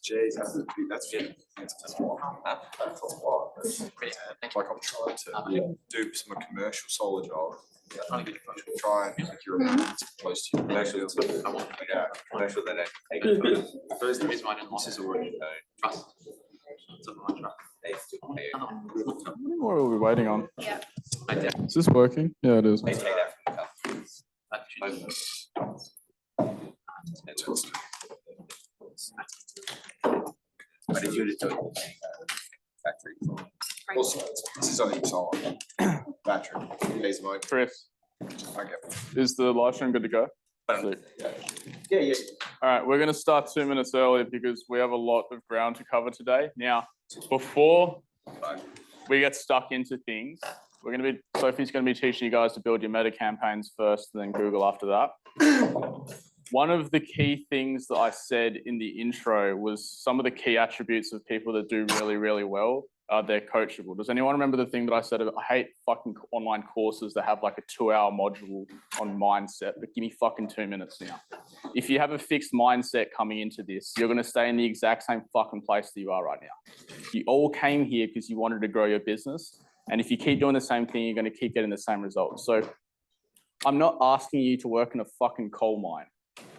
Jeez, that's good. That's a lot. That's a lot. Like I'm trying to do some commercial solar job. Try and make your close to your commercial. Yeah, commercial that first the reason why I didn't like this is already trust. What more are we waiting on? Yeah. Is this working? Yeah, it is. They take that from the but if you were to do it factory. Also, this is on each side. Battery. Days mode. Chris, Okay. is the live stream good to go? Yeah. All right, we're going to start 2 minutes early because we have a lot of ground to cover today. Now, before we get stuck into things, Sophie's going to be teaching you guys to build your meta campaigns first, and then Google after that. One of the key things that I said in the intro was some of the key attributes of people that do really, really well. They're coachable. Does anyone remember the thing that I said? I hate fucking online courses that have like a 2-hour module on mindset, but give me fucking 2 minutes now. If you have a fixed mindset coming into this, you're going to stay in the exact same fucking place that you are right now. You all came here because you wanted to grow your business. And if you keep doing the same thing, you're going to keep getting the same results. So I'm not asking you to work in a fucking coal mine.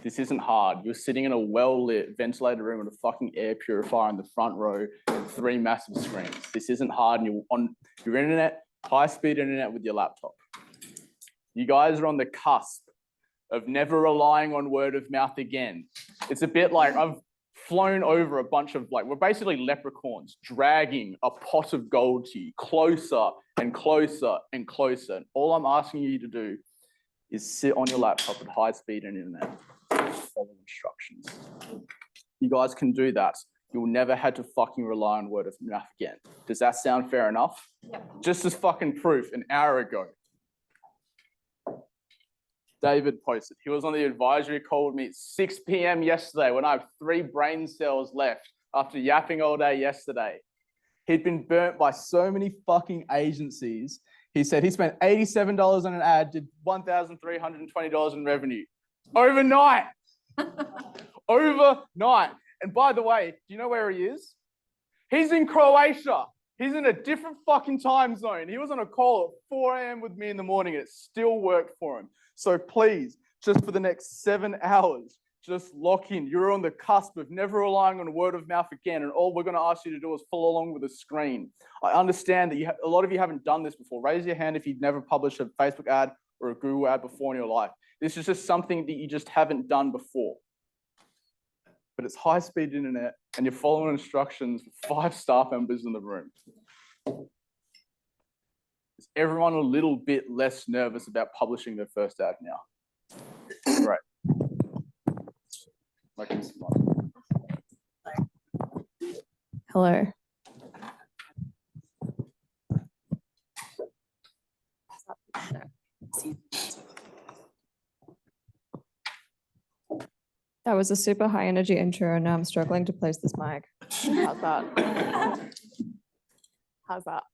This isn't hard. You're sitting in a well-lit, ventilated room with a fucking air purifier in the front row and 3 massive screens. This isn't hard, and you're on your internet, high-speed internet with your laptop. You guys are on the cusp of never relying on word of mouth again. It's a bit like I've flown over a bunch of, we're basically leprechauns dragging a pot of gold to you closer and closer and closer. And all I'm asking you to do is sit on your laptop at high speed and internet, follow instructions. You guys can do that. You'll never have to fucking rely on word of mouth again. Does that sound fair enough? Yep. Just as fucking proof, an hour ago, David posted, he was on the advisory call with me at 6 p.m. yesterday when I have 3 brain cells left after yapping all day yesterday. He'd been burnt by so many fucking agencies. He said he spent $87 on an ad, did $1,320 in revenue. Overnight. Overnight. And by the way, do you know where he is? He's in Croatia. He's in a different fucking time zone. He was on a call at 4 a.m. with me in the morning and it still worked for him. So please, just for the next 7 hours, just lock in. You're on the cusp of never relying on word of mouth again, and all we're going to ask you to do is follow along with the screen. I understand that a lot of you haven't done this before. Raise your hand if you've never published a Facebook ad or a Google ad before in your life. This is just something that you just haven't done before. But it's high-speed internet, and you're following instructions with 5 staff members in the room. Is everyone a little bit less nervous about publishing their first ad now? Great. Hello. That was a super high energy intro, and now I'm struggling to place this mic. How's that? How's that?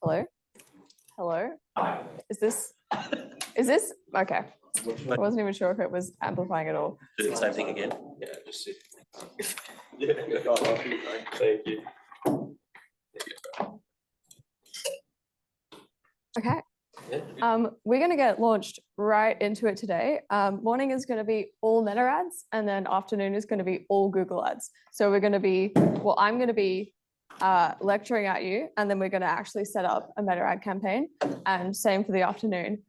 Hello? Hello? Is this okay? I wasn't even sure if it was amplifying at all. Do the same thing again. Yeah, just sit. Yeah. Thank you. Okay. We're going to get launched right into it today. Morning is going to be all Meta ads, and then afternoon is going to be all Google ads. So we're going to be, I'm going to be lecturing at you, and then we're going to actually set up a Meta ad campaign, and same for the afternoon.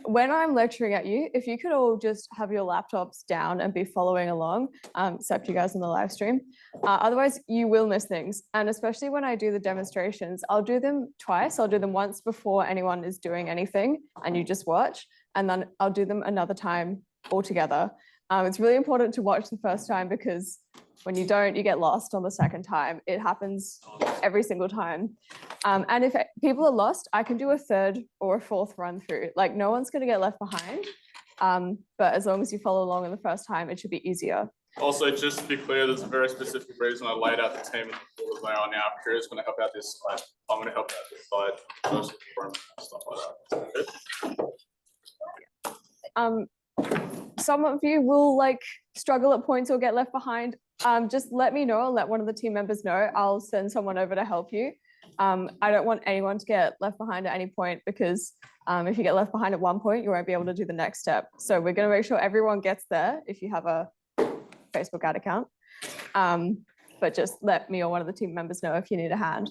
When I'm lecturing at you, if you could all just have your laptops down and be following along, except you guys in the live stream. Otherwise, you will miss things. And especially when I do the demonstrations, I'll do them twice. I'll do them once before anyone is doing anything and you just watch. And then I'll do them another time all together. It's really important to watch the first time because when you don't, you get lost on the second time. It happens every single time. And if people are lost, I can do a 3rd or a 4th run through. No one's going to get left behind. But as long as you follow along in the first time, it should be easier. Also, just to be clear, there's a very specific reason I laid out the team and the they are now. Kira's going to help out this side. I'm going to help out this side. Joseph, stuff like that. Some of you will like struggle at points or get left behind. Just let me know, or let one of the team members know. I'll send someone over to help you. I don't want anyone to get left behind at any point, because if you get left behind at one point, you won't be able to do the next step. So we're going to make sure everyone gets there if you have a Facebook ad account. But just let me or one of the team members know if you need a hand.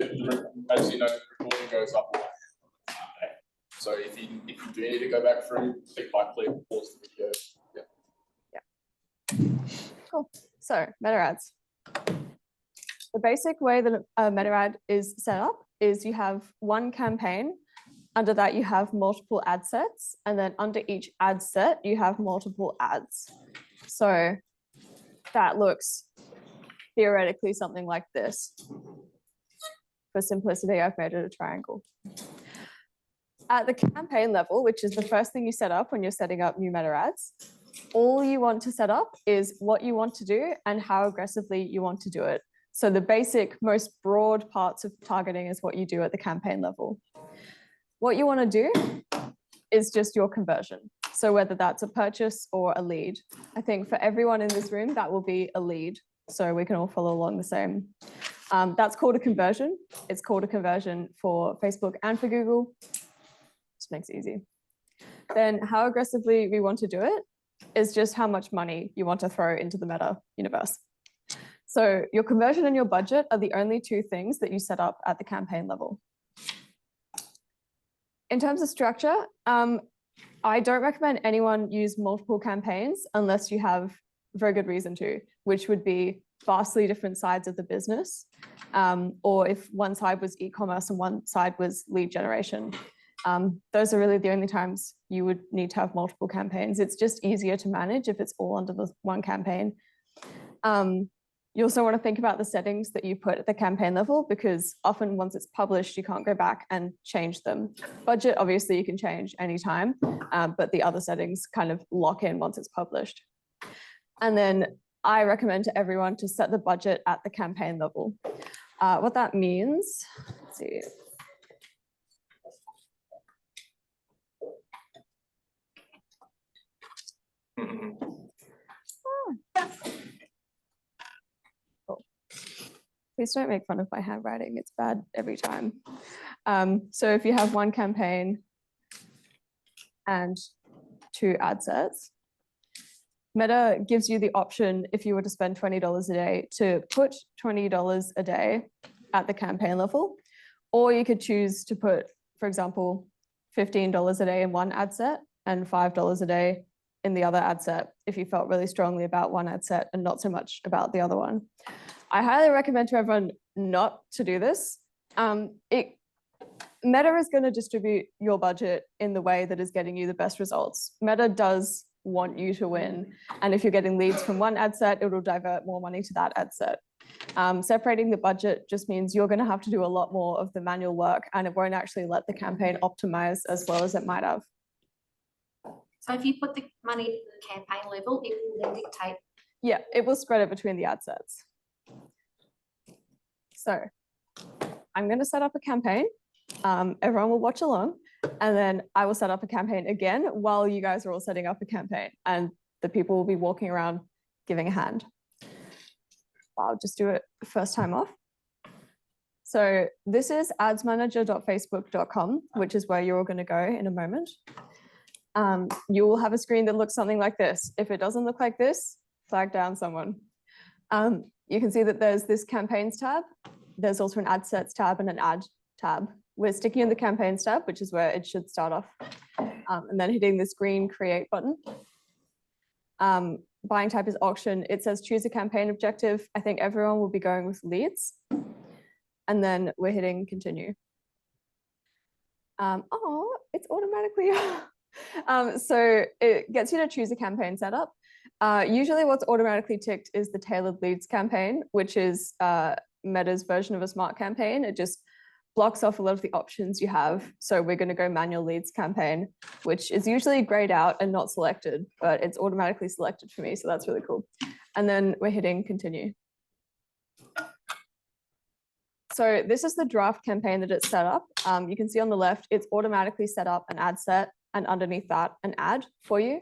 As you know, the recording goes up. So if you do need to go back through, click by click, pause the video. Cool. So meta ads. The basic way that a meta ad is set up is you have one campaign. Under that, you have multiple ad sets, and then under each ad set, you have multiple ads. So that looks theoretically something like this. For simplicity, I've made it a triangle. At the campaign level, which is the first thing you set up when you're setting up new meta ads, all you want to set up is what you want to do and how aggressively you want to do it. So the basic, most broad parts of targeting is what you do at the campaign level. What you want to do is just your conversion. So whether that's a purchase or a lead. I think for everyone in this room, that will be a lead. So we can all follow along the same. That's called a conversion. It's called a conversion for Facebook and for Google. Just makes it easy. Then how aggressively we want to do it is just how much money you want to throw into the meta universe. So your conversion and your budget are the only two things that you set up at the campaign level. In terms of structure, I don't recommend anyone use multiple campaigns unless you have very good reason to, which would be vastly different sides of the business, or if one side was e-commerce and one side was lead generation. Those are really the only times you would need to have multiple campaigns. It's just easier to manage if it's all under the one campaign. You also want to think about the settings that you put at the campaign level, because often once it's published, you can't go back and change them. Budget, obviously you can change anytime, but the other settings kind of lock in once it's published. And then I recommend to everyone to set the budget at the campaign level. What that means, let's see. Cool. Please don't make fun of my handwriting. It's bad every time. So if you have one campaign and two ad sets, Meta gives you the option, if you were to spend $20 a day, to put $20 a day at the campaign level, or you could choose to put, for example, $15 a day in one ad set and $5 a day in the other ad set, if you felt really strongly about one ad set and not so much about the other one. I highly recommend to everyone not to do this. Meta is going to distribute your budget in the way that is getting you the best results. Meta does want you to win. And if you're getting leads from one ad set, it will divert more money to that ad set. Separating the budget just means you're going to have to do a lot more of the manual work, and it won't actually let the campaign optimize as well as it might have. So if you put the money at the campaign level, it will then dictate. Yeah, it will spread it between the ad sets. So I'm going to set up a campaign. Everyone will watch along, and then I will set up a campaign again while you guys are all setting up a campaign, and the people will be walking around giving a hand. I'll just do it first time off. So this is adsmanager.facebook.com, which is where you're all going to go in a moment. You will have a screen that looks something like this. If it doesn't look like this, flag down someone. You can see that there's this campaigns tab. There's also an ad sets tab and an ad tab. We're sticking in the campaigns tab, which is where it should start off. And then hitting this green create button. Buying type is auction. It says choose a campaign objective. I think everyone will be going with leads. And then we're hitting continue. Oh, it's automatically. So it gets you to choose a campaign setup. Usually what's automatically ticked is the tailored leads campaign, which is Meta's version of a smart campaign. It just blocks off a lot of the options you have. So we're going to go manual leads campaign, which is usually grayed out and not selected, but it's automatically selected for me. So that's really cool. And then we're hitting continue. So this is the draft campaign that it's set up. You can see on the left, it's automatically set up an ad set, and underneath that, an ad for you,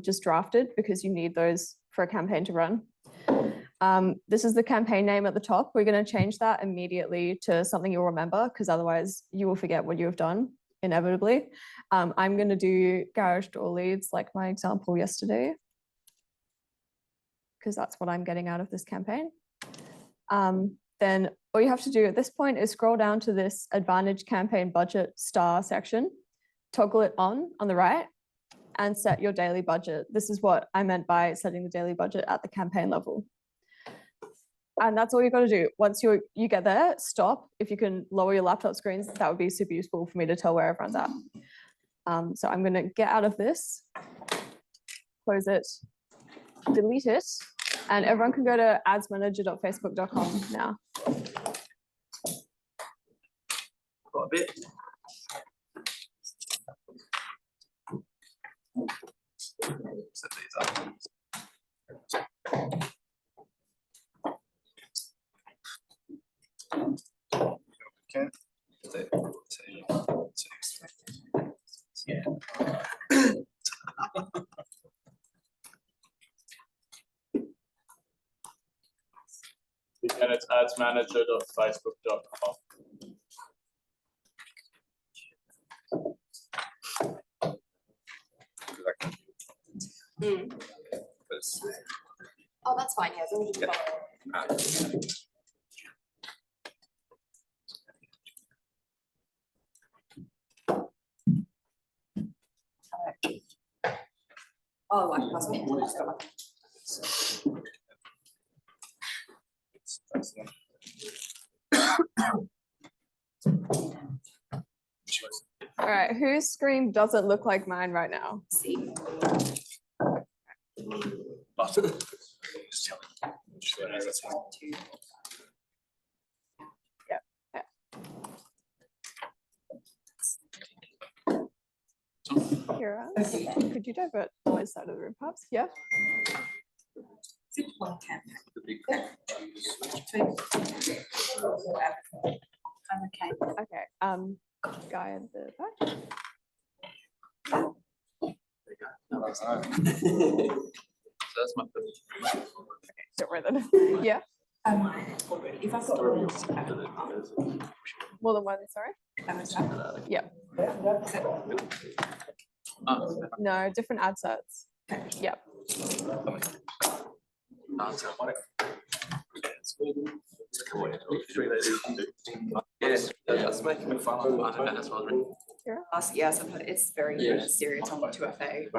just drafted because you need those for a campaign to run. This is the campaign name at the top. We're going to change that immediately to something you'll remember, because otherwise you will forget what you have done inevitably. I'm going to do garage door leads like my example yesterday, because that's what I'm getting out of this campaign. Then all you have to do at this point is scroll down to this Advantage Campaign Budget star section, toggle it on the right, and set your daily budget. This is what I meant by setting the daily budget at the campaign level. And that's all you've got to do. Once you get there, stop. If you can lower your laptop screens, that would be super useful for me to tell where everyone's at. So I'm going to get out of this, close it, delete it, and everyone can go to adsmanager.facebook.com now. Got a bit. Set these up. Okay. Yeah. And it's adsmanager.facebook.com. Oh, that's fine, yeah, as long as you follow. Oh, I must be. All right, whose screen doesn't look like mine right now? See. Yep. Yeah. Kira, could you divert to this side of the room, perhaps? Yeah. I'm okay. Okay. Guy in the back. So that's my first. Don't worry then. Yeah. If I've got More than one, sorry. Yeah. No, different ad sets. Yep. Yes, that's making me fun. I don't know, that's what I was reading. Yes, I've heard it's very serious on 2FA.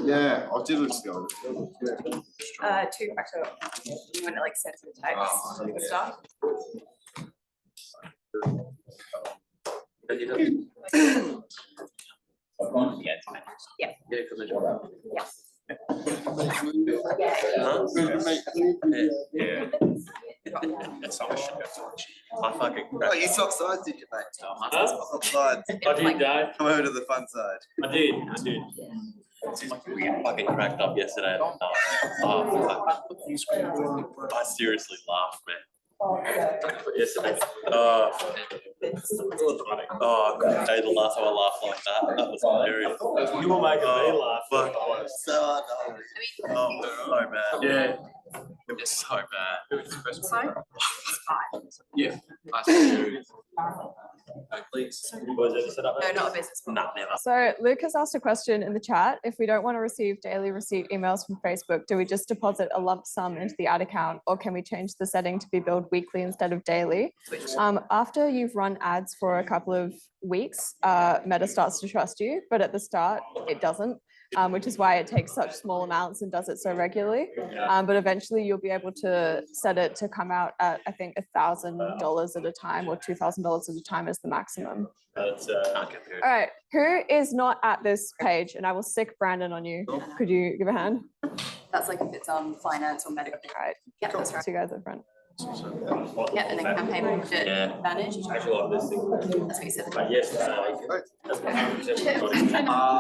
Yeah, I did look together. Two factor, you want to like send to the text and stuff. Yeah. Yes. Yeah. I fucking. Oh, you swap sides, did you, mate? Swap sides. I did, Dave. Come over to the fun side. I did. We fucking cracked up yesterday. Oh, fuck. I seriously laughed, man. Yesterday. Oh, I couldn't say the last time I laughed like that. That was hilarious. You were making me laugh. Fuck. So Oh, so bad. Yeah. It was so bad. Yeah. I see. Please. Was it set up? No, not a business. Nah, never. So Luke has asked a question in the chat. If we don't want to receive daily receipt emails from Facebook, do we just deposit a lump sum into the ad account, or can we change the setting to be billed weekly instead of daily? After you've run ads for a couple of weeks, Meta starts to trust you, but at the start it doesn't. Which is why it takes such small amounts and does it so regularly. But eventually you'll be able to set it to come out at, I think, $1,000 at a time or $2,000 at a time as the maximum. That's, All right, who is not at this page? And I will sick Brandon on you. Could you give a hand? That's like if it's finance or medical. All right, Yeah, that's right. two guys at the front. Yeah, and then campaign budget Yeah. advantage. Actually, like this thing. That's what you said. But yes,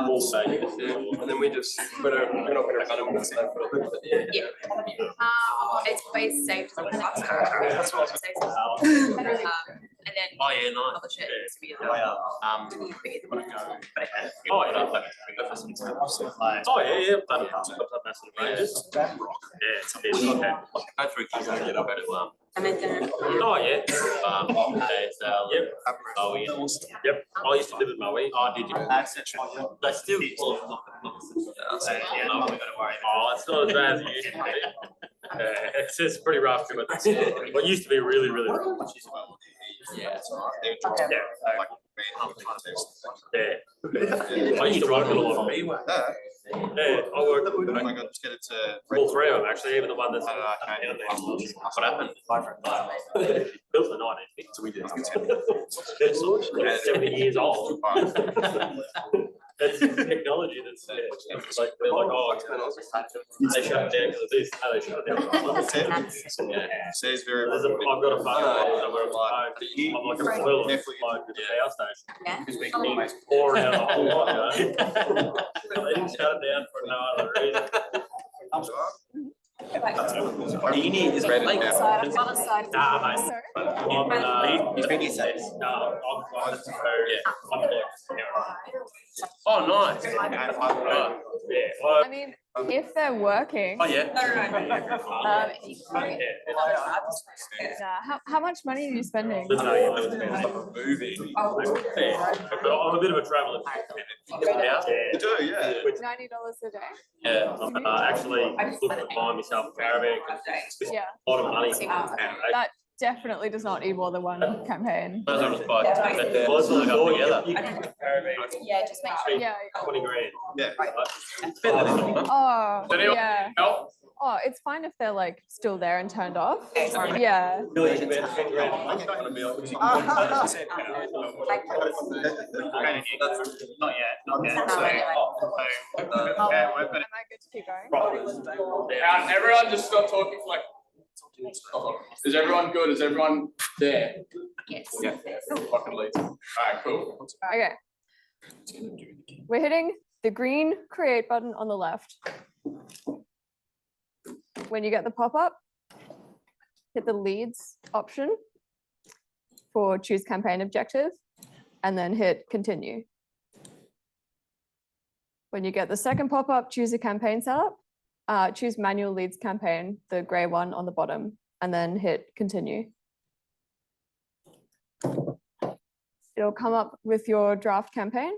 also, And then we just, we're not gonna run them. Yeah. It's always saved as a cost. That's what I was And then oh yeah, nice. publish it to be Oh yeah, done massive ranges. Yeah, it's a bit okay. Go through things and get up at it. and then Oh yeah. ASL. Yep. Oh yeah. Yep. I used to live in Maui. Oh, did you? That's still full of yeah, no, we gotta worry. Oh, it's not as bad as it used to be. It's pretty rough, but what used to be really, really rough. Yeah, it's alright. Yeah. I used to work a lot. Yeah, I worked. Oh my God, just get it to. All three of them actually, even the one that's. What happened? Built in the 1950s. So we did. It's 70 years old. That's technology that's like they're like, oh, they shut it down because of this. No, they shut it down. Yeah. Says very. I've got a phone somewhere on my phone. I'm like a spoiler, like the power station. yeah. Pouring out a whole lot. They didn't shut it down for no other reason. You need is ready now. Other side. Nah, mate. Sorry. You think it's safe? No, I'm oh, nice. I Yeah. mean, if they're working, Oh, yeah. how much money are you spending? Moving. But I'm a bit of a traveller. Yeah. You do, yeah. $90 a day? Yeah, I'm actually looking to buy myself a caravan because it's Yeah. a lot of money. That definitely does not need more than one campaign. Well, it's like together. Yeah, just make sure. Yeah. 20 grand. Yeah. Oh, Anyone yeah. help? Oh, it's fine if they're like still there and turned off. Yeah. Not yet. Am I good to keep going? Everyone just stop talking for like. Is everyone good? Is everyone there? Yes. Yeah. Fucking leads. Alright, cool. Okay. We're hitting the green create button on the left. When you get the pop-up, hit the leads option for choose campaign objective, and then hit continue. When you get the second pop-up, choose a campaign setup, choose manual leads campaign, the gray one on the bottom, and then hit continue. It'll come up with your draft campaign.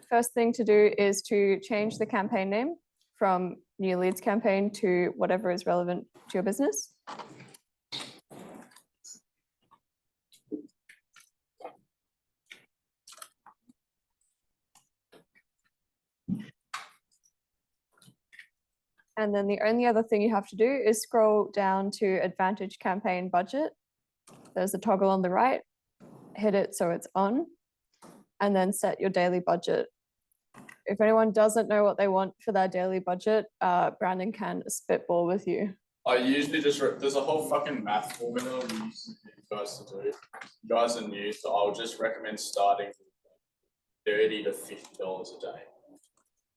First thing to do is to change the campaign name from new leads campaign to whatever is relevant to your business. And then the only other thing you have to do is scroll down to Advantage Campaign Budget. There's a toggle on the right, hit it so it's on, and then set your daily budget. If anyone doesn't know what they want for their daily budget, Brandon can spitball with you. I usually just, there's a whole fucking math formula we used to get you guys to do. You guys are new, so I'll just recommend starting with $30 to $50 a day.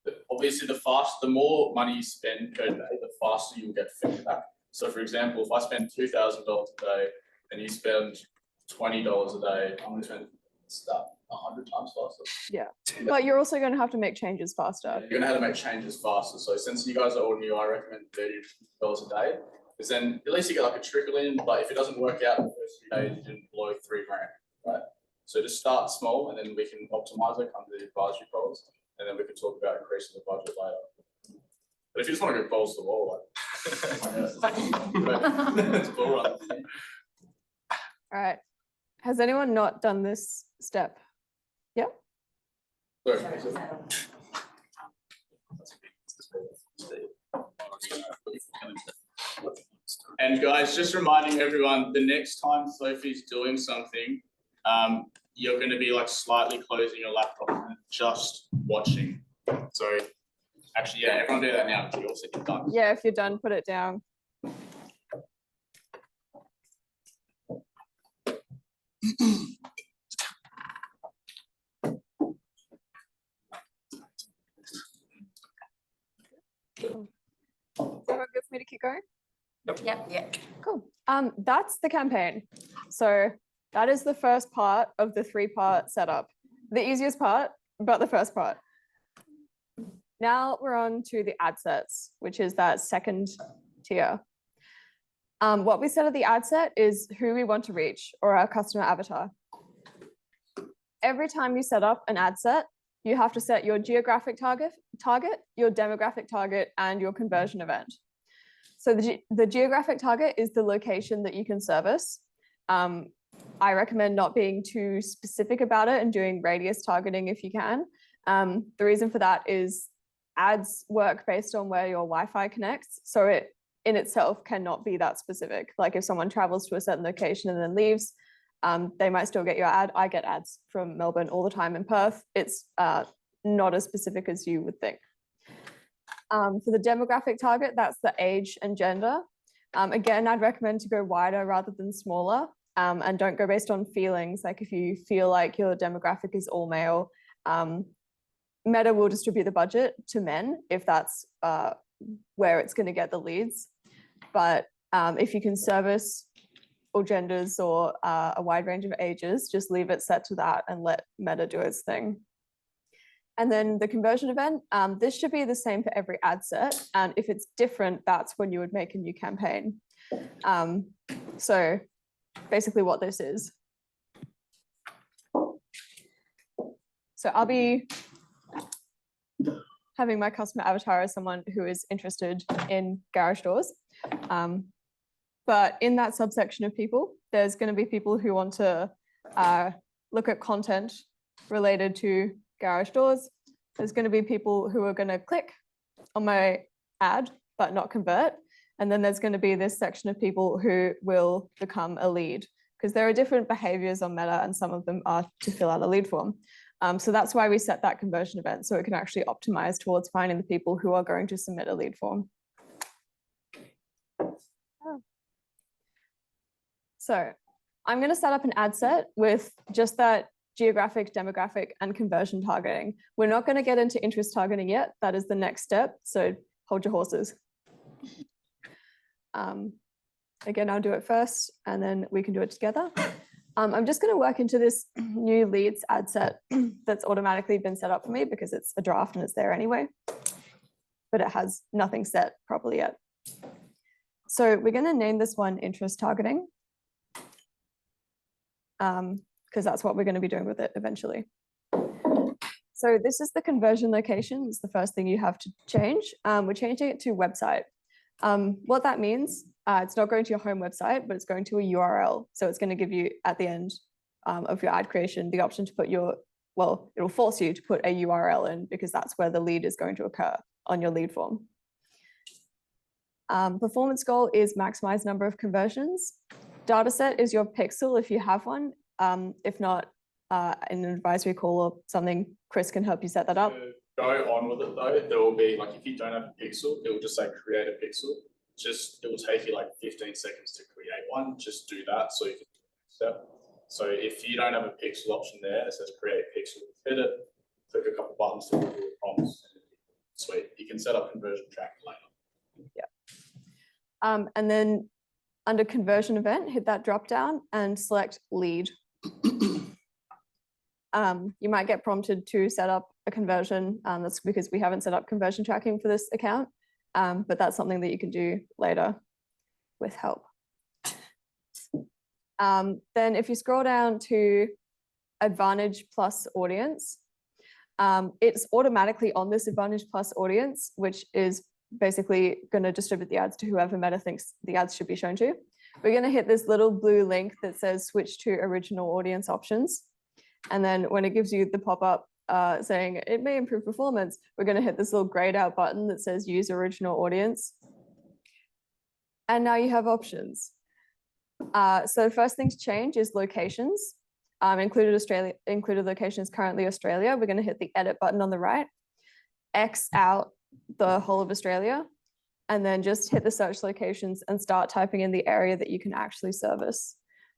But obviously, the more money you spend per day, the faster you'll get feedback. So for example, if I spend $2,000 a day and you spend $20 a day, I'm gonna spend stuff 100 times faster. Yeah, but you're also going to have to make changes faster. You're gonna have to make changes faster. So since you guys are all new, I recommend $30 to $50 a day. Because then at least you get like a trickle in, but if it doesn't work out in the first few days, you didn't blow $3 grand, right? So just start small and then we can optimize it, come to the advisory calls, and then we can talk about increasing the budget later. But if you just want to go balls to the wall, like it's bull run. All right. Has anyone not done this step? Yeah. And guys, just reminding everyone, the next time Sophie's doing something, you're going to be like slightly closing your laptop and just watching. So actually, yeah, everyone do that now until you're all done. Yeah, if you're done, put it down. Is everyone good for me to keep going? Yep. Yeah. Cool. That's the campaign. So that is the first part of the 3-part setup. The easiest part, but the first part. Now we're on to the ad sets, which is that second tier. What we set at the ad set is who we want to reach, or our customer avatar. Every time you set up an ad set, you have to set your geographic target, your demographic target, and your conversion event. So the geographic target is the location that you can service. I recommend not being too specific about it and doing radius targeting if you can. The reason for that is ads work based on where your Wi-Fi connects. So it in itself cannot be that specific. Like if someone travels to a certain location and then leaves, they might still get your ad. I get ads from Melbourne all the time in Perth. It's not as specific as you would think. For the demographic target, that's the age and gender. Again, I'd recommend to go wider rather than smaller, and don't go based on feelings. Like if you feel like your demographic is all male, Meta will distribute the budget to men if that's where it's going to get the leads. But if you can service all genders or a wide range of ages, just leave it set to that and let Meta do its thing. And then the conversion event, this should be the same for every ad set. And if it's different, that's when you would make a new campaign. So basically what this is. So I'll be having my customer avatar as someone who is interested in garage doors. But in that subsection of people, there's going to be people who want to look at content related to garage doors. There's going to be people who are going to click on my ad but not convert. And then there's going to be this section of people who will become a lead, because there are different behaviors on Meta and some of them are to fill out a lead form. So that's why we set that conversion event, so it can actually optimize towards finding the people who are going to submit a lead form. So I'm going to set up an ad set with just that geographic, demographic, and conversion targeting. We're not going to get into interest targeting yet. That is the next step. So hold your horses. Again, I'll do it first and then we can do it together. I'm just going to work into this new leads ad set that's automatically been set up for me because it's a draft and it's there anyway, but it has nothing set properly yet. So we're going to name this one interest targeting, because that's what we're going to be doing with it eventually. So this is the conversion location. It's the first thing you have to change. We're changing it to website. What that means, it's not going to your home website, but it's going to a URL. So it's going to give you at the end of your ad creation the option to put your, well, it'll force you to put a URL in because that's where the lead is going to occur on your lead form. Performance goal is maximize number of conversions. Dataset is your pixel if you have one. If not, in an advisory call or something, Chris can help you set that up. To go on with it though, there will be, like, if you don't have a pixel, it will just say create a pixel. It will take you like 15 seconds to create one. Just do that so you can do the next step. So if you don't have a pixel option there, it says create pixel, hit it, click a couple buttons to do prompts. Sweet, you can set up conversion tracking later. Yeah. And then under conversion event, hit that drop down and select lead. You might get prompted to set up a conversion. That's because we haven't set up conversion tracking for this account, but that's something that you can do later with help. Then if you scroll down to Advantage Plus audience, it's automatically on this Advantage Plus audience, which is basically going to distribute the ads to whoever Meta thinks the ads should be shown to. We're going to hit this little blue link that says switch to original audience options. And then when it gives you the pop-up saying it may improve performance, we're going to hit this little grayed out button that says use original audience. And now you have options. So the first thing to change is locations. Included location is currently Australia. We're going to hit the edit button on the right, X out the whole of Australia, and then just hit the search locations and start typing in the area that you can actually service.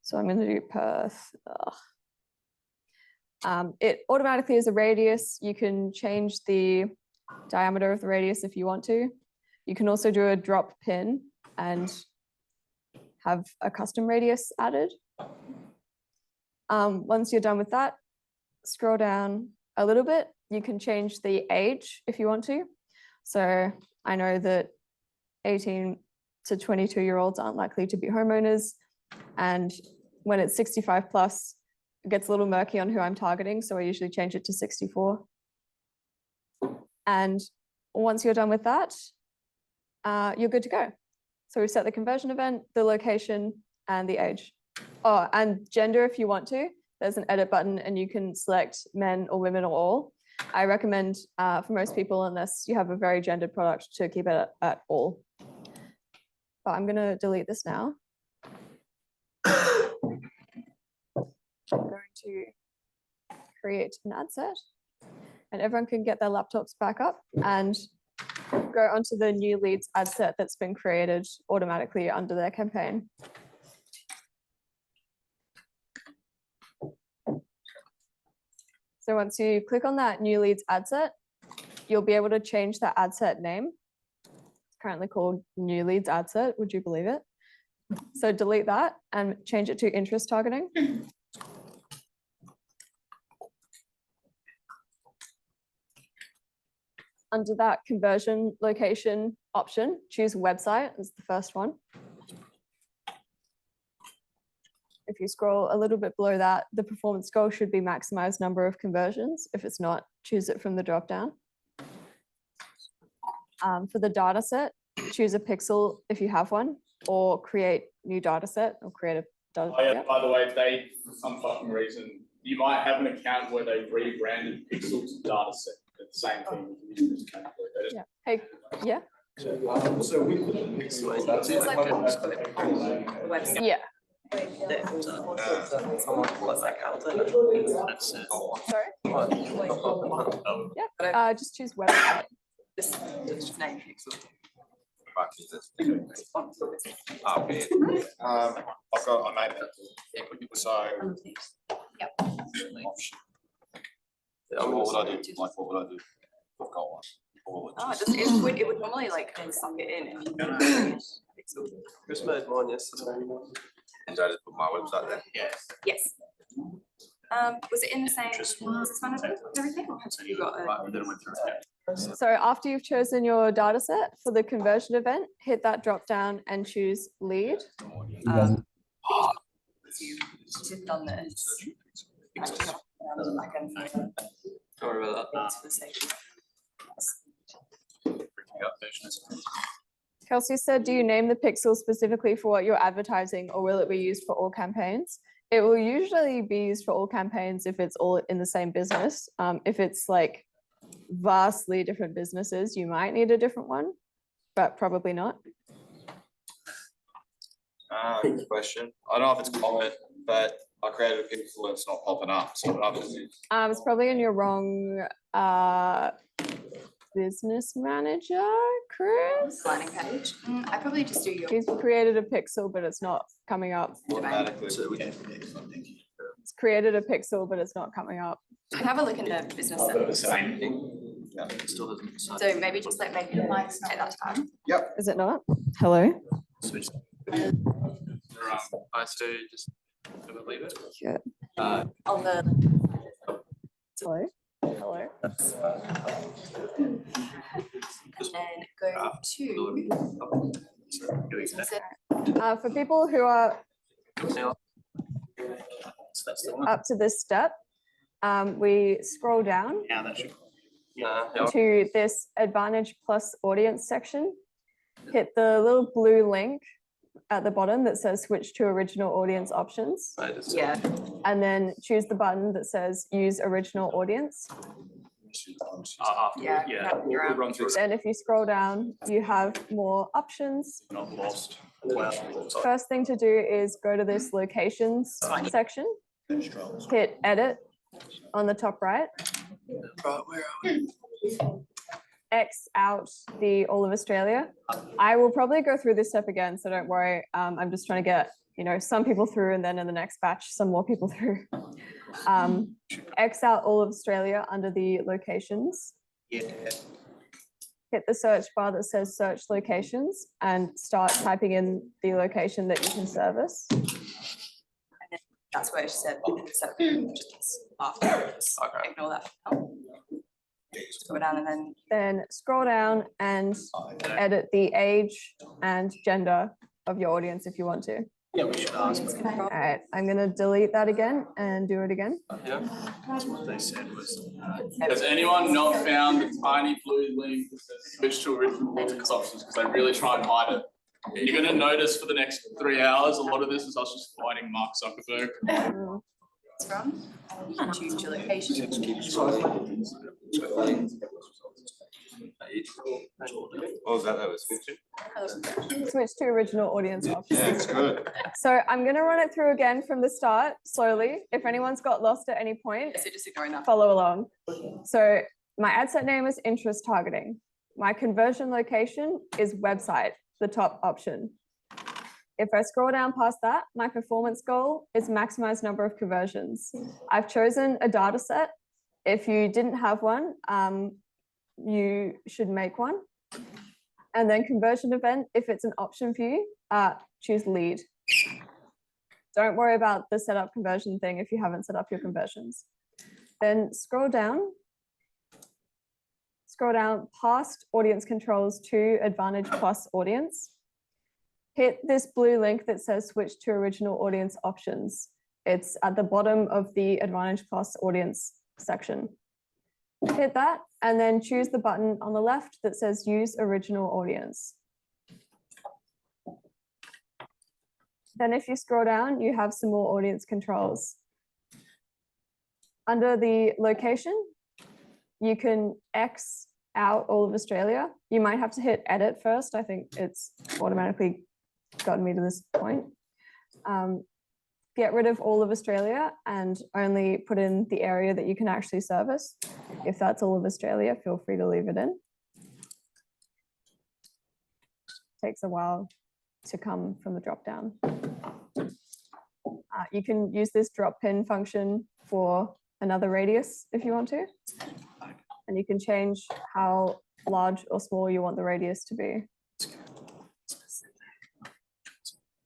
So I'm going to do Perth. It automatically is a radius. You can change the diameter of the radius if you want to. You can also do a drop pin and have a custom radius added. Once you're done with that, scroll down a little bit. You can change the age if you want to. So I know that 18 to 22-year-olds aren't likely to be homeowners. And when it's 65 plus, it gets a little murky on who I'm targeting. So I usually change it to 64. And once you're done with that, you're good to go. So we've set the conversion event, the location, and the age. Oh, and gender if you want to. There's an edit button and you can select men or women or all. I recommend for most people, unless you have a very gendered product, to keep it at all. But I'm going to delete this now. I'm going to create an ad set, and everyone can get their laptops back up and go onto the new leads ad set that's been created automatically under their campaign. So once you click on that new leads ad set, you'll be able to change that ad set name. It's currently called new leads ad set. Would you believe it? So delete that and change it to interest targeting. Under that conversion location option, choose website as the first one. If you scroll a little bit below that, the performance goal should be maximized number of conversions. If it's not, choose it from the dropdown. For the data set, choose a pixel if you have one, or create new data set, or create a data. Oh, yeah, by the way, they, for some fucking reason, you might have an account where they rebranded pixels to data set. It's the same thing. Yeah. Hey, yeah. So we put the pixel, that's it. Website. Yeah. What's that called? Sorry. Yeah. Just choose website. Just name pixel. I've got, I made that. So. Yep. So what would I do? Like, what would I do? I've got one. Oh, it would normally like suck it in if you pixel. Chris made mine yesterday. Did I just put my website there? Yes. Was it in the same business manager and everything? Or have you got a? So after you've chosen your data set for the conversion event, hit that drop down and choose lead. You've done this. Sorry about that. For the sake Kelsey said, do you name the pixel specifically for what you're advertising, or will it be used for all campaigns? It will usually be used for all campaigns if it's all in the same business. If it's like vastly different businesses, you might need a different one, but probably not. Good question. I don't know if it's common, but I created a pixel and it's not popping up. So what others do? It's probably in your wrong business manager, Chris. landing page. I probably just do your. He's created a pixel, but it's not coming up. Automatically. It's created a pixel, but it's not coming up. You can have a look in the business center. Same thing. Yeah, it still doesn't. So maybe just like maybe like take that time. Is it not? Hello? Switch. So just leave it. Yeah. On the. Hello? Hello? And go to. For people who are That's the one. up to this step, we scroll down Yeah, that should. to this Advantage Plus audience section. Hit the little blue link at the bottom that says switch to original audience options, Yeah. and then choose the button that says use original audience. Yeah. You're out. Run through. Then if you scroll down, you have more options. Not lost. First thing to do is go to this locations section, hit edit on the top right. Right, where are we? X out the all of Australia. I will probably go through this step again, so don't worry. I'm just trying to get, some people through, and then in the next batch, some more people through. X out all of Australia under the locations. Yeah. Hit the search bar that says search locations and start typing in the location that you can service. That's where she said, just after, just ignore that. Just go down and Then scroll down and edit the age and gender of your audience if you want to. Yeah, we should ask. All right, I'm gonna delete that again and do it again. Yeah. That's what they said was. Has anyone not found the tiny blue link that says switch to original audience options? Because I really try and hide it. You're gonna notice for the next 3 hours, a lot of this is us just fighting Mark Zuckerberg. it's from, you can choose your location. What was that? That was 50. Switch to original audience options. Yeah, it's good. So I'm gonna run it through again from the start slowly. If anyone's got lost at any point, So just ignoring that. follow along. So my ad set name is interest targeting. My conversion location is website, the top option. If I scroll down past that, my performance goal is maximize number of conversions. I've chosen a data set. If you didn't have one, you should make one. And then conversion event, if it's an option for you, choose lead. Don't worry about the setup conversion thing if you haven't set up your conversions. Then scroll down past audience controls to Advantage Plus audience. Hit this blue link that says switch to original audience options. It's at the bottom of the Advantage Plus audience section. Hit that and then choose the button on the left that says use original audience. Then if you scroll down, you have some more audience controls. Under the location, you can X out all of Australia. You might have to hit edit first. I think it's automatically gotten me to this point. Get rid of all of Australia and only put in the area that you can actually service. If that's all of Australia, feel free to leave it in. Takes a while to come from the drop down. You can use this drop pin function for another radius if you want to. And you can change how large or small you want the radius to be.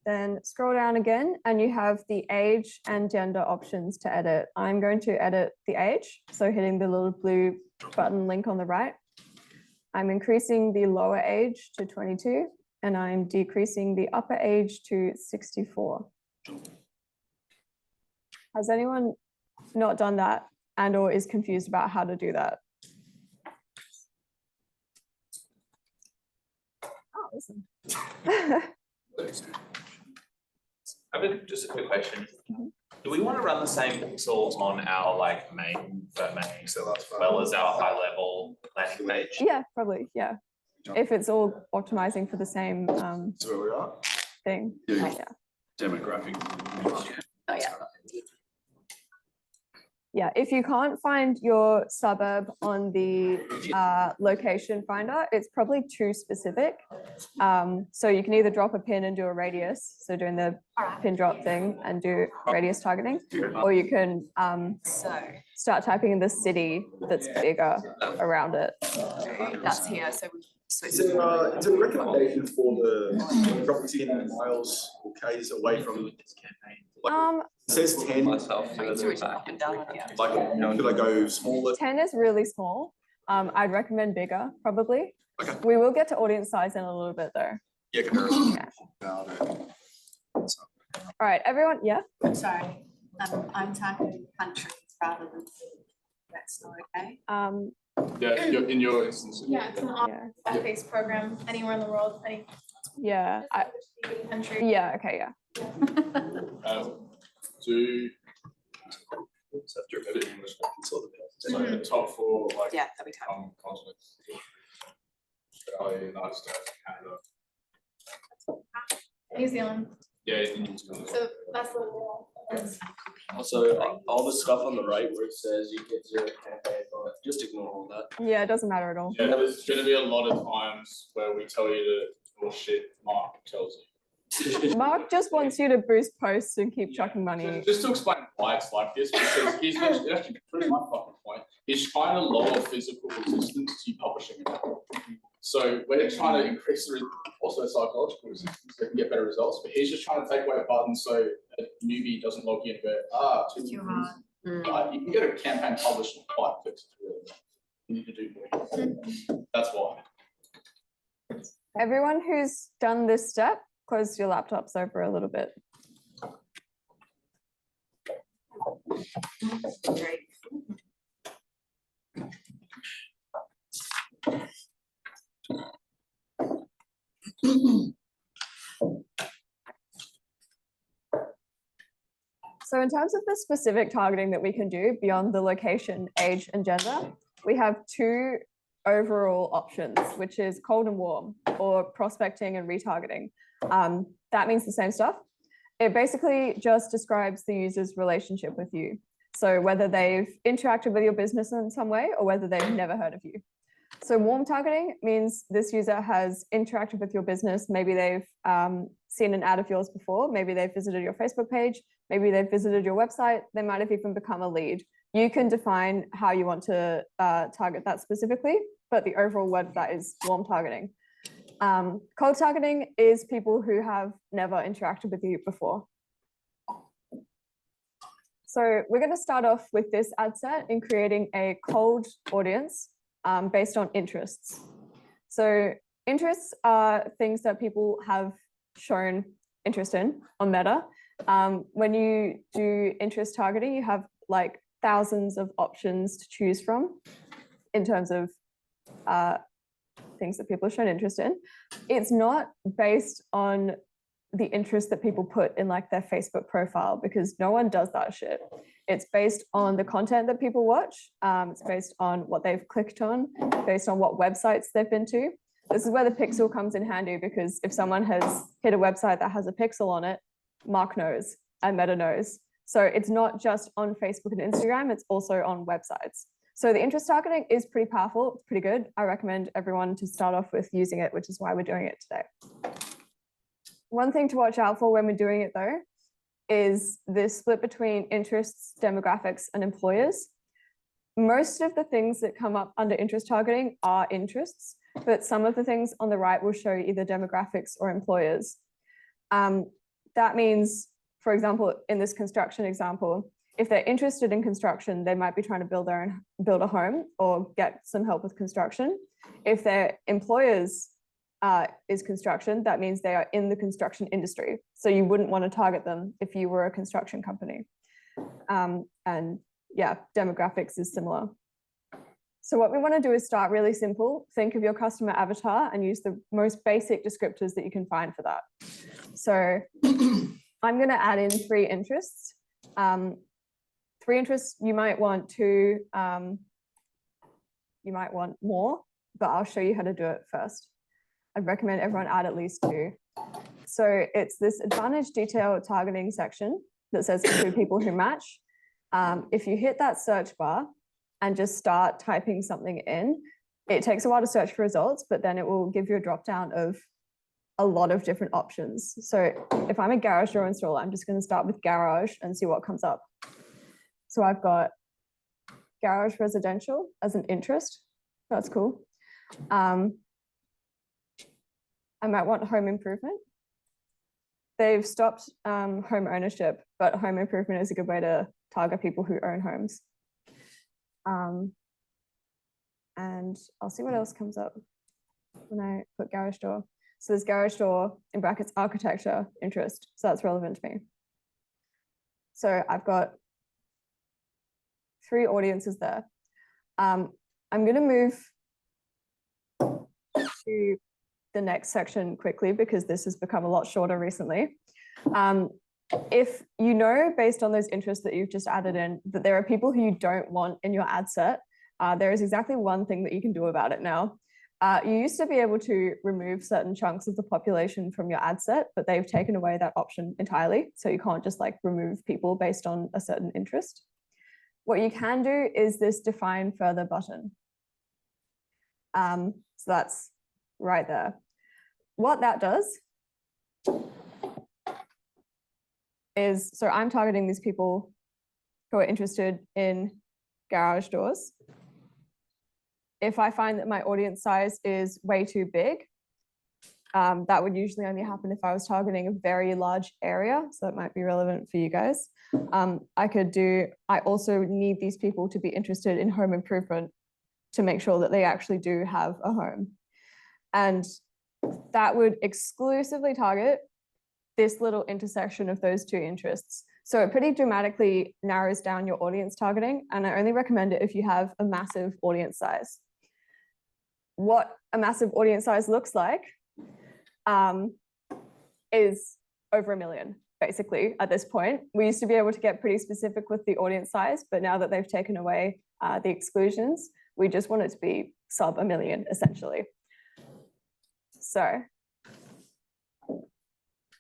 Then scroll down again and you have the age and gender options to edit. I'm going to edit the age, so hitting the little blue button link on the right. I'm increasing the lower age to 22 and I'm decreasing the upper age to 64. Has anyone not done that and or is confused about how to do that? Oh, listen. I have just a quick question. Do we want to run the same pixels on our main domain as well as our high level landing page? Yeah, probably, yeah. If it's all optimizing for the same That's where we are. thing. Yeah. Yeah. Demographic. Oh, yeah. Yeah, if you can't find your suburb on the location finder, it's probably too specific. So you can either drop a pin and do a radius, so doing the pin drop thing and do radius targeting, or you can start typing in the city that's bigger around it. That's here, so we switch. It's a recommendation for the property in miles or Ks away from this campaign. It says 10. Up and down, yeah. Could I go smaller? 10 is really small. I'd recommend bigger, probably. Okay. We will get to audience size in a little bit though. Yeah, comparison. Yeah. All right, everyone, yeah? Sorry, I'm typing countries rather than, that's not okay. Yeah, in your instance. Yeah, it's an Yeah. app-based program, anywhere in the world, any Yeah, country. yeah, okay, yeah. Do the top four, Yeah, that'll be time. continents. Australia, United States, Canada. New Zealand, Yeah, in New Zealand. so that's the world. Also, all the stuff on the right where it says you get 0 campaign on it, Just ignore all that. Yeah, it doesn't matter at all. Yeah, there's gonna be a lot of times where we tell you to bullshit, Mark tells you. Mark just wants you to boost posts and keep chucking money. Just to explain why it's like this, because he's actually proves my fucking point. He's trying to lower physical resistance to you publishing it. So we're trying to increase the also psychological resistance so we can get better results. But he's just trying to take away a button so a newbie doesn't log in and go, Too hard. Like, you can get a campaign published in 5 clicks. You need to do more. That's why. Everyone who's done this step, close your laptops over a little bit. Great. So in terms of the specific targeting that we can do beyond the location, age, and gender, we have 2 overall options, which is cold and warm, or prospecting and retargeting. That means the same stuff. It basically just describes the user's relationship with you. So whether they've interacted with your business in some way or whether they've never heard of you. So warm targeting means this user has interacted with your business. Maybe they've seen an ad of yours before. Maybe they've visited your Facebook page. Maybe they've visited your website. They might have even become a lead. You can define how you want to target that specifically, but the overall word for that is warm targeting. Cold targeting is people who have never interacted with you before. So we're going to start off with this ad set in creating a cold audience based on interests. So interests are things that people have shown interest in on Meta. When you do interest targeting, you have like thousands of options to choose from in terms of things that people have shown interest in. It's not based on the interest that people put in like their Facebook profile, because no one does that shit. It's based on the content that people watch. It's based on what they've clicked on, based on what websites they've been to. This is where the pixel comes in handy, because if someone has hit a website that has a pixel on it, Mark knows and Meta knows. So it's not just on Facebook and Instagram, it's also on websites. So the interest targeting is pretty powerful, it's pretty good. I recommend everyone to start off with using it, which is why we're doing it today. One thing to watch out for when we're doing it though, is this split between interests, demographics, and employers. Most of the things that come up under interest targeting are interests, but some of the things on the right will show either demographics or employers. That means, for example, in this construction example, if they're interested in construction, they might be trying to build a home or get some help with construction. If their employers is construction, that means they are in the construction industry. So you wouldn't want to target them if you were a construction company. And yeah, demographics is similar. So what we want to do is start really simple. Think of your customer avatar and use the most basic descriptors that you can find for that. So I'm going to add in 3 interests. 3 interests, you might want to, you might want more, but I'll show you how to do it first. I'd recommend everyone add at least 2. So it's this advantage detail targeting section that says include people who match. If you hit that search bar and just start typing something in, it takes a while to search for results, but then it will give you a drop down of a lot of different options. So if I'm a garage door installer, I'm just going to start with garage and see what comes up. So I've got garage residential as an interest. That's cool. I might want home improvement. They've stopped home ownership, but home improvement is a good way to target people who own homes. And I'll see what else comes up when I put garage door. So there's garage door in brackets architecture interest. So that's relevant to me. So I've got 3 audiences there. I'm going to move to the next section quickly because this has become a lot shorter recently. If you know, based on those interests that you've just added in, that there are people who you don't want in your ad set, there is exactly one thing that you can do about it now. You used to be able to remove certain chunks of the population from your ad set, but they've taken away that option entirely. So you can't just like remove people based on a certain interest. what you can do is this define further button. So that's right there. What that does is, so I'm targeting these people who are interested in garage doors. If I find that my audience size is way too big, that would usually only happen if I was targeting a very large area. So that might be relevant for you guys. I also need these people to be interested in home improvement to make sure that they actually do have a home. And that would exclusively target this little intersection of those two interests. So it pretty dramatically narrows down your audience targeting. And I only recommend it if you have a massive audience size. What a massive audience size looks like is over 1 million, basically, at this point. We used to be able to get pretty specific with the audience size, but now that they've taken away the exclusions, we just want it to be sub 1 million, essentially. So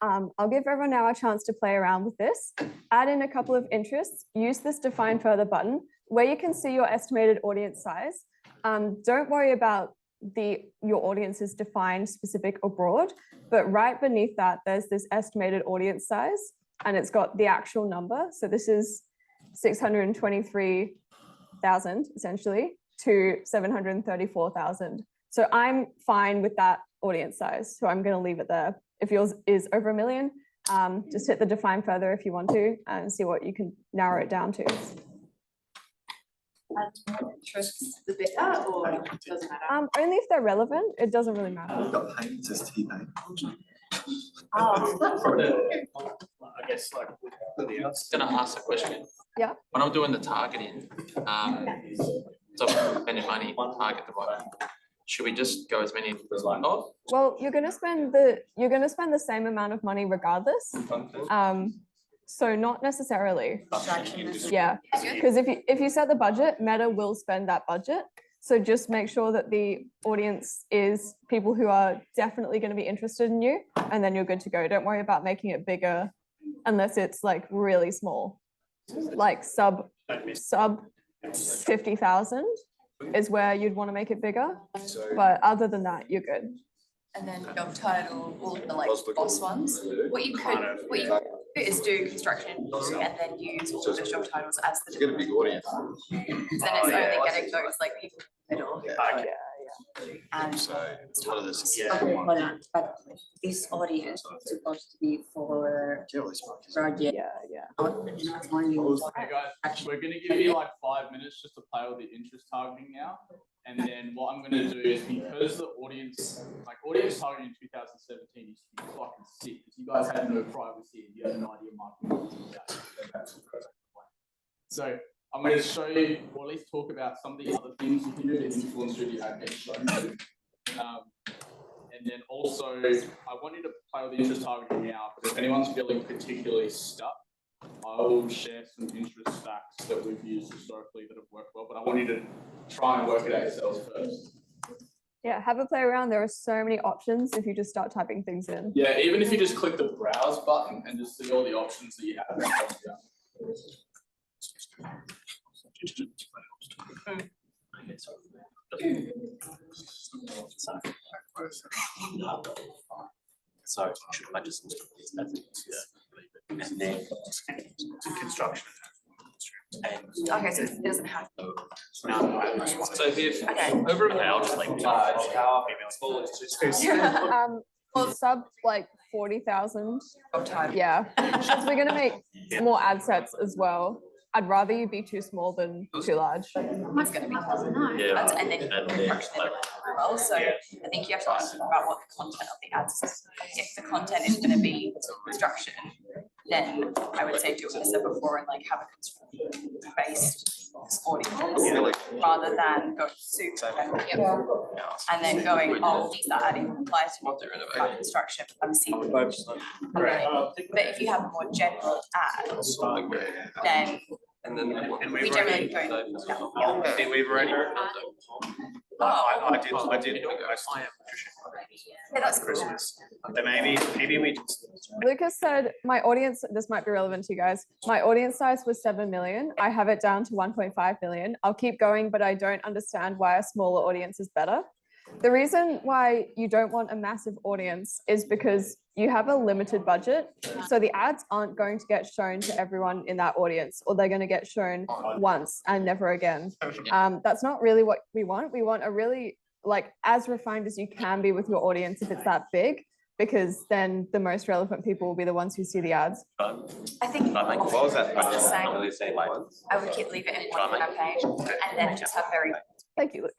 I'll give everyone now a chance to play around with this. Add in a couple of interests, use this define further button where you can see your estimated audience size. Don't worry about your audience is defined, specific or broad, but right beneath that, there's this estimated audience size and it's got the actual number. So this is 623,000 essentially to 734,000. So I'm fine with that audience size. So I'm going to leave it there. If yours is over 1 million, just hit the define further if you want to and see what you can narrow it down to. And more interests, the better, or doesn't matter? Only if they're relevant, it doesn't really matter. We've got paint as T-paint. Oh. I guess like. I was gonna ask a question. Yeah. When I'm doing the targeting, so I'm spending money on target the bottom. Should we just go as many as like? Oh, Well, you're going to spend the same amount of money regardless. So not necessarily. Yeah, because if you set the budget, Meta will spend that budget. So just make sure that the audience is people who are definitely going to be interested in you, and then you're good to go. Don't worry about making it bigger unless it's like really small, like sub 50,000 is where you'd want to make it bigger. But other than that, you're good. And then job title, all of the like boss ones. What you could do is do construction and then use all of the job titles as the. Get a big audience. Then it's only getting those like people in the middle. And So what are this? But this audience is supposed to be for project. Yeah. Hey guys, we're gonna give you like 5 minutes just to play with the interest targeting now. And then what I'm gonna do is, because the audience targeting in 2017 used to be fucking sick, because you guys had no privacy and you had no idea marketing was about. So I'm going to show you, or at least talk about some of the other things you can do to influence who you have been shown to. And then also, I want you to play with interest targeting now, but if anyone's feeling particularly stuck, I will share some interest stacks that we've used historically that have worked well, but I want you to try and work it out yourselves first. Yeah, have a play around. There are so many options if you just start typing things in. Yeah, even if you just click the browse button and just see all the options that you have. So should I just? And then construction. Okay, so it doesn't have. So if Okay. over I'll just like. Well, sub like 40,000. Job title. Yeah, because we're gonna make more ad sets as well. I'd rather you be too small than too large. Mine's gonna be Yeah. and then construction as well. So I think you have to think about what the content of the ads is. If the content is gonna be construction, then I would say do what I said before and like have a construction based audience rather than go super general. And then going, oh, these are adding apply to construction, I'm seeing. But if you have a more general ad, then And then. We generally don't. We've already. I did. Yeah, that's cool. Christmas. So maybe we just. Lucas said, my audience, this might be relevant to you guys. My audience size was 7 million. I have it down to 1.5 million. I'll keep going, but I don't understand why a smaller audience is better. The reason why you don't want a massive audience is because you have a limited budget. So the ads aren't going to get shown to everyone in that audience, or they're going to get shown once and never again. That's not really what we want. We want a really like as refined as you can be with your audience if it's that big, because then the most relevant people will be the ones who see the ads. I think What was that? I would leave it in one campaign and then just have very. Thank you, Luke.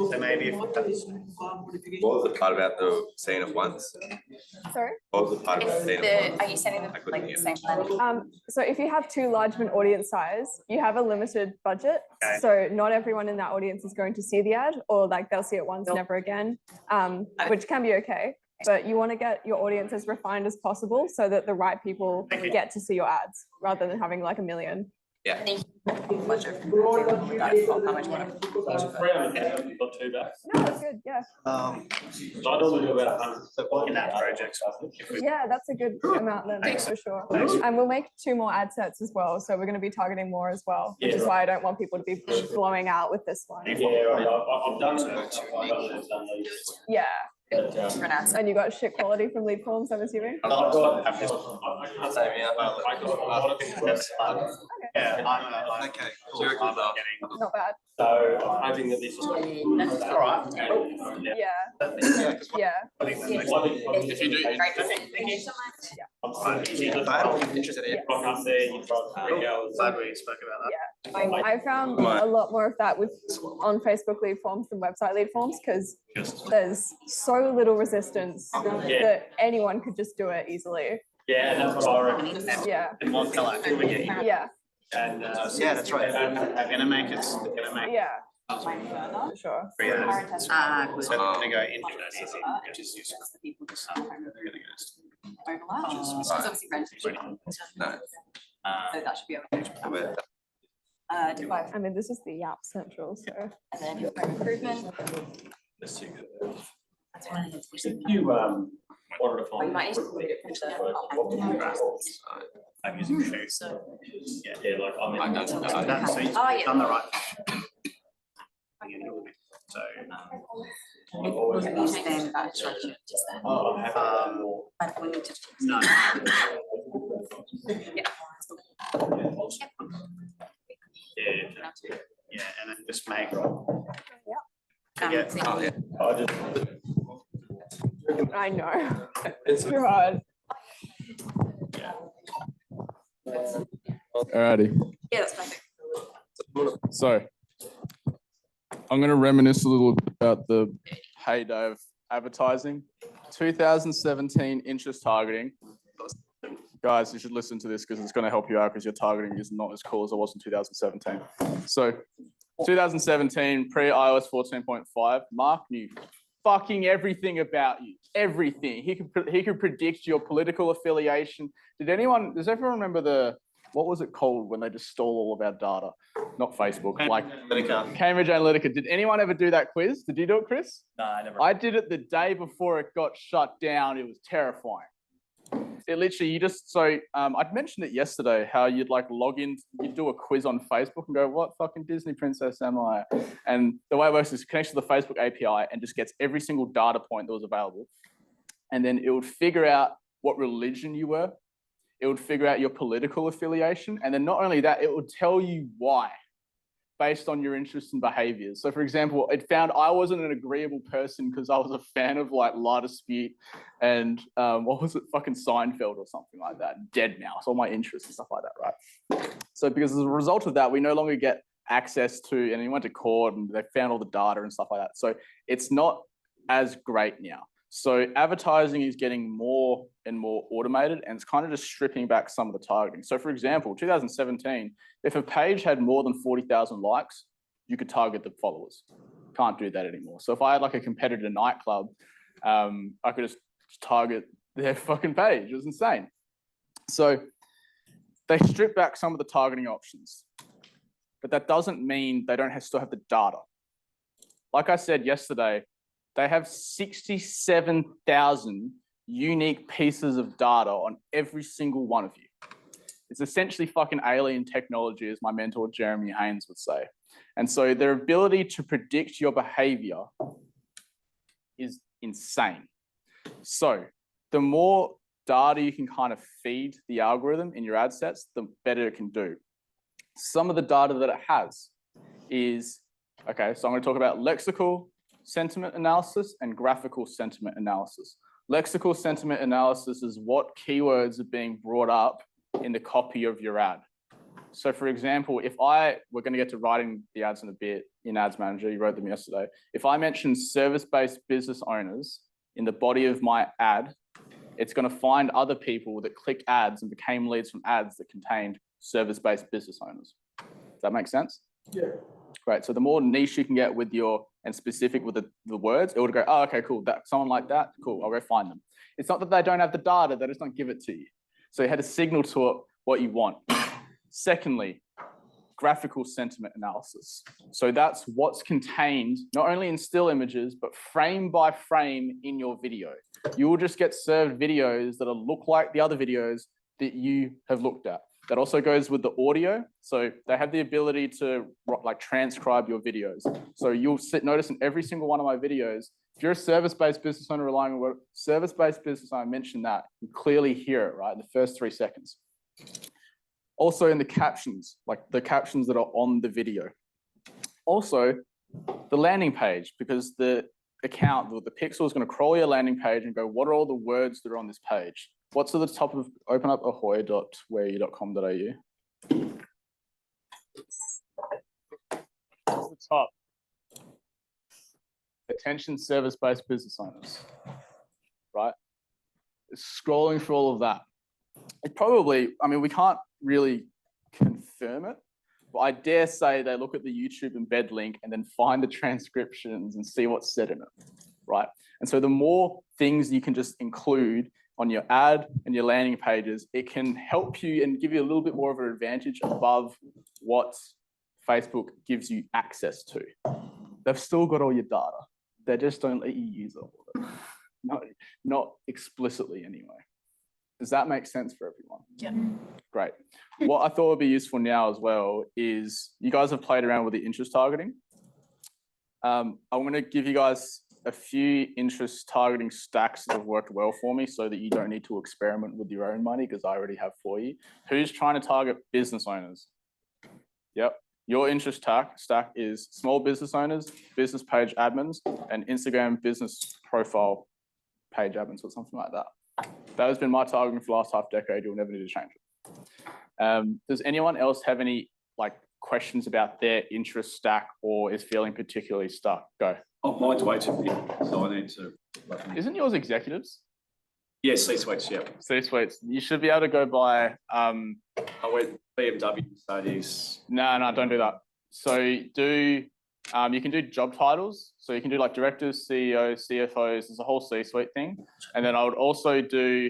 So maybe if. What was the part about the saying it once? Sorry? What was the part about saying it once? Are you sending them like the same plan? So if you have too large of an audience size, you have a limited budget. Okay. So not everyone in that audience is going to see the ad, or like they'll see it once, never again, which can be okay. But you want to get your audience as refined as possible so that the right people get to see your ads rather than having like a million. Yeah. Budget. How much money? Not too bad. No, that's good. Yeah. So I normally do about 100 in that project. So I think if we. Yeah, that's a good amount then, for sure. And we'll make 2 more ad sets as well. So we're going to be targeting more as well, which is why I don't want people to be blowing out with this one. Yeah, I've done it. Yeah. For an ad set. And you got shit quality from lead forms, I'm assuming? Yeah, I'm Okay. Not bad. so I'm hoping that this is. All right. Yeah. Yeah. If you do, Thank you so much. I'm interested in it. Rock up there, you try 3 hours. Glad we spoke about that. I found a lot more of that with on Facebook lead forms than website lead forms because there's so little resistance that anyone could just do it easily. Yeah, and that's what I reckon. Yeah. Yeah. And Yeah, that's right. They're gonna make it. They're gonna make. Yeah. For sure. So they're gonna go into that, which is useful. Because obviously rented. No. So that should be okay. Divide. I mean, this is the Yap Central, so. And then home improvement. Let's see. Good. That's one of the things. You wanted to We find. might need to put it into I'm using shoes. So. Yeah, like I'm. I know. So you've Oh, yeah. done the right. So. I've always. Understand about structure, just that. But we need to. No. Yeah. Yeah, and then just make. Yeah. Yeah. Oh, yeah. I just. I know. It's too hard. alrighty. Yeah, that's perfect. So I'm going to reminisce a little bit about the heyday of advertising. 2017 interest targeting. Guys, you should listen to this because it's going to help you out because your targeting is not as cool as it was in 2017. So 2017, pre-iOS 14.5, Mark knew fucking everything about you, everything. He could predict your political affiliation. Does everyone remember what was it called when they just stole all of our data? Not Facebook, like Cambridge Analytica. Did anyone ever do that quiz? Did you do it, Chris? No, I never. I did it the day before it got shut down. It was terrifying. It literally, I'd mentioned it yesterday, how you'd like log in, you'd do a quiz on Facebook and go, what fucking Disney princess am I? And the way it works is it connects to the Facebook API and just gets every single data point that was available. And then it would figure out what religion you were. It would figure out your political affiliation. And then not only that, it would tell you why based on your interests and behaviors. So for example, it found I wasn't an agreeable person because I was a fan of like La Dispute and what was it, fucking Seinfeld or something like that, Dead Mouse, all my interests and stuff like that, right? So because as a result of that, we no longer get access to, and he went to court and they found all the data and stuff like that. So it's not as great now. So advertising is getting more and more automated and it's kind of just stripping back some of the targeting. So for example, 2017, if a page had more than 40,000 likes, you could target the followers. Can't do that anymore. So if I had like a competitor nightclub, I could just target their fucking page. It was insane. So they strip back some of the targeting options, but that doesn't mean they don't still have the data. Like I said yesterday, they have 67,000 unique pieces of data on every single one of you. It's essentially fucking alien technology, as my mentor Jeremy Haynes would say. And so their ability to predict your behavior is insane. So the more data you can kind of feed the algorithm in your ad sets, the better it can do. Some of the data that it has is, okay, so I'm going to talk about lexical sentiment analysis and graphical sentiment analysis. Lexical sentiment analysis is what keywords are being brought up in the copy of your ad. So for example, we're going to get to writing the ads in a bit in Ads Manager, you wrote them yesterday. If I mention service-based business owners in the body of my ad, it's going to find other people that clicked ads and became leads from ads that contained service-based business owners. Does that make sense? Yeah. Great. So the more niche you can get with and specific with the words, it would go, oh, okay, cool. Someone like that, cool, I'll go find them. It's not that they don't have the data, they just don't give it to you. So you had to signal to it what you want. Secondly, graphical sentiment analysis. So that's what's contained not only in still images, but frame by frame in your video. You will just get served videos that look like the other videos that you have looked at. That also goes with the audio. So they have the ability to like transcribe your videos. So you'll notice in every single one of my videos, if you're a service-based business owner relying on word, service-based business owner, I mentioned that, you clearly hear it, right, in the first 3 seconds. Also in the captions, like the captions that are on the video. Also, the landing page, because the account, the pixel is going to crawl your landing page and go, what are all the words that are on this page? What's at the top of, open up ahoy.whereyou.com.au. What's the top? Attention service-based business owners, right? It's scrolling through all of that. It probably, I mean, we can't really confirm it, but I dare say they look at the YouTube embed link and then find the transcriptions and see what's said in it, right? And so the more things you can just include on your ad and your landing pages, it can help you and give you a little bit more of an advantage above what Facebook gives you access to. They've still got all your data. They just don't let you use all of it. Not explicitly anyway. Does that make sense for everyone? Yeah. Great. What I thought would be useful now as well is you guys have played around with the interest targeting. I'm going to give you guys a few interest targeting stacks that have worked well for me so that you don't need to experiment with your own money because I already have for you. Who's trying to target business owners? Yep. Your interest stack is small business owners, business page admins, and Instagram business profile page admins or something like that. That has been my targeting for the last half decade. You'll never need to change it. Does anyone else have any questions about their interest stack or is feeling particularly stuck? Go. Oh, mine's way too big, so I need to. Isn't yours executives? Yeah, C-suites, yeah. C-suites. You should be able to go by. I went BMW, Mercedes. No, don't do that. So you can do job titles. So you can do like directors, CEOs, CFOs. There's a whole C-suite thing. And then I would also do,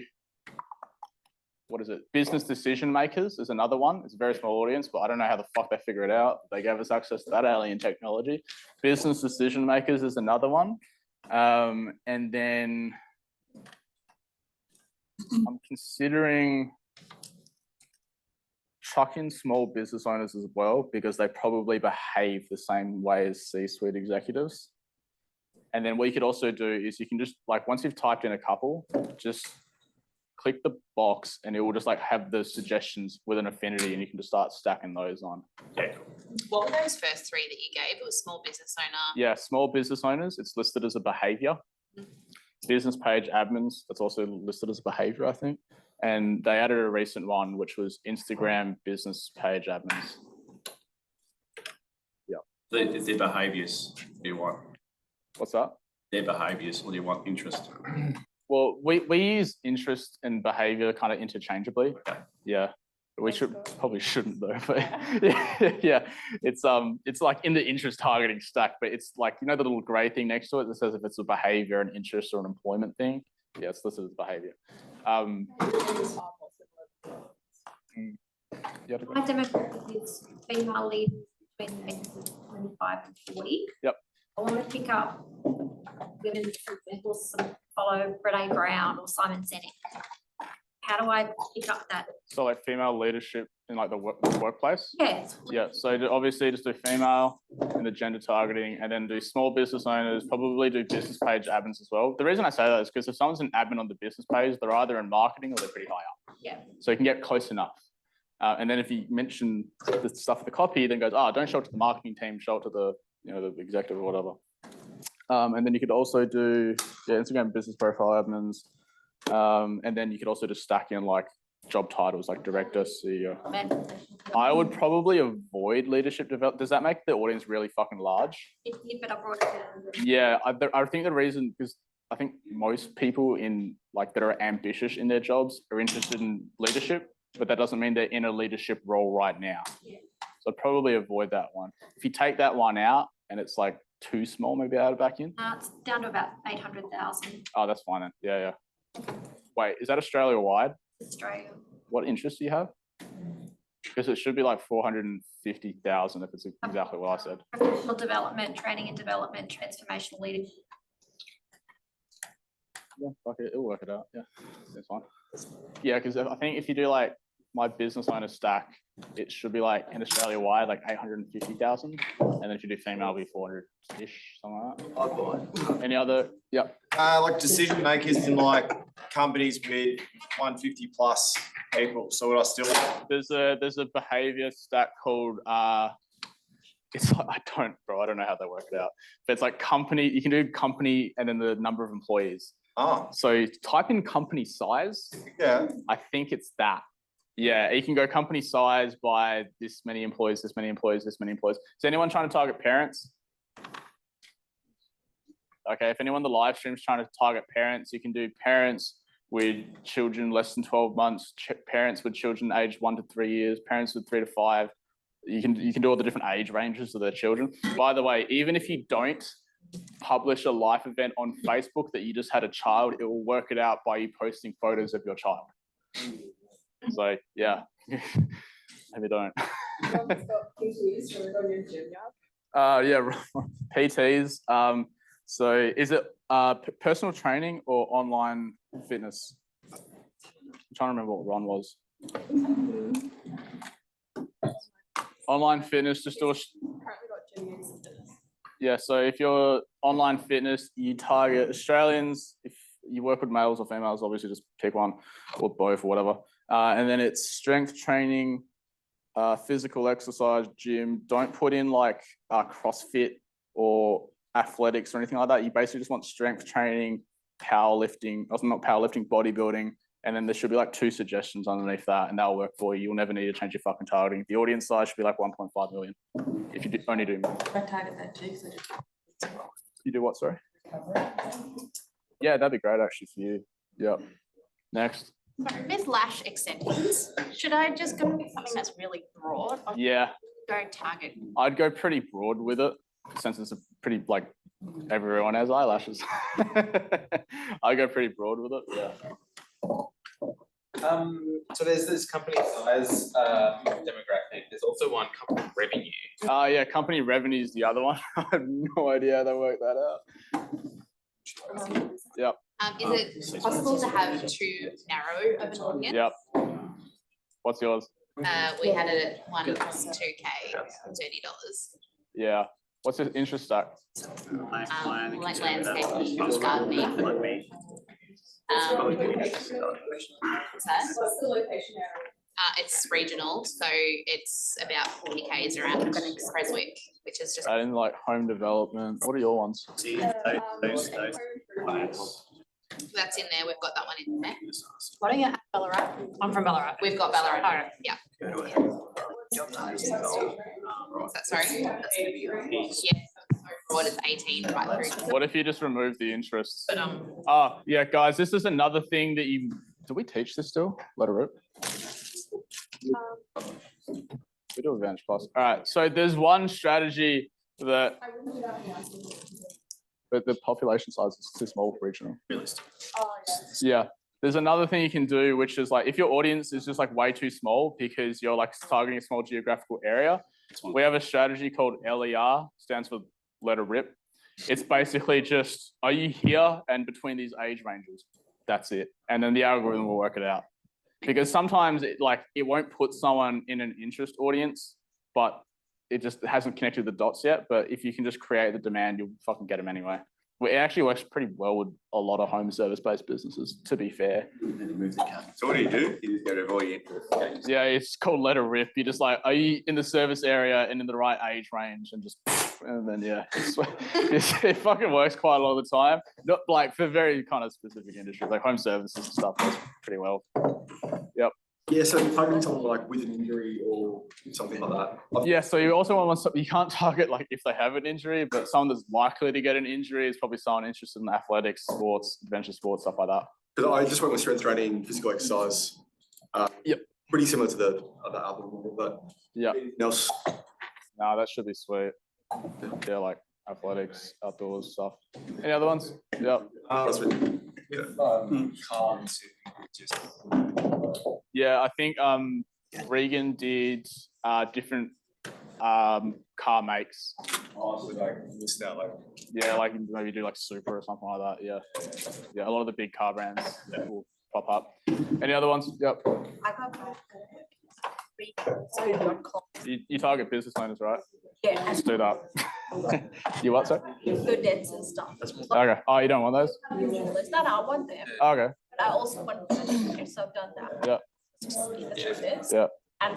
business decision makers is another one. It's a very small audience, but I don't know how the fuck they figure it out. They gave us access to that alien technology. Business decision makers is another one. And then I'm considering chuck in small business owners as well, because they probably behave the same way as C-suite executives. And then what you could also do is you can just once you've typed in a couple, just click the box and it will just have the suggestions with an affinity and you can just start stacking those on. Yeah. What were those first 3 that you gave? It was small business owner. Yeah, small business owners, it's listed as a behavior. Business page admins, that's also listed as a behavior, I think. And they added a recent one, which was Instagram business page admins. Yeah. Their behaviours, do you want? What's that? Their behaviours, or do you want interest? Well, we use interest and behavior kind of interchangeably. Okay. Yeah. We probably shouldn't though, but yeah, it's like in the interest targeting stack, but it's the little gray thing next to it that says if it's a behavior, an interest, or an employment thing. Yeah, it's listed as behavior. You had to go. My demographic is female leaders between the ages of 25 and 40. Yep. I want to pick up women, for example, some follow Brene Brown or Simon Sinek. How do I pick up that? So like female leadership in like the workplace? Yes. Yeah, so obviously just do female and the gender targeting, and then do small business owners, probably do business page admins as well. The reason I say that is because if someone's an admin on the business page, they're either in marketing or they're pretty high up. Yeah. So you can get close enough. And then if you mention the stuff of the copy, then goes, oh, don't show it to the marketing team, show it to the, the executive or whatever. And then you could also do Instagram business profile admins. And then you could also just stack in like job titles like director, CEO. I would probably avoid leadership development. Does that make the audience really fucking large? It did, but I brought it down. Yeah, I think the reason, because I think most people in like that are ambitious in their jobs are interested in leadership, but that doesn't mean they're in a leadership role right now. Yeah. So I'd probably avoid that one. If you take that one out and it's like too small, maybe add it back in. It's down to about 800,000 Oh, that's fine then. Yeah. Wait, is that Australia wide? Australia. What interests do you have? Because it should be like 450,000 if it's exactly what I said. Professional development, training and development, transformational leadership. Yeah, fuck it, it'll work it out. Yeah, that's fine. Yeah, because I think if you do like my business owner stack, it should be like in Australia wide, like 850,000. And then if you do female, it'll be 400-ish, something like that. Any other? Yeah. Like decision makers in like companies with 150 plus people. So would I still? There's a behavior stack called it's like, I don't know how they work it out. But it's like company, you can do company and then the number of employees. Oh. So type in company size. Yeah. I think it's that. Yeah, you can go company size by this many employees, this many employees, this many employees. Is anyone trying to target parents? Okay, if anyone in the live stream is trying to target parents, you can do parents with children less than 12 months, parents with children aged 1 to 3 years, parents with 3 to 5. You can do all the different age ranges of their children. By the way, even if you don't publish a life event on Facebook that you just had a child, it will work it out by you posting photos of your child. So yeah, maybe don't. Yeah, PTs. So is it personal training or online fitness? I'm trying to remember what Ron was. Online fitness, just do a. Yeah, so if you're online fitness, you target Australians. If you work with males or females, obviously just pick one or both or whatever. And then it's strength training, physical exercise, gym. Don't put in like CrossFit or athletics or anything like that. You basically just want strength training, powerlifting, not powerlifting, bodybuilding. And then there should be like 2 suggestions underneath that, and that'll work for you. You'll never need to change your fucking targeting. The audience size should be like 1.5 million if you only do. I target that too. You do what, sorry? Yeah, that'd be great actually for you. Yep. Next. Sorry, Miss Lash extensions. Should I just go with something that's really broad? Or Yeah, go target? I'd go pretty broad with it since it's a pretty like everyone has eyelashes. I go pretty broad with it. Yeah. So there's this company size demographic. There's also one company revenue. Yeah, company revenue is the other one. I have no idea how they work that out. Yep. Is it possible to have too narrow of an audience? Yep. What's yours? We had one that was 2K, $30. Yeah. What's your interest stack? Like landscaping, gardening. What's that? What's the location area? It's regional, so it's about 40 Ks around Creswick, which is just. I didn't like home development. What are your ones? That's in there. We've got that one in there. Why don't you have Ballarat? I'm from Ballarat. We've got Ballarat. Alright. Yeah. What's that? Sorry. Yeah. What is 18 right through? What if you just remove the interests? But Oh, yeah, guys, this is another thing that you. Do we teach this still? Let it rip. We do Advantage Plus. All right, so there's one strategy that. But the population size is too small for regional. Realistic. Yeah, There's another thing you can do, which is like if your audience is just like way too small because you're like targeting a small geographical area, we have a strategy called LER, stands for letter rip. It's basically just, are you here and between these age ranges? That's it. And then the algorithm will work it out. Because sometimes it won't put someone in an interest audience, but it just hasn't connected the dots yet. But if you can just create the demand, you'll fucking get them anyway. It actually works pretty well with a lot of home service-based businesses, to be fair. So what do? You just go to all your interests. Yeah, it's called let her rip. You just like, are you in the service area and in the right age range, and just, and then yeah, it fucking works quite a lot of the time. Not like for very kind of specific industries, like home services and stuff, works pretty well. Yep. Yeah, so targeting someone like with an injury or something like that. Yeah, so you also want something, you can't target like if they have an injury, but someone that's likely to get an injury is probably someone interested in athletics, sports, adventure sports, stuff like that. Because I just went with strength training, physical exercise. Yep. Pretty similar to the other album, but yeah. anything else? No, that should be sweet. Yeah, like athletics, outdoors stuff. Any other ones? Yep. Yeah, I think Regan did different car makes. Oh, so like missed out, like yeah, like maybe do like Super or something like that. Yeah, yeah. A lot of the big car brands will pop up. Any other ones? Yep. I got You target business owners, right? Yeah. Let's do that. You what, sir? Good debts and stuff. Okay. Oh, you don't want those? It's not I want them. Okay. But I also want to so I've done that. Yeah. Yeah. And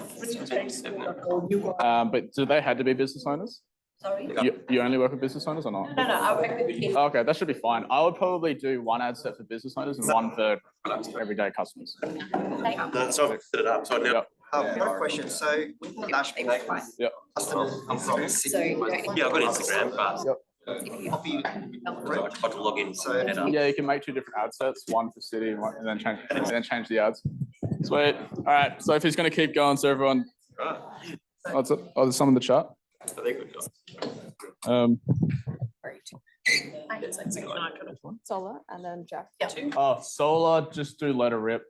but do they have to be business owners? sorry. You only work with business owners or not? No, I work with people. Okay, that should be fine. I would probably do one ad set for business owners and one for everyday customers. So I've set it up. So now Yep. I have a question. So with the dashboard, Yep. customers come from So Sydney. you don't. yeah, I've got Instagram, but Yep. Copy. I tried to log in. So- Yeah, you can make two different ad sets, one for city and then change the ads. Sweet. All right, Sophie's going to keep going. So everyone, there's some in the chat. I think we've got. Solar and then Jack. Oh, solar, just do let her rip.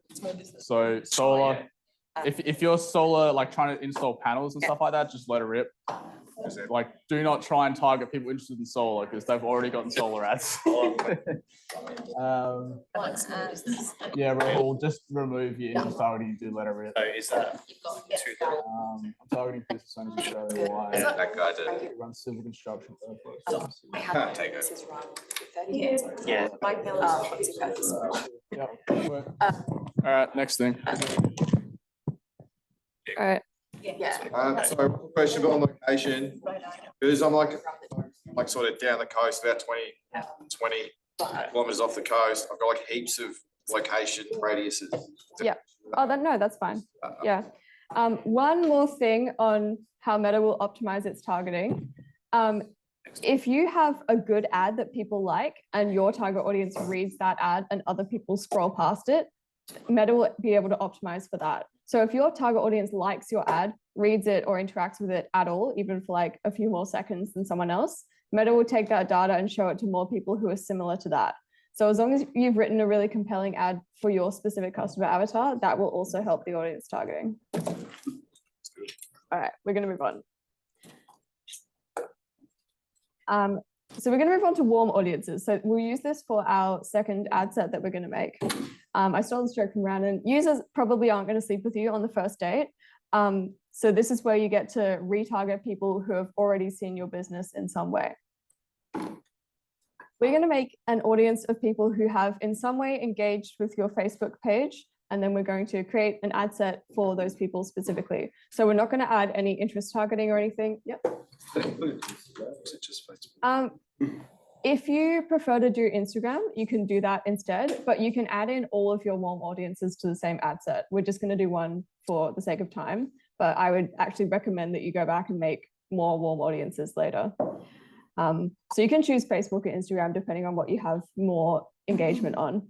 So solar, if you're solar, like trying to install panels and stuff like that, just let her rip. Like, do not try and target people interested in solar because they've already gotten solar ads. Yeah, Rahul, just remove your interest targeting. Do let her rip. So is that I'm targeting business owners in Australia. Why? That guy did. Run civil construction. Take it. yeah. Yeah. All right, next thing. All right. So question about on location, because I'm like sort of down the coast, about 20 kilometers off the coast. I've got like heaps of location radiuses. Yeah. Oh, no, that's fine. Yeah. One more thing on how Meta will optimize its targeting. If you have a good ad that people like and your target audience reads that ad and other people scroll past it, Meta will be able to optimize for that. So if your target audience likes your ad, reads it or interacts with it at all, even for like a few more seconds than someone else, Meta will take that data and show it to more people who are similar to that. So as long as you've written a really compelling ad for your specific customer avatar, that will also help the audience targeting. All right, we're going to move on. So we're going to move on to warm audiences. So we'll use this for our second ad set that we're going to make. I stole this joke from Brandon. Users probably aren't going to sleep with you on the first date. So this is where you get to retarget people who have already seen your business in some way. We're going to make an audience of people who have in some way engaged with your Facebook page, and then we're going to create an ad set for those people specifically. So we're not going to add any interest targeting or anything. Yep. If you prefer to do Instagram, you can do that instead, but you can add in all of your warm audiences to the same ad set. We're just going to do one for the sake of time, but I would actually recommend that you go back and make more warm audiences later. So you can choose Facebook or Instagram depending on what you have more engagement on.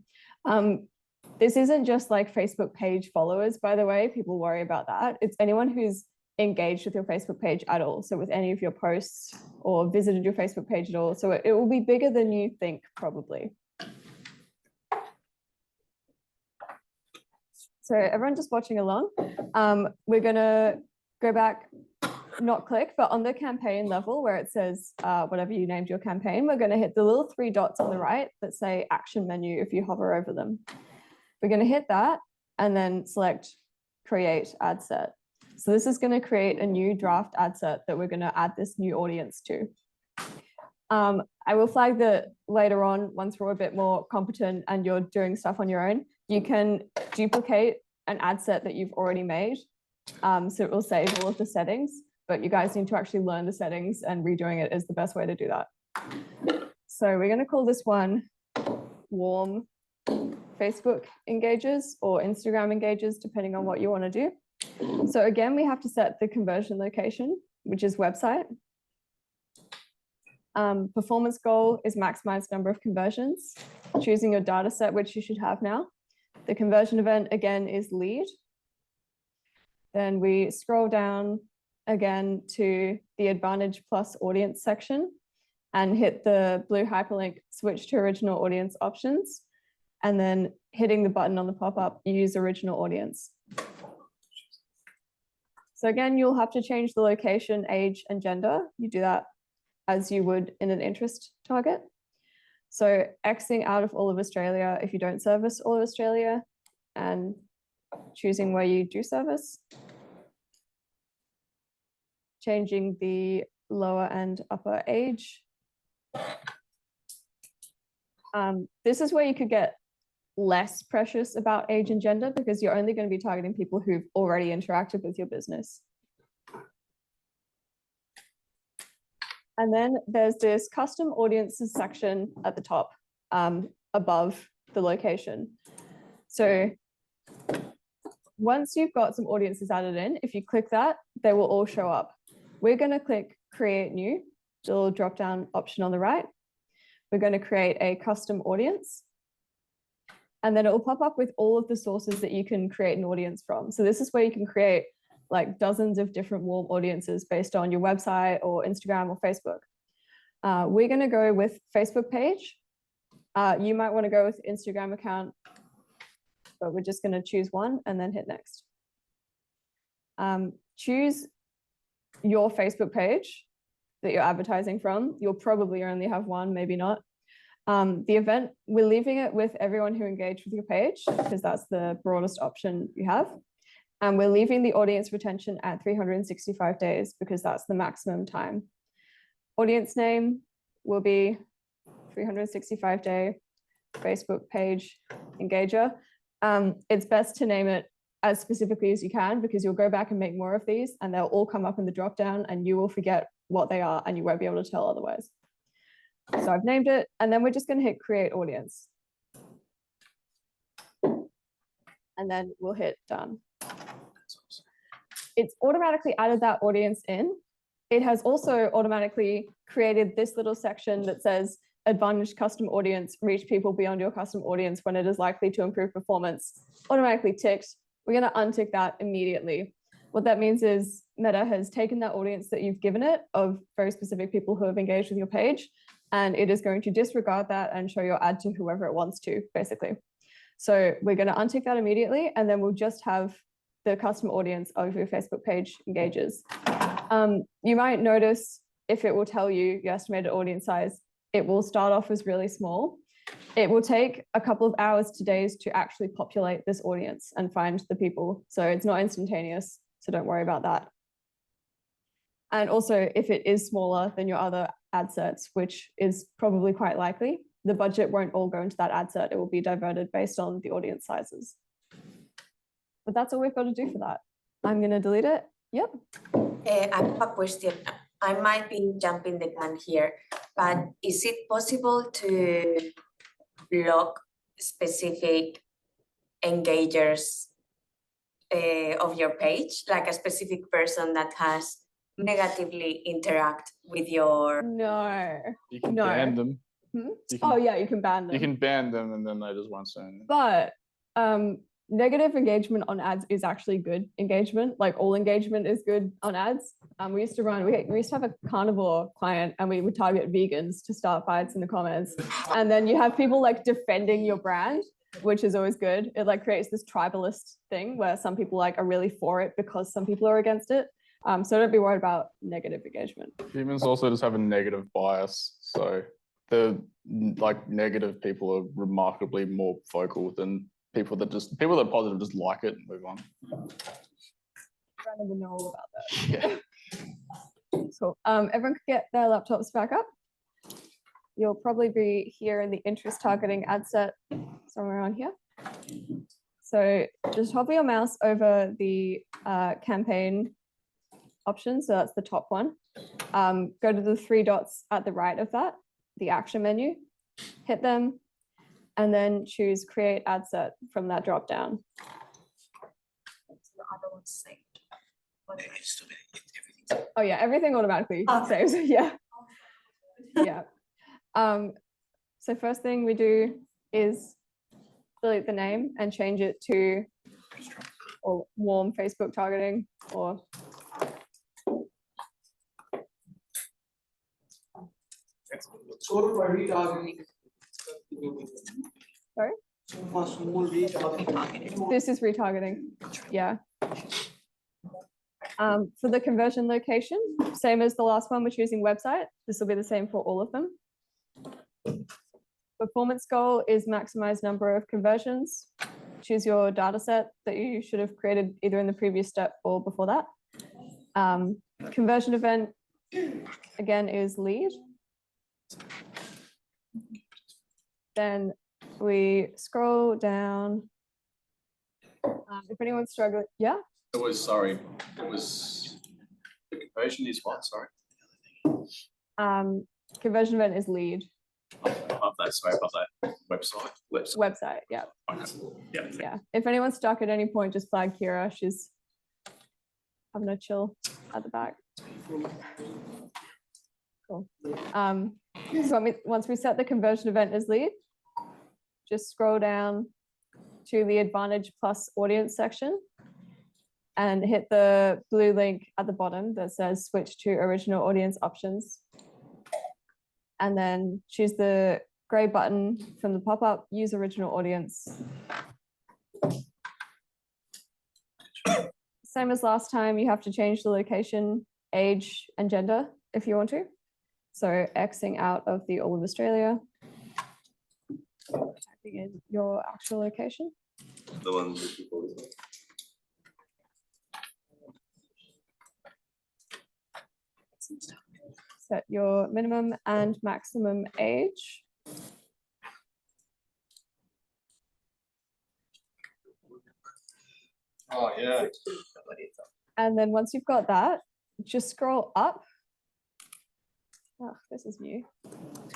This isn't just like Facebook page followers, by the way. People worry about that. It's anyone who's engaged with your Facebook page at all. So with any of your posts or visited your Facebook page at all. So it will be bigger than you think, probably. So everyone just watching along, we're gonna go back, not click, but on the campaign level where it says whatever you named your campaign, we're gonna hit the little 3 dots on the right that say action menu if you hover over them. We're gonna hit that and then select create ad set. So this is gonna create a new draft ad set that we're gonna add this new audience to. I will flag that later on, once we're a bit more competent and you're doing stuff on your own, you can duplicate an ad set that you've already made. So it will save all of the settings, but you guys need to actually learn the settings, and redoing it is the best way to do that. So we're going to call this one warm Facebook engages or Instagram engages, depending on what you want to do. So again, we have to set the conversion location, which is website. Performance goal is maximize number of conversions, choosing your data set, which you should have now. The conversion event again is lead. Then we scroll down again to the Advantage Plus audience section and hit the blue hyperlink, switch to original audience options, and then hitting the button on the pop-up, use original audience. So again, you'll have to change the location, age, and gender. You do that as you would in an interest target. So Xing out of all of Australia if you don't service all of Australia, and choosing where you do service. Changing the lower and upper age. This is where you could get less precious about age and gender, because you're only going to be targeting people who've already interacted with your business. And then there's this custom audiences section at the top, above the location. So once you've got some audiences added in, if you click that, they will all show up. We're going to click create new, the little drop down option on the right. We're going to create a custom audience. And then it will pop up with all of the sources that you can create an audience from. So this is where you can create like dozens of different warm audiences based on your website or Instagram or Facebook. We're going to go with Facebook page. You might want to go with Instagram account, but we're just going to choose one and then hit next. Choose your Facebook page that you're advertising from. You'll probably only have one, maybe not. The event, we're leaving it with everyone who engaged with your page, because that's the broadest option you have. And we're leaving the audience retention at 365 days, because that's the maximum time. Audience name will be 365-day Facebook page engager. It's best to name it as specifically as you can, because you'll go back and make more of these and they'll all come up in the dropdown and you will forget what they are and you won't be able to tell otherwise. So I've named it, and then we're just going to hit create audience. And then we'll hit done. It's automatically added that audience in. It has also automatically created this little section that says Advantage custom audience, reach people beyond your custom audience when it is likely to improve performance. Automatically ticked. We're going to untick that immediately. What that means is Meta has taken that audience that you've given it of very specific people who have engaged with your page, and it is going to disregard that and show your ad to whoever it wants to, basically. So we're going to untick that immediately, and then we'll just have the custom audience of your Facebook page engages. You might notice if it will tell you your estimated audience size, it will start off as really small. It will take a couple of hours to days to actually populate this audience and find the people. So it's not instantaneous, so don't worry about that. And also, if it is smaller than your other ad sets, which is probably quite likely, the budget won't all go into that ad set. It will be diverted based on the audience sizes. But that's all we've got to do for that. I'm going to delete it. Yep. I have a question. I might be jumping the gun here, but is it possible to block specific engagers of your page, like a specific person that has negatively interact with your... No. You can ban them. Hmm? You can, oh yeah, you can ban them. You can ban them and then they just won't say anything. But negative engagement on ads is actually good engagement. Like all engagement is good on ads. We used to have a carnivore client and we would target vegans to start fights in the comments. And then you have people like defending your brand. which is always good. It like creates this tribalist thing where some people like are really for it because some people are against it. So don't be worried about negative engagement. Humans also just have a negative bias. So the like negative people are remarkably more vocal than people that are positive just like it and move on. Brandon will know all about that. Yeah. Cool. Everyone could get their laptops back up. You'll probably be here in the interest targeting ad set somewhere around here. So just hover your mouse over the campaign option. So that's the top one. Go to the 3 dots at the right of that, the action menu, hit them, and then choose create ad set from that drop down. Oh yeah, everything automatically saves. Yeah. Yeah. So first thing we do is delete the name and change it to or warm Facebook targeting or sorry? This is retargeting. Yeah. For the conversion location, same as the last one, we're choosing website. This will be the same for all of them. Performance goal is maximize number of conversions. Choose your data set that you should have created either in the previous step or before that. Conversion event, again, is lead. Then we scroll down. If anyone's struggling, yeah? It was the conversion is what, sorry? Conversion event is lead. Above that website. Website, yeah. Okay. Yeah. Yeah. If anyone's stuck at any point, just flag Kira. She's having a chill at the back. Cool. So once we set the conversion event as lead, just scroll down to the Advantage Plus audience section and hit the blue link at the bottom that says switch to original audience options. And then choose the gray button from the pop-up, use original audience. Same as last time, you have to change the location, age, and gender if you want to. So Xing out of the all of Australia. Typing in your actual location. The one that you call it. Set your minimum and maximum age. Oh, yeah. And then once you've got that, just scroll up. Oh, this is new.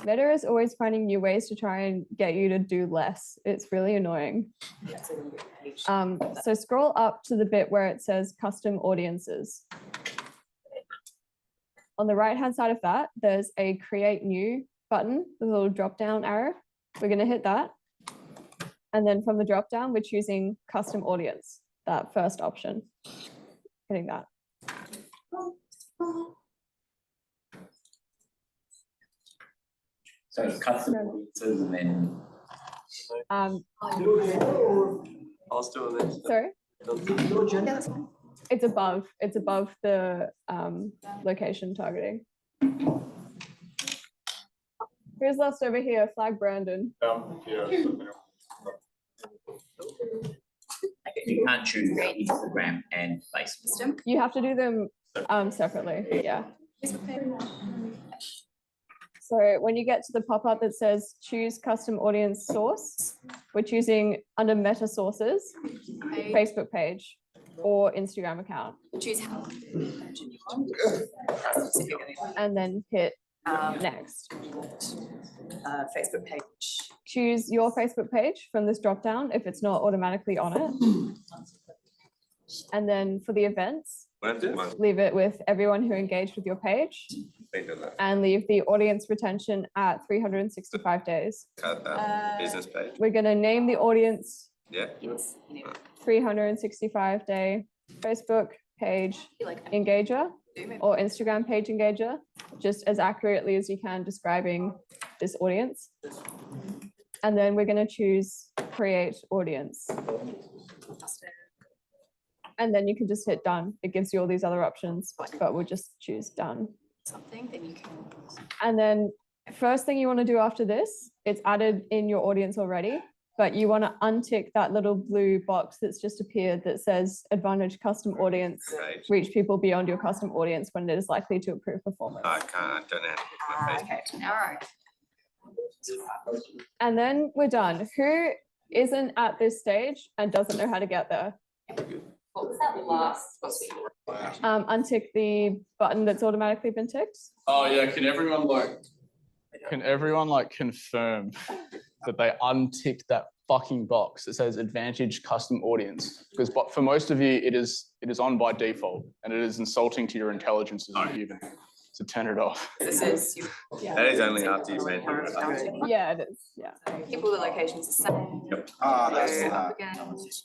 Meta is always finding new ways to try and get you to do less. It's really annoying. So scroll up to the bit where it says custom audiences. On the right-hand side of that, there's a create new button with a little drop-down arrow. We're going to hit that. And then from the drop-down, we're choosing custom audience, that first option. Hitting that. So it's custom audiences and then. I'll still this. Sorry? It's above the location targeting. Who's last over here? Flag Brandon. You can't choose Instagram and Facebook. You have to do them separately, yeah. So when you get to the pop-up that says choose custom audience source, we're choosing under meta sources, Facebook page or Instagram account. Choose how. And then hit next. Facebook page. Choose your Facebook page from this drop-down if it's not automatically on it. And then for the events, leave it with everyone who engaged with your page and leave the audience retention at 365 days. Business page. We're going to name the audience Yeah. 365 day Facebook page engager or Instagram page engager, just as accurately as you can describing this audience. And then we're going to choose create audience. And then you can just hit done. It gives you all these other options, but we'll just choose done. Something, then you can. And then first thing you want to do after this, it's added in your audience already, but you want to untick that little blue box that's just appeared that says Advantage Custom Audience, reach people beyond your custom audience when it is likely to improve performance. I can't, don't have. Okay, all right. And then we're done. Who isn't at this stage and doesn't know how to get there? What was that last? Untick the button that's automatically been ticked. Oh yeah, can everyone confirm that they unticked that fucking box that says Advantage Custom Audience? Because for most of you, it is on by default, and it is insulting to your intelligence as a human. So turn it off. This is. That is only after you've been. Yeah, it is. Yeah. People, the locations the same. Yep. Go up again. Audiences.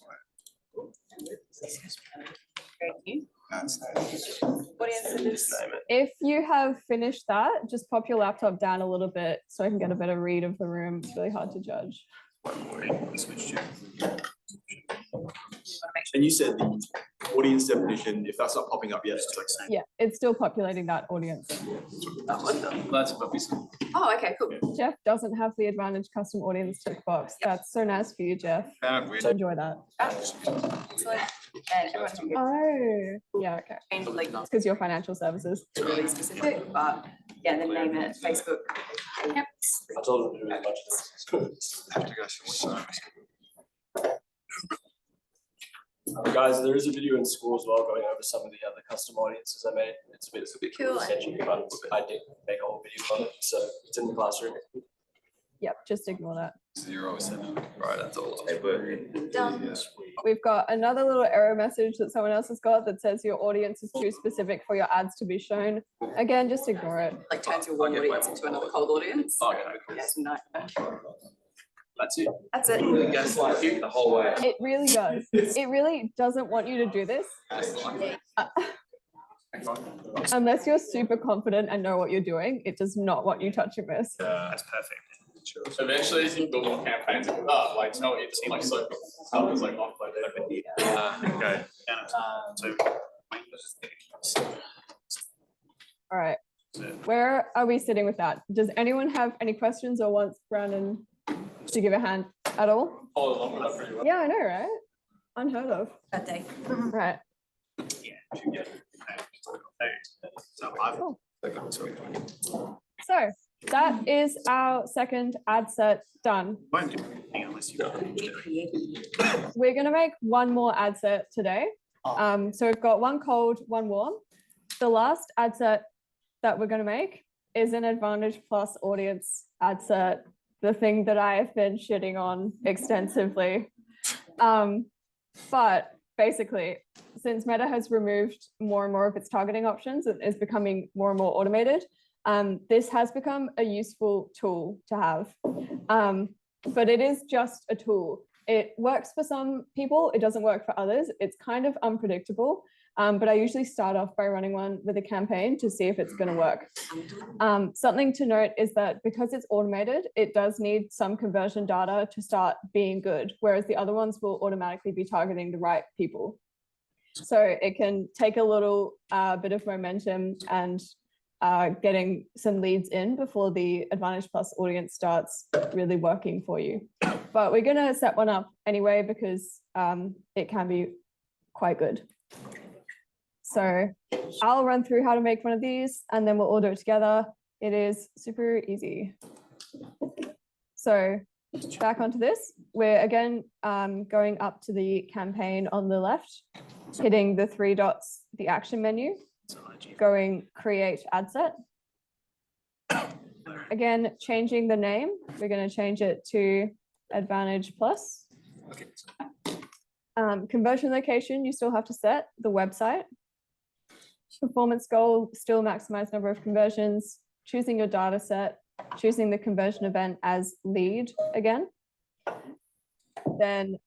If you have finished that, just pop your laptop down a little bit so I can get a better read of the room. It's really hard to judge. And you said the audience definition, if that's not popping up yet, it's like saying. Yeah, it's still populating that audience. That's what we said. Oh, okay, cool. Jeff doesn't have the Advantage Custom Audience tick box. That's so nice for you, Jeff. Enjoy that. Excellent. And everyone's good. Oh, yeah, okay. Change like It's because you're financial services. really specific, but yeah, then name it Facebook. Yep. I told them to do as much Have to go somewhere. Guys, there is a video in school as well going over some of the other custom audiences I made. It's a bit Cool. sketchy, but I did make a whole video on it, so it's in the classroom. Yep, just ignore that. 007. Right, that's all. Done. We've got another little error message that someone else has got that says your audience is too specific for your ads to be shown. Again, just ignore it. Like turns your warm audience into another cold audience. Okay. That's a nightmare. That's it. That's it. The gaslight you the whole way. It really does. It really doesn't want you to do this. Unless you're super confident and know what you're doing, it does not want you touching this. That's perfect. So eventually, you can build more campaigns with that. Like, no, it's like so stuff is like off by default. Okay. All right. Where are we sitting with that? Does anyone have any questions or wants Brandon to give a hand at all? Follow along with that pretty well. Yeah, I know, right? Unheard of. That day. Right. Cool. So that is our second ad set done. We're going to make one more ad set today. So we've got one cold, one warm. The last ad set that we're going to make is an Advantage Plus audience ad set, the thing that I have been shitting on extensively. But basically, since Meta has removed more and more of its targeting options and is becoming more and more automated, this has become a useful tool to have. But it is just a tool. It works for some people, it doesn't work for others. It's kind of unpredictable, but I usually start off by running one with a campaign to see if it's going to work. Something to note is that because it's automated, it does need some conversion data to start being good, whereas the other ones will automatically be targeting the right people. So it can take a little bit of momentum and getting some leads in before the Advantage Plus audience starts really working for you. But we're going to set one up anyway because it can be quite good. So I'll run through how to make one of these and then we'll all do it together. It is super easy. So back onto this, we're again going up to the campaign on the left, hitting the 3 dots, the action menu, going create ad set. Again, changing the name, we're going to change it to Advantage Plus. Conversion location, you still have to set the website. Performance goal, still maximize number of conversions, choosing your data set, choosing the conversion event as lead again. Then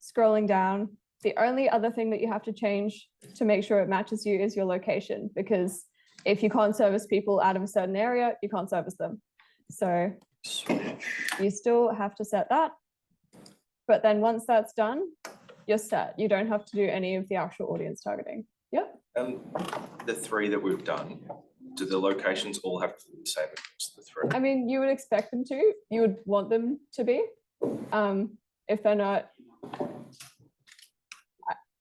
scrolling down, the only other thing that you have to change to make sure it matches you is your location, because if you can't service people out of a certain area, you can't service them. So You still have to set that. But then once that's done, you're set. You don't have to do any of the actual audience targeting. Yep. The three that we've done, do the locations all have to be the same across the three? I mean, you would expect them to. You would want them to be. If they're not,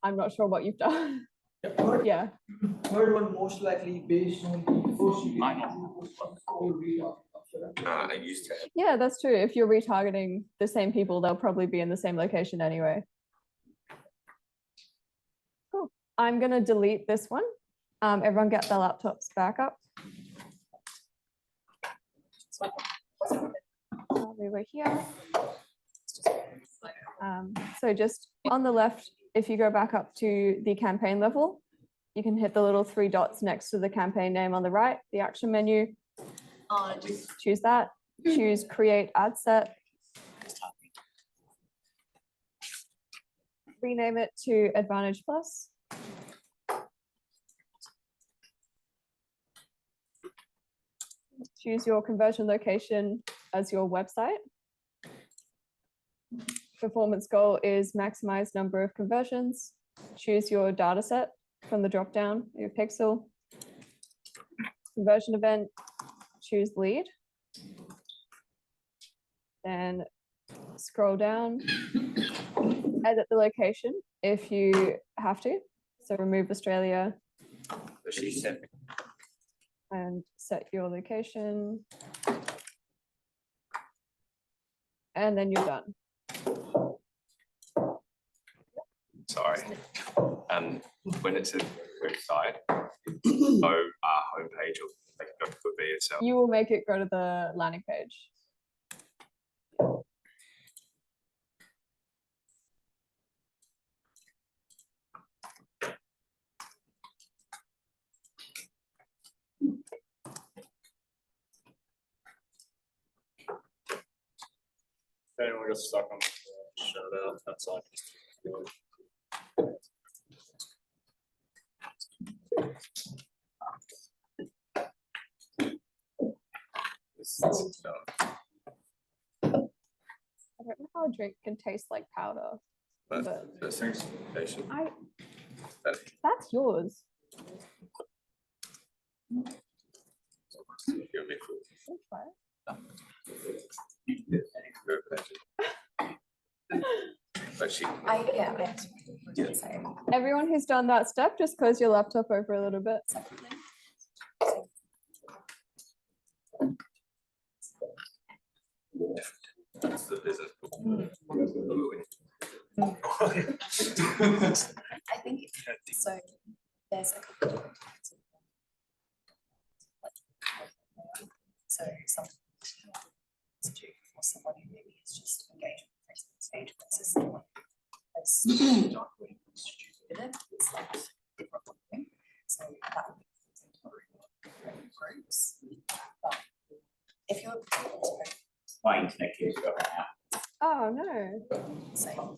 I'm not sure what you've done. Yeah. Third one most likely based on the first you I used to. Yeah, that's true. If you're retargeting the same people, they'll probably be in the same location anyway. Cool. I'm going to delete this one. Everyone get their laptops back up. We were here. So just on the left, if you go back up to the campaign level, you can hit the little 3 dots next to the campaign name on the right, the action menu. Choose that, choose create ad set. Rename it to Advantage Plus. Choose your conversion location as your website. Performance goal is maximize number of conversions. Choose your data set from the drop down, your pixel. Conversion event, choose lead. Then scroll down, edit the location if you have to. So remove Australia and set your location. And then you're done. Sorry. When it's a website, no homepage or like go to the itself. You will make it go to the landing page. If anyone gets stuck on shout out, that's all. I don't know how a drink can taste like powder. But That's that's yours. Everyone who's done that step, just close your laptop over a little bit. That's the business. I think so. There's a couple of so something to do for someone who maybe is just engaged with the Facebook stage versus someone who's not really stupid with it. It's like different thing. So that would be groups. But if you're My internet keeps going out. Oh no. same,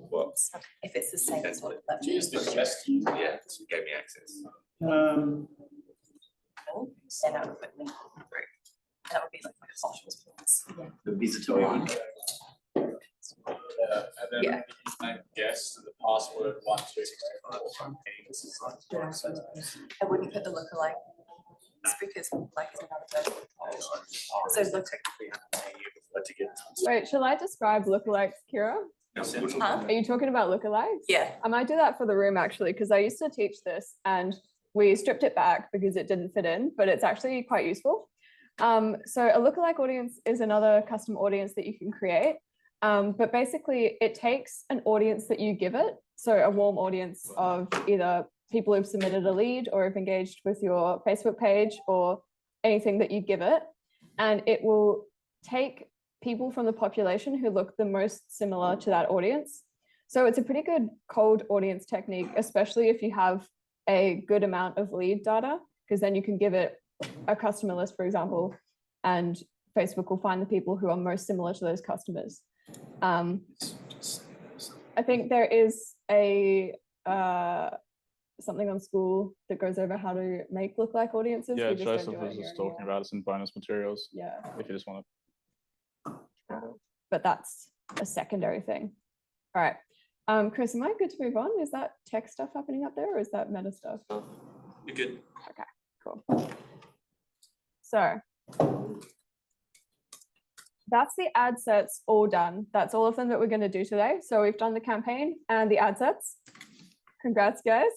What? if it's the same as what that Use the best, yeah, so you gave me access. then I would put link group. That would be like my socials points. The visitor one. And then Yeah. I guess the password 123. I wouldn't put the lookalike. It's because like is another person. So look Wait, shall I describe lookalikes, Kira? Huh? Are you talking about lookalikes? Yeah. I might do that for the room actually, because I used to teach this and we stripped it back because it didn't fit in, but it's actually quite useful. So a lookalike audience is another custom audience that you can create. But basically it takes an audience that you give it. So a warm audience of either people who've submitted a lead or have engaged with your Facebook page or anything that you give it. And it will take people from the population who look the most similar to that audience. So it's a pretty good cold audience technique, especially if you have a good amount of lead data, because then you can give it a customer list, for example, and Facebook will find the people who are most similar to those customers. I think there is a something on school that goes over how to make lookalike audiences. Yeah, We just don't Joseph do it was here just talking anymore. about it in bonus materials. Yeah. If you just want to But that's a secondary thing. All right. Chris, am I good to move on? Is that tech stuff happening up there or is that meta stuff? You're good. Okay, cool. So that's the ad sets all done. That's all of them that we're going to do today. So we've done the campaign and the ad sets. Congrats, guys.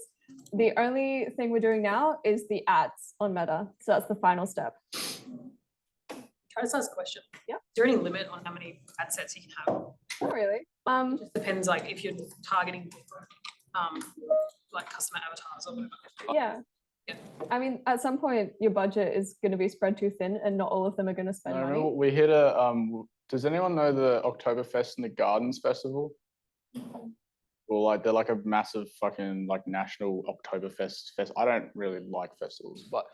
The only thing we're doing now is the ads on Meta. So that's the final step. Can I just ask a question? Yeah. Is there any limit on how many ad sets you can have? Not really. It just depends, like if you're targeting different, like customer avatars or whatever. Yeah. I mean, at some point, your budget is going to be spread too thin, and not all of them are going to spend I money. remember we hit a. Does anyone know the Oktoberfest and the Gardens Festival? Well, like they're like a massive fucking like national Oktoberfest fest. I don't really like festivals, but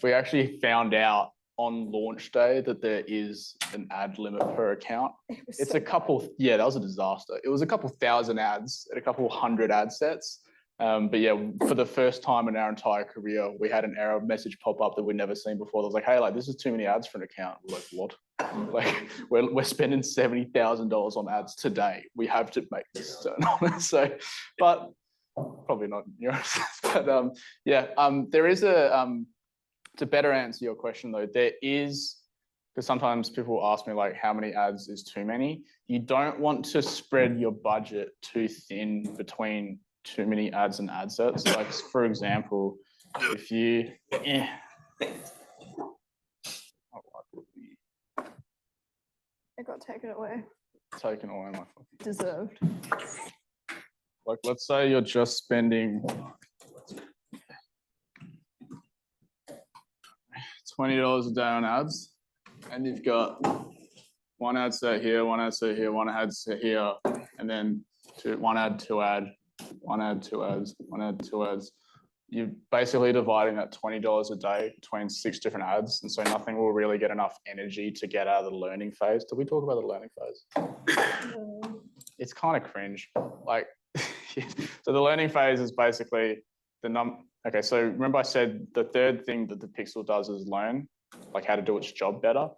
we actually found out on launch day that there is an ad limit per account. It's a couple. Yeah, that was a disaster. It was a couple thousand ads and a couple hundred ad sets. But yeah, for the first time in our entire career, we had an error message pop up that we'd never seen before. It was like, hey, like this is too many ads for an account. We're like, what? Like we're spending $70,000 on ads today. We have to make this turn on. So, but probably not in your sense. But there is a to better answer your question though, there is, because sometimes people ask me like how many ads is too many. You don't want to spread your budget too thin between too many ads and ad sets. Like for example, if you It got taken away. Taken away my Deserved. like let's say you're just spending $20 a day on ads, and you've got one ad set here, one ad set here, one ad set here, and then one ad, two ad, one ad, two ads, one ad, two ads. You're basically dividing that $20 a day between 6 different ads, and so nothing will really get enough energy to get out of the learning phase. Did we talk about the learning phase? It's kind of cringe. Like, so the learning phase is basically the Okay, so remember I said the third thing that the pixel does is learn, like how to do its job better.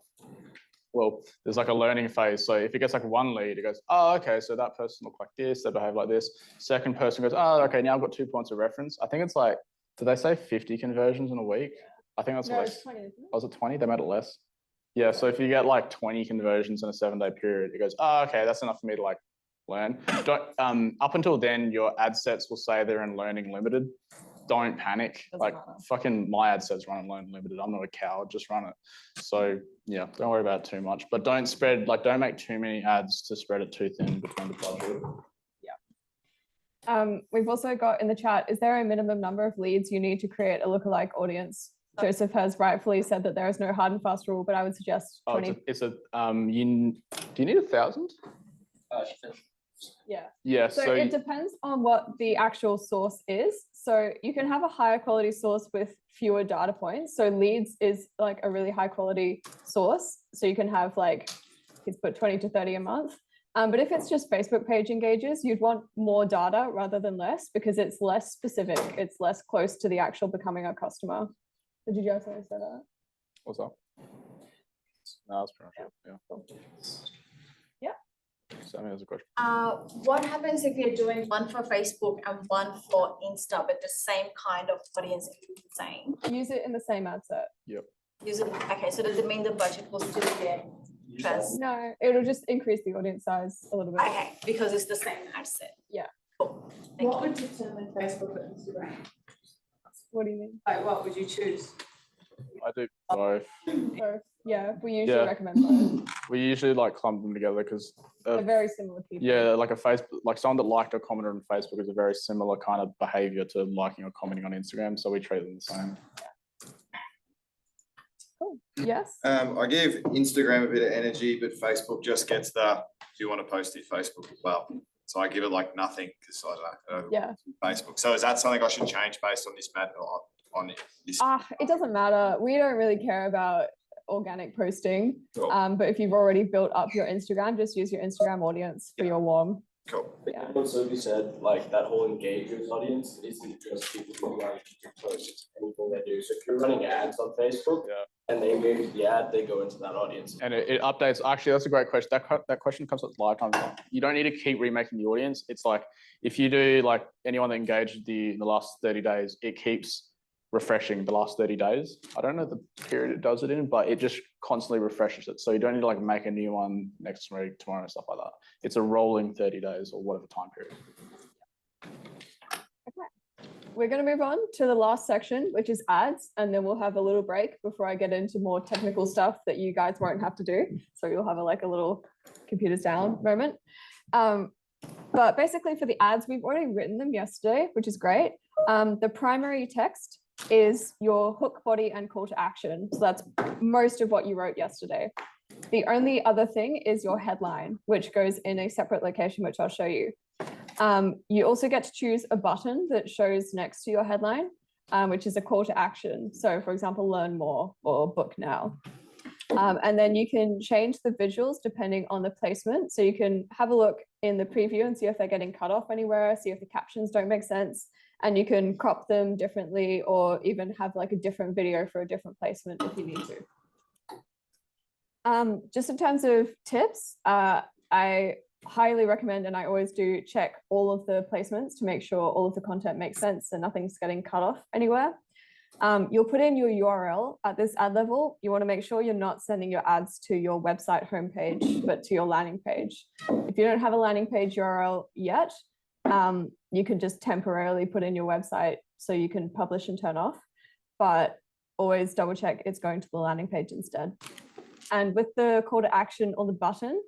Well, there's like a learning phase. So if it gets like one lead, it goes, oh, okay, so that person looked like this, they behave like this. Second person goes, oh, okay, now I've got 2 points of reference. I think it's like, did they say 50 conversions in a week? I think that's what it's 20, isn't it? Was it 20? They made it less. Yeah, so if you get like 20 conversions in a 7-day period, it goes, oh, okay, that's enough for me to like learn. Up until then, your ad sets will say they're in learning limited. Don't panic. Like fucking my ad sets run in learning limited. I'm not a coward, just run it. So yeah, don't worry about it too much, but don't make too many ads to spread it too thin between the budget. Yeah. We've also got in the chat, is there a minimum number of leads you need to create a lookalike audience? Joseph has rightfully said that there is no hard and fast rule, but I would suggest 20. Do you need 1,000? Yeah. Yeah. So it depends on what the actual source is. So you can have a higher quality source with fewer data points. So leads is like a really high quality source. So you can have like, it's put 20 to 30 a month. But if it's just Facebook page engages, you'd want more data rather than less because it's less specific. It's less close to the actual becoming a customer. So did you guys want to say that? What's up? No, that's pretty much it. Yeah. Yeah. Sammy has a question. What happens if you're doing one for Facebook and one for Insta, but the same kind of audience is the same? Use it in the same ad set. Yep. Use it, okay, so does it mean the budget will still get transferred? No, it'll just increase the audience size a little bit. Okay, because it's the same ad set. Yeah. Cool. What would determine Facebook or Instagram? What do you mean? Like, what would you choose? I do both. Both. Yeah, we usually Yeah. recommend both. We usually like clump them together because They're very similar people. yeah, like a Facebook, like someone that liked or commented on Facebook is a very similar kind of behavior to liking or commenting on Instagram. So we treat them the same. Cool. Yes. I give Instagram a bit of energy, but Facebook just gets the, do you want to post it Facebook as well? So I give it like nothing because I don't know. Yeah. Facebook. So is that something I should change based on this matter on this? It doesn't matter. We don't really care about organic posting. Cool. But if you've already built up your Instagram, just use your Instagram audience for your warm. Cool. Yeah. What Sophie said, like that whole engagers audience isn't just people who like to post, it's anything they do too. So if you're running ads on Facebook and they engage the ad, they go into that audience. And it updates. Actually, that's a great question. That question comes up lifetime. You don't need to keep remaking the audience. It's like if you do like anyone that engaged in the last 30 days, it keeps refreshing the last 30 days. I don't know the period it does it in, but it just constantly refreshes it. So you don't need to like make a new one next week, tomorrow, and stuff like that. It's a rolling 30 days or whatever time period. Okay. We're going to move on to the last section, which is ads, and then we'll have a little break before I get into more technical stuff that you guys won't have to do. So you'll have a little computers down moment. But basically for the ads, we've already written them yesterday, which is great. The primary text is your hook, body, and call to action. So that's most of what you wrote yesterday. The only other thing is your headline, which goes in a separate location, which I'll show you. You also get to choose a button that shows next to your headline, which is a call to action. So for example, learn more or book now. And then you can change the visuals depending on the placement. So you can have a look in the preview and see if they're getting cut off anywhere, see if the captions don't make sense. And you can crop them differently or even have like a different video for a different placement if you need to. Just in terms of tips, I highly recommend, and I always do, check all of the placements to make sure all of the content makes sense and nothing's getting cut off anywhere. You'll put in your URL at this ad level. You want to make sure you're not sending your ads to your website homepage, but to your landing page. If you don't have a landing page URL yet, you can just temporarily put in your website so you can publish and turn off, but always double check it's going to the landing page instead. And with the call to action or the button,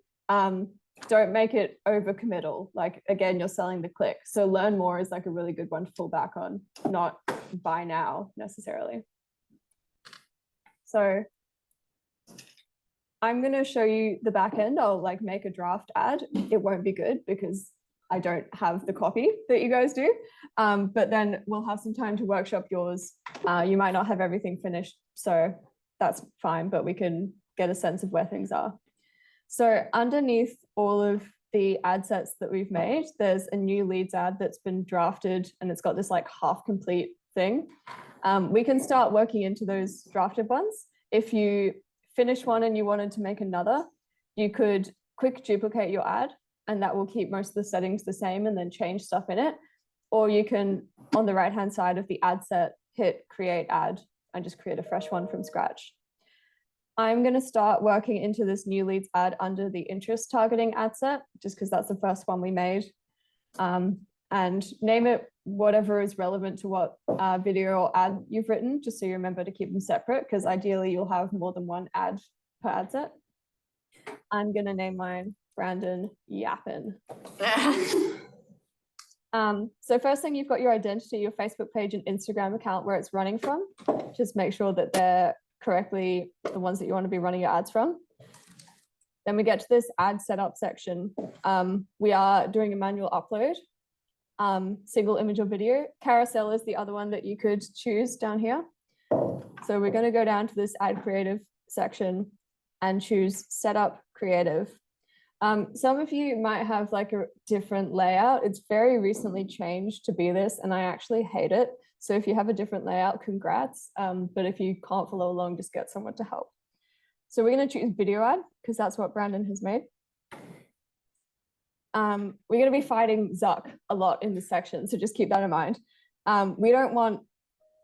don't make it overcommittal. Like again, you're selling the click. So learn more is like a really good one to fall back on, not buy now necessarily. So I'm going to show you the back end. I'll like make a draft ad. It won't be good because I don't have the copy that you guys do. But then we'll have some time to workshop yours. You might not have everything finished, so that's fine, but we can get a sense of where things are. So underneath all of the ad sets that we've made, there's a new leads ad that's been drafted and it's got this like half complete thing. We can start working into those drafted ones. If you finish one and you wanted to make another, you could quick duplicate your ad and that will keep most of the settings the same and then change stuff in it. Or you can, on the right-hand side of the ad set, hit create ad and just create a fresh one from scratch. I'm going to start working into this new leads ad under the interest targeting ad set, just because that's the first one we made. And name it whatever is relevant to what video or ad you've written, just so you remember to keep them separate, because ideally you'll have more than one ad per ad set. I'm going to name mine Brandon Yappin. So first thing, you've got your identity, your Facebook page and Instagram account where it's running from. Just make sure that they're correctly the ones that you want to be running your ads from. Then we get to this ad setup section. We are doing a manual upload, single image or video. Carousel is the other one that you could choose down here. So we're going to go down to this ad creative section and choose setup creative. Some of you might have like a different layout. It's very recently changed to be this, and I actually hate it. So if you have a different layout, congrats. But if you can't follow along, just get someone to help. So we're going to choose video ad because that's what Brandon has made. We're going to be fighting Zuck a lot in this section, so just keep that in mind. We don't want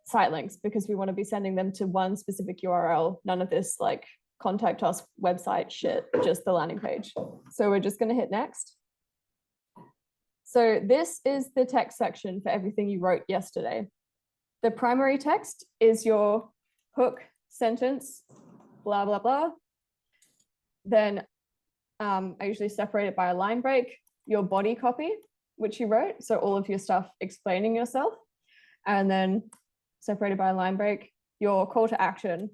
site links because we want to be sending them to one specific URL. None of this like contact us website shit, just the landing page. So we're just going to hit next. So this is the text section for everything you wrote yesterday. The primary text is your hook, sentence, blah, blah, blah. Then I usually separate it by a line break, your body copy, which you wrote. So all of your stuff explaining yourself. And then separated by a line break, your call to action.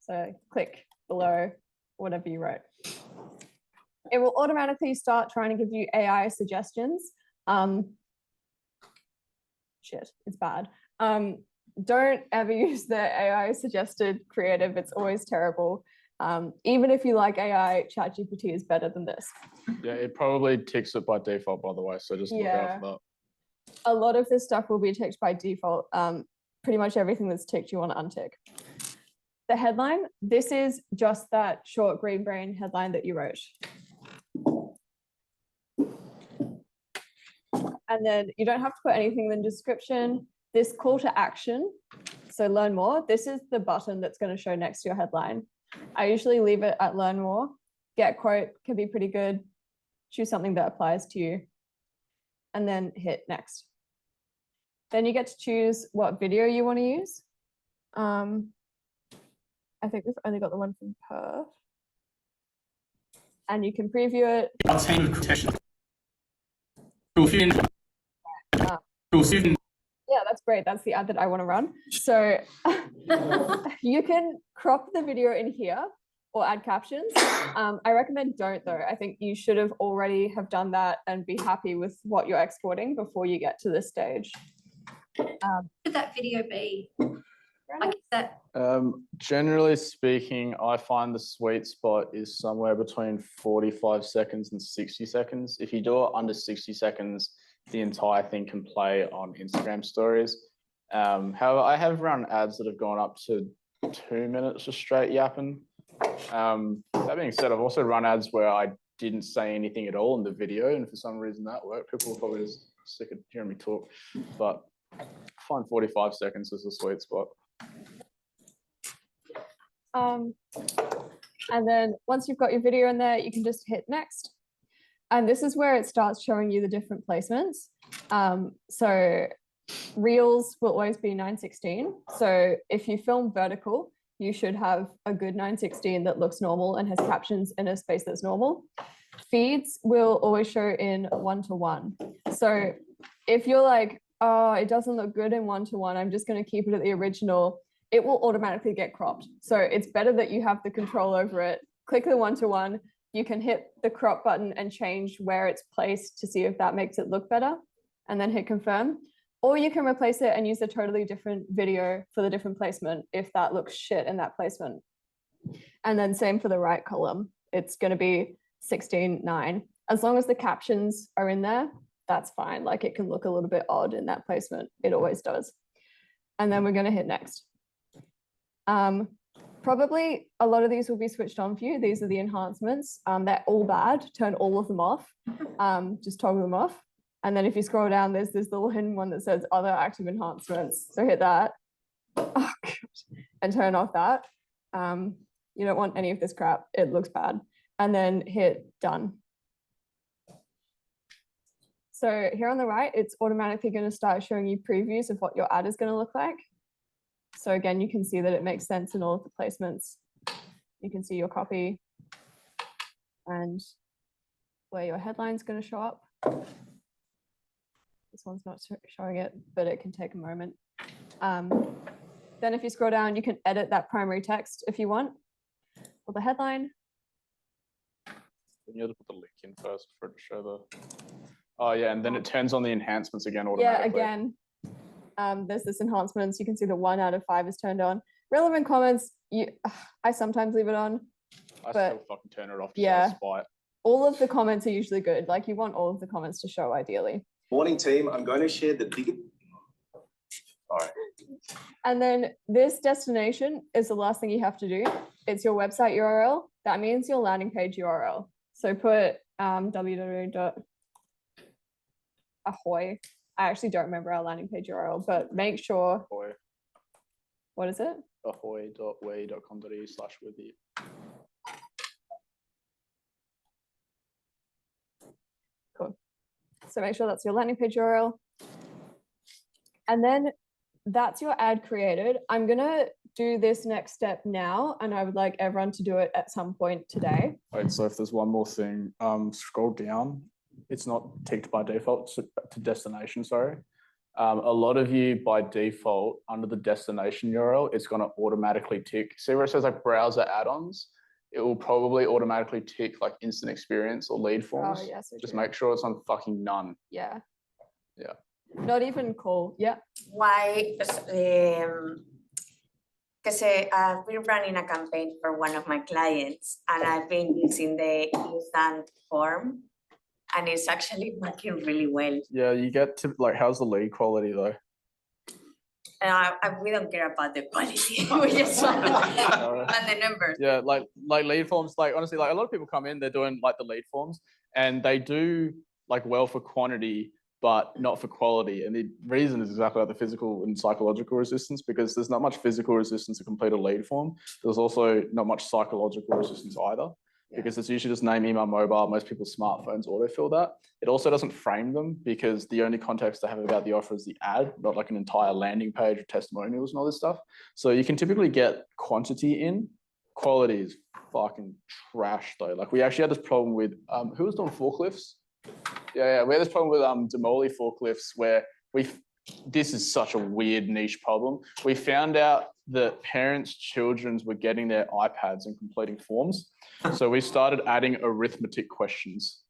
So click below whatever you wrote. It will automatically start trying to give you AI suggestions. Shit, it's bad. Don't ever use the AI suggested creative. It's always terrible. Even if you like AI, ChatGPT is better than this. Yeah, it probably ticks it by default, by the way. So just look out for that. A lot of this stuff will be ticked by default. pretty much everything that's ticked you want to untick. The headline, this is just that short green brain headline that you wrote. And then you don't have to put anything in the description. This call to action, so learn more, this is the button that's going to show next to your headline. I usually leave it at learn more. Get quote can be pretty good. Choose something that applies to you. And then hit next. Then you get to choose what video you want to use. I think we've only got the one from Perth. And you can preview it. Yeah, that's great. That's the ad that I want to run. So you can crop the video in here or add captions. I recommend don't though. I think you should have already have done that and be happy with what you're exporting before you get to this stage. Could that video be? Like is that Generally speaking, I find the sweet spot is somewhere between 45 seconds and 60 seconds. If you do it under 60 seconds, the entire thing can play on Instagram stories. However, I have run ads that have gone up to 2 minutes of straight yapping. That being said, I've also run ads where I didn't say anything at all in the video, and for some reason that worked. People were probably just sick of hearing me talk, but I find 45 seconds is a sweet spot. And then once you've got your video in there, you can just hit next. And this is where it starts showing you the different placements. So reels will always be 9:16. So if you film vertical, you should have a good 9:16 that looks normal and has captions in a space that's normal. Feeds will always show in 1:1. So if you're like, oh, it doesn't look good in 1:1, I'm just going to keep it at the original, it will automatically get cropped. So it's better that you have the control over it. Click the 1:1. You can hit the crop button and change where it's placed to see if that makes it look better, and then hit confirm. Or you can replace it and use a totally different video for the different placement if that looks shit in that placement. And then same for the right column. It's going to be 16:9. As long as the captions are in there, that's fine. Like it can look a little bit odd in that placement. It always does. And then we're going to hit next. Probably a lot of these will be switched on for you. These are the enhancements. They're all bad. Turn all of them off. Just toggle them off. And then if you scroll down, there's this little hidden one that says other active enhancements. So hit that. Oh, God. And turn off that. You don't want any of this crap. It looks bad. And then hit done. So here on the right, it's automatically going to start showing you previews of what your ad is going to look like. So again, you can see that it makes sense in all of the placements. You can see your copy and where your headline is going to show up. This one's not showing it, but it can take a moment. Then if you scroll down, you can edit that primary text if you want, or the headline. You have to put the link in first for it to show the... Oh yeah, and then it turns on the enhancements again automatically. Yeah, again. There's this enhancements. You can see the 1 out of 5 is turned on. Relevant comments, I sometimes leave it on. I but still fucking turn it off. Yeah, spite. all of the comments are usually good. Like you want all of the comments to show ideally. Morning team, I'm going to share the biggest. All right. And then this destination is the last thing you have to do. It's your website URL. That means your landing page URL. So put www.ahoy. I actually don't remember our landing page URL, but make sure. Ahoy. What is it? ahoy.way.com.au/withy. Cool. So make sure that's your landing page URL. And then that's your ad created. I'm going to do this next step now, and I would like everyone to do it at some point today. Wait, so if there's one more thing, scroll down. It's not ticked by default to destination, sorry. A lot of you by default under the destination URL, it's going to automatically tick. See where it says like browser add-ons? It will probably automatically tick like instant experience or lead forms. Oh, yeah, so just true. make sure it's on fucking none. Yeah. Yeah. Not even call. Yeah. Why? Because we're running a campaign for one of my clients, and I've been using the instant form, and it's actually working really well. Yeah, you get to like, how's the lead quality though? And we don't care about the quality, we just want and the numbers. Yeah, like lead forms, like honestly, like a lot of people come in, they're doing like the lead forms and they do like well for quantity, but not for quality. And the reason is exactly like the physical and psychological resistance, because there's not much physical resistance to complete a lead form. There's also not much psychological resistance either, because it's usually just name, email, mobile. Most people's smartphones autofill that. It also doesn't frame them because the only context they have about the offer is the ad, not like an entire landing page of testimonials and all this stuff. So you can typically get quantity in. Quality is fucking trash though. Like we actually had this problem with, who was doing forklifts? Yeah, we had this problem with Demoli forklifts where this is such a weird niche problem. We found out that parents' children were getting their iPads and completing forms. So we started adding arithmetic questions.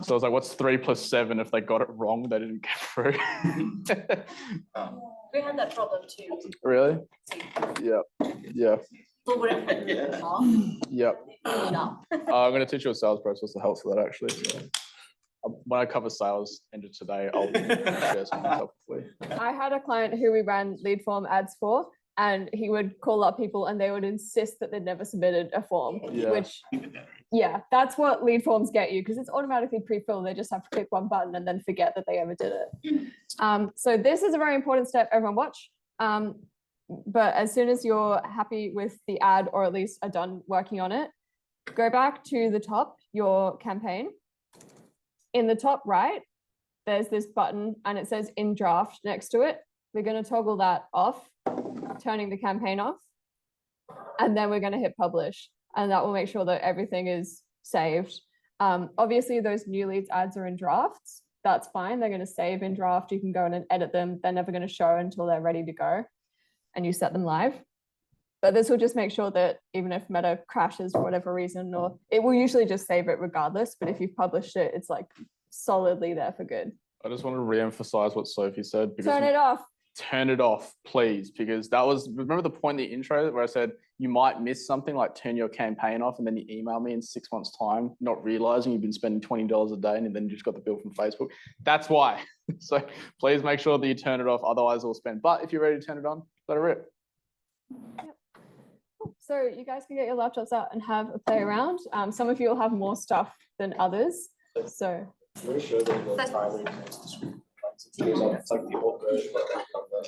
So I was like, what's 3 + 7? If they got it wrong, they didn't get through. We had that problem too. Really? Yeah. Yeah. Yep. I'm going to teach you a sales process that helps with that actually. So, when I cover sales end of today, I'll share some stuff with you. I had a client who we ran lead form ads for, and he would call up people and they would insist that they'd never submitted a form, which, yeah, that's what lead forms get you because it's automatically pre-filled. They just have to click one button and then forget that they ever did it. So this is a very important step, everyone watch. But as soon as you're happy with the ad, or at least are done working on it, go back to the top, your campaign. In the top right, there's this button and it says in draft next to it. We're going to toggle that off, turning the campaign off, and then we're going to hit publish. And that will make sure that everything is saved. Obviously, those new leads ads are in drafts. That's fine. They're going to save in draft. You can go in and edit them. They're never going to show until they're ready to go and you set them live. But this will just make sure that even if Meta crashes for whatever reason, or it will usually just save it regardless. But if you've published it, it's like solidly there for good. I just want to re-emphasize what Sophie said. Turn it off. Turn it off, please, because that was, remember the point in the intro where I said you might miss something, like turn your campaign off and then you email me in 6 months' time, not realizing you've been spending $20 a day and then you just got the bill from Facebook. That's why. So please make sure that you turn it off, otherwise it'll spend. But if you're ready to turn it on, let it rip. Yep. So you guys can get your laptops out and have a play around. Some of you will have more stuff than others. So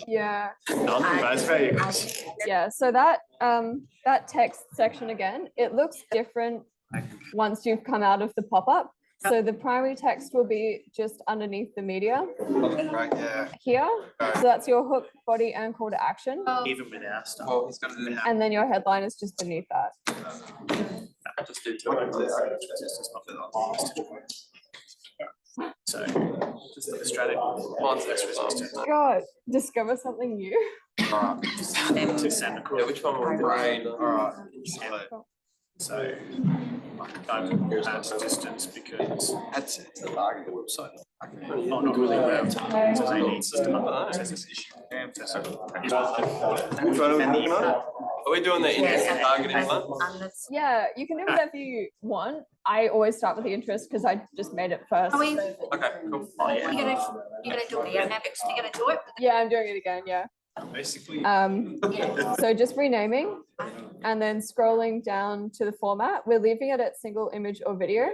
yeah. Yeah, so that that text section again, it looks different once you've come out of the pop-up. So the primary text will be just underneath the media. Right, yeah. Here. So that's your hook, body, and call to action. Even with our stuff. Well, he's gonna do And then your headline is just beneath that. Just do so just the strategy. Mine's less resistant. God, discover something new. To send a Yeah, which one will brain? Alright. So don't add distance because That's the target website. not really where it says they need system up. Says this issue. Which one are we doing? Are we doing the interest targeting one? Yeah, you can do whatever you want. I always start with the interest because I just made it first. Okay, cool. You're gonna do it again next. You're gonna do it. Yeah, I'm doing it again. Yeah. Basically. So just renaming and then scrolling down to the format. We're leaving it at single image or video.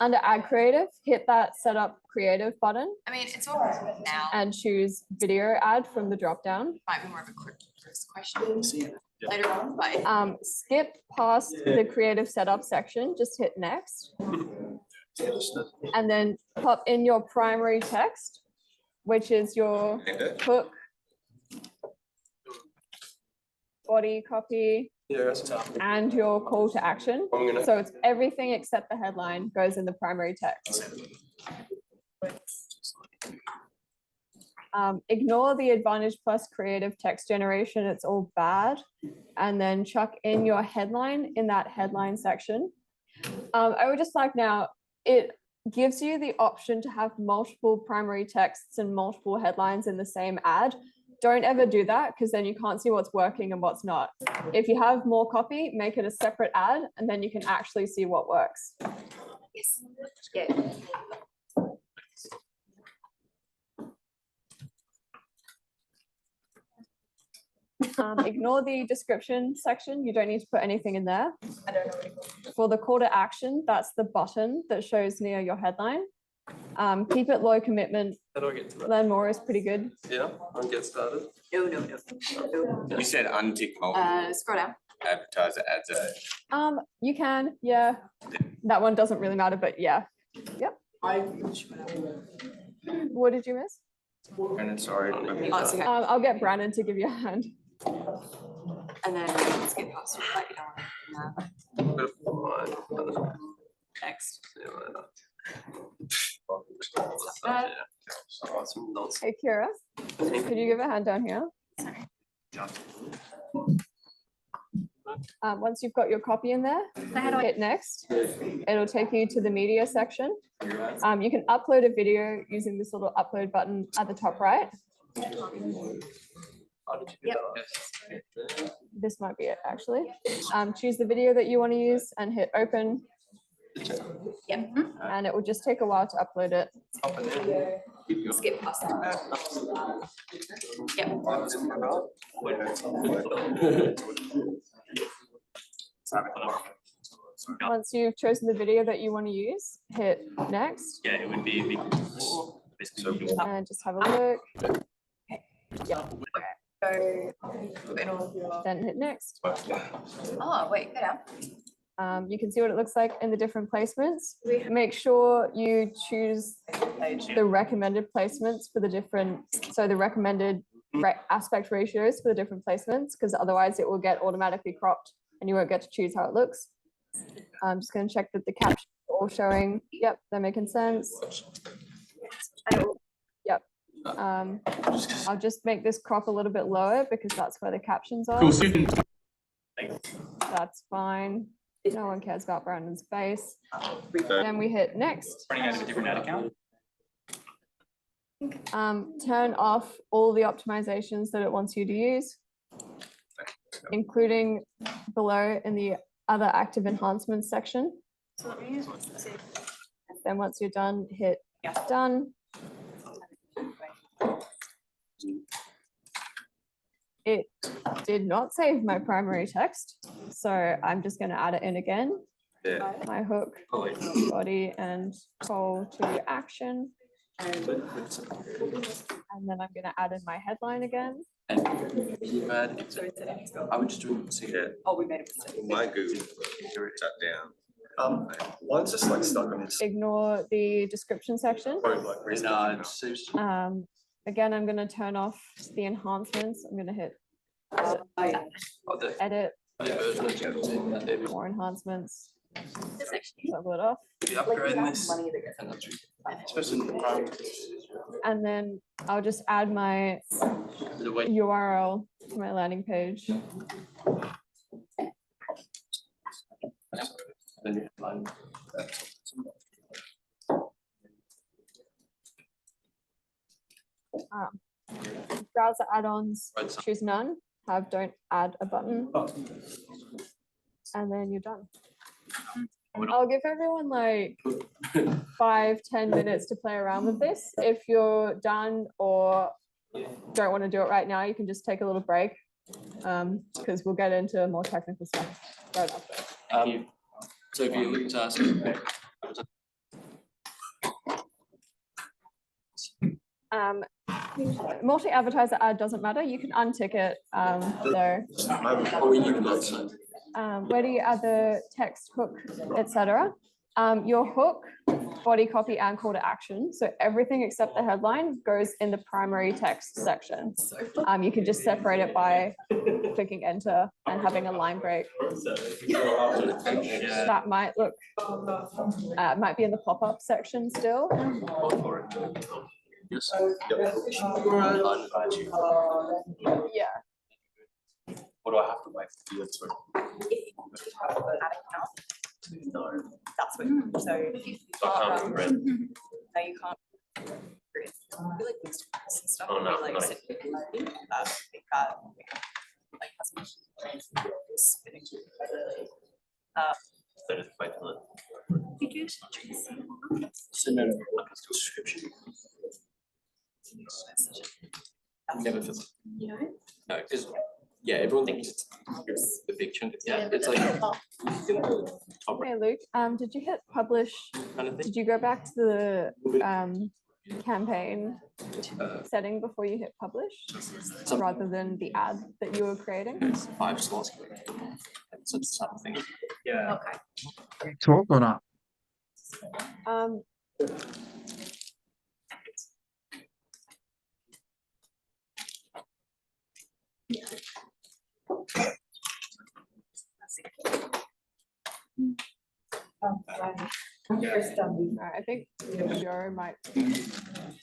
Under ad creative, hit that set up creative button. I mean, it's all now. And choose video ad from the drop down. Might be more of a quick question later on, but Skip past the creative setup section, just hit next. And then pop in your primary text, which is your hook, body copy, and your call to action. So it's everything except the headline goes in the primary text. Ignore the Advantage Plus creative text generation. It's all bad. And then chuck in your headline in that headline section. I would just like now, it gives you the option to have multiple primary texts and multiple headlines in the same ad. Don't ever do that because then you can't see what's working and what's not. If you have more copy, make it a separate ad and then you can actually see what works. Yes. Yeah. Ignore the description section. You don't need to put anything in there. I don't know what it goes. For the call to action, that's the button that shows near your headline. Keep it low commitment. How do I get to that? Learn more is pretty good. Yeah, I'll get started. No. You said untick Scroll down. advertiser ads. You can, yeah. That one doesn't really matter, but yeah. Yep. What did you miss? Brandon, sorry. Oh, it's okay. I'll get Brandon to give you a hand. And then skip past it, like you don't want to. Next. Hey, Kira, could you give a hand down here? Once you've got your copy in there, hit next. It'll take you to the media section. You can upload a video using this little upload button at the top right. This might be it, actually. Choose the video that you want to use and hit open. Yep. And it will just take a while to upload it. Skip past that. Yep. Once you've chosen the video that you want to use, hit next. Yeah, it would be a big. And just have a look. Yep. Then hit next. Oh, wait, go down. You can see what it looks like in the different placements. Make sure you choose the recommended placements for the different, so the recommended aspect ratios for the different placements, because otherwise it will get automatically cropped and you won't get to choose how it looks. I'm just going to check that the captions are all showing. Yep, they're making sense. Yep. I'll just make this crop a little bit lower because that's where the captions are. That's fine. No one cares about Brandon's face. Then we hit next. Running out of a different ad account. Turn off all the optimizations that it wants you to use, including below in the other active enhancements section. Then once you're done, hit done. It did not save my primary text, so I'm just going to add it in again. My hook, body, and call to action. And then I'm going to add in my headline again. I would just do it. Oh, we made a mistake. My Google shut down. Mine's just like stuck on this. Ignore the description section. Again, I'm going to turn off the enhancements. I'm going to hit edit, more enhancements, toggle it off. And then I'll just add my URL to my landing page. Browser add-ons, choose none, have don't add a button. And then you're done. I'll give everyone like 5-10 minutes to play around with this. If you're done or don't want to do it right now, you can just take a little break because we'll get into more technical stuff right after. So if you look to ask, multi-advertiser ad doesn't matter. You can untick it though. Where do you add the text, hook, etc.? Your hook, body copy, and call to action. So everything except the headline goes in the primary text section. You can just separate it by clicking enter and having a line break. That might look, might be in the pop-up section still. Yeah. What do I have to wait for you to? No, that's what, so. No, you can't. We like mixed and stuff. Oh, no, like no. sit and that, like has much spinning. So just wait till it. Send them like a subscription. Never feel. You know? No, because Yeah, everyone thinks it's the big chunk. Yeah, it's like top Hey Luke, did you hit publish? kind of thing. Did you go back to the campaign setting before you hit publish? Rather than the ad that you were creating? 5 slots. So it's something. Yeah. Okay. Talk or not? Um, I think Joe might,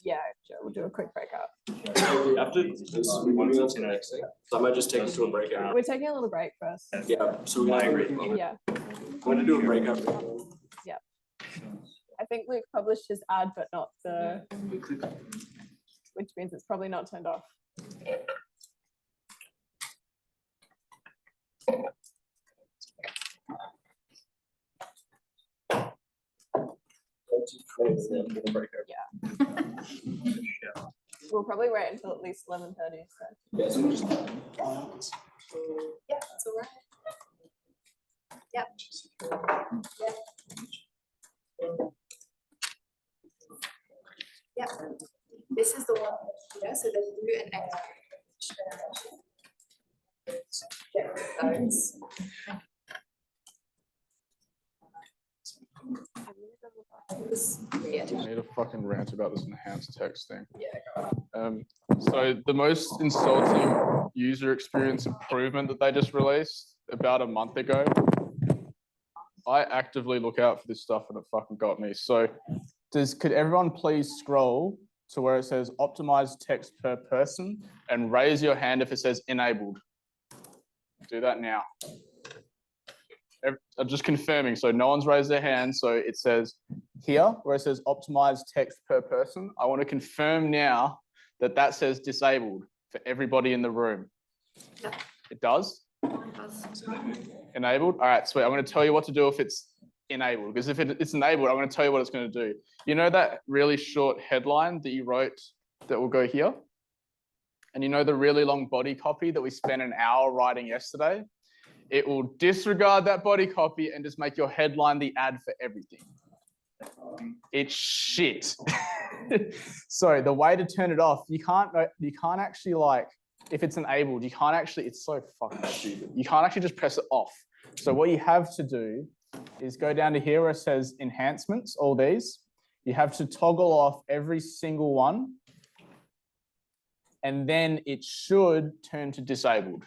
yeah, Joe will do a quick breakout. After this, we want to go to the next thing. So I might just take us to a breakout. We're taking a little break first. Yeah, so we agree. Yeah, I'm gonna do a breakout. yeah. I think Luke published his ad, but not the, which means it's probably not turned off. Yeah. We'll probably wait until at least 11:30. So. Yeah, that's all right. Yep. Yep. This is the one, yeah, so there's blue and X. Yeah, those. I need a fucking rant about this enhanced text thing. So the most insulting user experience improvement that they just released about a month ago, I actively look out for this stuff and it fucking got me. So could everyone please scroll to where it says optimized text per person and raise your hand if it says enabled. Do that now. I'm just confirming, so no one's raised their hand, so it says here where it says optimized text per person. I want to confirm now that that says disabled for everybody in the room. Yep. It does? Enabled? All right, sweet. I'm going to tell you what to do if it's enabled, because if it's enabled, I'm going to tell you what it's going to do. You know that really short headline that you wrote that will go here? And you know the really long body copy that we spent an hour writing yesterday? It will disregard that body copy and just make your headline the ad for everything. It's shit. So the way to turn it off, you can't actually, like, if it's enabled, you can't actually, it's so fucking stupid. You can't actually just press it off. So what you have to do is go down to here where it says enhancements, all these. You have to toggle off every single one. And then it should turn to disabled.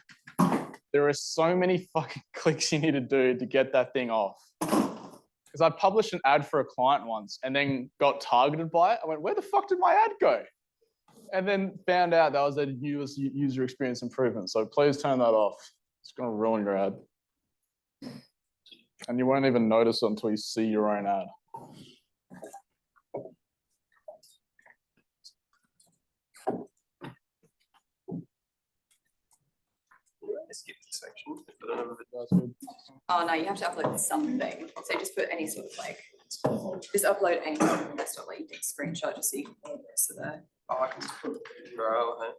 There are so many fucking clicks you need to do to get that thing off. Because I published an ad for a client once and then got targeted by it. I went, where the fuck did my ad go? And then found out that was a user experience improvement. So please turn that off. It's going to ruin your ad. And you won't even notice it until you see your own ad. Skip this section. Oh no, you have to upload something. So just put any sort of like, just upload anything from the desktop, like you take a screenshot just so you can put the rest of the. Oh, I can just put URL, hey?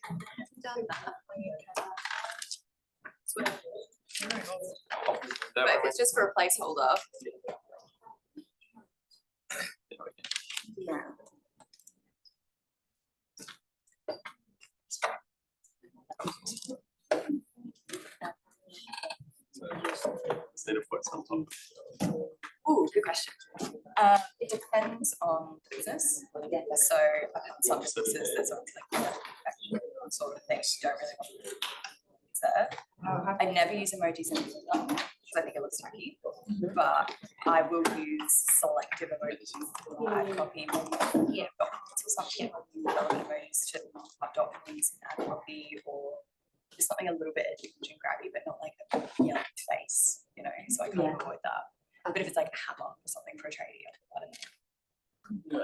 I've done that. But if it's just for a placeholder. Yeah. Instead of put some. Ooh, good question. It depends on the business. So some businesses, there's like sort of things you don't really want to use there. I never use emojis in them because I think it looks tacky, but I will use selective emojis for ad copy, maybe documents or something. Relevant emojis to have documents in ad copy, or just something a little bit edgy and grabby, but not like a yellow face, you know, so I kind of avoid that. But if it's like a hammer or something for a tradie, I don't know.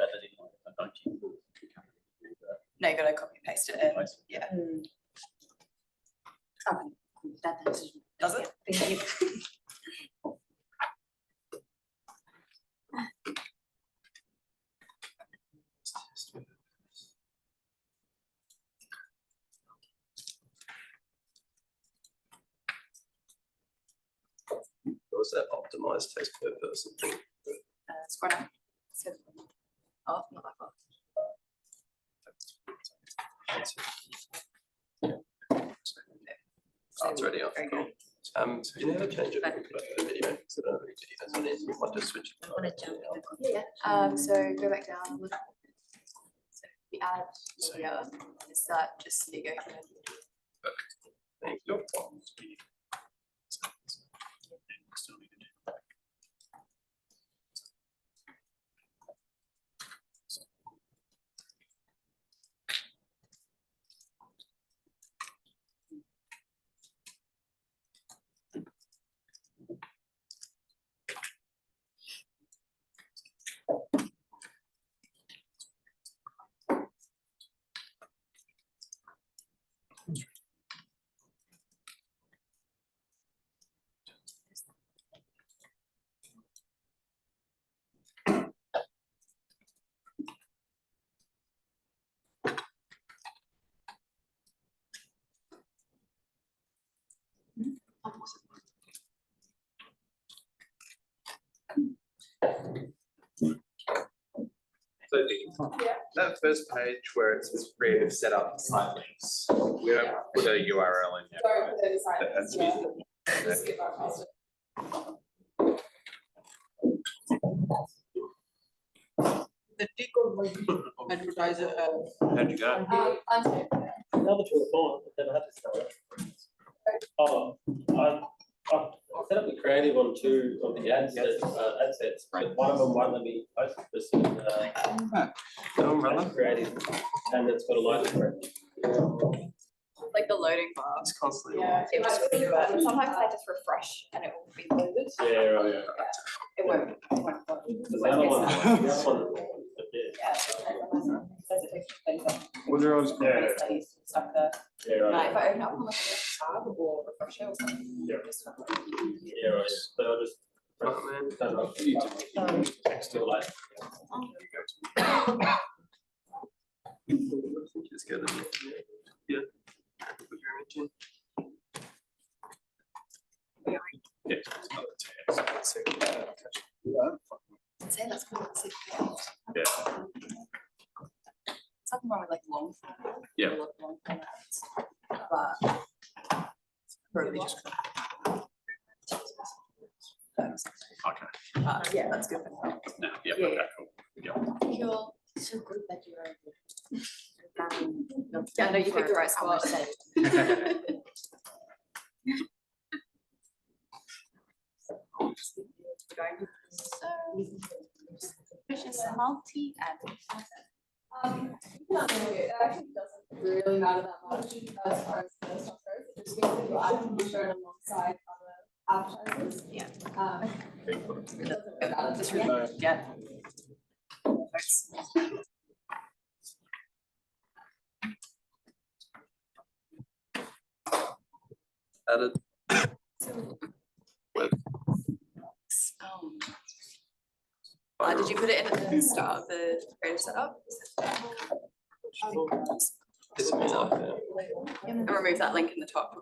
No, you gotta copy and paste it in. Yeah. Okay. That does it? Thank you. was that optimized taste per person thing? Scroll down. So- Oh, not that far. Oh, it's already off. Cool. You know how to change it back to the video, so that videos on it, you want to switch it. Yeah, so go back down. So the ad here is that just, there you go. Thank you. So that first page where it says creative setup site links, we don't put a URL in there. Right? That has to be. The decode might be advertiser. How'd you go? Another to a phone, but then I had to start it. Oh, I set up the creative on two of the ad sets, but one of them won't let me post this. Creative, and it's got a load for it. Like the loading bar. It's constantly. Yeah, it was really bad. Sometimes I just refresh and it will be loaded. Yeah, right, yeah. It won't. The other one, Was there else? Stuck there. Yeah, right. If I open up on like a tab or refresh it or something. Yeah. Yeah, right. So I'll just. Turn off text to light. Just get it. Yeah. Put your image in. Yeah. Say that's cool. Yeah. Something wrong with like long form. Yeah. Long form ads. But. Really just. Okay. Yeah, that's good. No, yeah, Yeah. okay, cool. Yeah. You're so good that you're. Yeah, I know you picked the right spot. It's multi and. It actually doesn't really matter that much as far as the stuff goes. It just means that your ad can be shown alongside other advertisers. Yeah. It doesn't really matter. Just really, yeah. Added. Did you put it in at the start of the creative setup? It's more like And remove that link in the top.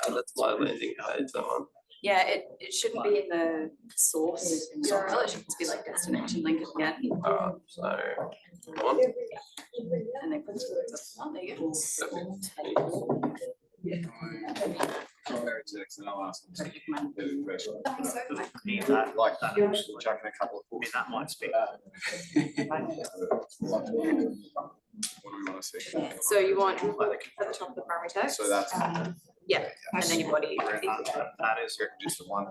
that's my landing page, that one. Yeah, it shouldn't be in the source URL, it should just be like destination link at the end. So, one. And then put it oh, there you go. And I'll ask them. Need that, like that, chucking a couple of books. That might speak. What do we want to see? So you want at the top of the primary text? So that's. Yeah, and then your body. That is just the one.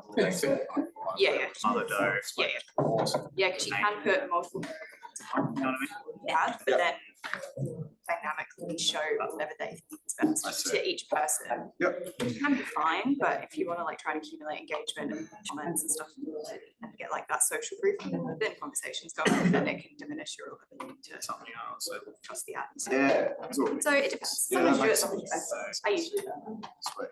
Yeah. Mother dough. Yeah. Yeah, because you can put multiple. You know what I mean? Yeah, but then dynamically show whatever they think is best to each person. Yep. It can be fine, but if you want to like try to accumulate engagement and comments and stuff and get like that social proof, then conversations go, then it can diminish your ability to Something else. trust the ads. Yeah. So it depends. Yeah, Sometimes that you do it, makes sometimes you sense. don't. I usually do. Sweet.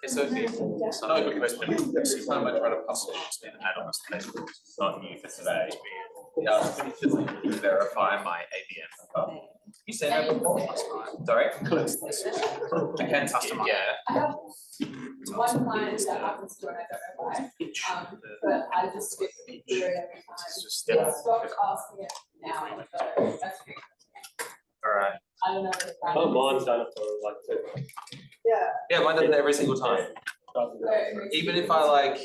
It's okay. It's not a good question. How much rather possible to add on this place? Not new for today. Verify my ABM. You said that before last time. Sorry? I can customize. Yeah. One client that happens to when I verify, but I just skip through it every time. It's just. It's stopped asking it now, so that's good. Alright. I don't know. Oh, mine's done it for like two. Yeah. Yeah, mine does it every single time. Even if I like.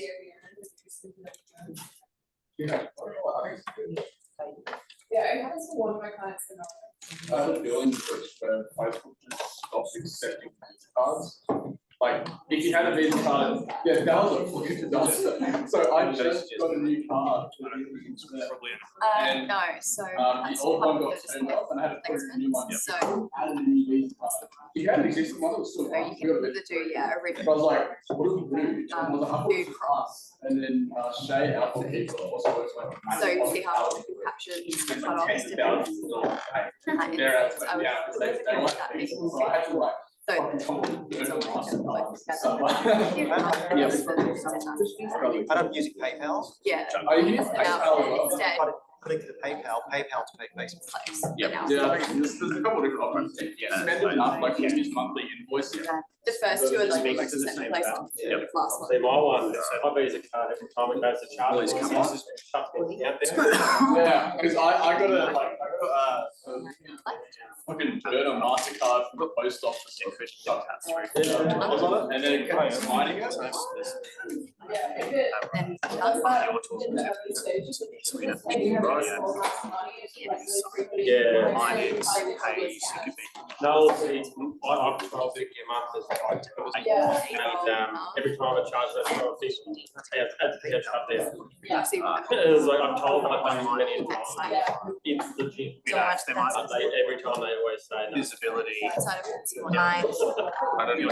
Yeah, it happens to one of my clients. Billing for Facebook just stops accepting cards. Like, if you had a Visa card, yeah, that was a fluke to done. So I just got a new card. And No, so. the that's old one part got of the turned off and I had to put in a new one. So. Added a new Visa card. You had an existing one, it was still. So you can either do, yeah, I original. was like, what do we do? I was like, I food put class, and then Shay out for people also was like. So you see how captions cut off is different. And it's, I would change that big. So it's I don't use PayPal. Yeah. I use PayPal. Instead. Link to the PayPal to pay Facebook. Yeah, there's a couple of different options. Spend enough, like you use monthly invoices. The first two are like Speak like to the second same place. account. Last one. See, my one, my Visa card, every time it goes to charge, it just shuts me out there. Yeah, because I got a fucking burner MasterCard from the post office. And then it kept mining it. And Yeah. No, see, I control the amount of and every time I charge that for I have to get up there. Yeah, see. It was like I'm told like many times. It's legit. Every time they always say that. Visibility. Mine. I don't know.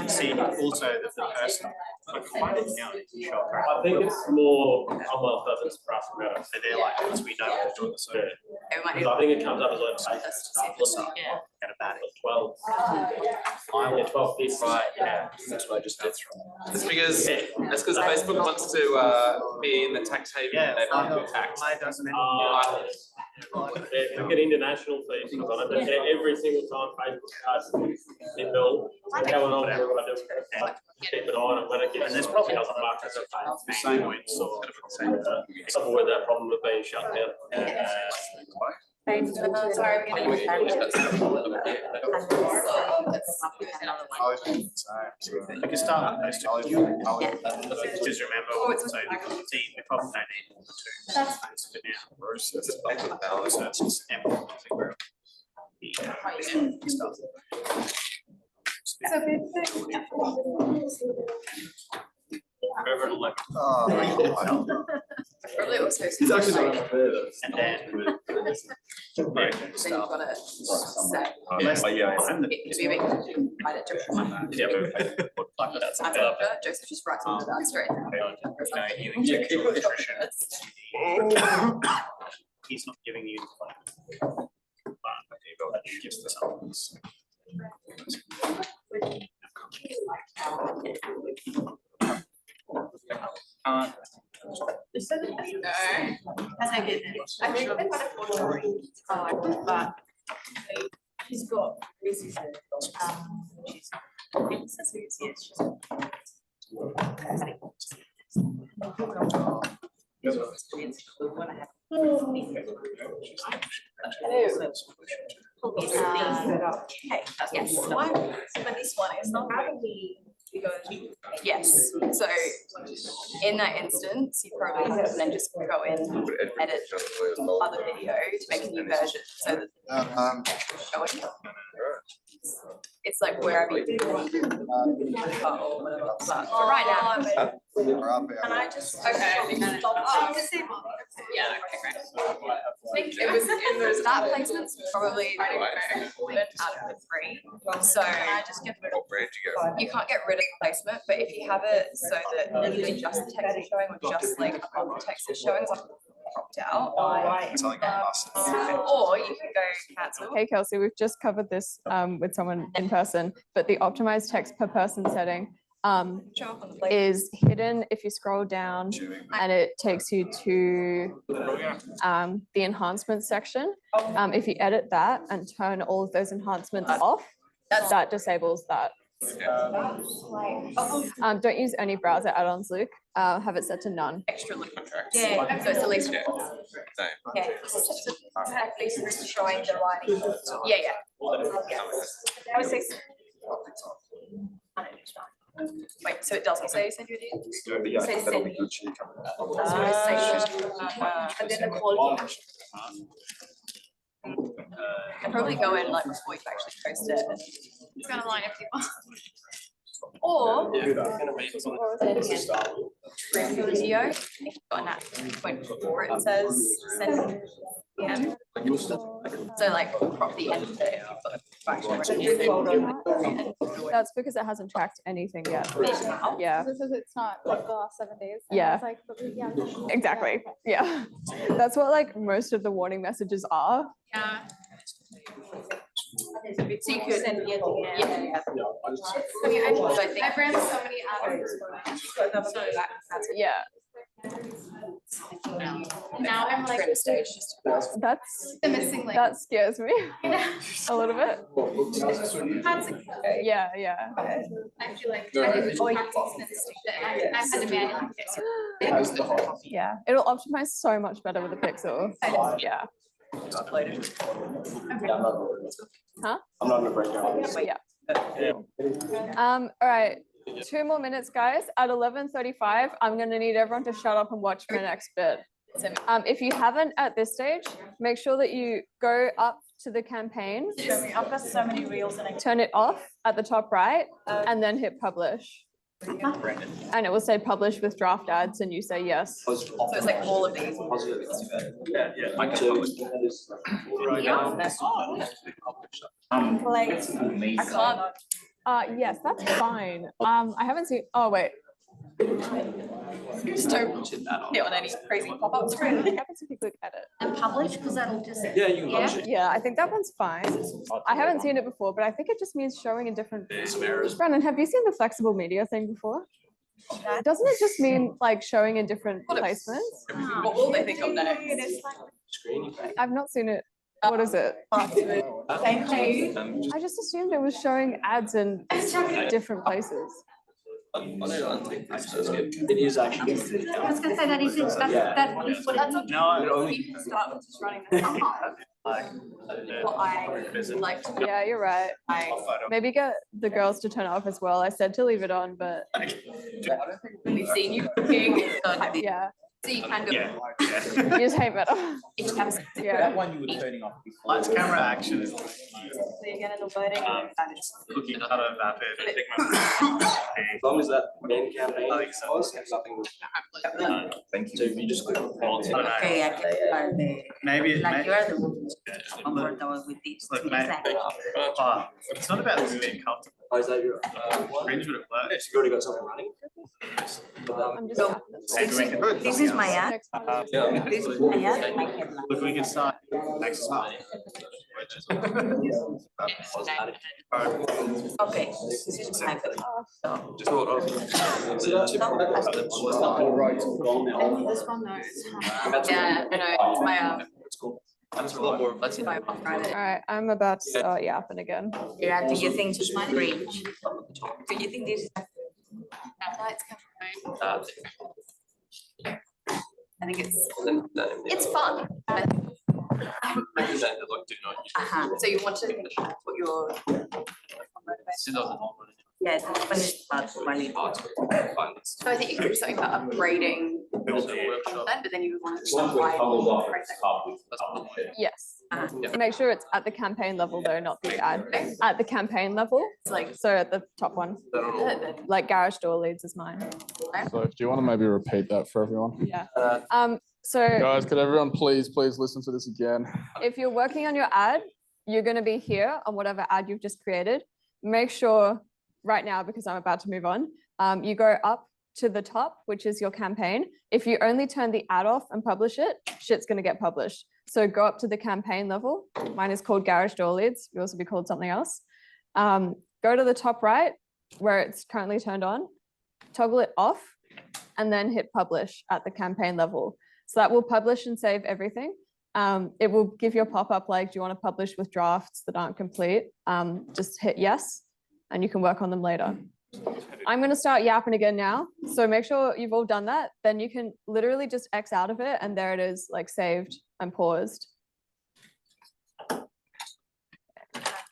See, also the person, like, why did you show up? I think it's more on purpose for us about it. So they're like, because we know we're doing this. Because I think it comes up as like Yeah. Get a batting. 12. I get 12 pieces. Right, yeah, that's what I just did. It's because Facebook wants to be in the tax haven. Yeah, They don't do tax. why doesn't it? We get international fees on it, every single time Facebook starts in bill, going on, I do, keep an eye on it when it gets. And there's probably other markets that the same way, so. avoid that problem of being shut down. Sorry, we're gonna use that. We can start with those two. Just remember, so the team, we probably don't need two. That's Probably also. He's actually not up there. And then. Then you've got to set. Yeah. It could be a bit quite a different. Joseph just writes into that straight. You inject your nutrition. He's not giving you. Just the supplements. That's how good. I think they've got a photo, but she's got this. Yes, but this one is not really. Yes, so in that instance, you probably then just go in, edit other video to make a new version, so that show it. It's like wherever you do or whatever, but for right now. And I just, okay. Yeah, okay, great. It was, that placement's probably out of the three, so I just get rid of. You can't get rid of the placement, but if you have it so that you just the text is showing or just like the text is showing, cropped out. Something I must. Or you can go cancel. Hey Kelsey, we've just covered this with someone in person, but the optimized text per person setting is hidden if you scroll down, and it takes you to the enhancement section. If you edit that and turn all of those enhancements off, that disables that. Don't use any browser add-ons, Luke. Have it set to none. Extra link contracts. Yeah, so it's at least. Yeah. At least showing the writing. Yeah. I would say. Wait, so it doesn't say send you an email? It says send me. And then the quality. I'd probably go in like before you actually post it. It's gonna line up people. Or video, if you've got that point before it says send PM. So like crop the end there. That's because it hasn't tracked anything yet. Yeah. This is, it's not like the last 7 days. and Yeah. it's like, but yeah. Exactly. Yeah. That's what like most of the warning messages are. Yeah. So you could send the end again. Yeah. I've ran so many ads. Yeah. Now I'm like, That's the missing link. that scares me a little bit. Yeah. I feel like I didn't I had to manually fix it. Yeah. It'll optimize so much better with a Pixel. Yeah. Huh? I'm not gonna break down. Yeah. All right. 2 more minutes, guys. At 11:35, I'm gonna need everyone to shut up and watch my next bit. If you haven't at this stage, make sure that you go up to the campaign. I've got so many reels and I Turn it off at the top right, and then hit publish. And it will say publish with draft ads, and you say yes. So it's like all of these. I can't. Yes, that's fine. I haven't seen. Oh wait. Just don't hit on any crazy pop-up screen. What happens if you click edit? And publish, because that'll just. Yeah, you can publish it. Yeah, I think that one's fine. I haven't seen it before, but I think it just means showing in different. Some errors. Brandon, have you seen the flexible media thing before? Doesn't it just mean like showing in different placements? What will they think of next? I've not seen it. What is it? Thank you. I just assumed it was showing ads in different places. It is actually. I was gonna say that is, that is what it. No, it only. Start with just running the top. What I like to. Yeah, you're right. Maybe get the girls to turn it off as well. I said to leave it on, but We've seen you cooking. yeah. So you can go. You just hate metal. Each have. Yeah. That one you were turning off before. Lights, camera, action. So you're getting the loading. Looking at that. As long as that main campaign was, nothing. Thank you. So if you just click on. Okay, I can start the, Maybe. like you are the one who's comfortable with this. Look, Exactly. it's not about being comfortable. Oh, is that your? Cringe would it work? Yes, you've already got something running. I'm just. So this is my ad. Yeah. This is my ad, my headline. Look, we can start next time. Okay, this is my. So, Just sort of. This one though. Yeah, I know. It's my It's cool. That's a lot more. Let's see. All right, I'm about to start yapping again. yeah, do you think it's cringe? Do you think this is? lights come from. I think it's fun. So you want to put your. Yes, but it's not funny. So I think you could do something about upgrading content, but then you would want to. Yes. Make sure it's at the campaign level though, not the ad. At the campaign level, like so at the top one. Like garage door leads is mine. So do you want to maybe repeat that for everyone? Yeah. So Guys, could everyone please listen to this again? if you're working on your ad, you're going to be here on whatever ad you've just created. Make sure right now, because I'm about to move on, you go up to the top, which is your campaign, if you only turn the ad off and publish it, shit's gonna get published. So go up to the campaign level. Mine is called Garage Door Leads. Yours will be called something else. Go to the top right where it's currently turned on, toggle it off, and then hit publish at the campaign level. So that will publish and save everything. It will give you a pop-up like, do you want to publish with drafts that aren't complete? Just hit yes, and you can work on them later. I'm going to start yapping again now. So make sure you've all done that. Then you can literally just X out of it, and there it is, like saved and paused.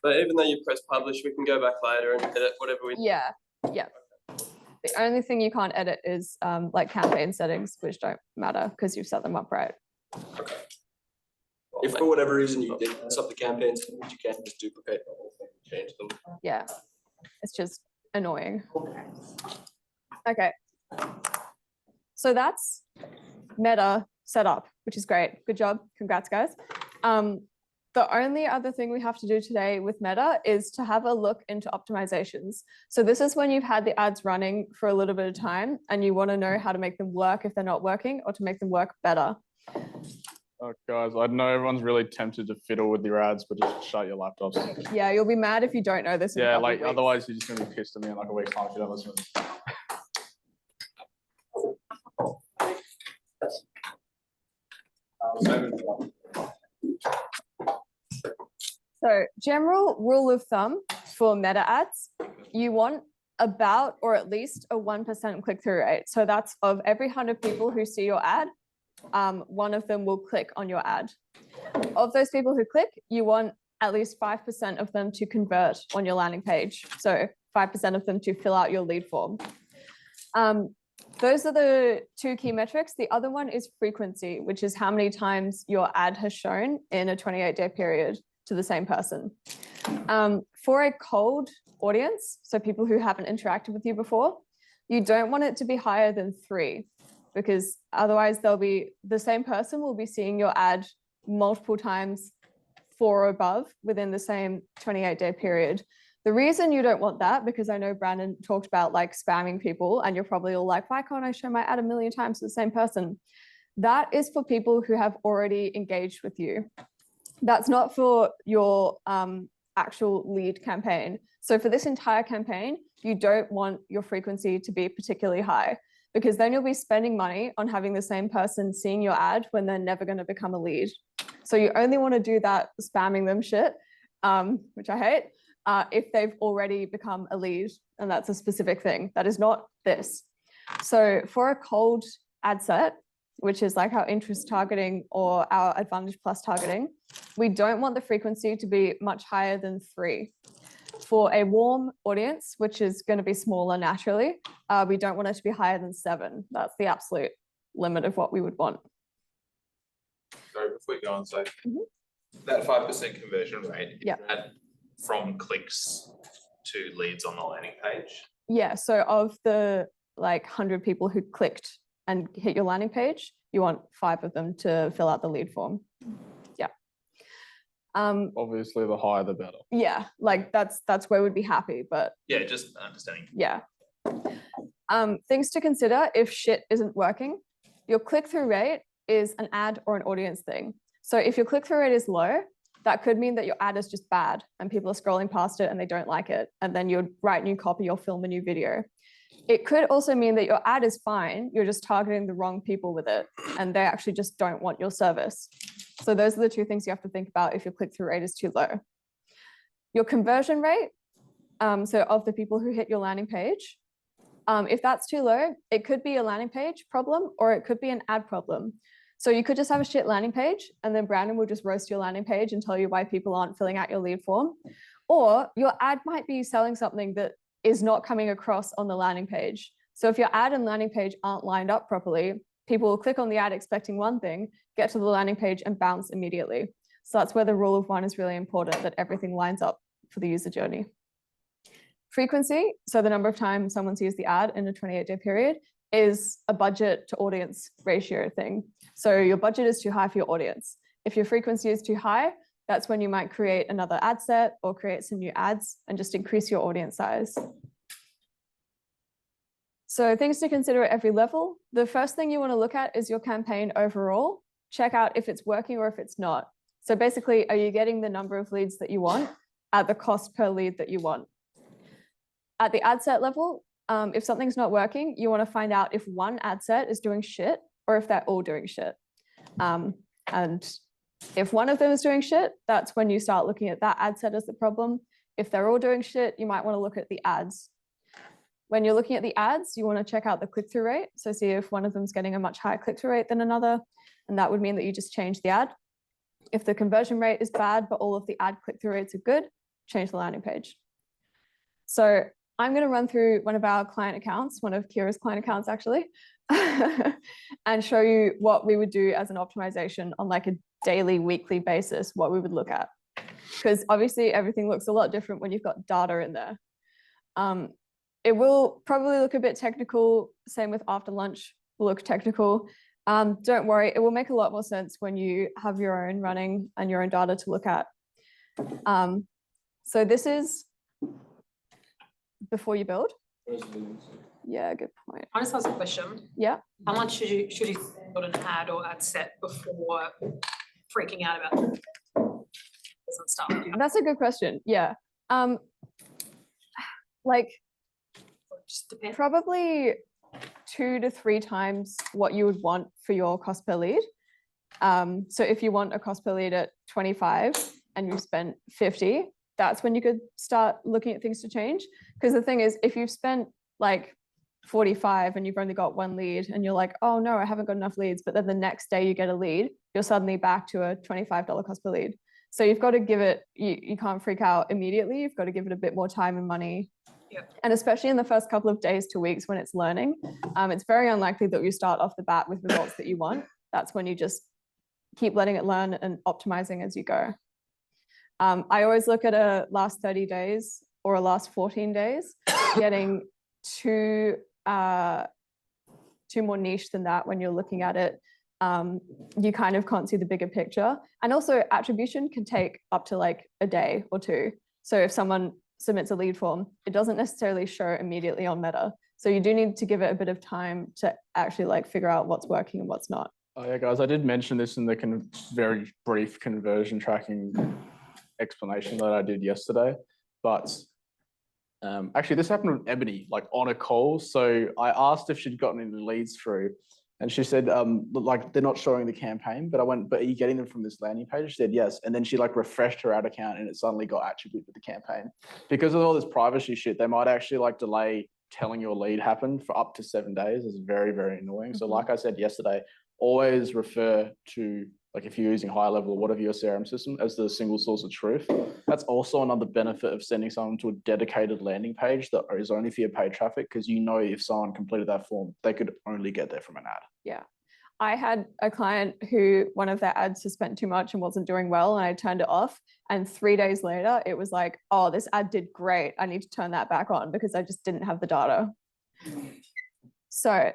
But even though you press publish, we can go back later and edit whatever we. Yeah, yeah. The only thing you can't edit is like campaign settings, which don't matter because you've set them up right. Okay. If for whatever reason you did stop the campaigns, you can just duplicate the whole thing, change them. Yeah, it's just annoying. Okay. So that's Meta set up, which is great. Good job. Congrats, guys. The only other thing we have to do today with Meta is to have a look into optimizations. So this is when you've had the ads running for a little bit of time and you want to know how to make them work if they're not working or to make them work better. Oh, guys, I know everyone's really tempted to fiddle with your ads, but just shut your laptops. Yeah, you'll be mad if you don't know this. Yeah, like otherwise you're just going to be pissed at me in like a week's time if you don't listen to me. So general rule of thumb for Meta ads, you want about or at least a 1% click-through rate. So that's of every 100 people who see your ad, one of them will click on your ad. Of those people who click, you want at least 5% of them to convert on your landing page. So 5% of them to fill out your lead form. Those are the two key metrics. The other one is frequency, which is how many times your ad has shown in a 28-day period to the same person. For a cold audience, so people who haven't interacted with you before, you don't want it to be higher than 3, because otherwise they'll be, the same person will be seeing your ad multiple times 4 or above within the same 28-day period. The reason you don't want that, because I know Brandon talked about like spamming people and you're probably all like, why can't I show my ad 1 million times to the same person? That is for people who have already engaged with you. That's not for your actual lead campaign. So for this entire campaign, you don't want your frequency to be particularly high, because then you'll be spending money on having the same person seeing your ad when they're never going to become a lead. So you only want to do that spamming them shit, which I hate, if they've already become a lead, and that's a specific thing. That is not this. So for a cold ad set, which is like our interest targeting or our Advantage Plus targeting, we don't want the frequency to be much higher than 3. For a warm audience, which is going to be smaller naturally, we don't want it to be higher than 7. That's the absolute limit of what we would want. Sorry, before you go on, so that 5% conversion rate, is Yeah. that from clicks to leads on the landing page? Yeah, so of the like 100 people who clicked and hit your landing page, you want 5 of them to fill out the lead form. Yeah. Obviously, the higher the better. Yeah, like that's where we'd be happy, but Yeah, just understanding. yeah. Things to consider if shit isn't working. Your click-through rate is an ad or an audience thing. So if your click-through rate is low, that could mean that your ad is just bad and people are scrolling past it and they don't like it. And then you'd write new copy or film a new video. It could also mean that your ad is fine, you're just targeting the wrong people with it and they actually just don't want your service. So those are the 2 things you have to think about if your click-through rate is too low. Your conversion rate, so of the people who hit your landing page, if that's too low, it could be a landing page problem or it could be an ad problem. So you could just have a shit landing page and then Brandon will just roast your landing page and tell you why people aren't filling out your lead form. Or your ad might be selling something that is not coming across on the landing page. So if your ad and landing page aren't lined up properly, people will click on the ad expecting one thing, get to the landing page and bounce immediately. So that's where the rule of 1 is really important, that everything lines up for the user journey. Frequency, so the number of times someone sees the ad in a 28-day period, is a budget to audience ratio thing. So your budget is too high for your audience. If your frequency is too high, that's when you might create another ad set or create some new ads and just increase your audience size. So things to consider at every level. The first thing you want to look at is your campaign overall. Check out if it's working or if it's not. So basically, are you getting the number of leads that you want at the cost per lead that you want? At the ad set level, if something's not working, you want to find out if one ad set is doing shit or if they're all doing shit. And if one of them is doing shit, that's when you start looking at that ad set as the problem. If they're all doing shit, you might want to look at the ads. When you're looking at the ads, you want to check out the click-through rate. So see if one of them is getting a much higher click-through rate than another. And that would mean that you just change the ad. If the conversion rate is bad, but all of the ad click-through rates are good, change the landing page. So I'm going to run through one of our client accounts, one of Kira's client accounts actually, and show you what we would do as an optimization on like a daily, weekly basis, what we would look at. Because obviously everything looks a lot different when you've got data in there. It will probably look a bit technical, same with after lunch will look technical. Don't worry, it will make a lot more sense when you have your own running and your own data to look at. So this is before you build. Yeah, good point. I just ask a question. Yeah. How much should you build an ad or ad set before freaking out about some stuff? That's a good question. Yeah. Like probably 2 to 3 times what you would want for your cost per lead. So if you want a cost per lead at 25 and you've spent 50, that's when you could start looking at things to change. Because the thing is, if you've spent like 45 and you've only got 1 lead and you're like, oh no, I haven't got enough leads, but then the next day you get a lead, you're suddenly back to a $25 cost per lead. So you've got to give it, you can't freak out immediately. You've got to give it a bit more time and money. Yep. And especially in the first couple of days to weeks when it's learning, it's very unlikely that you start off the bat with results that you want. That's when you just keep letting it learn and optimizing as you go. I always look at a last 30 days or a last 14 days, getting too more niche than that when you're looking at it. You kind of can't see the bigger picture. And also attribution can take up to like a day or 2. So if someone submits a lead form, it doesn't necessarily show immediately on Meta. So you do need to give it a bit of time to actually like figure out what's working and what's not. Oh yeah, guys, I did mention this in the very brief conversion tracking explanation that I did yesterday, but actually this happened with Ebony, like on a call. So I asked if she'd gotten any leads through, and she said, like they're not showing the campaign, but I went, but are you getting them from this landing page? She said yes, and then she like refreshed her ad account and it suddenly got attributed to the campaign. Because of all this privacy shit, they might actually like delay telling your lead happened for up to 7 days. It's very, very annoying. So like I said yesterday, always refer to, like if you're using high level or whatever your CRM system, as the single source of truth. That's also another benefit of sending someone to a dedicated landing page that is only for your paid traffic, because you know if someone completed that form, they could only get there from an ad. Yeah. I had a client who one of their ads had spent too much and wasn't doing well, and I turned it off. And 3 days later, it was like, oh, this ad did great. I need to turn that back on because I just didn't have the data. So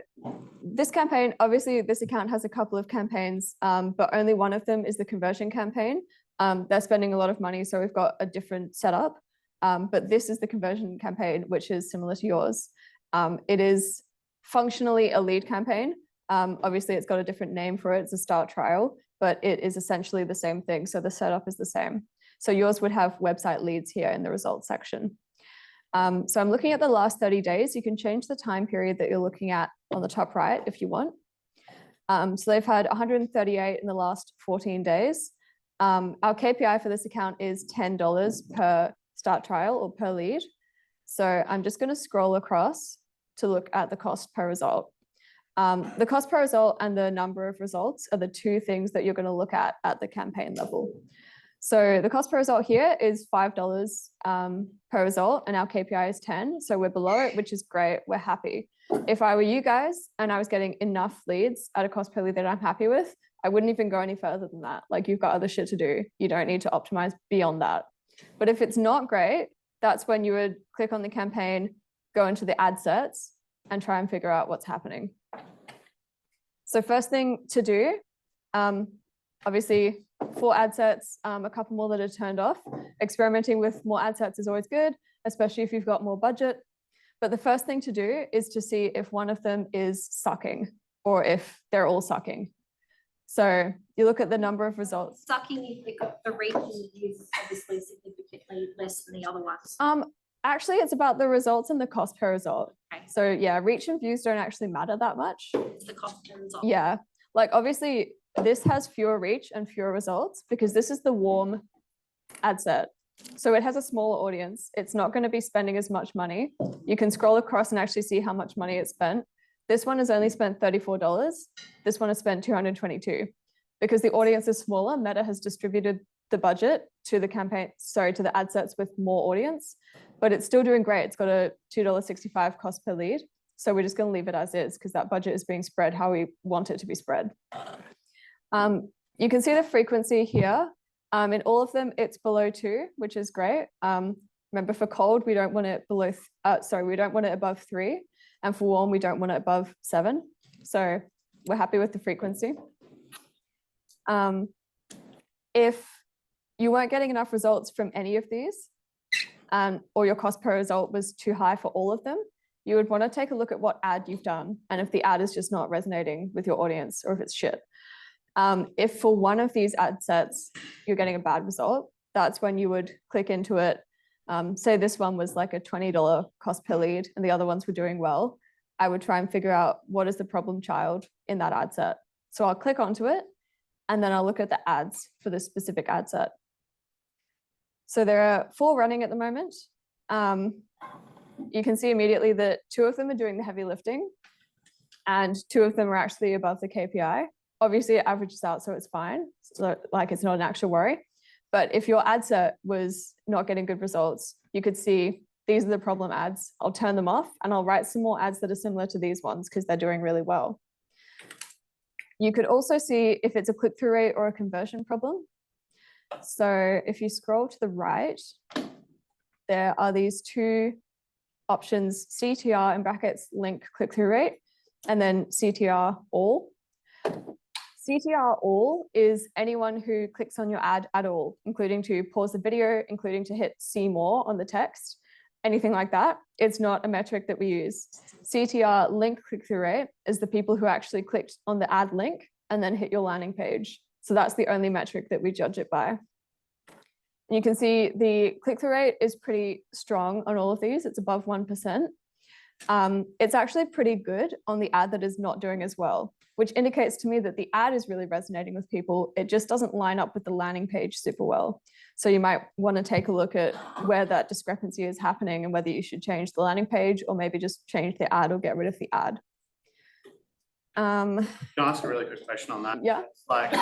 this campaign, obviously this account has a couple of campaigns, but only one of them is the conversion campaign. They're spending a lot of money, so we've got a different setup. But this is the conversion campaign, which is similar to yours. It is functionally a lead campaign. Obviously it's got a different name for it. It's a start trial, but it is essentially the same thing. So the setup is the same. So yours would have website leads here in the results section. So I'm looking at the last 30 days. You can change the time period that you're looking at on the top right if you want. So they've had 138 in the last 14 days. Our KPI for this account is $10 per start trial or per lead. So I'm just going to scroll across to look at the cost per result. The cost per result and the number of results are the 2 things that you're going to look at the campaign level. So the cost per result here is $5 per result, and our KPI is 10. So we're below it, which is great. We're happy. If I were you guys and I was getting enough leads at a cost per lead that I'm happy with, I wouldn't even go any further than that. Like, you've got other shit to do. You don't need to optimize beyond that. But if it's not great, that's when you would click on the campaign, go into the ad sets and try and figure out what's happening. So first thing to do, obviously 4 ad sets, a couple more that are turned off. Experimenting with more ad sets is always good, especially if you've got more budget. But the first thing to do is to see if one of them is sucking or if they're all sucking. So you look at the number of results. Sucking if you've got the reach is obviously significantly less than the other ones. Actually, it's about the results and the cost per result. Okay. So yeah, reach and views don't actually matter that much. It's the cost per result. Yeah, like obviously this has fewer reach and fewer results because this is the warm ad set. So it has a smaller audience. It's not going to be spending as much money. You can scroll across and actually see how much money it spent. This one has only spent $34. This one has spent $222. Because the audience is smaller, Meta has distributed the budget to the campaign, sorry, to the ad sets with more audience, but it's still doing great. It's got a $2.65 cost per lead. So we're just going to leave it as is because that budget is being spread how we want it to be spread. You can see the frequency here. In all of them, it's below 2, which is great. Remember, for cold, we don't want it below, we don't want it above 3. And for warm, we don't want it above 7. So we're happy with the frequency. If you weren't getting enough results from any of these, or your cost per result was too high for all of them, you would want to take a look at what ad you've done and if the ad is just not resonating with your audience or if it's shit. If for one of these ad sets, you're getting a bad result, that's when you would click into it. Say this one was like a $20 cost per lead and the other ones were doing well. I would try and figure out what is the problem child in that ad set. So I'll click onto it and then I'll look at the ads for this specific ad set. So there are 4 running at the moment. You can see immediately that 2 of them are doing the heavy lifting and 2 of them are actually above the KPI. Obviously it averages out, so it's fine. So like it's not an actual worry. But if your ad set was not getting good results, you could see these are the problem ads. I'll turn them off and I'll write some more ads that are similar to these ones because they're doing really well. You could also see if it's a click-through rate or a conversion problem. So if you scroll to the right, there are these 2 options, CTR in brackets, link click-through rate, and then CTR all. CTR all is anyone who clicks on your ad at all, including to pause the video, including to hit see more on the text, anything like that. It's not a metric that we use. CTR link click-through rate is the people who actually clicked on the ad link and then hit your landing page. So that's the only metric that we judge it by. You can see the click-through rate is pretty strong on all of these. It's above 1%. It's actually pretty good on the ad that is not doing as well, which indicates to me that the ad is really resonating with people. It just doesn't line up with the landing page super well. So you might want to take a look at where that discrepancy is happening and whether you should change the landing page or maybe just change the ad or get rid of the ad. Can I ask a really quick question on that? Yeah. Like,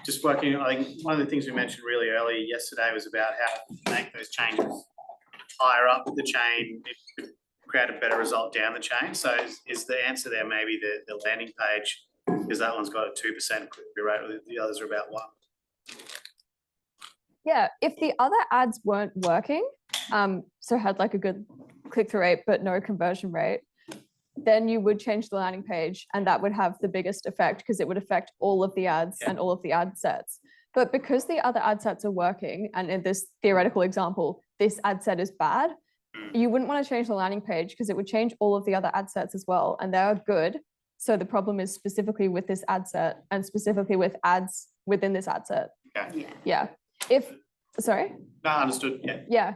just working, I think one of the things we mentioned really early yesterday was about how to make those changes higher up the chain, it could create a better result down the chain. So is the answer there maybe the landing page, because that one's got a 2% click-through rate, the others are about 1? Yeah, if the other ads weren't working, so had like a good click-through rate but no conversion rate, then you would change the landing page and that would have the biggest effect because it would affect all of the ads and all of the ad sets. But because the other ad sets are working, and in this theoretical example, this ad set is bad, you wouldn't want to change the landing page because it would change all of the other ad sets as well, and they're good. So the problem is specifically with this ad set and specifically with ads within this ad set. Okay. Yeah. Sorry? No, understood. Yeah. Yeah.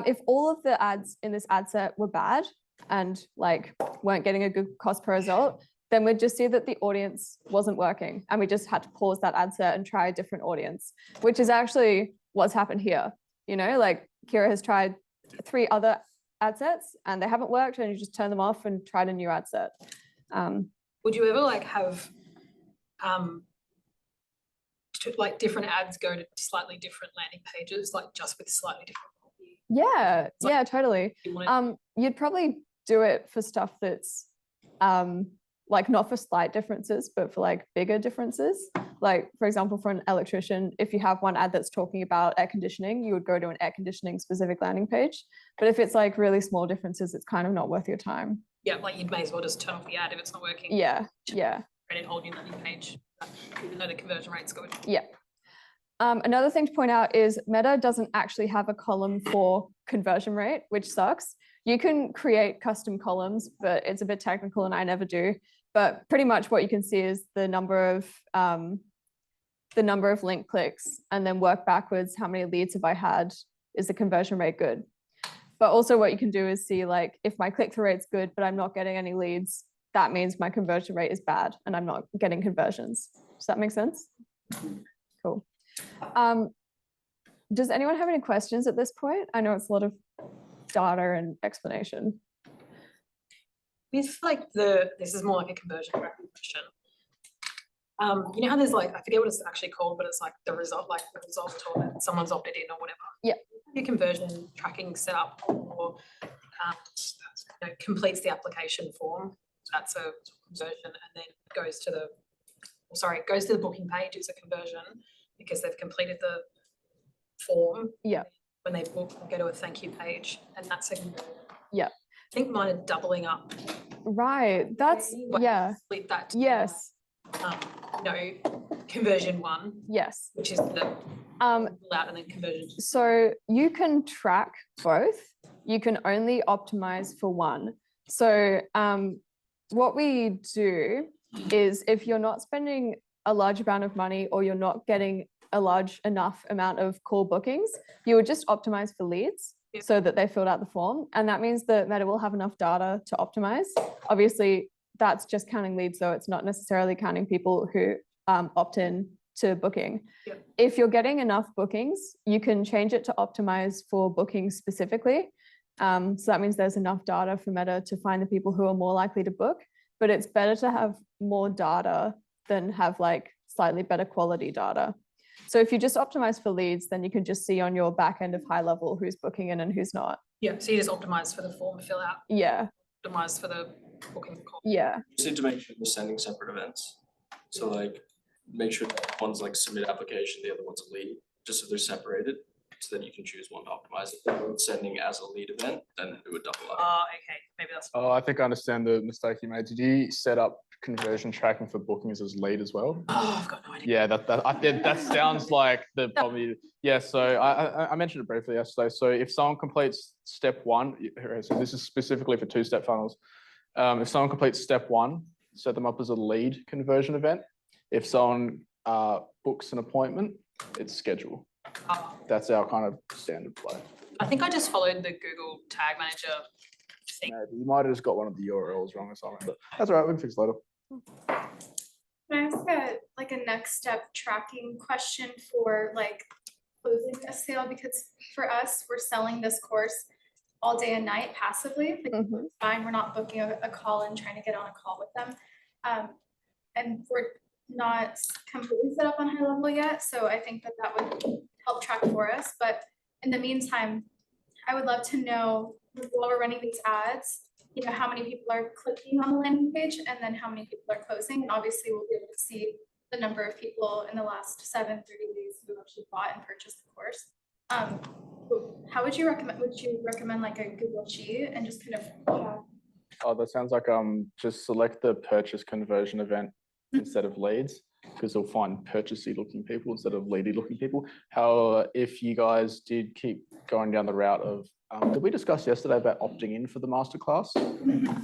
If all of the ads in this ad set were bad and like weren't getting a good cost per result, then we'd just see that the audience wasn't working and we just had to pause that ad set and try a different audience, which is actually what's happened here. You know, like Kira has tried 3 other ad sets and they haven't worked and you just turn them off and tried a new ad set. Would you ever like have like different ads go to slightly different landing pages, like just with slightly different copy? Yeah, Like, yeah, totally. You'd probably do it for stuff that's like not for slight differences, but for like bigger differences. Like for example, for an electrician, if you have one ad that's talking about air conditioning, you would go to an air conditioning specific landing page. But if it's like really small differences, it's kind of not worth your time. Yeah, like you may as well just turn off the ad if it's not working. Yeah, yeah. And then hold your landing page, even though the conversion rate's good. Yeah. Another thing to point out is Meta doesn't actually have a column for conversion rate, which sucks. You can create custom columns, but it's a bit technical and I never do. But pretty much what you can see is the number of link clicks and then work backwards. How many leads have I had? Is the conversion rate good? But also what you can do is see like if my click-through rate's good, but I'm not getting any leads, that means my conversion rate is bad and I'm not getting conversions. Does that make sense? Cool. Does anyone have any questions at this point? I know it's a lot of data and explanation. With like this is more like a conversion tracking question. You know how there's like, I forget what it's actually called, but it's like the result or that someone's opted in or whatever. Yeah. Your conversion tracking set up or you know, completes the application form. That's a conversion, and then goes to the booking page is a conversion because they've completed the form. Yeah. When they book, they go to a thank you page, and that's a conversion. Yeah. I think mine are doubling up. Right. That's yeah. Split that. To yes. Conversion 1. Yes. Which is the out and then conversion 2. So you can track both. You can only optimize for one. So what we do is if you're not spending a large amount of money or you're not getting a large enough amount of call bookings, you would just optimize for leads so that they filled out the form. And that means that Meta will have enough data to optimize. Obviously, that's just counting leads, though. It's not necessarily counting people who opt in to booking. Yep. If you're getting enough bookings, you can change it to optimize for bookings specifically. So that means there's enough data for Meta to find the people who are more likely to book, but it's better to have more data than have like slightly better quality data. So if you just optimize for leads, then you can just see on your back end of high level who's booking in and who's not. Yeah, so you just optimize for the form to fill out. Yeah. Optimize for the booking call. Yeah. You just need to make sure you're sending separate events. So like, make sure that one's like submit application, the other one's a lead, just so they're separated. So then you can choose one to optimize it. If you're sending as a lead event, then it would double up. Oh, okay. Maybe that's. Oh, I think I understand the mistake you made. Did you set up conversion tracking for bookings as lead as well? Oh, I've got no idea. Yeah, that sounds like the probably. Yeah, so I mentioned it briefly yesterday. So if someone completes step 1, so this is specifically for 2-step funnels. If someone completes step 1, set them up as a lead conversion event. If someone books an appointment, it's schedule. That's our kind of standard flow. I think I just followed the Google Tag Manager thing. Maybe. You might have just got one of the URLs wrong or something, but that's all right. We can fix it later. Can I ask a next step tracking question for like closing a sale? Because for us, we're selling this course all day and night passively. Like, it's fine, we're not booking a call and trying to get on a call with them. And we're not completely set up on high level yet. So I think that would help track for us. But in the meantime, I would love to know while we're running these ads, you know, how many people are clicking on the landing page and then how many people are closing. And obviously we'll be able to see the number of people in the last 30 days who actually bought and purchased the course. How would you recommend like a Google Sheet and just kind of Oh, that sounds like just select the purchase conversion event instead of leads, because they'll find purchasey looking people instead of leady looking people. How if you guys did keep going down the route of did we discuss yesterday about opting in for the masterclass?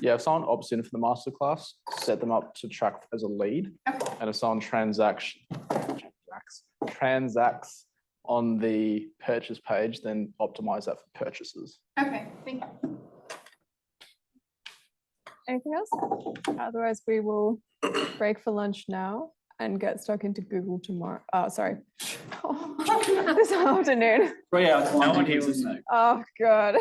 Yeah, if someone opts in for the masterclass, set them up to track as a lead. And if someone transacts on the purchase page, then optimize that for purchases. Okay, thank you. Anything else? Otherwise, we will break for lunch now and get stuck into Google tomorrow. Oh, sorry. This afternoon. No one here was Oh, God.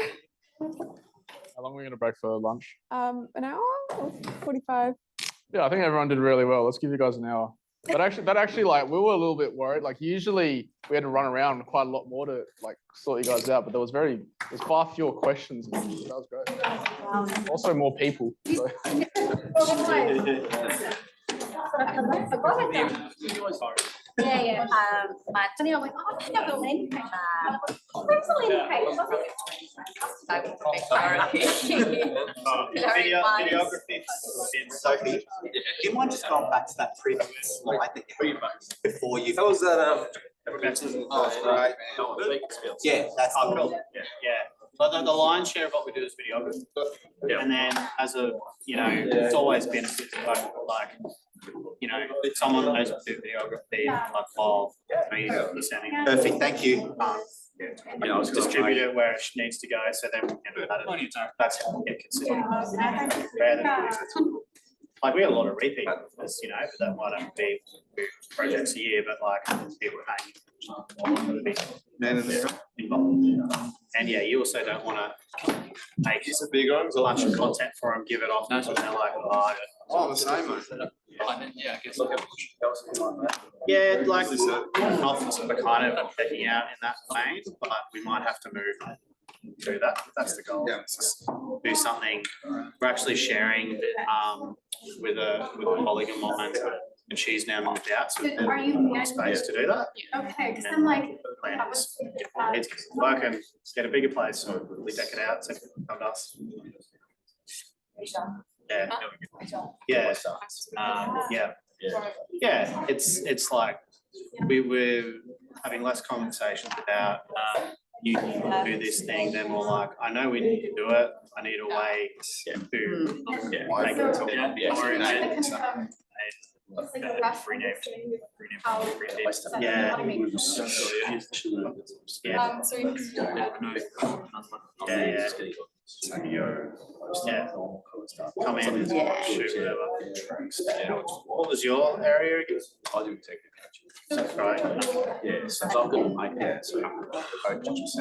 How long are we going to break for lunch? An hour or 45? Yeah, I think everyone did really well. Let's give you guys an hour. That actually, like, we were a little bit worried. Like, usually we had to run around quite a lot more to like sort you guys out, but there's far fewer questions. That was great. Also, more people. So. Yeah. Tony, I went, oh, I got the landing page. Where's the landing page? Videography. Sophie, do you mind just going back to that previous slide that you had before you? How was that? Yeah, that's. Oh, cool. Yeah. But the lion's share of what we do is videography. And then as a, it's always been a bit like, someone who knows how to do videography, like, well, presenting. Perfect, thank you. Distribute it where it needs to go, so then we can do that. That's how we get considered. Rather than- Like, we have a lot of repeat, but that might only be 2 projects a year, but like, people involved. And yeah, you also don't wanna make a big bunch of content for them, give it off, and they're like, oh, Oh, the same, mate. Yeah, I guess. yeah, like, often sort of kind of checking out in that vein, but we might have to move do that. That's the goal. Yeah. It's just do something. We're actually sharing with a colleague of mine, and she's now moved out, so we've Are you got married? space to do that. Okay, because I'm like, Plan is it's work and get a bigger place, so we deck it out, so it can come to us. Yeah. Yeah. Yeah, it's like we're having less conversations about you need to do this thing, then we're like, I know we need to do it, I need a way to make it. it's like a rough understanding of how. Yeah. Yeah. So you Yeah. Come in and shoot whatever. What was your area? I do technical. Right. Yeah, so I've got to make that, so.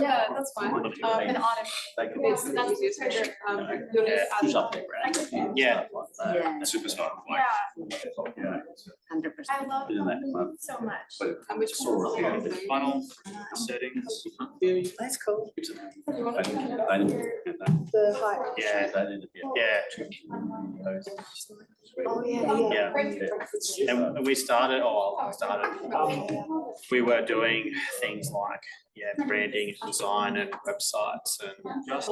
Yeah, that's fine. An audit. That's Yeah. Super smart. Yeah. 100%. I love them so much. And which funnel settings. That's cool. The height. Yeah. Oh, yeah. Yeah. And we started, we were doing things like, branding, design and websites and just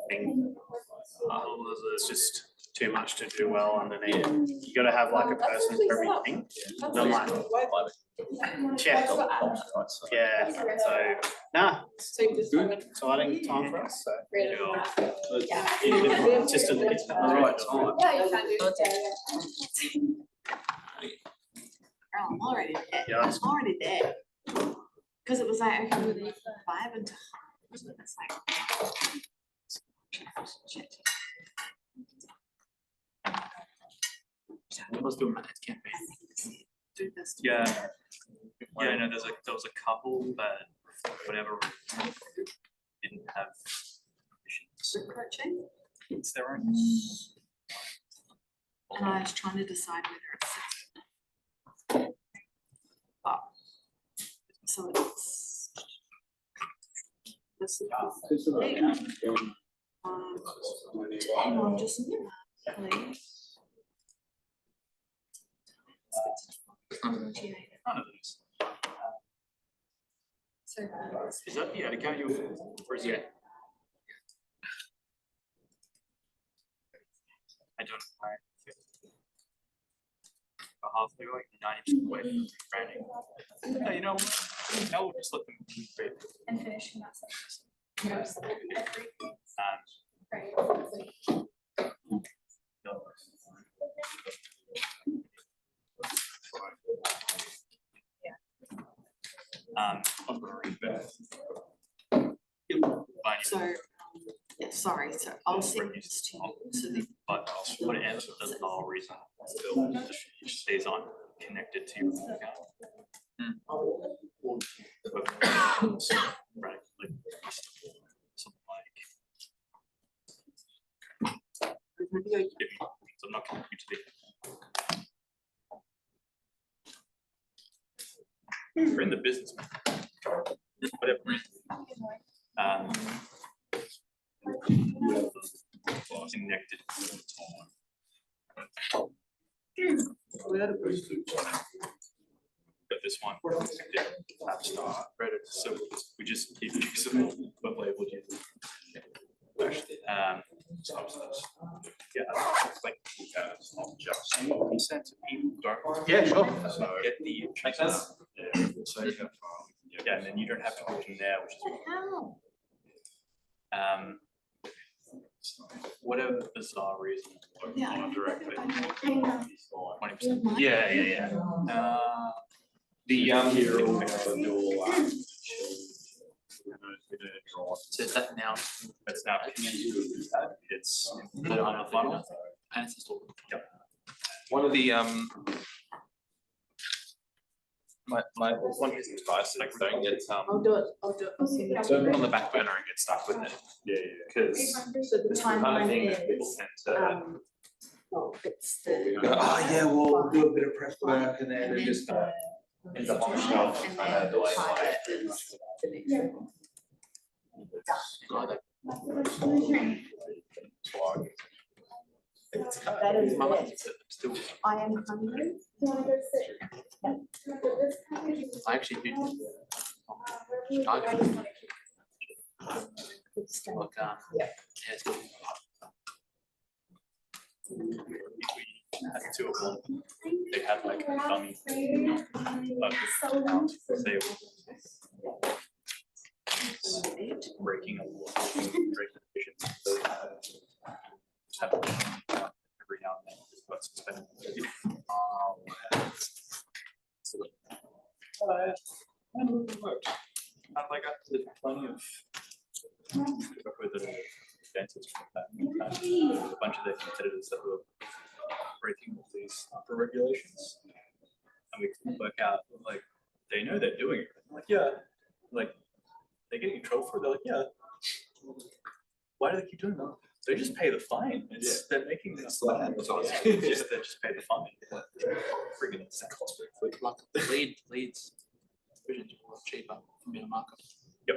thing. It's just too much to do well underneath. You gotta have like a person for everything. And I'm like, yeah, so, exciting time for us, so. It's just it's the right time. Yeah, you can do it. Oh, I'm already there. Yeah. I'm already there. Because it was like, okay, we'll leave 5 until. It's like. Shit. Let's do a managed campaign. Do this. Yeah, no, there was a couple that, for whatever reason, didn't have Group coaching. it's their own. And I was trying to decide whether it's. But. So it's. This is. Hang on just a minute, please. None of these. So. Is that the account you or is it? I don't know. Halfway, like 90% away from branding. Yeah, now we'll just let them create. And finishing that section. So, yeah, sorry, so I'll send this to you, so that. But what it ends with doesn't all reason still stays on connected to your account. Right, like something like. So I'm not connecting to the. We're in the business. Whatever. Connected to the But this one, app start, Reddit, so we just keep using web label. Yeah, like, it's not just consent to people, don't. Yeah, sure. So get the. Makes sense. So you have, Whatever bizarre reason, Yeah. directly. I know. 20%. Yeah. The Hero, dual, so is that now, it's now, it's put on the funnel and it's installed. Yep. one of the, my one piece of advice, like don't get, I'll do it, I'll do it. I'll see you. don't put it on the back burner and get stuck with it. Yeah. Cause So the it's the kind of timeline thing that people is, tend to. well, it's the. Oh, yeah, we'll do a bit of prep work and then it just ends up on the shelf. And kind then of the like- pilot is the next one. That is My it. life still, I am hungry. Do you wanna go sit? I actually did. Look, yeah, still. We had two of them, they had like a dummy. They breaking a law, regulations. Just have every now and then, but suspended. I got plenty of with the dentists from that, a bunch of their competitors that were breaking all these upper regulations. And we couldn't work out, like, they know they're doing it. I'm like, yeah, like, they getting in trouble for it? They're like, yeah. Why do they keep doing that? They just pay the fine. It's, they're making this. They just pay the fine. Friggin' insane. Like leads visions are a lot cheaper from being a market. Yep.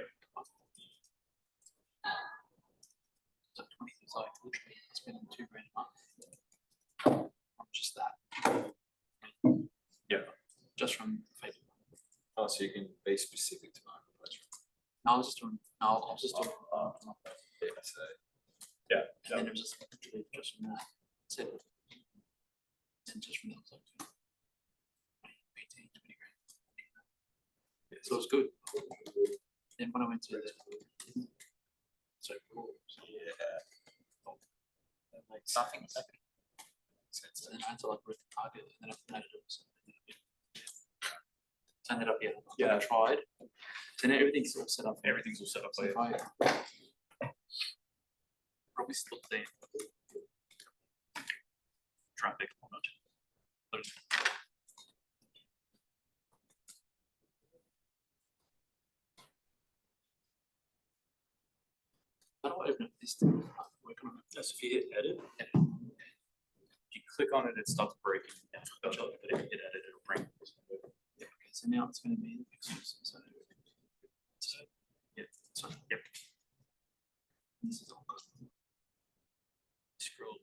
So 20 is like literally spending $2,000 a month on just that. Yeah. Just from Facebook. Oh, so you can be specific to marketplace. I was just doing. I was just doing. Yeah, so. Yeah. And then it was just literally just from that. Said. And just from that, it was like 18, 20 grand. Yeah, so it was good. Then when I went to the. So cool. Yeah. Like nothing. So then I had to like rip the target and then I planted it. Turn it up, yeah. Yeah. I tried. So now everything's all set up. Everything's all set up. So if I probably still there. Traffic or not. How do I open up this thing? Work on it. Yes, if you hit edit, you click on it, it stops breaking. Yeah, gotcha. But if you hit edit, it'll bring. Yeah, okay, so now it's going to be the pixels. So yeah, so yep. This is all good. Scroll.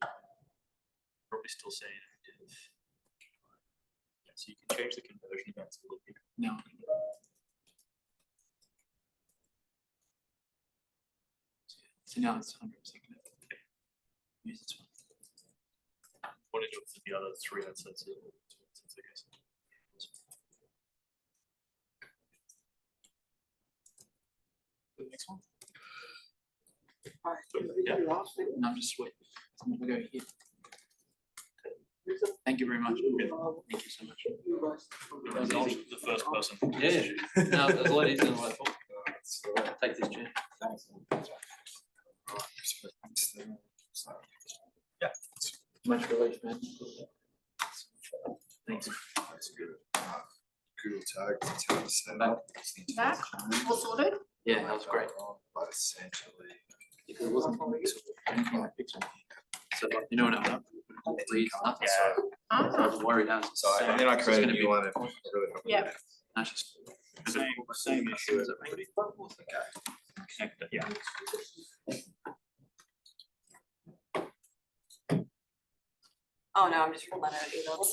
Probably still saying active. Yeah, so you can change the conversion events a little bit. No. So now it's 100% connected. Use this one. What did you do with the other three headsets? The next one. Yeah. No, I'm just waiting. I'm gonna go here. Thank you very much. Thank you so much. That was easy. The first person. Yeah. No, it was a lot easier than what I thought. Take this chair. Yeah. Much relief, man. Thanks. That's good. Google tag, it's hard to set up. That, all sorted? Yeah, that was great. But essentially. Because it wasn't anything like pixel. So like, you know what I mean? Please, nothing. So I was worried. I was So and then I created a new one. And really helped Yeah. with That's just Same issue as everybody. Connected, yeah. Oh no, I'm just running out of emails.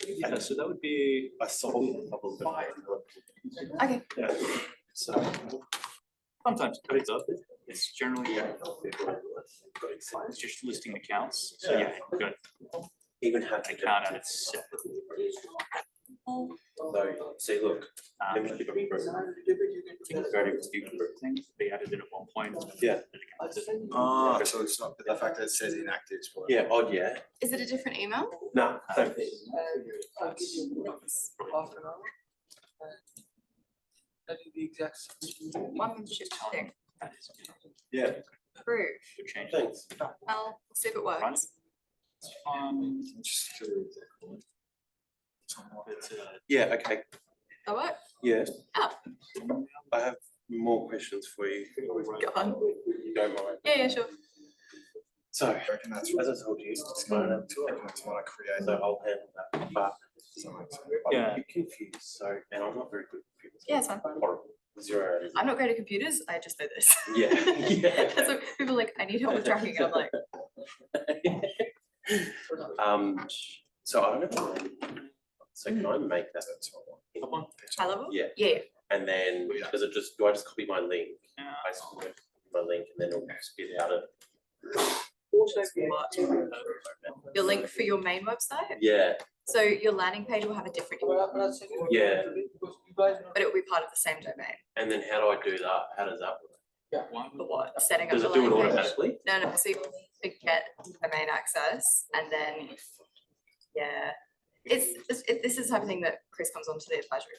Yeah, so that would be a solve a couple of Okay. Yeah. So sometimes it comes up. It's generally It's just listing accounts, so yeah, you've got Even have an account and it's separate. So, see, look, membership of group. Things be added in at one point. Yeah. So it's not the fact that it says inactive. Yeah, odd, yeah. Is it a different email? No, same. The exact. One membership thing. Yeah. Approve. Thanks. I'll see if it works. Yeah, okay. That work? Yeah. Oh, I have more questions for you. go on. You don't mind? Yeah, sure. So, as I told you, I want to create, so I'll handle that, but I'm a bit confused, so, and I'm not very good at computers. Yeah, it's fine. Horrible. Zero. I'm not great at computers, I just know this. Yeah, yeah. That's what people are like, I need help with tracking, and I'm like, So I don't know. So can I make that high level? Yeah. Yeah. And then does it just, do I just copy my link? Basically, my link and then it'll spit out a. Your link for your main website? Yeah, So your landing page will have a different URL, yeah. but it will be part of the same domain. And then how do I do that? How does that work? For what? Setting up Does the it do it landing page? automatically? No, so you need to get domain access and then, yeah. This is the type of thing that Chris comes onto the advisory.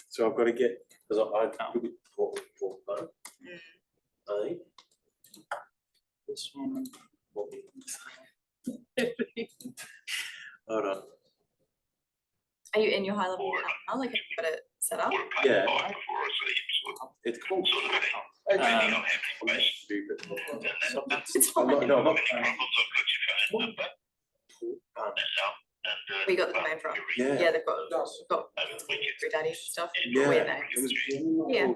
So I've got to get, because I could be talk, I think. This one. Hold on. Are you in your high level now? Like, have you got it set up? Yeah. It's cool. We got the domain from. Yeah. Yeah, they've got GoDaddy stuff. Yeah. Weird names. It was Yeah.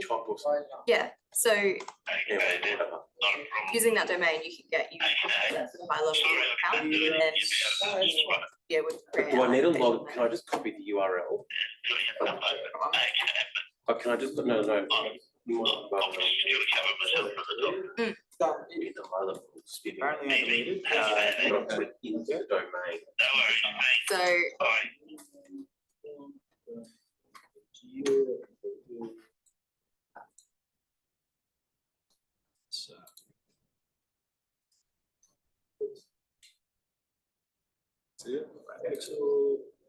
chop or something. Yeah, so Anyway, using that domain, you can get high level account and then be able to create. do I need a application log? Can I just copy the URL? Or can I just, no. Apparently I deleted. In the domain. So.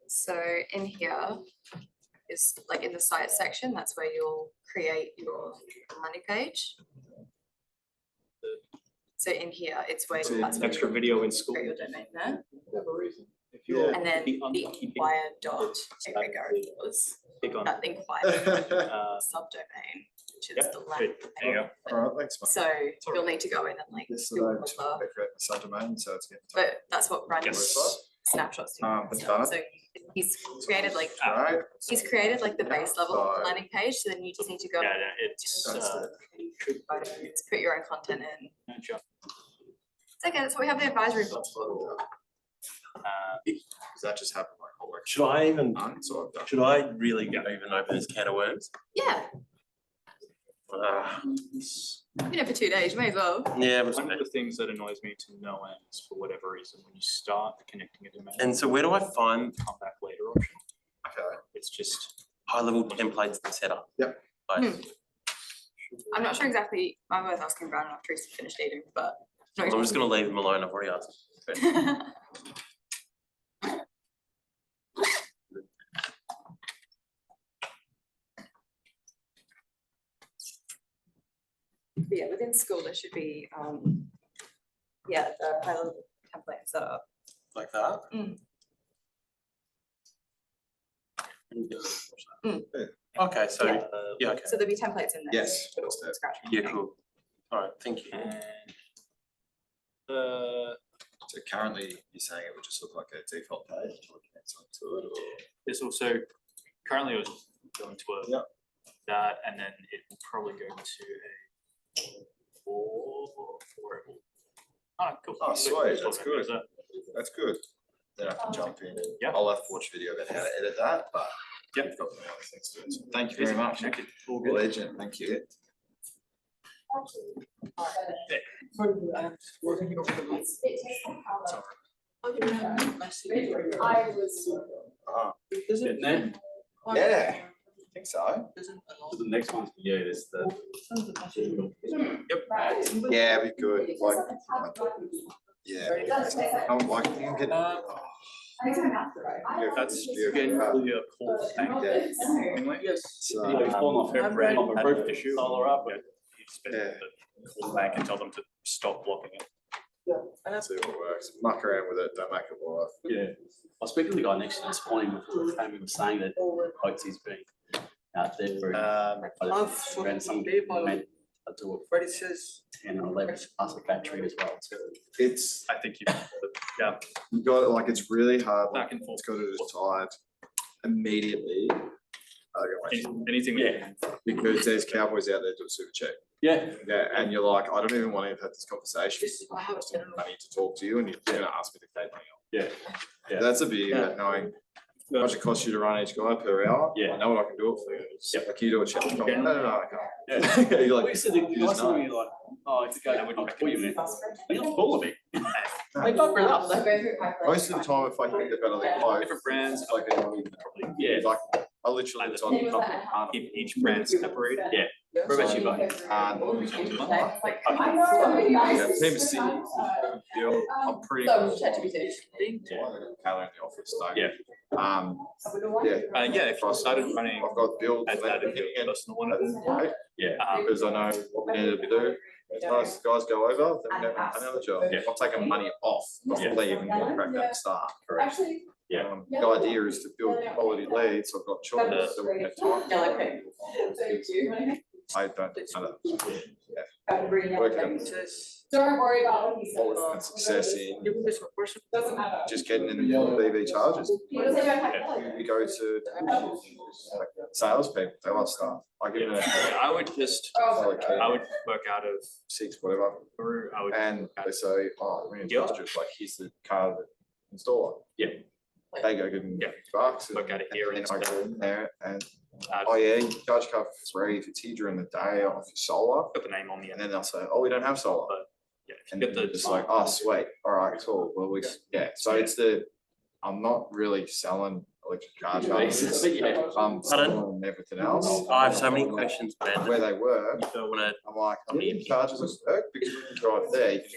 So in here is like in the site section, that's where you'll create your landing page. So in here, it's where So that's extra video in school. create your domain there. If you're And then the inquire dot, that inquire subdomain, which is the landing There you page. go. Alright, thanks. So you'll need to go in and like do all of the, Subdomain, so it's getting. but that's what running Yes. snapshots do. It's done. So he's created like, Right. he's created like the base level So- landing page, so then you just need to go. Yeah, it's Put your own content in. It's okay, that's what we have the advisory boards for. Does that just happen like whole work? Should I even, So I've done. should I really go even open this can of worms? Yeah, you've been here for 2 days, you may as well. Yeah, but one of the things that annoys me to no end is for whatever reason, when you start connecting a domain. and so where do I find Come back later option. Okay. It's just. high level templates and setup? Yep. I'm not sure exactly, I'm worth asking Brandon after he's finished eating, but. I'm just gonna leave them alone, I've already asked. Yeah, within school, there should be, yeah, the high level template set up. Like that? Okay, so, Yeah. yeah, okay. So there'll be templates in there. Yes. Put all from scratch. Yeah, cool. All right, thank you. So currently, you're saying it would just look like a default page until it connects onto it, or? There's also, currently I was going to a, that, and then it will probably go to a four. Oh, cool. Oh, sweet, that's good. Is that- That's good. Then I can jump in. Yeah. I'll have to watch a video about how to edit that, but. Yep. You've got the other things to do. So thank you very much. All good. Legend, thank you. Getting there? Yeah, I think so. The next one's, yeah, it's the. Yep. Yeah, it'd be good, like, yeah. I'm like, I think I'm getting. That's getting really a cool thing. Yes. So, It's falling off every on the roof issue. Solar up, you spend Yeah. the call back and tell them to stop blocking it. see what works. Muck around with it, don't make it work. Yeah. I was speaking to the guy next to this morning before he was saying that quotes he's been out there for. And some people meant to do a 10 and 11 plus a battery as well too. It's, I think yeah, you got it, like, it's really hard, like, back and forth. it's got to decide immediately. Anything. Yeah. Because there's cowboys out there doing super cheap. Yeah. Yeah, and you're like, I don't even want to have this conversation. I just want money to talk to you, and you're gonna ask me to pay money. Yeah. Yeah. That's a big about knowing how much it costs you to run each guy per hour. Yeah. I know what I can do it for you. It's like you do a check. No, Yeah. no, I can't. Yeah. You're like, We said the you guy just said to know. me like, oh, if the guy would not call you, man. You're full of it. They fuck it up. Most of the time, if I can get better than close, Different brands, like Yeah. like I literally keep each brand separated. Yeah. What about you, buddy? Team City, I'm pretty. Calendar in the office, so. Yeah. Yeah. If I started running, I've got build. I'd added a personal one. Yeah, because I know what we need to do. As far as guys go over, then we have another job. Yeah. I'm taking money off before they even get cracked up and start. Correct. Yeah. The idea is to build quality leads. I've got choice. So we have time. I don't working Don't worry about what he what we've had success in just getting in the EV charges. We go to salespeople, they love stuff. I give them I would just, Oh. I would work out of 6, whatever. I would. And they say, oh, we're in charge, like, here's the card installer. Yeah. They go give them $50. Work out of here And and then I go in there and, add- oh yeah, you charge card for free if it's here during the day off your solar. Put the name on the And end. then they'll say, oh, we don't have solar. Yeah, if you And get then the. it's like, oh, sweet, all right, cool, well, yeah, so it's I'm not really selling electric car chargers. Yeah. I'm selling everything else. I have so many questions, man. Where they work, You don't wanna, I'm like, I'm getting charges at work because when you drive there, you can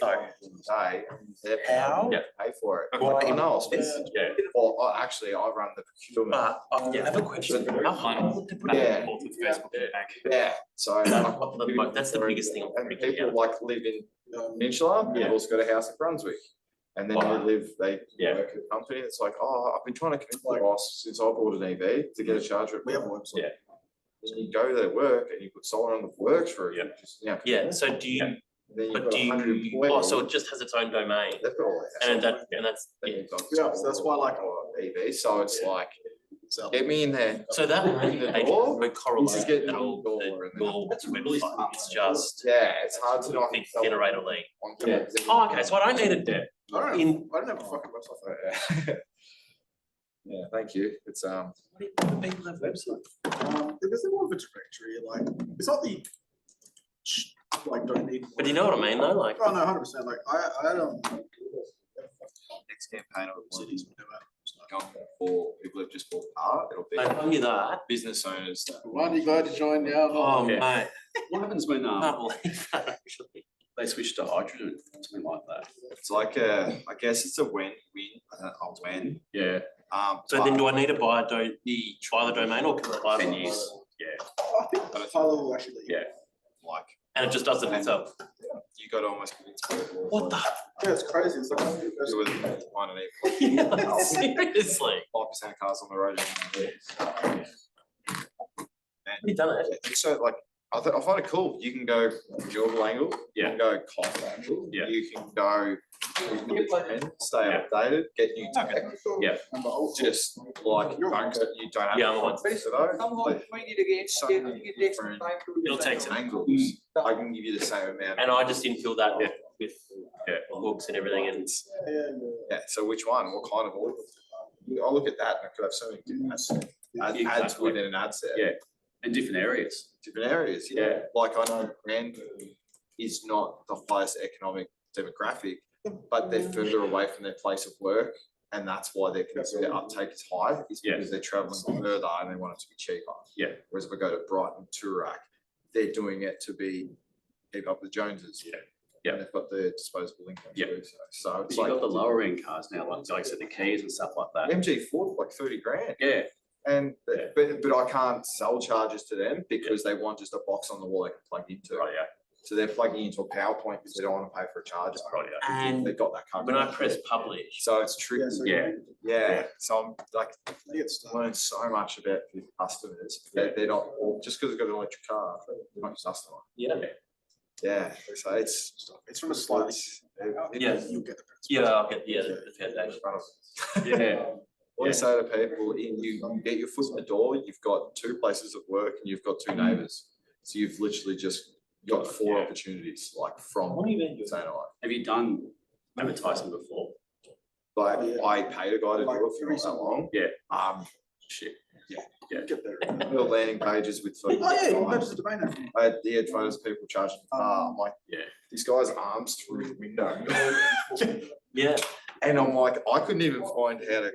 drive day, they're How? pay for it. Well, I know, it's Yeah. or actually, I run the procurement. but I have a question. How hard to put Yeah. Both with Facebook and back. Yeah, so. That's the biggest thing I'm And freaking people out. like live in Peninsula, Yeah. they've also got a house in Brunswick. And then they Yeah. work at a company, it's like, oh, I've been trying to convince my boss since I bought an EV to get a charger at my website. Yeah. And you go to their work and you put solar on the works for it. Yeah. Yeah, so do you, Then you've but got do 100 you, oh, employees. so it just has its own domain? They've got all that. And that's, Yeah, so that's why I like EV, so it's like, get me in there. so that Open the page door, would correlate this is getting at in all, the door the and then- Google website, it's just Yeah, it's hard to not. generator lead. Yeah. Oh, okay, so I don't need it I in, don't have a fucking website for that. Yeah, thank you. It's people have website. There's more of a directory, like, it's not the, like, don't need. But you know what I mean, though, like. Oh, no, 100%, like, I don't. next campaign of cities, going for people who've just bought art, it'll be. I tell you that. Business owners. Why you glad to join now? Oh, mate. What happens when I can't believe that, actually. they switch to hydrogen, something like that? It's like I guess it's a win-win, I'll win. Yeah. So then do I need to buy the domain or can I buy 10 it? years. Yeah. I think the Tyler will actually. Yeah. Like, And it just does it itself. you got to almost convince people. What the? Yeah, it's crazy. It's like. Do with mine and Yeah, like, seriously. 5% of cars on the road. You've done it. So like, I find it cool. You can go geographical angle. You Yeah. can go cost angle. Yeah. You can go stay Yeah. updated, get new tech. Yeah. Just like you don't have. Yeah, I'm on. So many different It'll take some. angles. I can give you the same amount. And I just infill that with hooks and everything and it's. Yeah. So which one? What kind of order? I look at that and I could have so many different ads within an ad set. Yeah. In different areas. Different areas. Yeah. Like I know brand is not the highest economic demographic, but they're further away from their place of work. And that's why their uptake is high, is because they're traveling further and they want it to be cheaper. Yeah. Whereas if I go to Brighton, Toorak, they're doing it to keep up with Joneses. Yeah. And they've got the disposable income Yeah. to do so. So it's You've like got the lower end cars now, like I said, the Keys and stuff like that. MG4 like 30 grand. Yeah. And but I can't sell charges to them because they want just a box on the wall they can plug into. Right, yeah. So they're plugging into a PowerPoint because they don't want to pay for a charger. Right, yeah. And they've got that covered. when I press publish, So it's tricky. Yeah. So I'm like, learned so much about the customers. They're not all, just because they've got an electric car, they're not just customer. Yeah. Yeah. So it's from a slightly. You'll get the I'll get the Yeah. What I say to people, you get your foot in the door, you've got 2 places of work and you've got 2 neighbours. So you've literally just got 4 opportunities, like from saying, Have you done advertising before? Like I paid a guy to do it for not that long. Yeah. Shit. Yeah. Little landing pages with photos. I had photos of people charging the car. I'm like, this guy's arms through the window. Yeah. And I'm like, I couldn't even find how to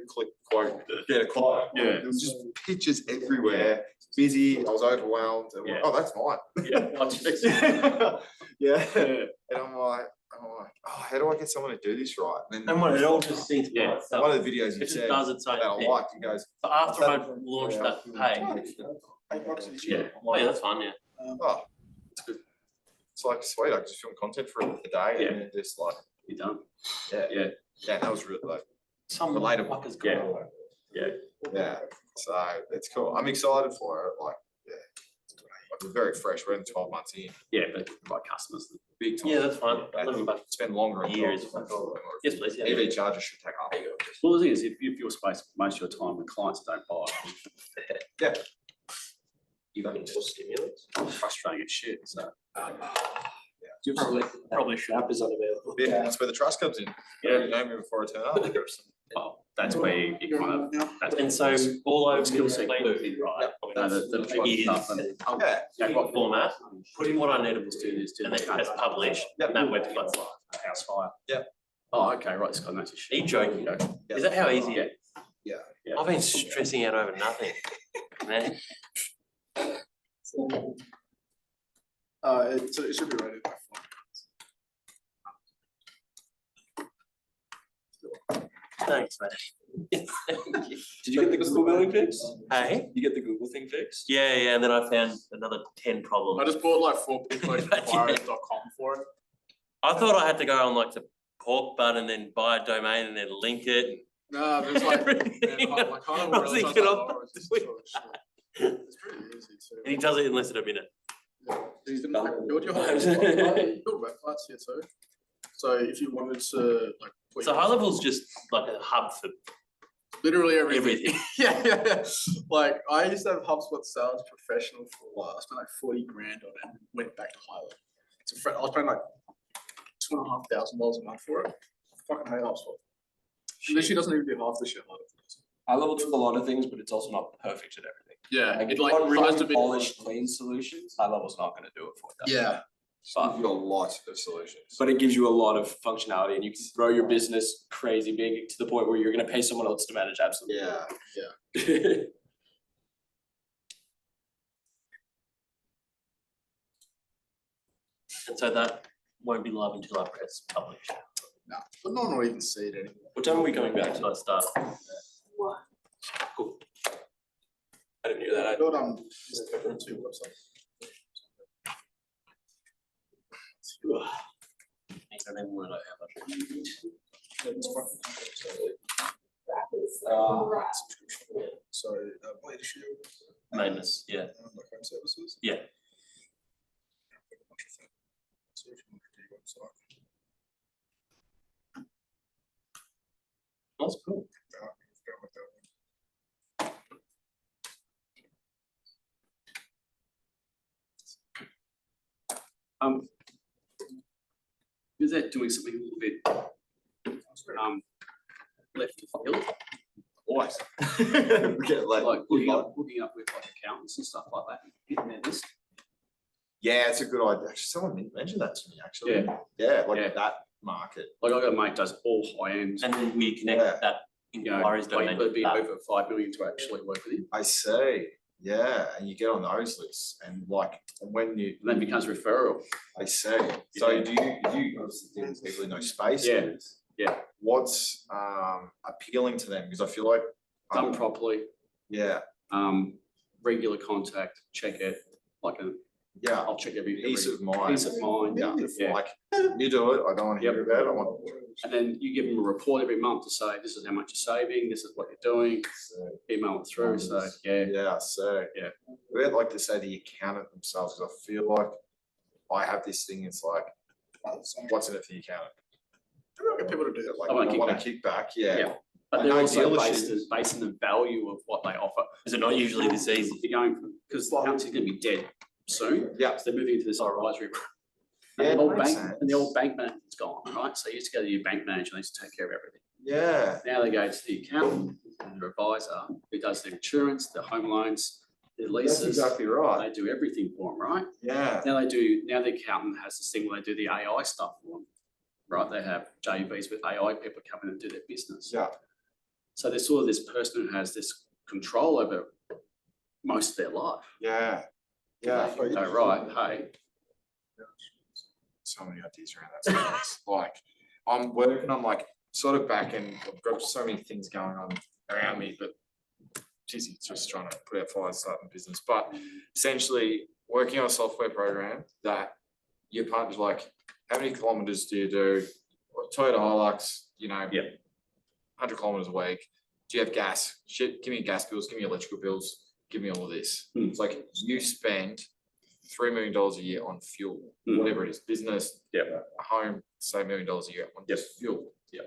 get a quote. Yeah. There was just pictures everywhere. Busy. I was overwhelmed. And I'm like, oh, that's mine. Yeah. And I'm like, oh, how do I get someone to do this right? And what, it all just seems right. So one of the videos you it said does its own that I thing. liked, he goes, So after I launched that page, oh yeah, that's fun, yeah. Oh, it's good. It's like sweet. I can just film content for a day and then just like you're done. Yeah, that was really like some relatable. Yeah. So it's cool. I'm excited for it. Like, like we're very fresh. We're in 12 months in. Yeah, but like customers. Big time. Yeah, that's fine. I live in Bath. Spend longer in Years. jobs. Yes, please. Yeah. EV chargers should take up. Well, the thing is, if your space most of your time, the clients don't buy. Yeah. You got any more stimulants? Frustrating as shit. So. Probably should. App is unavailable. Yeah, that's where the trust comes in. Yeah. You know me before I turn up. Oh, that's where you kind of. And so all over skill set, right? No, the tricky stuff and What format? Put in what I needed let's do this, and then press publish. And that website's like house fire. Yeah. Oh, okay, right. It's got no Are you joking? Is that how easy it is? Yeah. I've been stressing out over nothing, man. It should be ready by 5 minutes. Thanks, man. Did you get the Google thing fixed? Hey? You get the Google thing fixed? Yeah, and then I found another 10 problems. I just bought like 4.inquiries.com for it. I thought I had to go on like the pork button and then buy a domain and then link it. No, but it's like, man, I kind of really thinking trust of- that it's pretty easy too. And he does it in less than a minute. You can build your whole website, build websites here too. So if you wanted to like. put So your- high level is just like a hub for Literally everything. everything. yeah. Like I used to have HubSpot sales professional for a while. I spent like 40 grand on it and went back to high level. I was paying like $2,500 a month for it. Fucking hate HubSpot. Literally doesn't even do half the shit. High level does a lot of things, but it's also not perfect at everything. Yeah, Like, it if you like want tries really to be polished, clean solutions, high level's not gonna do it for you. Yeah. But You've got lots of solutions. but it gives you a lot of functionality and you can grow your business crazy big to the point where you're gonna pay someone else to manage absolutely. Yeah. And so that won't be live until I press publish. No, but no one will even see it anymore. What time are we coming back Until I start. Cool. I didn't hear that. I built just different two websites. I don't even want to know how much. So leadership. Maintenance, yeah. Like home services. Yeah. So if you want to do your website. That's cool. Is that doing something a little bit left of field? Always. Like hooking up with like accountants and stuff like that. Getting their list. Yeah, it's a good idea. Actually, someone mentioned that to me, actually. Yeah, like that market. Like I got a mate does all high end. And then we connect that inquiries Like domain. it'd be over 5 million to actually work with him. I see. Yeah, and you get on those lists, and like when you And then becomes referral. I see. So do you obviously deal with people in those spaces? Yeah. What's appealing to them? Because I feel like Done properly. Yeah. Regular contact, check it, like a Yeah, I'll check every peace of mind. Peace of mind. Yeah, Yeah. like you do it. I don't want to hear about it. I want. And then you give them a report every month to say, this is how much you're saving, this is what you're doing, email it through, so, Yeah, so. Yeah. We'd like to say the accountant themselves, because I feel like I have this thing, it's like, what's in it for the accountant? I get people to do that, like, I want I want a kickback. kickback, yeah. But And they're no also dealerships. based on the value of what they offer. Is it not usually this easy? If you're going from, because the accountancy's gonna be dead soon. Yeah. So they're moving into this advisory. Yeah, And the old makes bank, sense. and the old bank manager's gone, right? So you used to go to your bank manager, and they used to take care of everything. Yeah. Now they go to the accountant and their advisor, who does their insurance, their home loans, their leases. That's exactly right. They do everything for them, right? Yeah. Now the accountant has this thing where they do the AI stuff for them, right? They have JVs with AI people come in and do their business. Yeah. So there's sort of this person who has this control over most of their life. Yeah. Yeah. They can go, right, hey, So many ideas around that space. Like, I'm working on like sort of back end. I've got so many things going on around me, but geez, it's just trying to put out fires, starting a business. But essentially, working on a software program that your partner's like, how many kilometers do you do? Toyota Hilux, you know, 100 kilometers a week. Do you have gas? Shit, give me gas bills, give me electrical bills, give me all of this. It's like you spend $3 million a year on fuel, whatever it is, business, a home, say $1 million a year on just fuel. Yeah.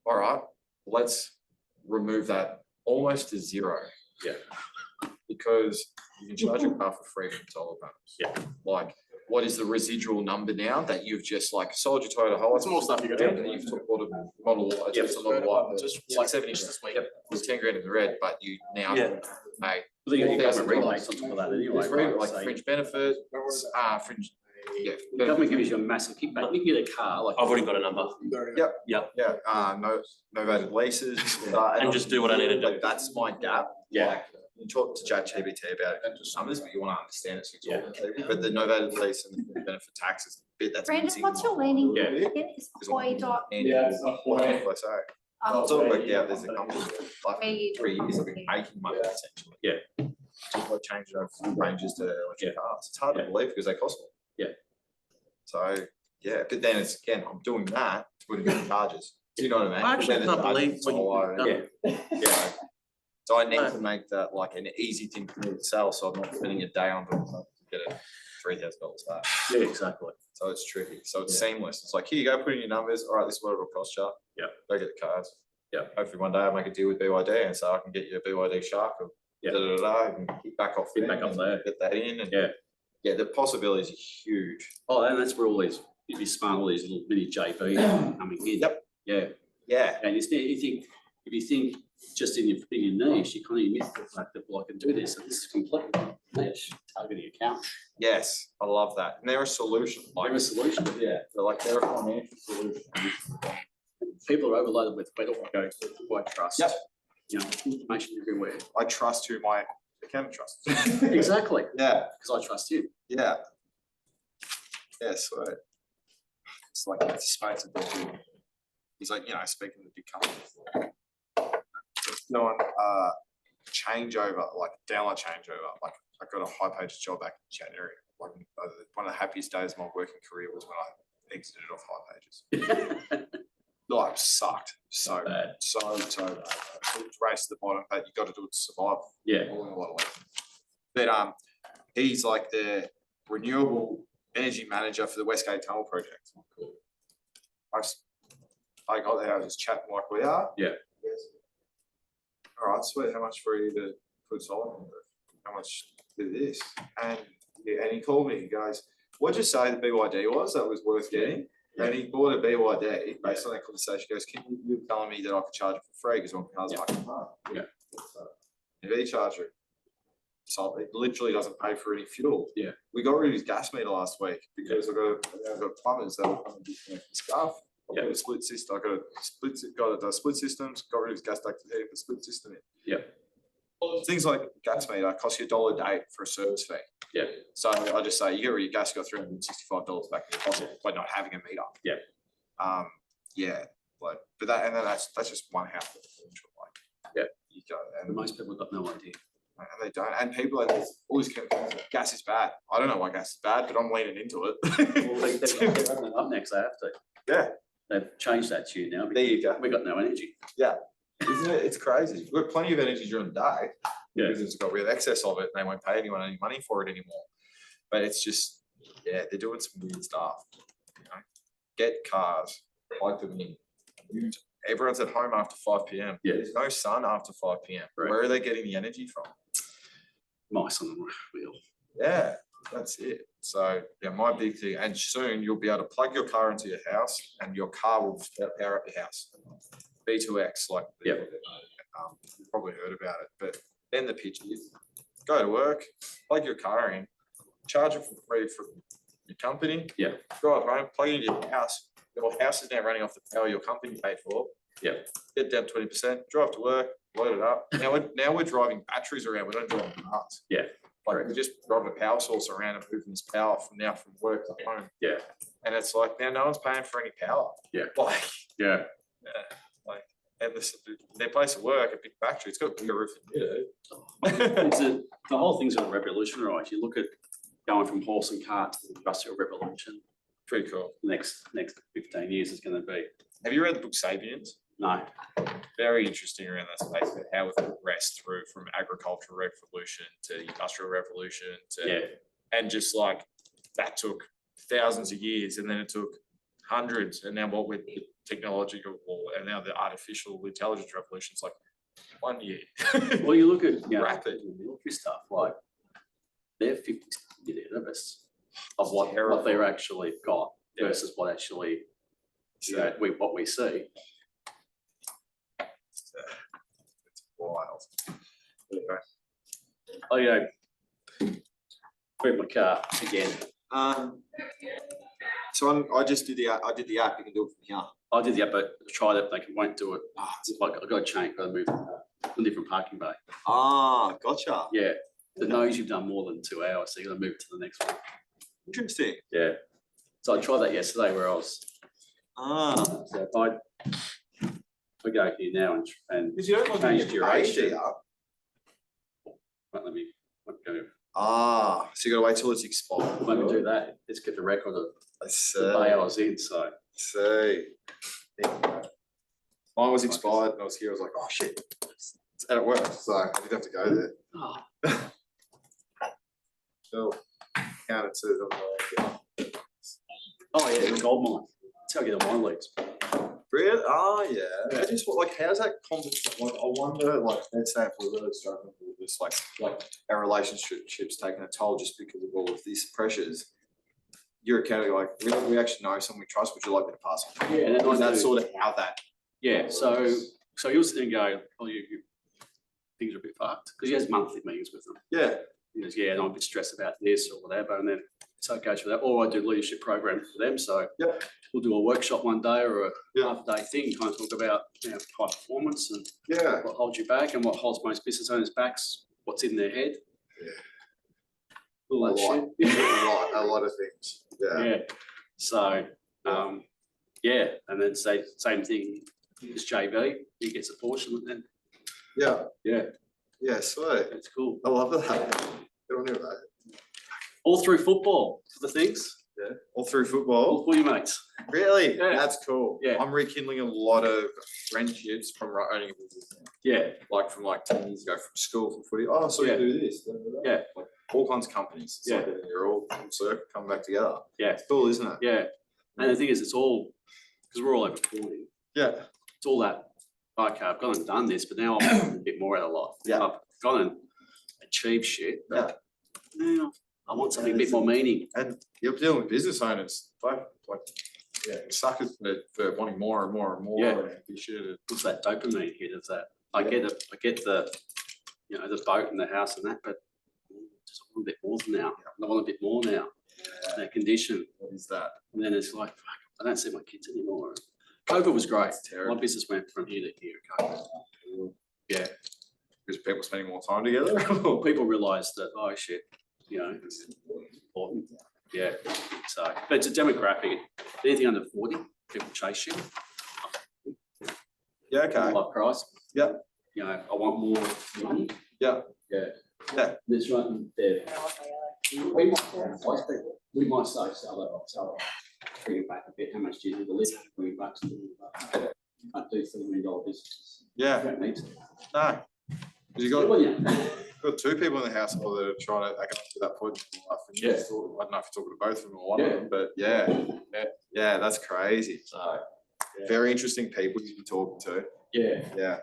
All right, let's remove that almost to zero. Yeah. Because you can charge your car for free from solar panels. Yeah. Like, what is the residual number now that you've just like sold your Toyota Hilux? It's more stuff you got to and you've took bought a model, it's a model Y, just like 7 inches this week. It's 10 grand in the red, but you now pay. Well, you got $4,000. rebates on top of that anyway, right? Like So fringe benefit, fringe, yeah. the government gives you a massive kickback. You can get a car, like. I've already got a number. Yep. Yep. Yeah, novated leases. And just do what I need to do. Like, that's my gap. Yeah. Like, you talk to ChatGPT about it, just numbers, but you want to understand it. So you're talking to people. But the novated lease and the benefit tax is the bit that's Brandon, missing. what's your landing? Yeah. Again, it's Ahoy dot. It's all worked out, there's a company, like 3 years I've been making money essentially. Yeah. Just like changing over from ranges to electric cars. It's hard to believe because they cost more. Yeah. So, yeah, but then it's, again, I'm doing that to put in charges. Do you know what I mean? I actually But then can't the believe charges when you've are done low. Yeah. So I need to make that like an easy thing for me to sell, so I'm not spending a day on to get a $3,000 back. Yeah, exactly. So it's tricky. So it's seamless. It's like, here you go, put in your numbers. All right, this is what it'll cost you. Yeah. Go get the cards. Yeah. Hopefully one day I'll make a deal with BYD and so I can get you a BYD Shark or and keep back off Get back up there. Get that in and Yeah. the possibilities are huge. Oh, and that's where all these, if you smart, all these little mini JVs coming in. Yep. Yeah. Yeah. And it's, if you think just in your niche, you kind of miss the fact that, well, I can do this, and this is completely niche, targeting account. Yes, I love that. And they're a solution. They're a solution. Yeah. They're a financial solution. People are overloaded with, where do I go, who do I trust? Yep. You know, information everywhere. I trust who my accountant trusts. Exactly. Yeah. Because I trust you. Yeah. Yeah, so it's like it's a space of big. He's like, you know, speaking of big companies. No changeover, like download changeover. Like I got a high page job back in January. Like one of the happiest days of my working career was when I exited off high pages. Like sucked so bad, so bad. It's race to the bottom, but you got to do it to survive. Yeah. All in a lot of ways. But he's like the renewable energy manager for the Westgate Tunnel project. Cool. I got there, I was just chatting like we are. Yeah. Yes. All right, sweet. How much for you to put solar on the roof? How much do this? And yeah, and he called me. He goes, "What'd you say the BYD was that was worth getting?" And he bought a BYD based on that conversation. He goes, "Can you telling me that I could charge it for free because one car's like, oh, yeah, EV charger." So it literally doesn't pay for any fuel. Yeah. We got rid of his gas meter last week because I've got plumbers that will come and do stuff. I've got a split system, got a split systems, got rid of his gas duct heating, the split system in. Yeah. Things like gas meter cost you $1 a day for a service fee. Yeah. So I just say you get rid of your gas, you got $365 back in your pocket by not having a meter. Yeah. Yeah, like, but that's just one house. Yeah. You go, And and most people got no idea. they don't, and people are always gas is bad. I don't know why gas is bad, but I'm leaning into it. Well, they're opening it up next, they have to. Yeah. They've changed that tune now. There you go. We got no energy. Yeah, isn't it? It's crazy. We've got plenty of energy during the day. Yeah. Because we have excess of it, and they won't pay anyone any money for it anymore. But it's just, yeah, they're doing some weird stuff. You know, get cars, plug them in. Everyone's at home after 5 p.m. Yeah. There's no sun after 5 p.m. Right. Where are they getting the energy from? Mice on the wheel. Yeah, that's it. So yeah, my big thing, and soon you'll be able to plug your car into your house, and your car will power up your house. B2X, like you've probably heard about it, but then the pitch is go to work, plug your car in, charge it for free from your company. Yeah. Drive home, plug it into your house. Your house is now running off the power your company paid for. Yeah. Get down 20%, drive to work, load it up. Now we're driving batteries around. We don't drive cars. Yeah. Like we just drive a power source around and moving this power from work to home. Yeah. And it's like now no one's paying for any power. Yeah. Like Yeah. like and their place of work, a big factory, it's got a bigger roof than you The whole thing's a revolution, right? You look at going from horse and cart to the industrial revolution. Pretty cool. Next 15 years is going to be. Have you read the book Sapiens? No. Very interesting around that space, about how we've progressed through from agricultural revolution to industrial revolution to and just like that took thousands of years, and then it took hundreds, and now what with the technological and now the artificial intelligence revolution is like 1 year. Well, you look at rapid military stuff, like they're 50 years ahead of us of what they're actually got versus what actually what we see. It's wild. Anyway. Oh yeah, my car again. So I just did the app. I did the app. You can do it from here. I did the app, but I tried it. They won't do it. It's like I got to change. Got to move to a different parking bay. Ah, gotcha. Yeah, it knows you've done more than 2 hours, so you got to move it to the next one. Interesting. Yeah. So I tried that yesterday, where I was. So if I go here now and Because you don't want change to duration. Right, let me go. So you got to wait till it's expired. Let me do that. Let's get the record of I see. the day I was in. So. See. Mine was expired and I was here. I was like, oh shit. And it worked. So I didn't have to go there. Oh. So counted to them. Oh yeah, the gold mine. That's how I get on mine leads. Really? Oh yeah. I just like, how's that conversation? Like, I wonder, like, let's say if we're really struggling with this, like our relationships taking a toll just because of all of these pressures. You're a category like, we actually know someone we trust. Would you like me to pass on? Yeah, and then that's sort of how that. Yeah. So you'll sit there and go, oh, you things are a bit fucked because he has monthly meetings with them. Yeah. He goes, yeah, and I'm a bit stressed about this or whatever, and then so it goes for that. Or I do leadership programs for them. So we'll do a workshop one day or a half-day thing, kind of talk about high performance and what holds you back and what holds most business owners back, what's in their head. All that shit. A lot of things. Yeah. So and then say same thing as JB, he gets a portion and then sweet. It's cool. I love that. Good on you, mate. All through football for the things. Yeah. All through football. All for your mates. Really? Yeah. That's cool. Yeah. I'm rekindling a lot of friendships from owning a business now. Yeah. Like from 10 years ago, from school, from footy. Oh, so you do this. Yeah. Like all kinds of companies. It's like you're all circle come back together. Yeah. It's cool, isn't it? Yeah. And the thing is, it's all because we're all over 40. Yeah. It's all that. Okay, I've gone and done this, but now I'm a bit more out of life. Yeah. I've gone and achieved shit. But now I want something a bit more meaning. And you're dealing with business owners, suckers for wanting more and more and more. Yeah. And shit. What's that dopamine hit? Is that I get the the boat and the house and that, but just want a bit more now. I want a bit more now. That condition. What is that? And then it's like, fuck, I don't see my kids anymore. COVID was great. My business went from here to here. COVID. Yeah. Because people spending more time together. People realised that, oh shit, you know, it's important. Yeah. So, but it's a demographic. Anything under 40, people chase you. Yeah, okay. Life price. Yeah. You know, I want more money. Yeah. Yeah. Yeah. This right there. We might say sell it, bring it back a bit. How much do you think the list? $20. Can't do $3 million business. Yeah. You don't need to. No. Because got two people in the house that are trying to act up to that point in life. And Yeah. I don't know if you're talking to both of them or one Yeah. of them, but yeah, that's crazy. So very interesting people you've been talking to. Yeah. Yeah.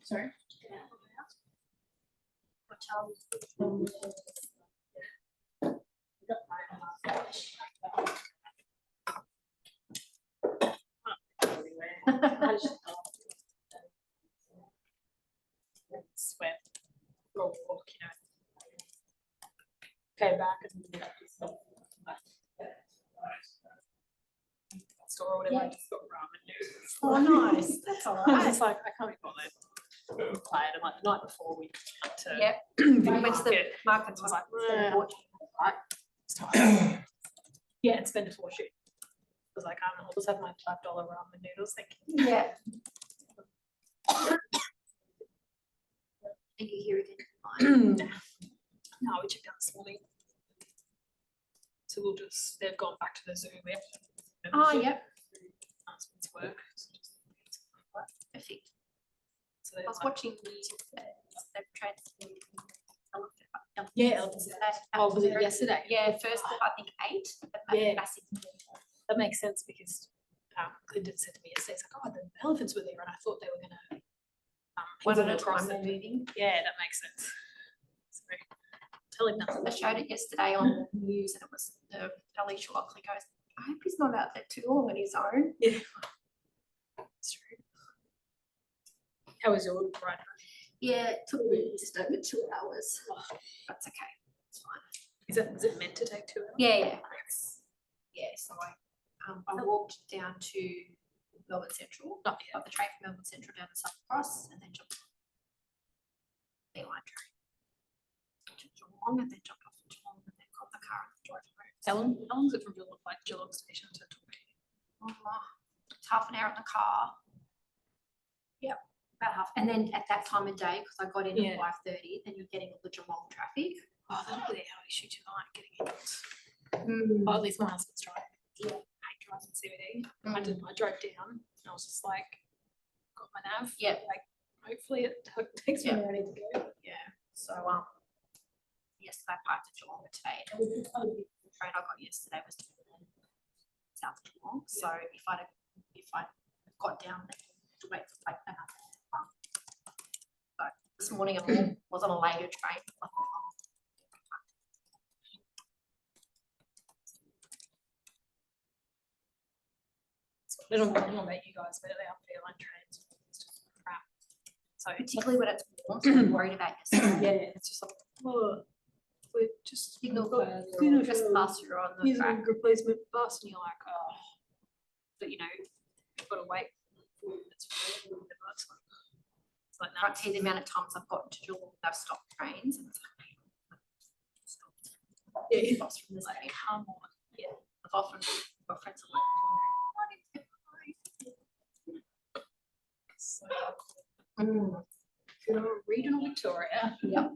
Sorry. Swim, go walk, you know. Came back and store or whatever, I just got ramen noodles. Oh, nice. That's all I was right. just like, I can't be bothered. Tired, and like the night before we went to Yep. the We went to the market, markets. I was like, Right. it's tired. Yeah, and spend a fortune. I was like, I'll just have my $5 ramen noodles, thank you. Yeah. Are you here again? No, we checked out this morning. So we'll just, they've gone back to the Zoom. We have to- Oh, yep. Husband's work. So just- Perfect. So I they're was like- watching they've tried to. Yeah, oh, was it yesterday? Yeah, first of, I think 8. Yeah. Massive. That makes sense because Clinton said to me yesterday, it's like, oh, the elephants were there and I thought they were gonna One at a across time it. they're moving. Yeah, that makes sense. Sorry. Tell him nothing. I showed it yesterday on the news and it was the Alicia Lockley goes, I hope he's not out there too long on his own. Yeah. That's true. How was your ride? Yeah, it took me just over 2 hours. That's okay. It's fine. Is it meant to take 2 hours? Yeah. Yeah, so I walked down to Melbourne Central, got the train from Melbourne Central down to Southern Cross and then jumped on the line train to Geelong and then jumped off at Geelong and then got the car and drove home. How long is it from Geelong station to Torquay? It's half an hour in the car. Yep, about half. And then at that time of day, because I got in at 5:30, then you're getting all the Geelong traffic. Oh, that'll be the hour you shoot tonight getting in. Mm. Or at least my husband's driving. Yeah. I drive in CBD. I drove down and I was just like, got my nav. Yeah. Like, hopefully it takes me where I need to go. Yeah. So yes, I parked at Geelong today. And the train I got yesterday was to South Geelong. So if I got down there to wait for like another hour. So this morning I was on a later train. I don't know about you guys, but they are airline trains. It's just crap. So Particularly when it's warm, so I'm worried about yourself. yeah, it's just like, oh, we're just Signal just pass through on the here's a track. replacement bus, and you're like, oh, but you know, you've got to wait 4 minutes for it. It's like, no, I can't tell you the amount of times I've gotten to Geelong, I've stopped trains and it's like, yeah, bus from this like, way. come on. Yeah, I've often got friends that like, So, good old regional Victoria. Yep.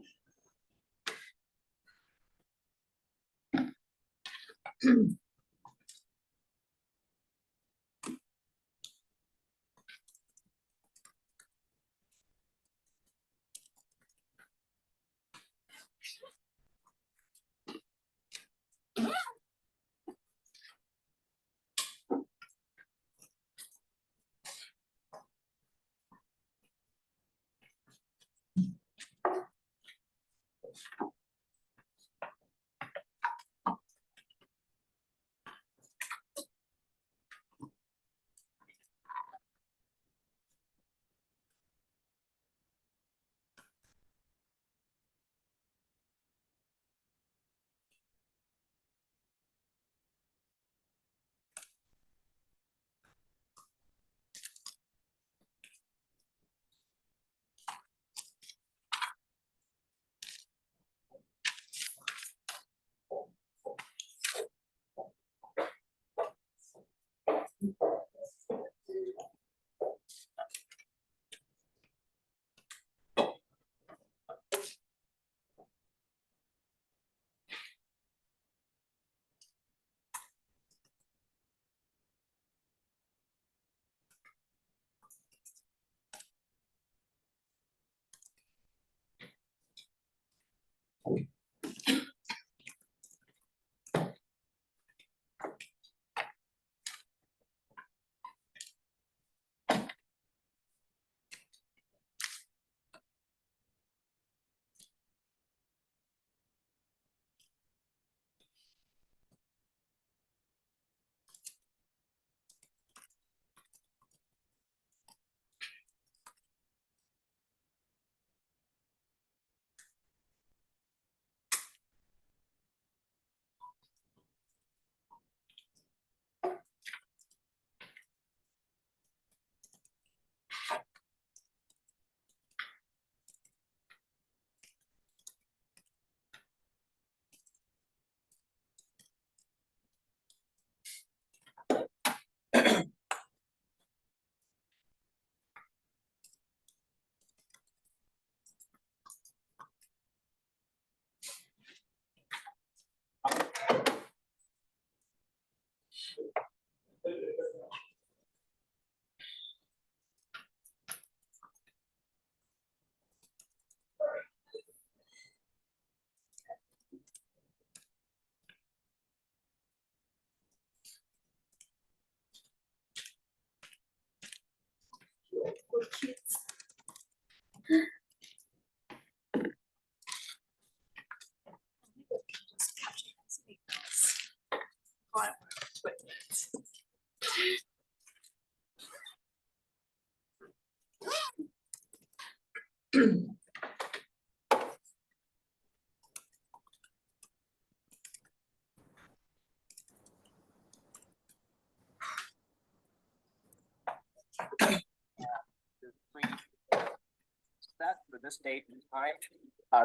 That for this date and time,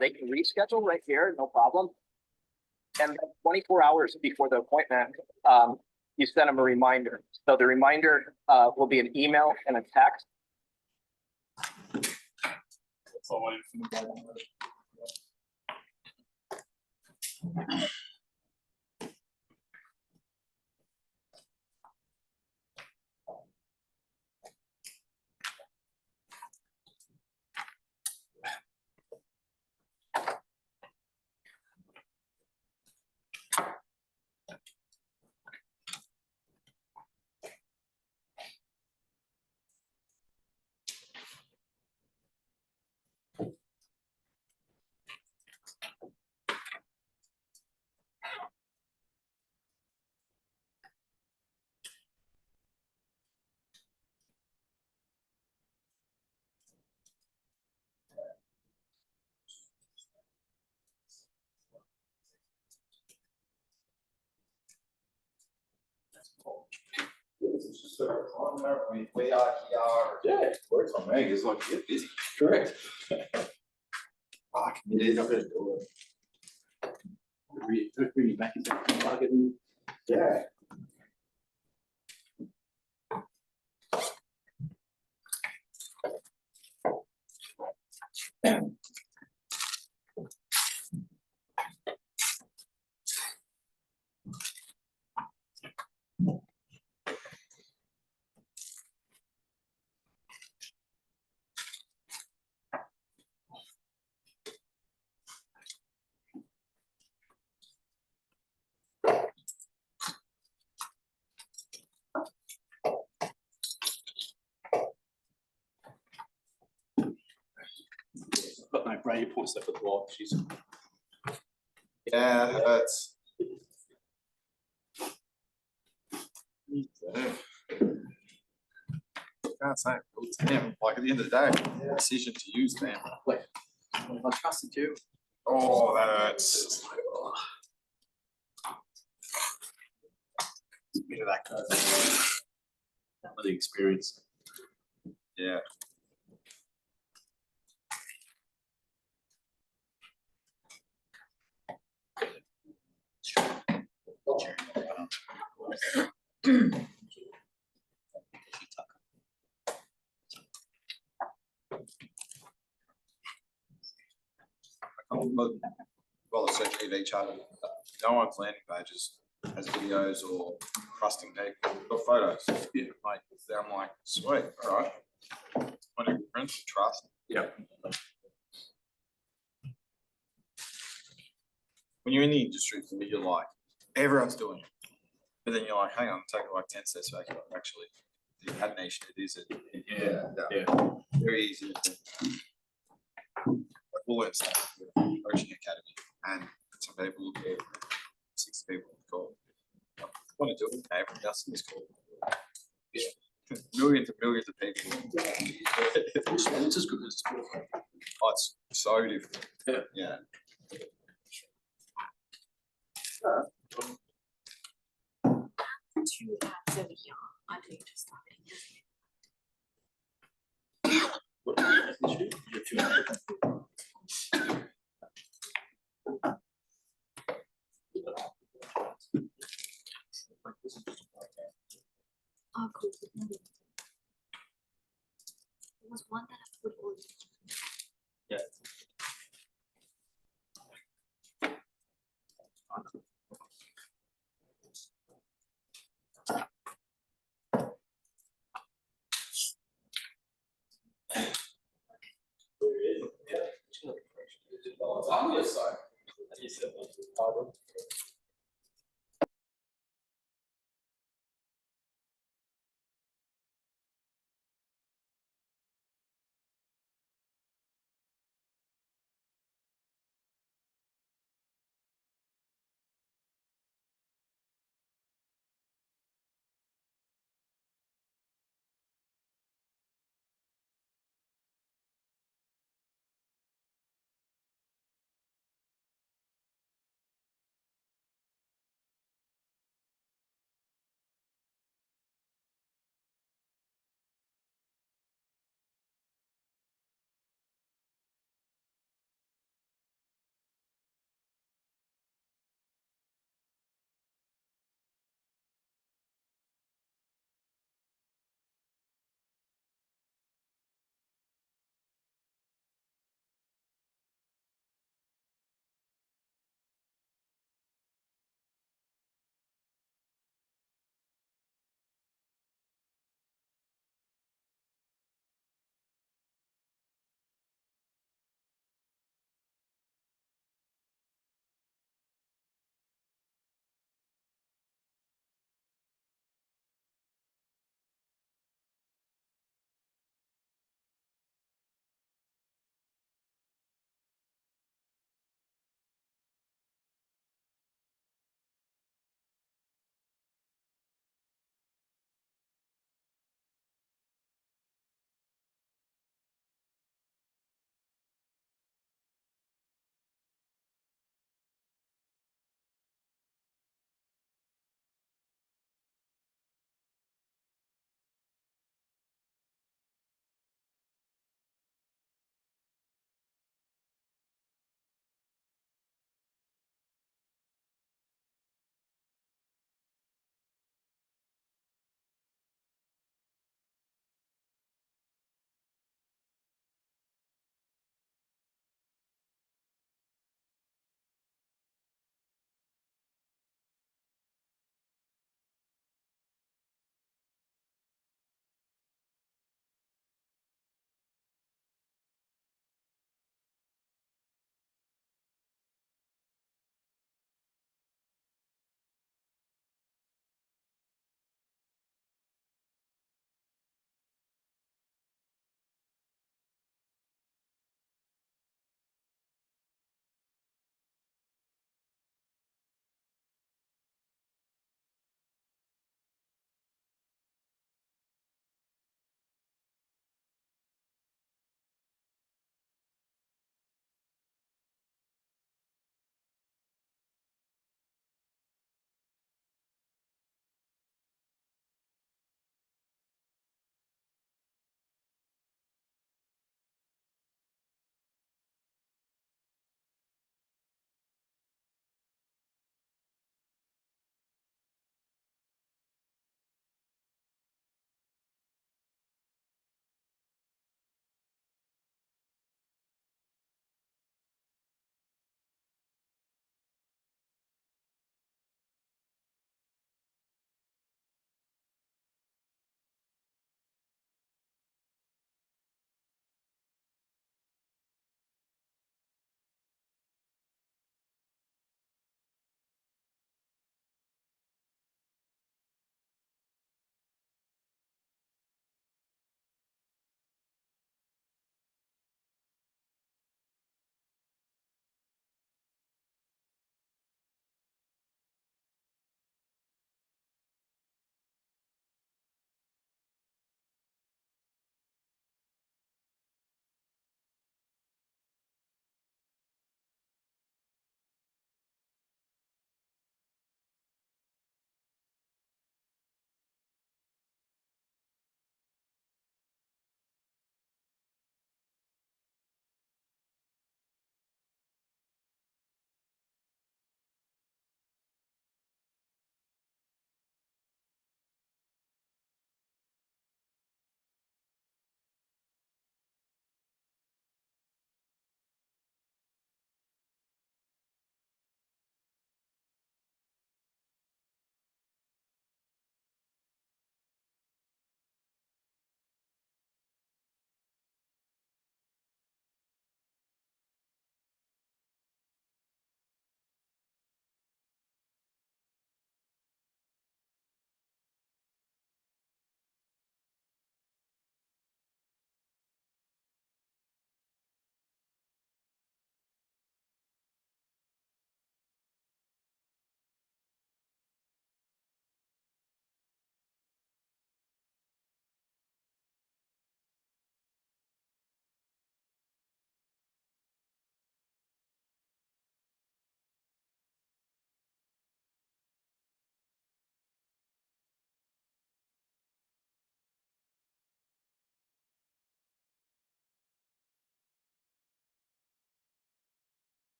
they can reschedule right here, no problem. And then 24 hours before the appointment, you send them a reminder. So the reminder will be an email and a text. We are here. Yeah, it works on me. It's like, you're busy. Correct. Fuck, it is. I'm gonna do it. Bring you back into the market. Yeah. Got no brady points left at the wall. She's Yeah, that's. Can't say, it's him. Like at the end of the day, decision to use them. I trusted you. Oh, that's. It's a bit of that the experience. Yeah. Well, essentially each other. No one's landing pages has videos or trusting people or photos. Yeah. Like, I'm like, sweet, all right. When it prints, trust. Yep. when you're in the industry, you're like, everyone's doing it. But then you're like, hang on, take like 10 steps back, you're like, actually, that nation, it is it. Very easy. Like we'll learn stuff with coaching academy, and some people will be 6 people call. Want to do it? Everyone else in this call. Millions and millions of people. It's as good as oh, it's so different. Yeah. Two ads over here, I think just starting. Oh, cool. There was one that I put on. Yeah. I'm gonna say.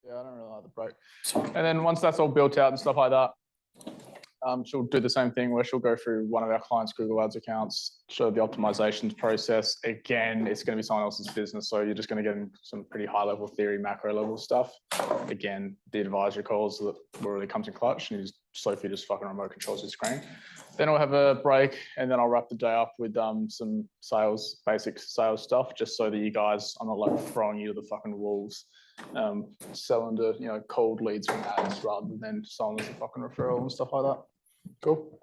Yeah, I don't really like the break. And then once that's all built out and stuff like that, she'll do the same thing where she'll go through one of our clients' Google Ads accounts, show the optimizations process. Again, it's going to be someone else's business, so you're just going to get in some pretty high-level theory, macro-level stuff. Again, the advisory calls that really comes in clutch, and Sophie just fucking remote controls the screen. Then I'll have a break, and then I'll wrap the day up with some sales, basic sales stuff, just so that you guys, I'm not like throwing you to the fucking wolves, selling to cold leads from ads rather than selling as a fucking referral and stuff like that. Cool.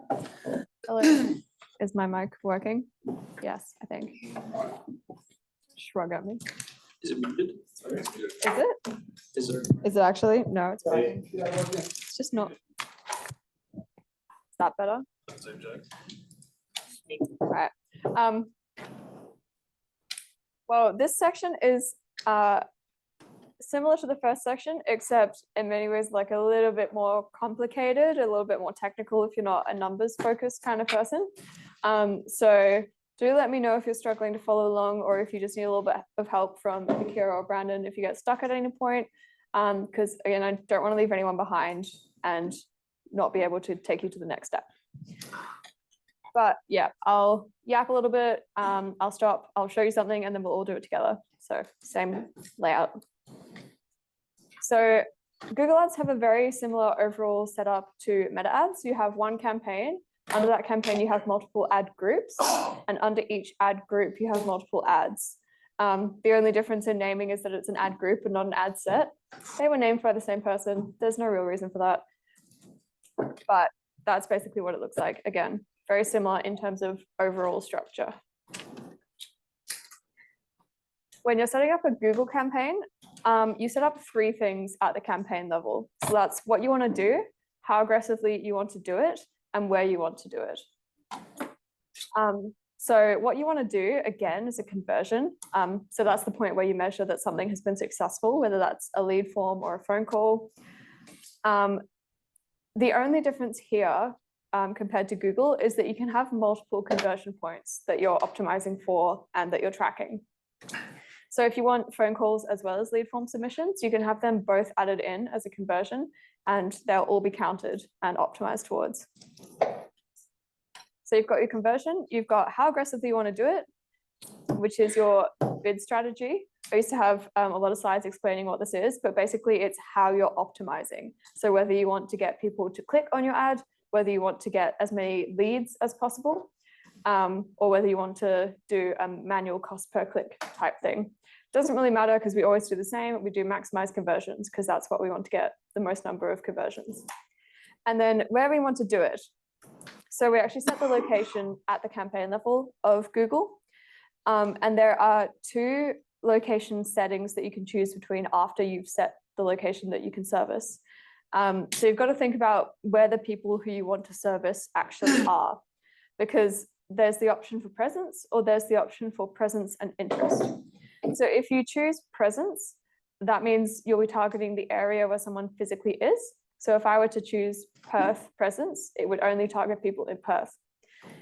Hello. Is my mic working? Yes, I think. Shrug at me. Is it muted? Is it? Is it actually? No, it's working. It's just not. Is that better? Same joke. All right. Well, this section is similar to the first section, except in many ways like a little bit more complicated, a little bit more technical if you're not a numbers focused kind of person. So do let me know if you're struggling to follow along, or if you just need a little bit of help from Akira or Brandon if you get stuck at any point. Because again, I don't want to leave anyone behind and not be able to take you to the next step. But yeah, I'll yap a little bit, I'll stop, I'll show you something, and then we'll all do it together. So same layout. So Google Ads have a very similar overall setup to Meta Ads. You have one campaign. Under that campaign, you have multiple ad groups, and under each ad group, you have multiple ads. The only difference in naming is that it's an ad group and not an ad set. They were named by the same person. There's no real reason for that. But that's basically what it looks like. Again, very similar in terms of overall structure. When you're setting up a Google campaign, you set up 3 things at the campaign level. So that's what you want to do, how aggressively you want to do it, and where you want to do it. So what you want to do, again, is a conversion. So that's the point where you measure that something has been successful, whether that's a lead form or a phone call. The only difference here compared to Google is that you can have multiple conversion points that you're optimizing for and that you're tracking. So if you want phone calls as well as lead form submissions, you can have them both added in as a conversion, and they'll all be counted and optimized towards. So you've got your conversion, you've got how aggressively you want to do it, which is your bid strategy. I used to have a lot of slides explaining what this is, but basically it's how you're optimizing. So whether you want to get people to click on your ad, whether you want to get as many leads as possible, or whether you want to do a manual cost per click type thing. Doesn't really matter because we always do the same. We do maximize conversions because that's what we want to get the most number of conversions. And then where we want to do it. So we actually set the location at the campaign level of Google. And there are 2 location settings that you can choose between after you've set the location that you can service. So you've got to think about where the people who you want to service actually are, because there's the option for presence, or there's the option for presence and interest. So if you choose presence, that means you'll be targeting the area where someone physically is. So if I were to choose Perth presence, it would only target people in Perth.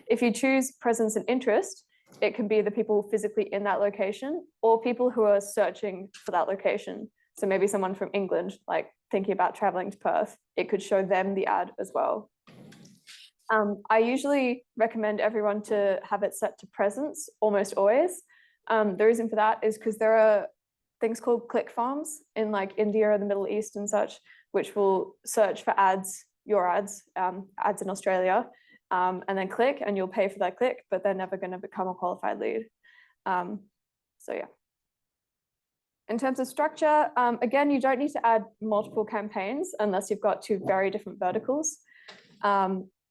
If you choose presence and interest, it can be the people physically in that location or people who are searching for that location. So maybe someone from England, like thinking about traveling to Perth, it could show them the ad as well. I usually recommend everyone to have it set to presence almost always. The reason for that is because there are things called click farms in like India or the Middle East and such, which will search for ads, your ads, ads in Australia, and then click, and you'll pay for that click, but they're never going to become a qualified lead. So yeah. In terms of structure, again, you don't need to add multiple campaigns unless you've got 2 very different verticals.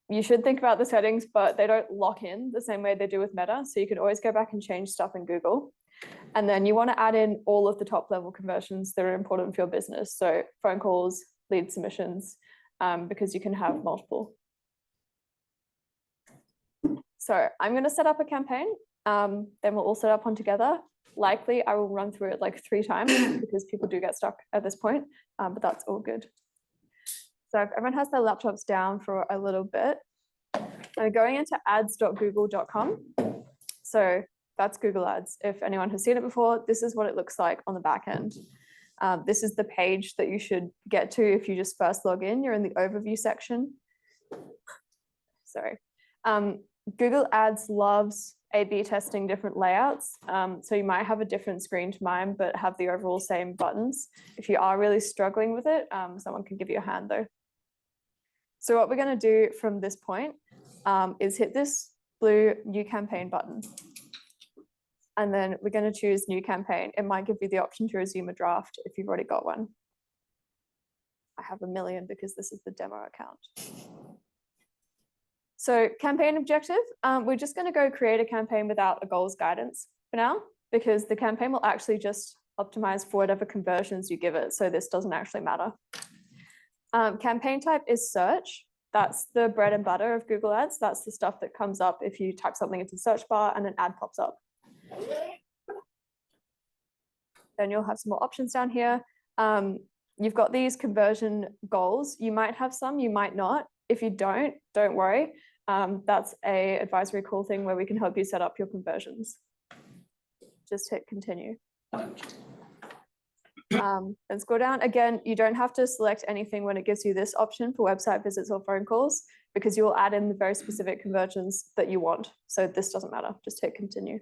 You should think about the settings, but they don't lock in the same way they do with Meta. So you can always go back and change stuff in Google. And then you want to add in all of the top level conversions that are important for your business. So phone calls, lead submissions, because you can have multiple. So I'm going to set up a campaign. Then we'll all set up one together. Likely I will run through it like 3 times because people do get stuck at this point, but that's all good. So if everyone has their laptops down for a little bit, I'm going into ads.google.com. So that's Google Ads. If anyone has seen it before, this is what it looks like on the back end. This is the page that you should get to if you just first log in. You're in the overview section. Sorry. Google Ads loves A/B testing different layouts. So you might have a different screen to mine, but have the overall same buttons. If you are really struggling with it, someone can give you a hand though. So what we're going to do from this point is hit this blue new campaign button. And then we're going to choose new campaign. It might give you the option to resume a draft if you've already got one. I have 1 million because this is the demo account. So campaign objective, we're just going to go create a campaign without a goals guidance for now, because the campaign will actually just optimize for whatever conversions you give it. So this doesn't actually matter. Campaign type is search. That's the bread and butter of Google Ads. That's the stuff that comes up if you type something into the search bar and an ad pops up. Then you'll have some more options down here. You've got these conversion goals. You might have some, you might not. If you don't worry. That's a advisory call thing where we can help you set up your conversions. Just hit continue. Then scroll down. Again, you don't have to select anything when it gives you this option for website visits or phone calls, because you will add in the very specific conversions that you want. So this doesn't matter, just hit continue.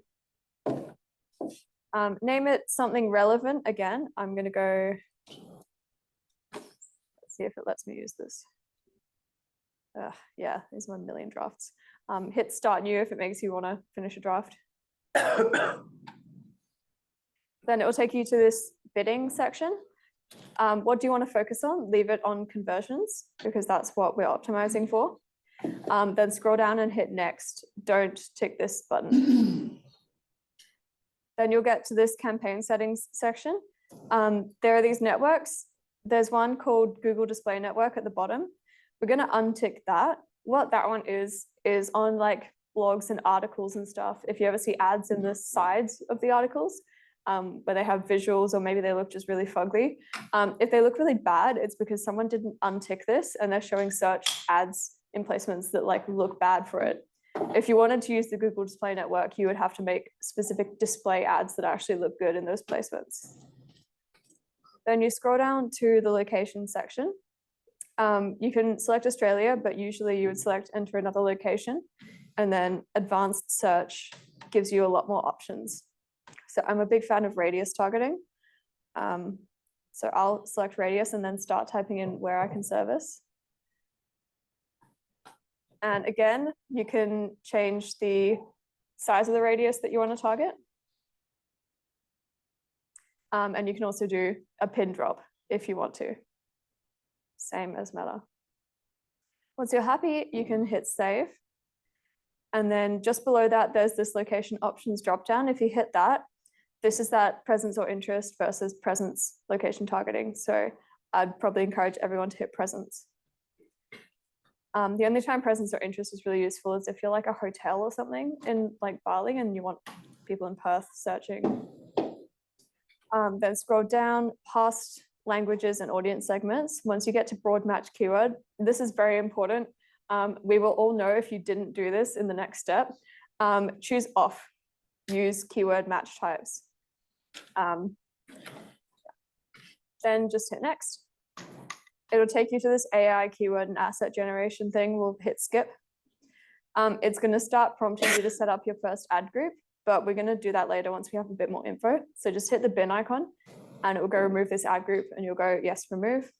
Name it something relevant. Again, I'm gonna go, let's see if it lets me use this. Yeah, there's 1 million drafts. Hit start new if it makes you wanna finish a draft. Then it will take you to this bidding section. What do you want to focus on? Leave it on conversions, because that's what we're optimizing for. Then scroll down and hit next. Don't tick this button. Then you'll get to this campaign settings section. There are these networks. There's one called Google Display Network at the bottom. We're going to untick that. What that one is on like blogs and articles and stuff. If you ever see ads in the sides of the articles, where they have visuals or maybe they look just really fugly. If they look really bad, it's because someone didn't untick this and they're showing search ads in placements that like look bad for it. If you wanted to use the Google Display Network, you would have to make specific display ads that actually look good in those placements. Then you scroll down to the location section. You can select Australia, but usually you would select enter another location, and then advanced search gives you a lot more options. So I'm a big fan of radius targeting. So I'll select radius and then start typing in where I can service. And again, you can change the size of the radius that you want to target. And you can also do a pin drop if you want to. Same as Meta. Once you're happy, you can hit save. And then just below that, there's this location options dropdown. If you hit that, this is that presence or interest versus presence location targeting. So I'd probably encourage everyone to hit presence. The only time presence or interest is really useful is if you're like a hotel or something in like Bali and you want people in Perth searching. Then scroll down past languages and audience segments. Once you get to broad match keyword, this is very important. We will all know if you didn't do this in the next step. Choose off, use keyword match types. Then just hit next. It'll take you to this AI keyword and asset generation thing. We'll hit skip. It's going to start prompting you to set up your first ad group, but we're going to do that later once we have a bit more info. So just hit the bin icon and it will go remove this ad group and you'll go yes, remove.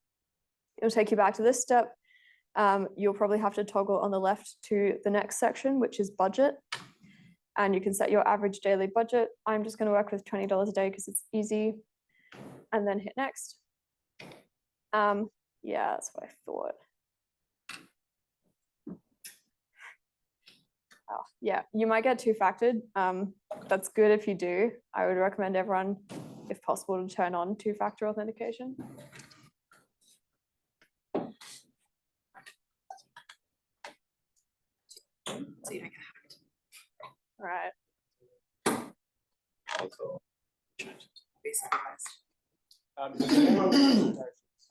It'll take you back to this step. You'll probably have to toggle on the left to the next section, which is budget. And you can set your average daily budget. I'm just going to work with $20 a day because it's easy. And then hit next. Yeah, that's what I thought. Oh, yeah, you might get two-factored. That's good if you do. I would recommend everyone, if possible, to turn on two-factor authentication. So you don't get hacked. All right.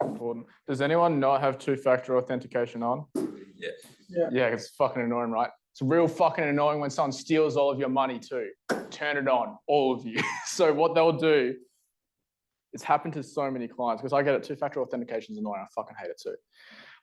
Important. Does anyone not have two-factor authentication on? Yeah. Yeah, it's fucking annoying, right? It's real fucking annoying when someone steals all of your money too. Turn it on, all of you. So what they'll do It's happened to so many clients because I get it. Two-factor authentication is annoying. I fucking hate it too.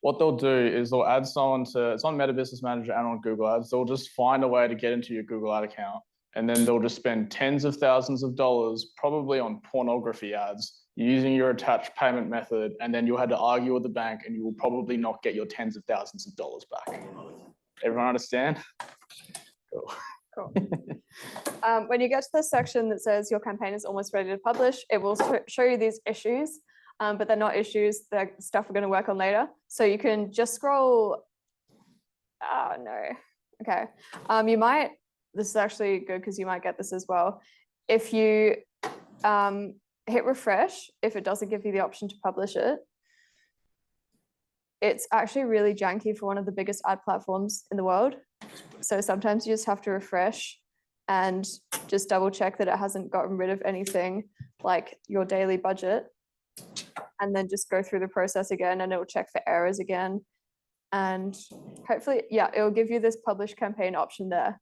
What they'll do is they'll add someone to, it's on Meta Business Manager and on Google Ads. They'll just find a way to get into your Google Ad account. And then they'll just spend tens of thousands of dollars, probably on pornography ads, using your attached payment method. And then you'll have to argue with the bank and you will probably not get your tens of thousands of dollars back. Everyone understand? Cool. Cool. When you get to the section that says your campaign is almost ready to publish, it will show you these issues, but they're not issues, they're stuff we're going to work on later. So you can just scroll. Oh, no. Okay. You might, this is actually good because you might get this as well. If you hit refresh, if it doesn't give you the option to publish it, it's actually really janky for one of the biggest ad platforms in the world. So sometimes you just have to refresh and just double check that it hasn't gotten rid of anything like your daily budget, and then just go through the process again and it will check for errors again. And hopefully, yeah, it will give you this publish campaign option there.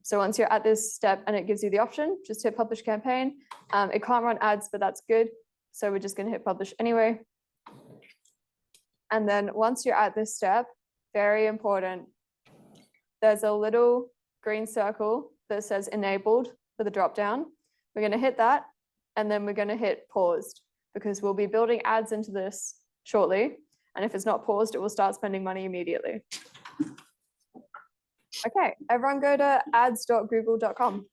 So once you're at this step and it gives you the option, just hit publish campaign. It can't run ads, but that's good. So we're just going to hit publish anyway. And then once you're at this step, very important, there's a little green circle that says enabled for the drop down. We're going to hit that, and then we're going to hit paused because we'll be building ads into this shortly. And if it's not paused, it will start spending money immediately. Okay, everyone go to ads.google.com.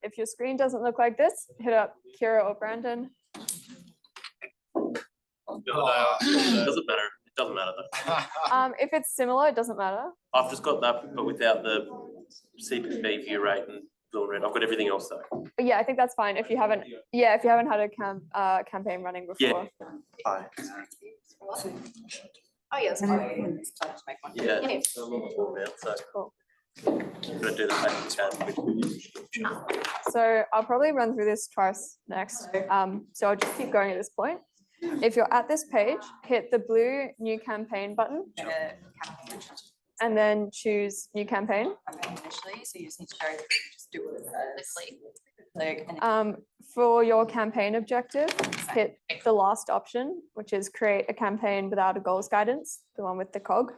If your screen doesn't look like this, hit up Kira or Brandon. Doesn't matter. It doesn't matter though. If it's similar, it doesn't matter. I've just got that, but without the CPV view rate and fill rate. I've got everything else though. But yeah, I think that's fine if you haven't. Yeah, if you haven't had a campaign running before. Hi. Oh, yeah, that's fine. Yeah. Yeah. So cool. Gonna do the same. So I'll probably run through this twice next. So I'll just keep going at this point. If you're at this page, hit the blue new campaign button and then choose new campaign. Initially, so you just need to go through and just do what it says. For your campaign objective, hit the last option, which is create a campaign without a goals guidance, the one with the cog.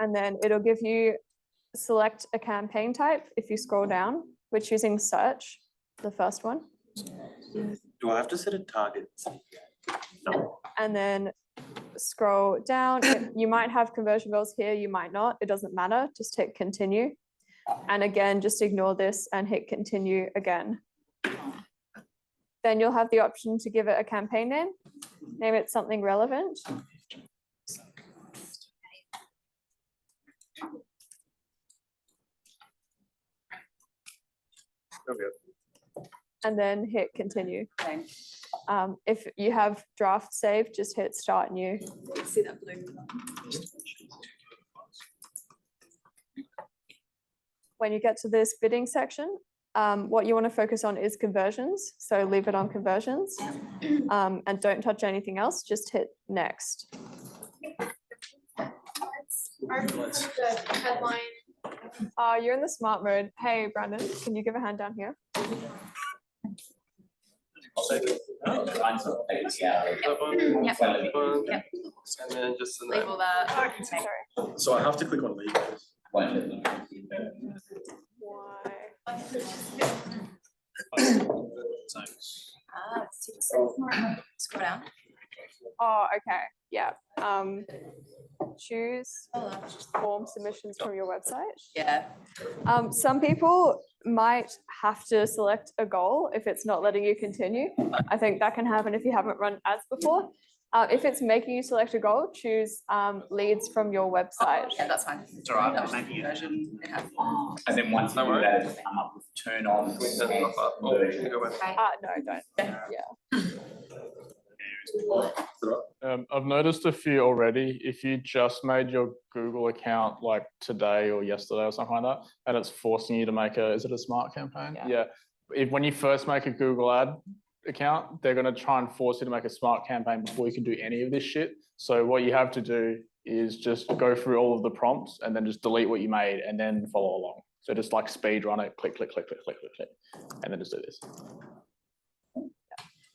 And then it'll give you select a campaign type. If you scroll down, we're choosing search, the first one. Do I have to set a target? No. And then scroll down. You might have conversion goals here, you might not. It doesn't matter. Just hit continue. And again, just ignore this and hit continue again. Then you'll have the option to give it a campaign name. Name it something relevant. And then hit continue. If you have draft saved, just hit start new. See that blue? When you get to this bidding section, what you want to focus on is conversions. So leave it on conversions and don't touch anything else. Just hit next. The headline. You're in the smart mode. Hey, Brandon, can you give a hand down here? And then just Label that. So I have to click on leave. Why? Scroll down. Oh, okay. Yeah. Choose form submissions from your website. Yeah. Some people might have to select a goal if it's not letting you continue. I think that can happen if you haven't run ads before. If it's making you select a goal, choose leads from your website. Yeah, that's fine. It's all right. That was Maybe you- version it had. And then once you do that, it'll come up with turn on. No, don't. Yeah. I've noticed a few already. If you just made your Google account like today or yesterday or something like that, and it's forcing you to make is it a smart campaign? Yeah. When you first make a Google ad account, they're going to try and force you to make a smart campaign before you can do any of this shit. So what you have to do is just go through all of the prompts and then just delete what you made and then follow along. So just like speed run it, click, click, click, click, click, click, click, and then just do this.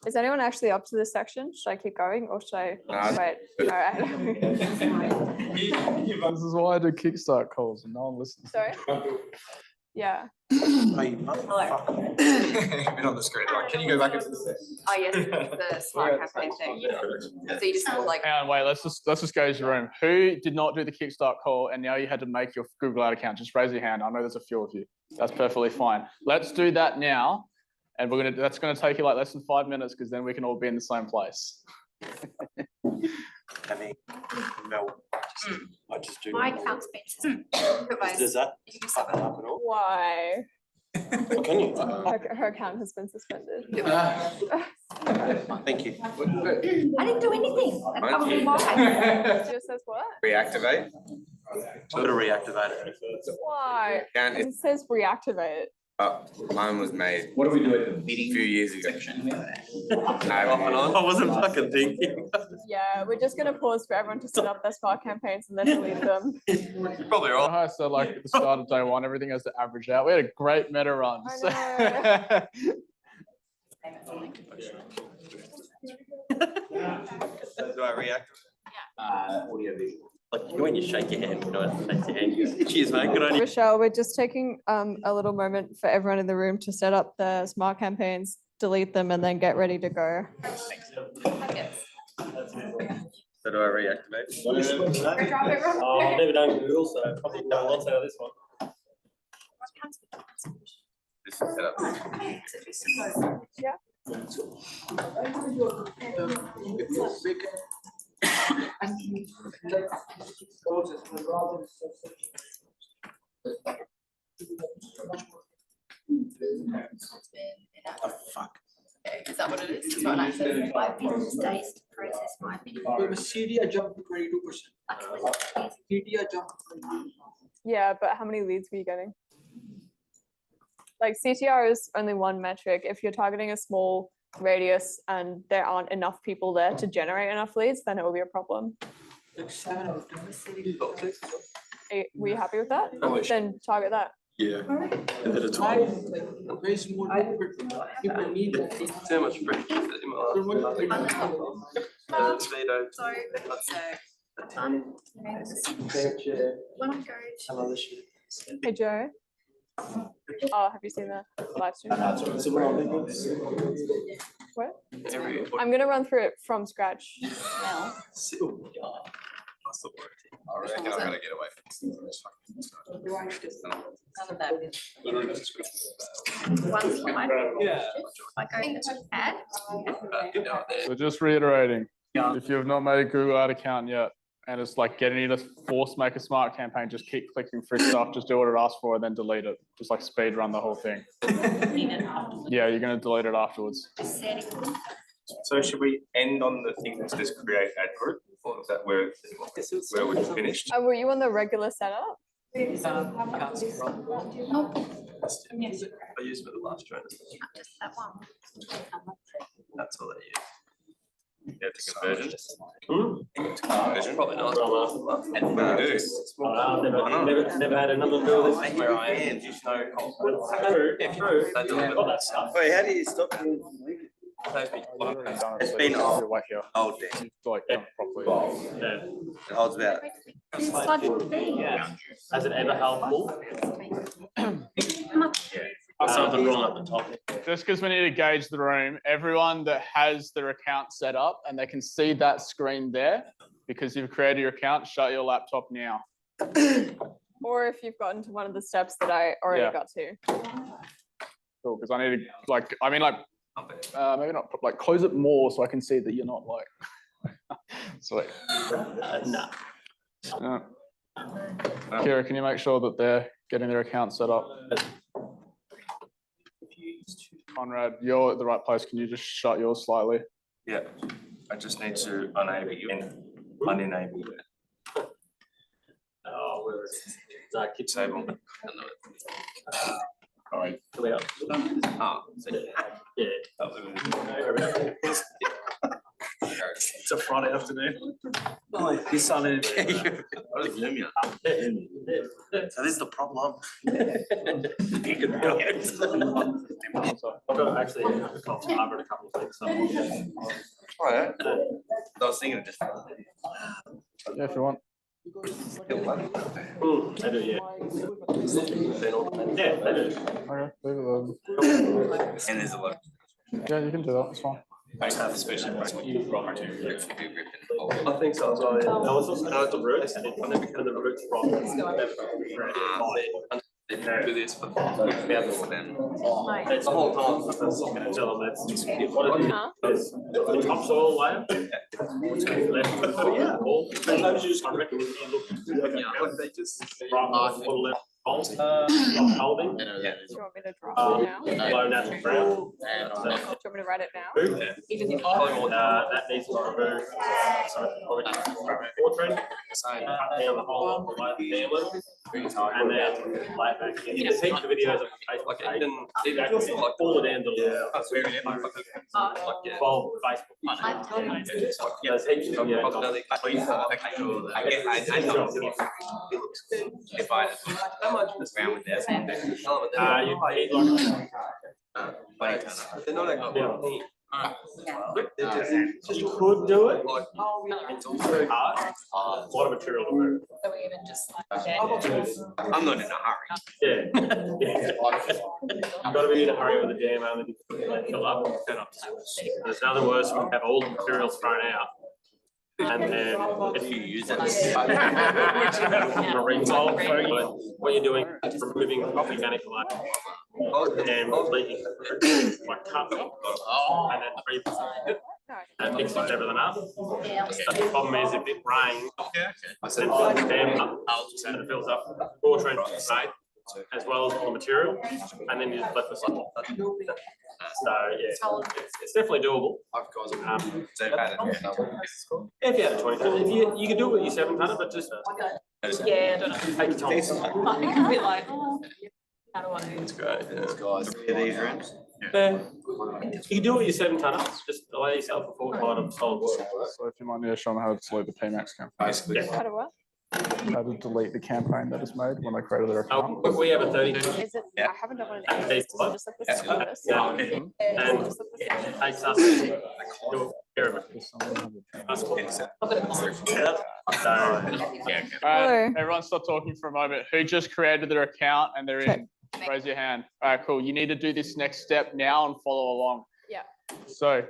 Is anyone actually up to this section? Should I keep going or should I wait? All right. This is why I do Kickstart calls and no one listens. Sorry? Yeah. Been on the screen, right? Can you go back into the Oh, yes, the smart campaign thing. So you just like. Hang on, wait, let's just go to your room. Who did not do the Kickstart call and now you had to make your Google ad account? Just raise your hand. I know there's a few of you. That's perfectly fine. Let's do that now. And that's gonna take you like less than 5 minutes because then we can all be in the same place. I mean, no, I just do. My account's been suspended. Does that happen at all? Why? Can you? Her account has been suspended. Thank you. I didn't do anything. That's probably why. It just says what? Reactivate. So to reactivate it. Why? And It says reactivate. mine was made. What do we do a few years ago? I wasn't fucking thinking. Yeah, we're just gonna pause for everyone to set up their smart campaigns and then delete them. Probably all. I said like at the start of day one, everything has to average out. We had a great meta run. I know. Do I reactivate? Audio visual. Like when you shake your hand, you know, shake your hand. Cheers, mate. Good on you. Rochelle, we're just taking a little moment for everyone in the room to set up their smart campaigns, delete them, and then get ready to go. So do I reactivate? I've never done Google, so probably know lots out of this one. This is set up. Yeah. Oh, fuck. Is that what it is? It's not an access. 5 business days to process my opinion. CDR jumped to 22%. CDR jumped to 22%. Yeah, but how many leads were you getting? Like CTR is only one metric. If you're targeting a small radius and there aren't enough people there to generate enough leads, then it will be a problem. Like 7 out of 10. Were you happy with that? Oh, Then target that. Yeah. And then it's Like very small group, but people need it. so much pressure. Sorry, When I go to. Hey Joe. Oh, have you seen the live stream? What? I'm gonna run through it from scratch now. I reckon I'm gonna get away from this. none of that is. One slide. Yeah. I go to add. So just reiterating, if you have not made a Google ad account yet, and it's like getting you to force make a smart campaign, just keep clicking through stuff, just do what it asks for, and then delete it. Just like speed run the whole thing. Yeah, you're gonna delete it afterwards. So should we end on the thing that says create ad group, or is that where we're finished? Were you on the regular setup? I used for the last trainer. Just that one. That's all they use. Yeah, to conversion. Conversion? Probably not. No, we do. Never had another girl this Where I am, you know. True. They deliver all that stuff. Wait, how do you stop it? It's been old day. Like properly. It holds about. Yeah. Has it ever held full? Something wrong at the top. Just because we need to gauge the room, everyone that has their account set up and they can see that screen there, because you've created your account, shut your laptop now. Or if you've gotten to one of the steps that I already got to. Cool, because I need to maybe not like close it more so I can see that you're not like. Sweet. Nah. Kira, can you make sure that they're getting their account set up? Conrad, you're at the right place. Can you just shut yours slightly? Yeah. I just need to unenable it. Oh, where is it? Disable. Alright. Yeah. It's a Friday afternoon. This on it. So this is the problem. I've got actually a couple, I've got a couple of things. Alright. I was thinking of just. Yeah, if you want. They do, yeah. Yeah, they do. Okay, leave it there. And there's a lot. Yeah, you can do that, it's fine. I have especially when you run to I think so as well. Yeah. I was also at the roots. I never kind of the roots from. They do this for them. It's the whole time, I was talking to tell them that's just, what it is, the topsoil layer. Yeah. All, sometimes you just, I reckon if you look. They just. Right, all left. Holding. Do you want me to draw it now? Low natural brown. Do you want me to write it now? Even if that needs to be removed. Sorry, portrait. Cut down the whole of the family. And then lay back. You can see the videos of Facebook page. All the ends of the. Bulb Facebook. There's heaps of videos. If I, how much was around with that? You paid like. They're not like. You could do it. It's also hard. A lot of material to move. So we even just like. I'm not in a hurry. Yeah. You've got to be in a hurry with the jam and then fill up. There's another worse, we have all the materials thrown out. And then if you use it, what you're doing is removing organic matter and leaking like cut and then 3% and mixing everything up. The problem is if it rains, then it dams up and it fills up 4 trenches made as well as all the material, and then you just left the sun. So yeah, it's definitely doable. If you had a 20 tonner, if you can do it with your 7 tonner, but just Yeah, I don't know. take your time. I think a bit like, how do I? It's great. These rooms. Yeah. You can do it with your 7 tonner, just allow yourself a full kind of solid water. So if you mind, yeah, show them how to delete the PMAX campaign. Basically. How to what? How to delete the campaign that is made when they created their account. We have a 30. Is it, I haven't done one in ages, so just like this service. Yeah. And it takes us to do a care of it. Everyone stop talking for a moment. Who just created their account and they're in? Raise your hand. All right, cool. You need to do this next step now and follow along. Yeah. So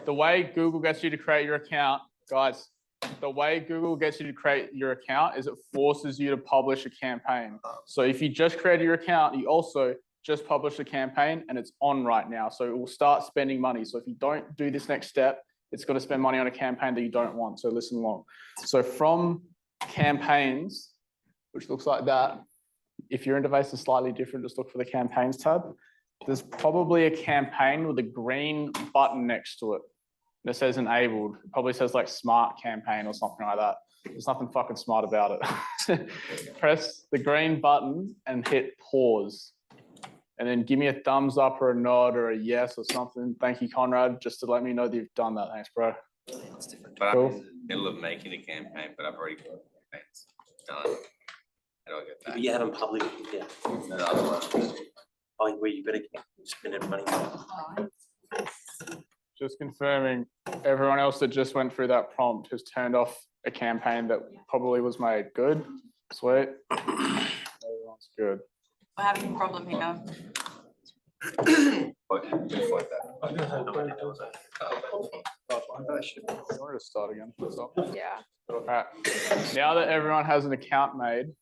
the way Google gets you to create your account, guys, the way Google gets you to create your account is it forces you to publish a campaign. So if you just created your account, you also just published a campaign and it's on right now. So it will start spending money. So if you don't do this next step, it's going to spend money on a campaign that you don't want. So listen along. So from campaigns, which looks like that, if your interface is slightly different, just look for the campaigns tab. There's probably a campaign with a green button next to it that says enabled. It probably says like smart campaign or something like that. There's nothing fucking smart about it. Press the green button and hit pause. And then give me a thumbs up or a nod or a yes or something. Thank you, Conrad, just to let me know that you've done that. Thanks, bro. It's different. But Cool. I'm in the middle of making a campaign, but I've already got campaigns done. How do I get that? You haven't published it yet. No, the other one. Oh, where you better spend that money. Just confirming, everyone else that just went through that prompt has turned off a campaign that probably was made. Good, sweet. Everyone's good. We're having a problem here. You want me to start again? Stop. Yeah. All right. Now that everyone has an account made,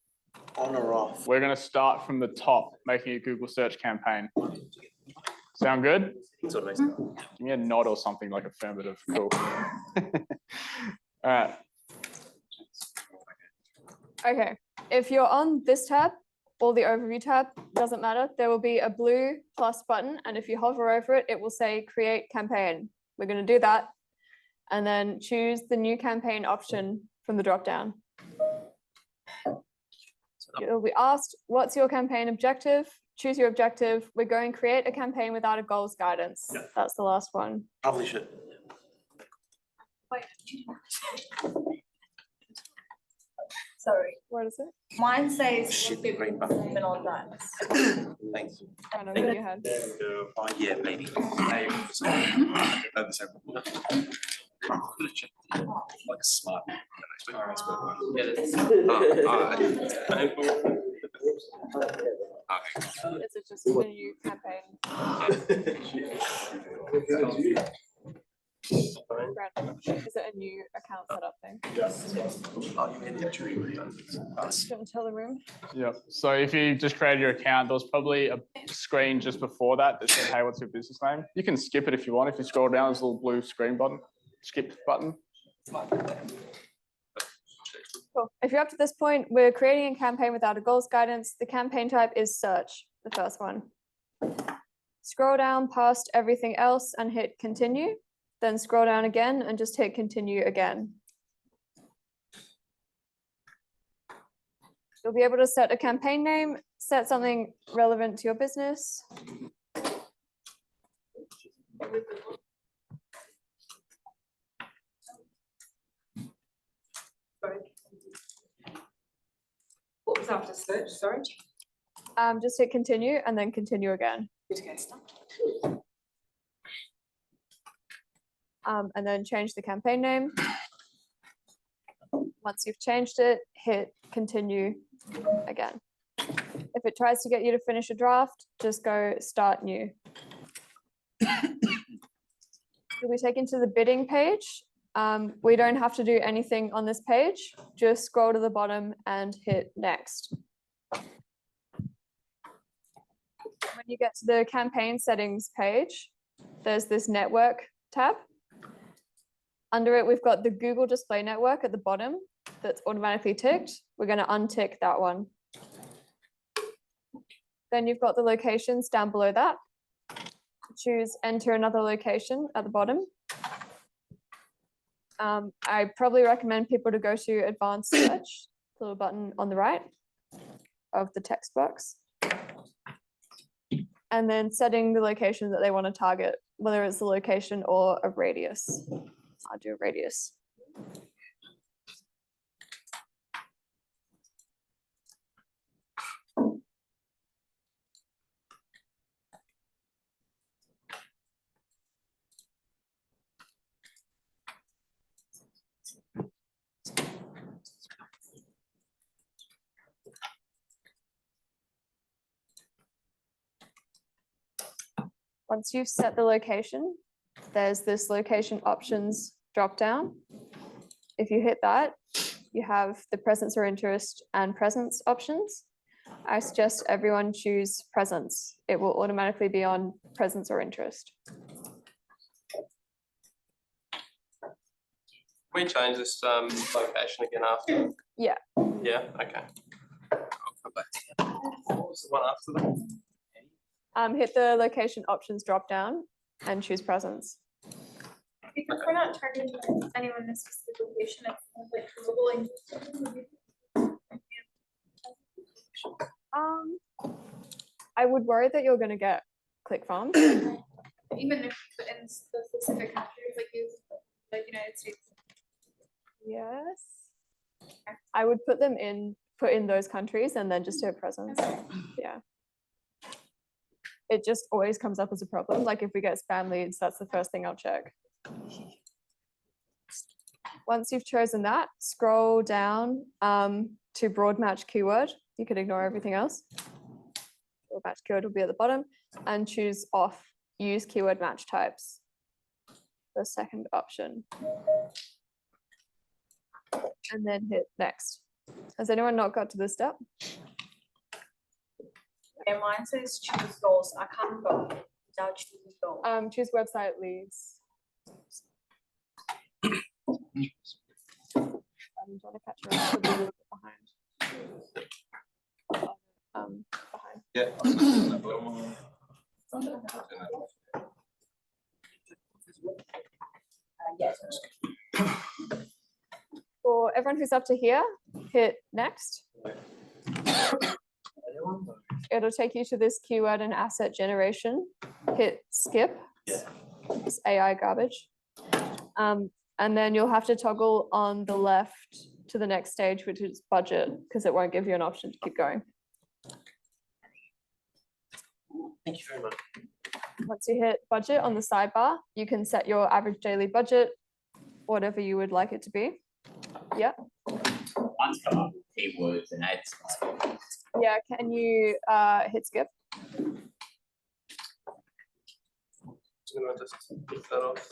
on or off, we're going to start from the top, making a Google search campaign. Sound good? Give me a nod or something like affirmative. Cool. All right. Okay. If you're on this tab or the overview tab, doesn't matter. There will be a blue plus button. And if you hover over it, it will say create campaign. We're going to do that. and then choose the new campaign option from the drop-down. You'll be asked, what's your campaign objective? Choose your objective. We're going to create a campaign without a goals guidance. Yeah. That's the last one. Publish it. Sorry, What is it? mine says Shit, the green button. seven all times. Thanks. I don't know what you had. Oh, yeah, maybe. Like a smart. Is it just a new campaign? Brandon, is it a new account setup thing? Don't tell the room. Yep. So if you just created your account, there was probably a screen just before that that said, hey, what's your business name? You can skip it if you want. If you scroll down, there's a little blue screen button, skip button. Cool. If you're up to this point, we're creating a campaign without a goals guidance. The campaign type is search, the first one. Scroll down past everything else and hit continue. Then scroll down again and just hit continue again. You'll be able to set a campaign name, set something relevant to your business. What was after search, sorry? Just hit continue and then continue again. And then change the campaign name. Once you've changed it, hit continue again. If it tries to get you to finish a draft, just go start new. You'll be taken to the bidding page. We don't have to do anything on this page. Just scroll to the bottom and hit next. When you get to the campaign settings page, there's this network tab. Under it, we've got the Google Display Network at the bottom that's automatically ticked. We're going to untick that one. Then you've got the locations down below that. Choose enter another location at the bottom. I probably recommend people to go to advanced search, the little button on the right of the text box. And then setting the location that they want to target, whether it's the location or a radius. I'll do a radius. Once you've set the location, there's this location options drop down. If you hit that, you have the presence or interest and presence options. I suggest everyone choose presence. It will automatically be on presence or interest. We change this location again after? Yeah. Yeah, okay. I'll come back. What was the one after that? Hit the location options drop down and choose presence. Because we're not targeting anyone in a specific location, it's like Googling. I would worry that you're going to get click farms. Even if in the specific countries, like the United States. Yes. I would put in those countries and then just hit presence. Yeah. It just always comes up as a problem. Like if we get spam leads, that's the first thing I'll check. Once you've chosen that, scroll down to broad match keyword. You can ignore everything else. Broad match keyword will be at the bottom and choose off, use keyword match types. The second option. And then hit next. Has anyone not got to this step? And mine says choose goals. I can't go without choosing goals. Choose website leads. I'm trying to catch you up, a little bit behind. Behind. Yeah. Yes. everyone who's up to here, hit next. It'll take you to this keyword and asset generation. Hit skip. It's AI garbage. And then you'll have to toggle on the left to the next stage, which is budget, because it won't give you an option to keep going. Thank you very much. Once you hit budget on the sidebar, you can set your average daily budget, whatever you would like it to be. Yeah. Once come up with keywords and ads. Yeah, can you hit skip? Just gonna just pick that off.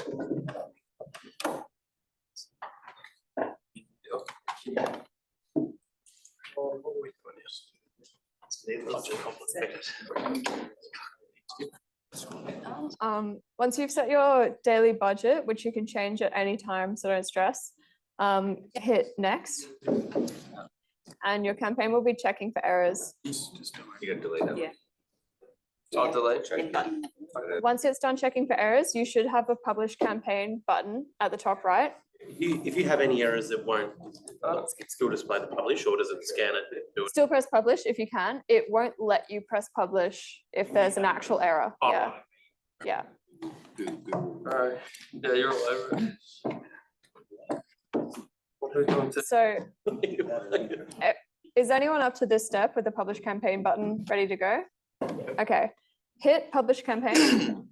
Oh, what were we doing Once you've set your daily budget, which you can change at any time, so don't stress, hit next. And your campaign will be checking for errors. You gotta delete that. Yeah. I'll delete. Once it's done checking for errors, you should have a publish campaign button at the top right. If you have any errors, it won't, still display the publish, or does it scan it? and do it? Still press publish if you can. It won't let you press publish if there's an actual error. Yeah. Yeah. Alright, yeah, you're all over it. What are we going to? So is anyone up to this step with the publish campaign button ready to go? Okay, hit publish campaign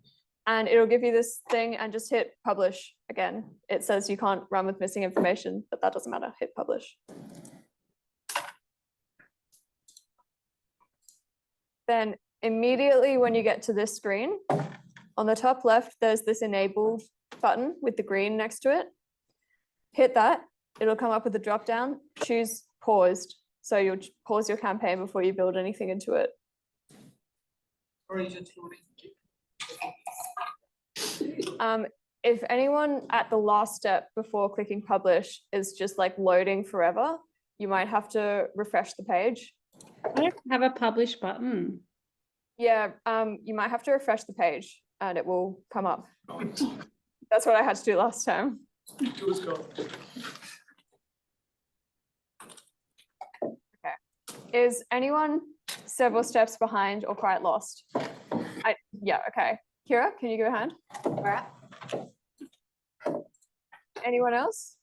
and it'll give you this thing and just hit publish again. It says you can't run with missing information, but that doesn't matter. Hit publish. Then immediately when you get to this screen, on the top left, there's this enable button with the green next to it. Hit that. It'll come up with a drop down. Choose paused. So you'll pause your campaign before you build anything into it. Or is it loading? If anyone at the last step before clicking publish is just like loading forever, you might have to refresh the page. I don't have a publish button. Yeah, you might have to refresh the page and it will come up. That's what I had to do last time. Okay. Is anyone several steps behind or quite lost? Yeah, okay. Kira, can you give a hand? All right. Anyone else?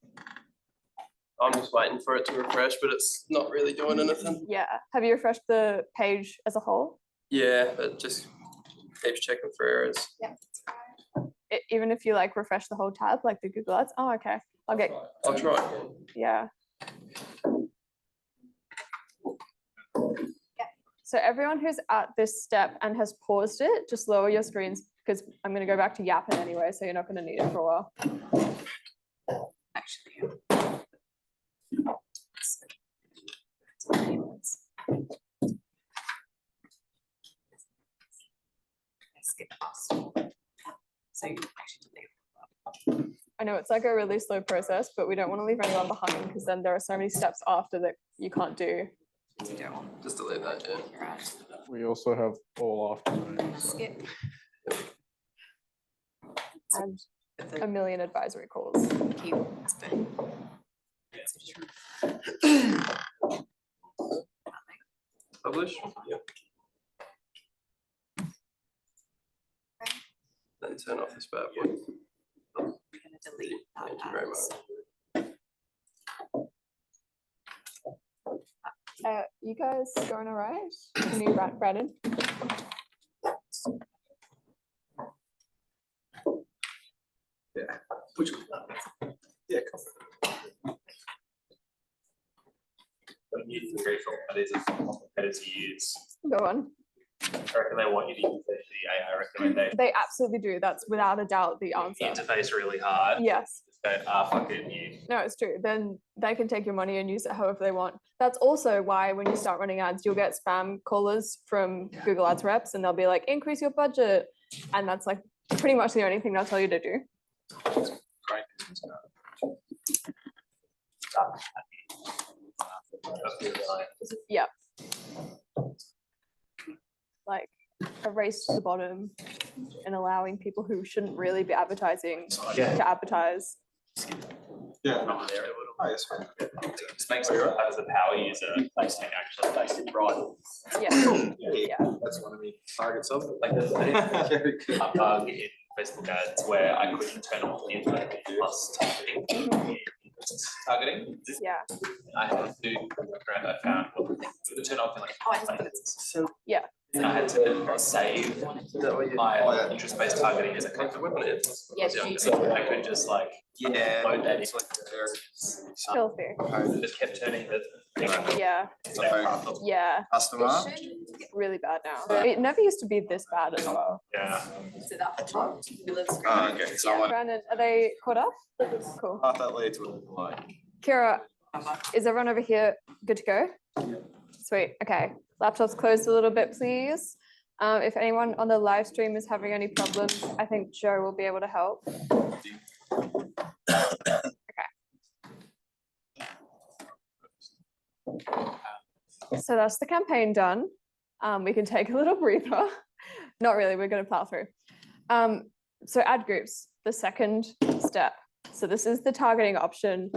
I'm just waiting for it to refresh, but it's not really doing anything. Yeah. Have you refreshed the page as a whole? Yeah, it just keeps checking for errors. Yeah. Even if you like refresh the whole tab, like the Google Ads? Oh, okay. I'll try again. Yeah. So everyone who's at this step and has paused it, just lower your screens because I'm going to go back to yapping anyway, so you're not going to need it for a while. Actually. Skip past. So you actually I know it's like a really slow process, but we don't want to leave anyone behind because then there are so many steps after that you can't do. Just delete that, yeah. We also have all afternoons. skip. And a million advisory calls. Keywords, Publish? Yep. Then turn off this bad boy. delete that. Thank you very much. You guys going all right? Can you Brandon? Yeah. Which one? Yeah. But you can agree from that is better to use. Go on. I reckon they want you to use the AI recommendation. They absolutely do. That's without a doubt the answer. Interface really hard. Yes. Just go, fuck it, you. No, it's true. Then they can take your money and use it however they want. That's also why when you start running ads, you'll get spam callers from Google Ads reps and they'll be like, increase your budget. And that's like pretty much the only thing they'll tell you to do. Great. Yeah. Like erase to the bottom and allowing people who shouldn't really be advertising to advertise. Yeah. yes, fine. Just make sure as a power user, placing actually placing right. Yeah. That's one of the targets of it. Like there's a bug in Facebook ads where I couldn't turn off the internet plus targeting. Yeah. I had to do around I found to turn off in like 5 minutes. Yeah. And I had to save my interest-based targeting as a custom weapon. Yes. So I could just like load that in. Filthy. Just kept turning the. Yeah. Yeah. Customer. Really bad now. It never used to be this bad as well. Yeah. So that the top, Oh, okay, so Yeah, Brandon, are they caught up? Cool. half that leads with like. Kira, is everyone over here good to go? Sweet, okay. Laptops closed a little bit, please. If anyone on the live stream is having any problems, I think Joe will be able to help. So that's the campaign done. We can take a little breather. Not really, we're going to plow through. So ad groups, the second step. So this is the targeting option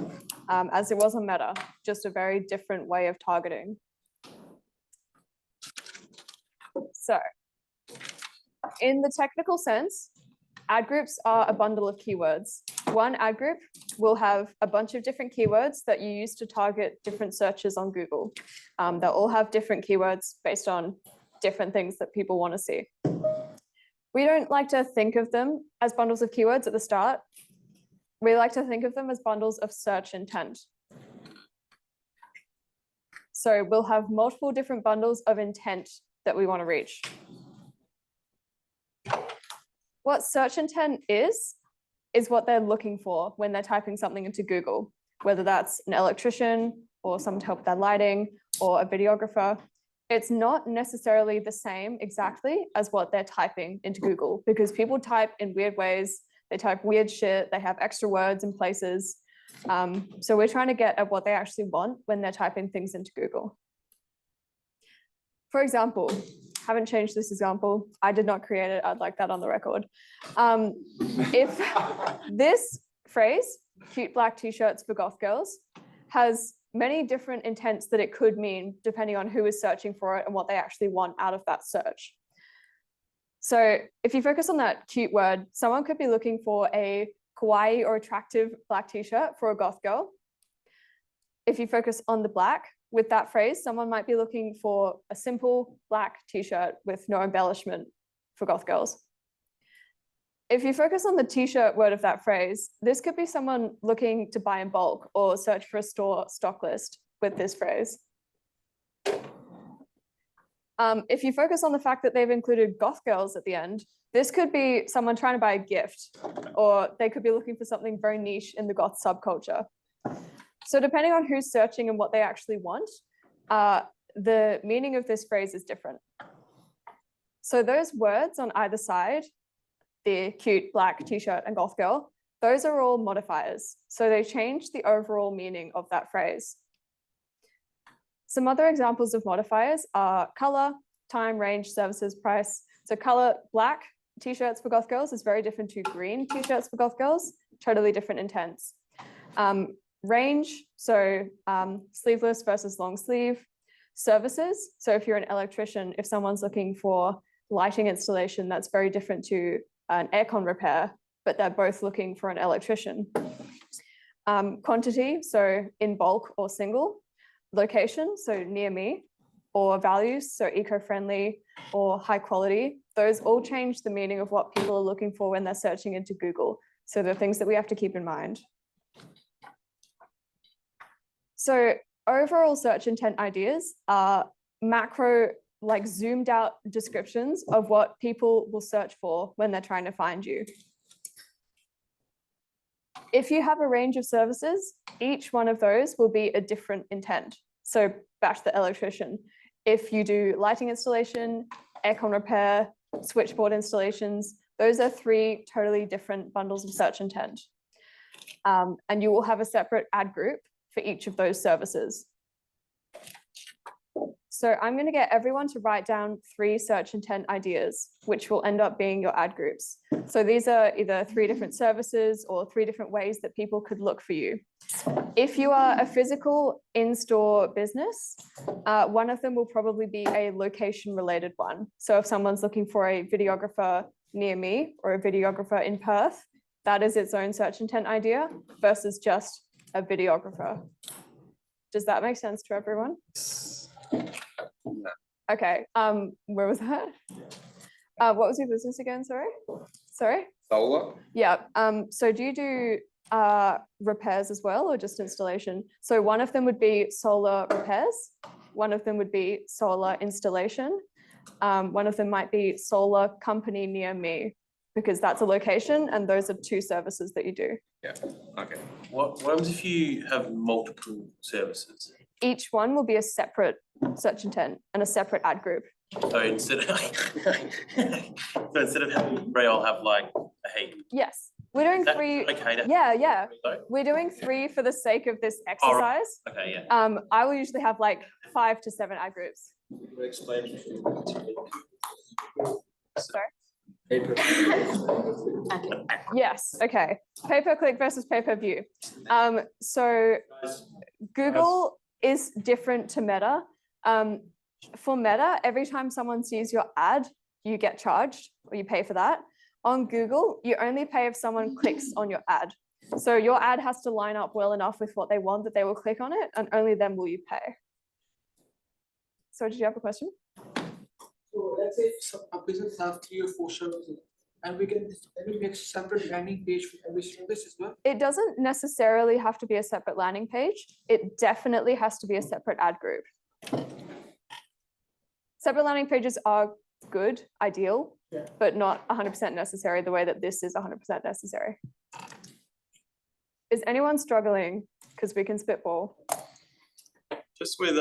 as it was on Meta, just a very different way of targeting. So in the technical sense, ad groups are a bundle of keywords. One ad group will have a bunch of different keywords that you use to target different searches on Google. They'll all have different keywords based on different things that people want to see. We don't like to think of them as bundles of keywords at the start. We like to think of them as bundles of search intent. So we'll have multiple different bundles of intent that we want to reach. What search intent is what they're looking for when they're typing something into Google, whether that's an electrician or someone to help with their lighting or a videographer. It's not necessarily the same exactly as what they're typing into Google because people type in weird ways. They type weird shit. They have extra words in places. So we're trying to get at what they actually want when they're typing things into Google. For example, haven't changed this example. I did not create it. I'd like that on the record. If this phrase, cute black t-shirts for goth girls, has many different intents that it could mean depending on who is searching for it and what they actually want out of that search. So if you focus on that cute word, someone could be looking for a kawaii or attractive black t-shirt for a goth girl. If you focus on the black, with that phrase, someone might be looking for a simple black t-shirt with no embellishment for goth girls. If you focus on the t-shirt word of that phrase, this could be someone looking to buy in bulk or search for a store stock list with this phrase. If you focus on the fact that they've included goth girls at the end, this could be someone trying to buy a gift, or they could be looking for something very niche in the goth subculture. So depending on who's searching and what they actually want, the meaning of this phrase is different. So those words on either side, the cute black t-shirt and goth girl, those are all modifiers. So they change the overall meaning of that phrase. Some other examples of modifiers are color, time, range, services, price. So color, black t-shirts for goth girls is very different to green t-shirts for goth girls, totally different intents. Range, so sleeveless versus long sleeve. Services, so if you're an electrician, if someone's looking for lighting installation, that's very different to an aircon repair, but they're both looking for an electrician. Quantity, so in bulk or single. Location, so near me, or values, so eco-friendly or high quality. Those all change the meaning of what people are looking for when they're searching into Google. So they're things that we have to keep in mind. So overall search intent ideas are macro, like zoomed out descriptions of what people will search for when they're trying to find you. If you have a range of services, each one of those will be a different intent. So back to the electrician. If you do lighting installation, aircon repair, switchboard installations, those are 3 totally different bundles of search intent. And you will have a separate ad group for each of those services. So I'm going to get everyone to write down 3 search intent ideas, which will end up being your ad groups. So these are either 3 different services or 3 different ways that people could look for you. If you are a physical in-store business, one of them will probably be a location-related one. So if someone's looking for a videographer near me or a videographer in Perth, that is its own search intent idea versus just a videographer. Does that make sense to everyone? Okay, where was that? What was your business again, sorry? Sorry? Solar? Yeah, so do you do repairs as well or just installation? So one of them would be solar repairs, one of them would be solar installation, one of them might be solar company near me, because that's a location and those are 2 services that you do. Yeah, okay. What happens if you have multiple services? Each one will be a separate search intent and a separate ad group. So instead of having 3, I'll have like a heap. Yes, we're doing Is that 3. okay to- Yeah. Sorry? We're doing 3 for the sake of this Oh, exercise. right. Okay, yeah. I will usually have like 5 to 7 ad groups. Sorry? Yes, okay. Pay-per-click versus pay-per-view. So Google is different to Meta. For Meta, every time someone sees your ad, you get charged or you pay for that. On Google, you only pay if someone clicks on your ad. So your ad has to line up well enough with what they want that they will click on it, and only then will you pay. So did you have a question? So let's say a business have 3 or 4 services, and we can make separate landing page for every service as well. It doesn't necessarily have to be a separate landing page. It definitely has to be a separate ad group. Separate landing pages are good, ideal, but not 100% necessary the way that this is 100% necessary. Is anyone struggling? Because we can spitball. Just with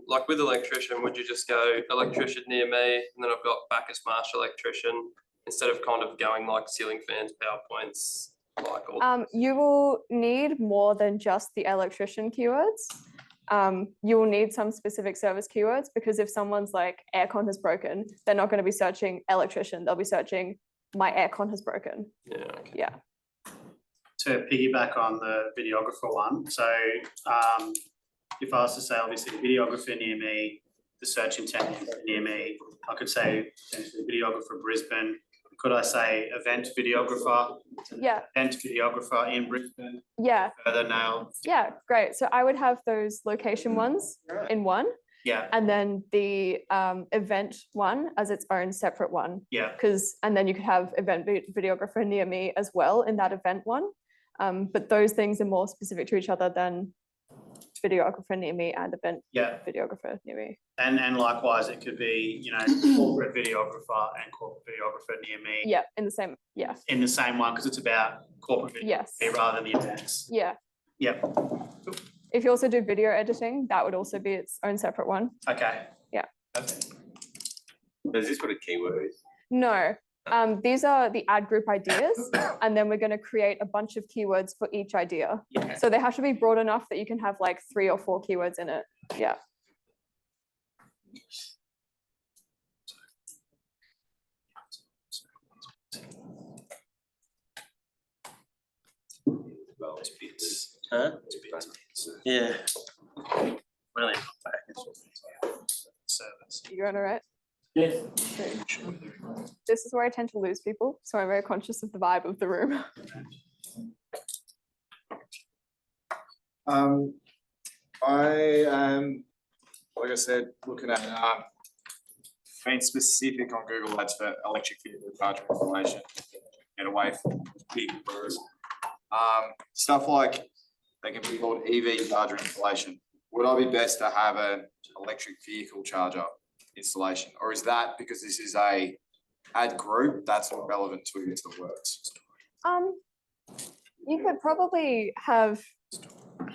like with electrician, would you just go electrician near me, and then I've got Bacchus Marsh electrician, instead of kind of going like ceiling fans, PowerPoints, like all. You will need more than just the electrician keywords. You will need some specific service keywords, because if someone's like aircon has broken, they're not going to be searching electrician. They'll be searching my aircon has broken. Yeah. Okay. Yeah. To piggyback on the videographer one, so if I was to say obviously videographer near me, the search intent near me, I could say potentially videographer Brisbane. Could I say event videographer? Yeah. Event videographer in Brisbane? Yeah. Further now. Yeah, great. So I would have those location ones in one. Yeah. And then the event one as its own separate one. Yeah. And then you could have event videographer near me as well in that event one. But those things are more specific to each other than videographer near me and event videographer near me. And likewise, it could be, you know, corporate videographer and corporate videographer near me. Yeah, in the same, yeah. In the same one, because it's about corporate videography rather than the events. Yeah. Yep. If you also do video editing, that would also be its own separate one. Okay. Yeah. Is this what a keyword is? No, these are the ad group ideas, and then we're going to create a bunch of keywords for each idea. Yeah. So they have to be broad enough that you can have like 3 or 4 keywords in it. Yeah. Well, it's bits. Huh? It's bits. Yeah. Really. Service. You going all right? Yes. This is where I tend to lose people, so I'm very conscious of the vibe of the room. I am, like I said, looking at being specific on Google Ads for electric vehicle charging information. Get away from big words. Stuff like they can be called EV charger installation. Would I be best to have an electric vehicle charger installation, or is that because this is a ad group that's not relevant to the words? You could probably have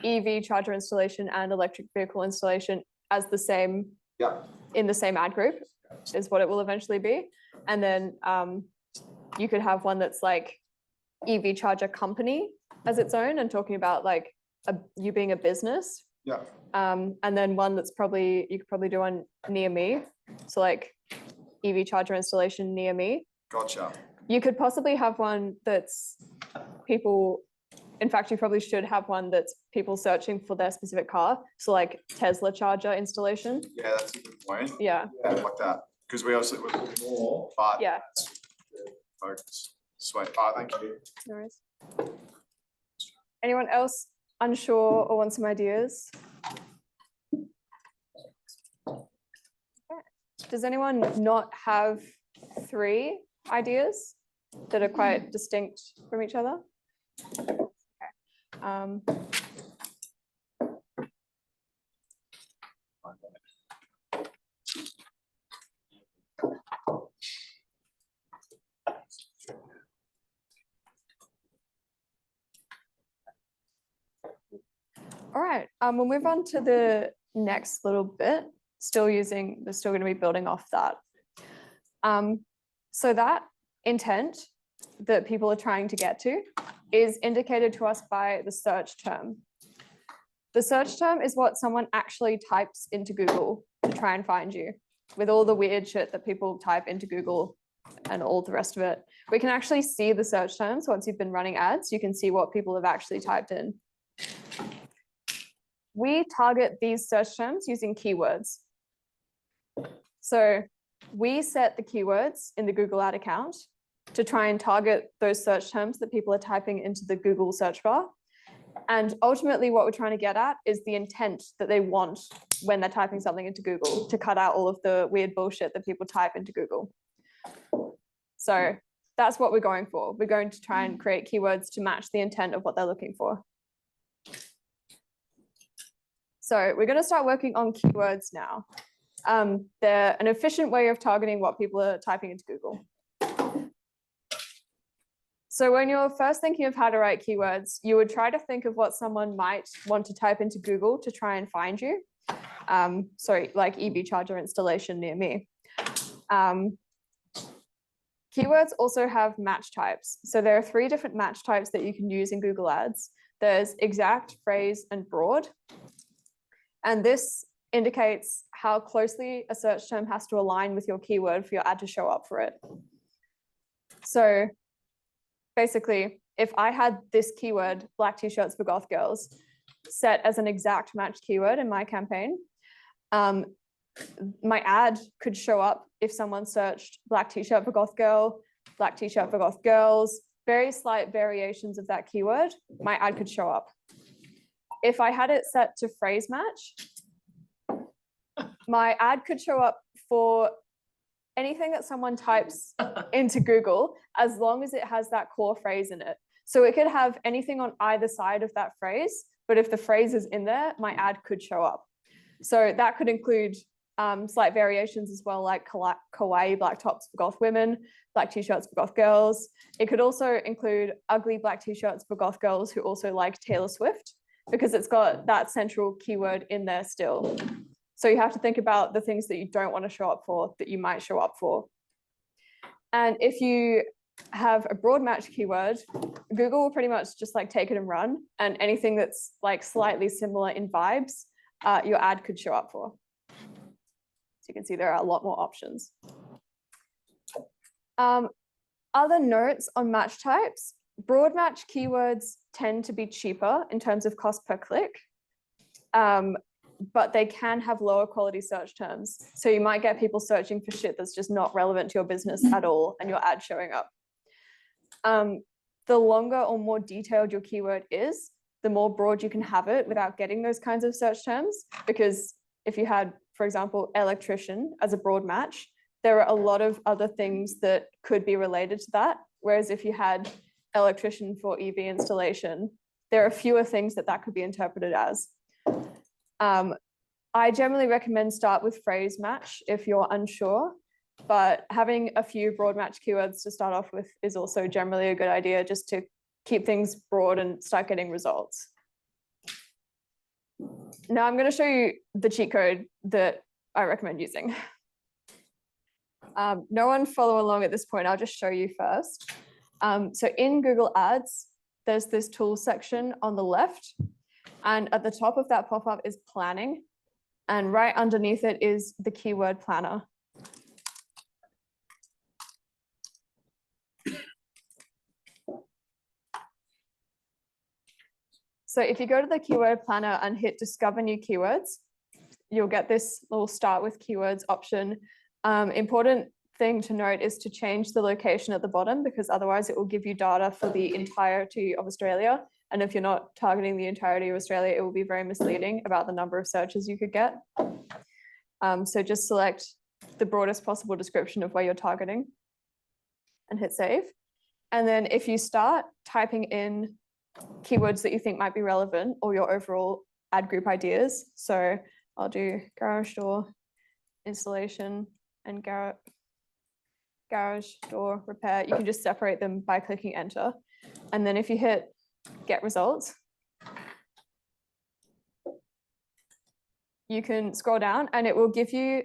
EV charger installation and electric vehicle installation as the same, in the same ad group is what it will eventually be. And then you could have one that's like EV charger company as its own and talking about like you being a business Yeah. And then one that's you could probably do one near me. So like EV charger installation near me. Gotcha. You could possibly have one that's people, in fact, you probably should have one that's people searching for their specific car. So like Tesla charger installation. Yeah, that's a good point. Yeah. Yeah, like that. Because we also would look more, but Yeah. that's the focus. Sweet. All right, thank you. No worries. Anyone else unsure or want some ideas? Does anyone not have 3 ideas that are quite distinct from each other? Okay. All right, we'll move on to the next little bit, we're still going to be building off that. So that intent that people are trying to get to is indicated to us by the search term. The search term is what someone actually types into Google to try and find you, with all the weird shit that people type into Google and all the rest of it. We can actually see the search terms once you've been running ads. You can see what people have actually typed in. We target these search terms using keywords. So we set the keywords in the Google ad account to try and target those search terms that people are typing into the Google search bar. And ultimately what we're trying to get at is the intent that they want when they're typing something into Google, to cut out all of the weird bullshit that people type into Google. So that's what we're going for. We're going to try and create keywords to match the intent of what they're looking for. So we're going to start working on keywords now. They're an efficient way of targeting what people are typing into Google. So when you're first thinking of how to write keywords, you would try to think of what someone might want to type into Google to try and find you. Sorry, like EV charger installation near me. Keywords also have match types. So there are 3 different match types that you can use in Google Ads. There's exact, phrase, and broad. And this indicates how closely a search term has to align with your keyword for your ad to show up for it. So basically, if I had this keyword, black t-shirts for goth girls, set as an exact match keyword in my campaign, my ad could show up if someone searched black t-shirt for goth girl, black t-shirt for goth girls, very slight variations of that keyword, my ad could show up. If I had it set to phrase match, my ad could show up for anything that someone types into Google, as long as it has that core phrase in it. So it could have anything on either side of that phrase, but if the phrase is in there, my ad could show up. So that could include slight variations as well, like kawaii black tops for goth women, black t-shirts for goth girls. It could also include ugly black t-shirts for goth girls who also like Taylor Swift, because it's got that central keyword in there still. So you have to think about the things that you don't want to show up for that you might show up for. And if you have a broad match keyword, Google will pretty much just like take it and run, and anything that's like slightly similar in vibes, your ad could show up for. So you can see there are a lot more options. Other notes on match types: broad match keywords tend to be cheaper in terms of cost per click, but they can have lower quality search terms. So you might get people searching for shit that's just not relevant to your business at all, and your ad showing up. The longer or more detailed your keyword is, the more broad you can have it without getting those kinds of search terms. Because if you had, for example, electrician as a broad match, there are a lot of other things that could be related to that. Whereas if you had electrician for EV installation, there are fewer things that that could be interpreted as. I generally recommend start with phrase match if you're unsure, but having a few broad match keywords to start off with is also generally a good idea, just to keep things broad and start getting results. Now I'm going to show you the cheat code that I recommend using. No one follow along at this point, I'll just show you first. So in Google Ads, there's this tools section on the left. And at the top of that pop-up is planning. And right underneath it is the keyword planner. So if you go to the keyword planner and hit discover new keywords, you'll get this little start with keywords option. Important thing to note is to change the location at the bottom, because otherwise it will give you data for the entirety of Australia. And if you're not targeting the entirety of Australia, it will be very misleading about the number of searches you could get. So just select the broadest possible description of where you're targeting and hit save. And then if you start typing in keywords that you think might be relevant or your overall ad group ideas. So I'll do garage door installation and garage door repair. You can just separate them by clicking enter. And then if you hit get results, you can scroll down and it will give you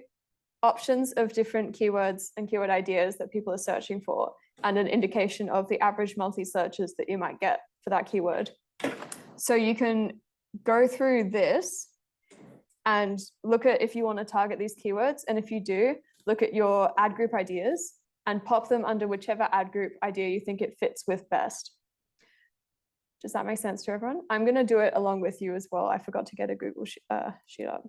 options of different keywords and keyword ideas that people are searching for, and an indication of the average monthly searches that you might get for that keyword. So you can go through this and look at if you want to target these keywords. And if you do, look at your ad group ideas and pop them under whichever ad group idea you think it fits with best. Does that make sense to everyone? I'm going to do it along with you as well. I forgot to get a Google sheet up.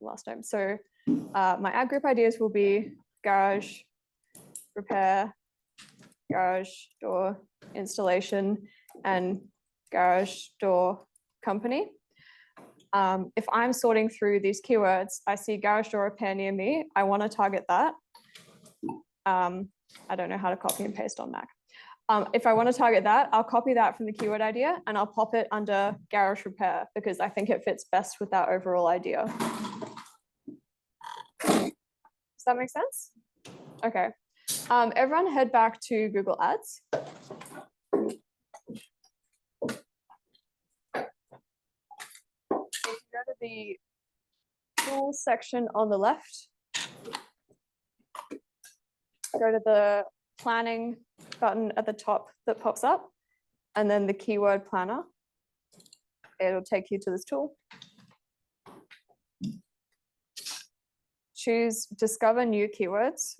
Last time. So my ad group ideas will be garage repair, garage door installation, and garage door company. If I'm sorting through these keywords, I see garage door repair near me. I want to target that. I don't know how to copy and paste on Mac. If I want to target that, I'll copy that from the keyword idea and I'll pop it under garage repair because I think it fits best with that overall idea. Does that make sense? Okay. Everyone head back to Google Ads. If you go to the tools section on the left, go to the planning button at the top that pops up, and then the keyword planner. It'll take you to this tool. Choose discover new keywords.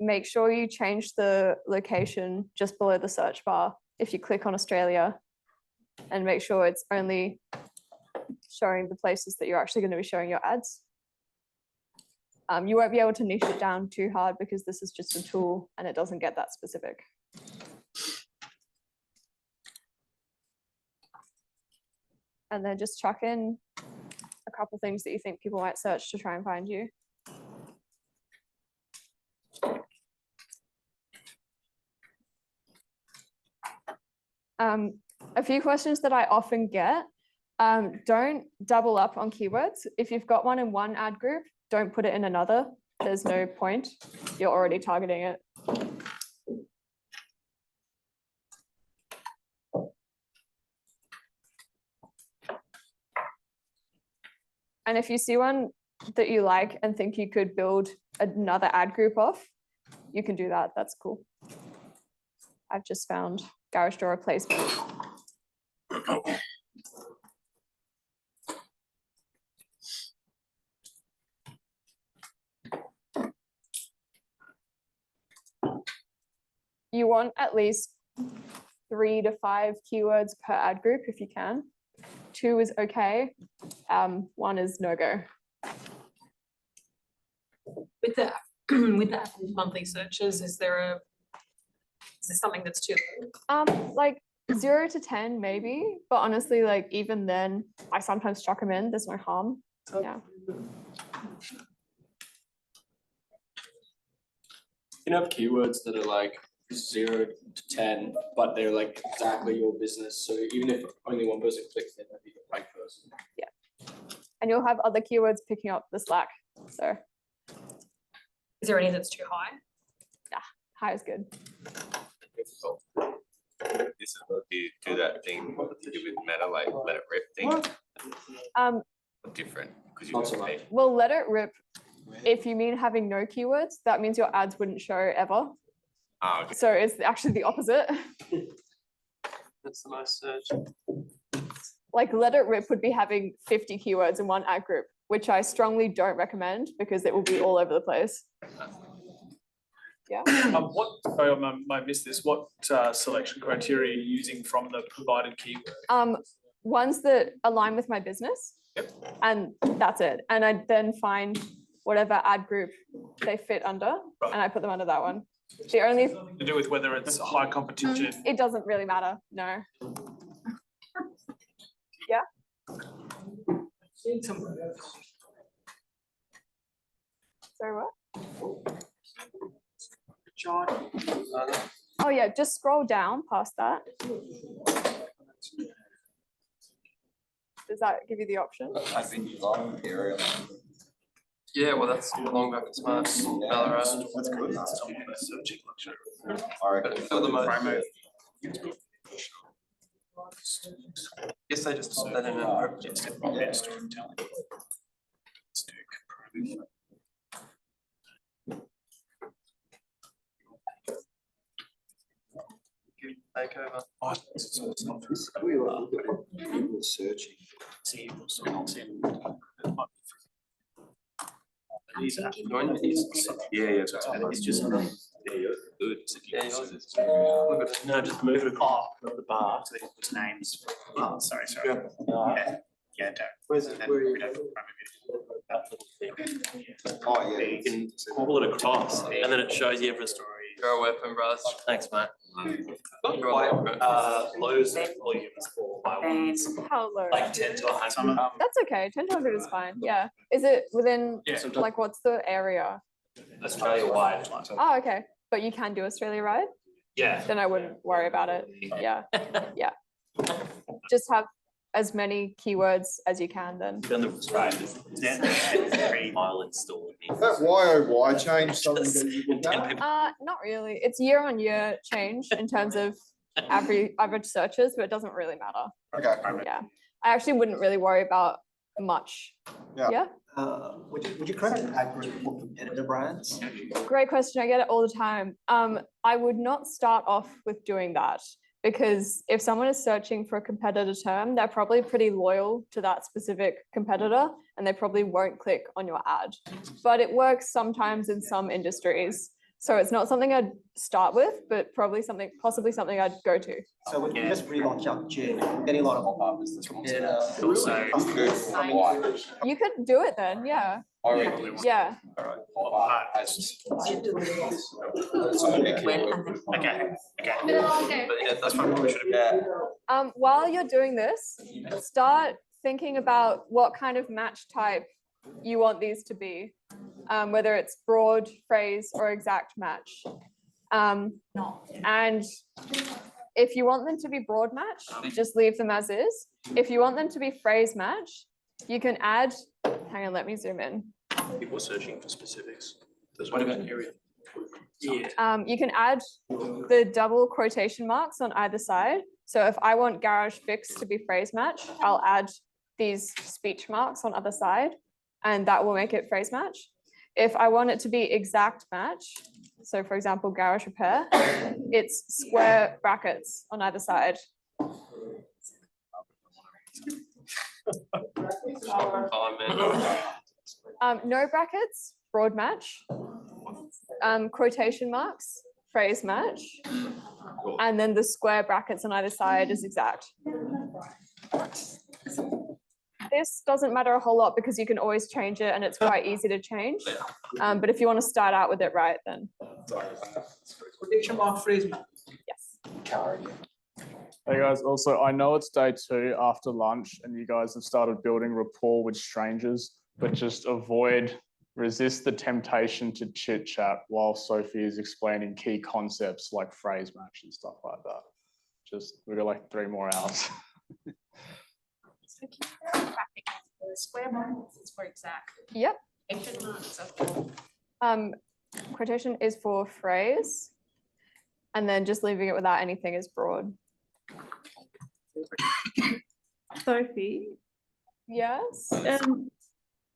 Make sure you change the location just below the search bar if you click on Australia, and make sure it's only showing the places that you're actually going to be showing your ads. You won't be able to niche it down too hard because this is just a tool and it doesn't get that specific. And then just chuck in a couple things that you think people might search to try and find you. A few questions that I often get, don't double up on keywords. If you've got one in one ad group, don't put it in another. There's no point. You're already targeting it. And if you see one that you like and think you could build another ad group off, you can do that. That's cool. I've just found garage door replacement. You want at least 3 to 5 keywords per ad group if you can. 2 is okay. 1 is no go. With the monthly searches, is there something that's too low? Like 0 to 10 maybe, but honestly, like even then, I sometimes chuck them in. There's no harm. Yeah. You can have keywords that are like 0 to 10, but they're like exactly your business. So even if only one person clicks, they might be the right person. Yeah. And you'll have other keywords picking up the slack. So is there any that's too high? Yeah, high is good. This is what you do that thing you do with Meta, like let it rip thing. Different because you also pay. Well, let it rip. If you mean having no keywords, that means your ads wouldn't show ever. Okay. So it's actually the opposite. That's the most searched. Like Let It Rip would be having 50 keywords in one ad group, which I strongly don't recommend because it will be all over the place. Yeah. Sorry, I might miss this. What selection criteria are you using from the provided keyword? Ones that align with my business. And that's it. And I then find whatever ad group they fit under, and I put them under that one. The only To do with whether it's high competition. It doesn't really matter. No. Yeah. Sorry, what? John. Oh yeah, just scroll down past that. Does that give you the option? I think you like the area. Yeah, well, that's long back as much. Ballarat. That's good. Searching luxury. I reckon. For the most. Promo. Guess they just put that in and hope it's Yeah, storytelling. Let's do improve. takeover. Oh, it's not searching. See, these are Yeah, it's just. Yeah, good. Yeah, yours is. No, just move it across the bar, so they put names. Oh, sorry. Yeah, don't. Where's it? Where are you? Oh, yeah. You can cobble it across and then it shows you every story. You're a weapon, brothers. Thanks, mate. Not quite, lows of volumes for by ones, How low? like 10 to 100. That's okay. 10 to 100 is fine. Yeah. Is it within, like, what's the area? Australia wide. Oh, okay. But you can do Australia wide? Yeah. Then I wouldn't worry about it. Yeah. Yeah. Just have as many keywords as you can then. Then the mile installed. That YOY change something that you looked at? Not really. It's year on year change in terms of average searches, but it doesn't really matter. Okay. Yeah. I actually wouldn't really worry about much. Yeah. Would you create an ad group for competitor brands? Great question. I get it all the time. I would not start off with doing that because if someone is searching for a competitor term, they're probably pretty loyal to that specific competitor and they probably won't click on your ad. But it works sometimes in some industries. So it's not something I'd start with, but possibly something I'd go to. So when you just relaunch up June, getting a lot of partners. Also, You could do it then, yeah. Yeah. While you're doing this, start thinking about what kind of match type you want these to be, whether it's broad, phrase, or exact match. And if you want them to be broad match, just leave them as is. If you want them to be phrase match, you can add, hang on, let me zoom in. people searching for specifics. What about area? Yeah. You can add the double quotation marks on either side. So if I want garage fix to be phrase match, I'll add these speech marks on other side, and that will make it phrase match. If I want it to be exact match, so for example, garage repair, it's square brackets on either side. No brackets, broad match. Quotation marks, phrase match. And then the square brackets on either side is exact. This doesn't matter a whole lot because you can always change it and it's quite easy to change. But if you want to start out with it right, then. Quotation mark phrase match. Yes. Hey guys, also I know it's day 2 after lunch and you guys have started building rapport with strangers, but just resist the temptation to chit chat while Sophie is explaining key concepts like phrase match and stuff like that. We've got like 3 more hours. Square marks is for exact. Yep. Quotation marks are for. Quotation is for phrase, and then just leaving it without anything is broad. Sophie. Yes.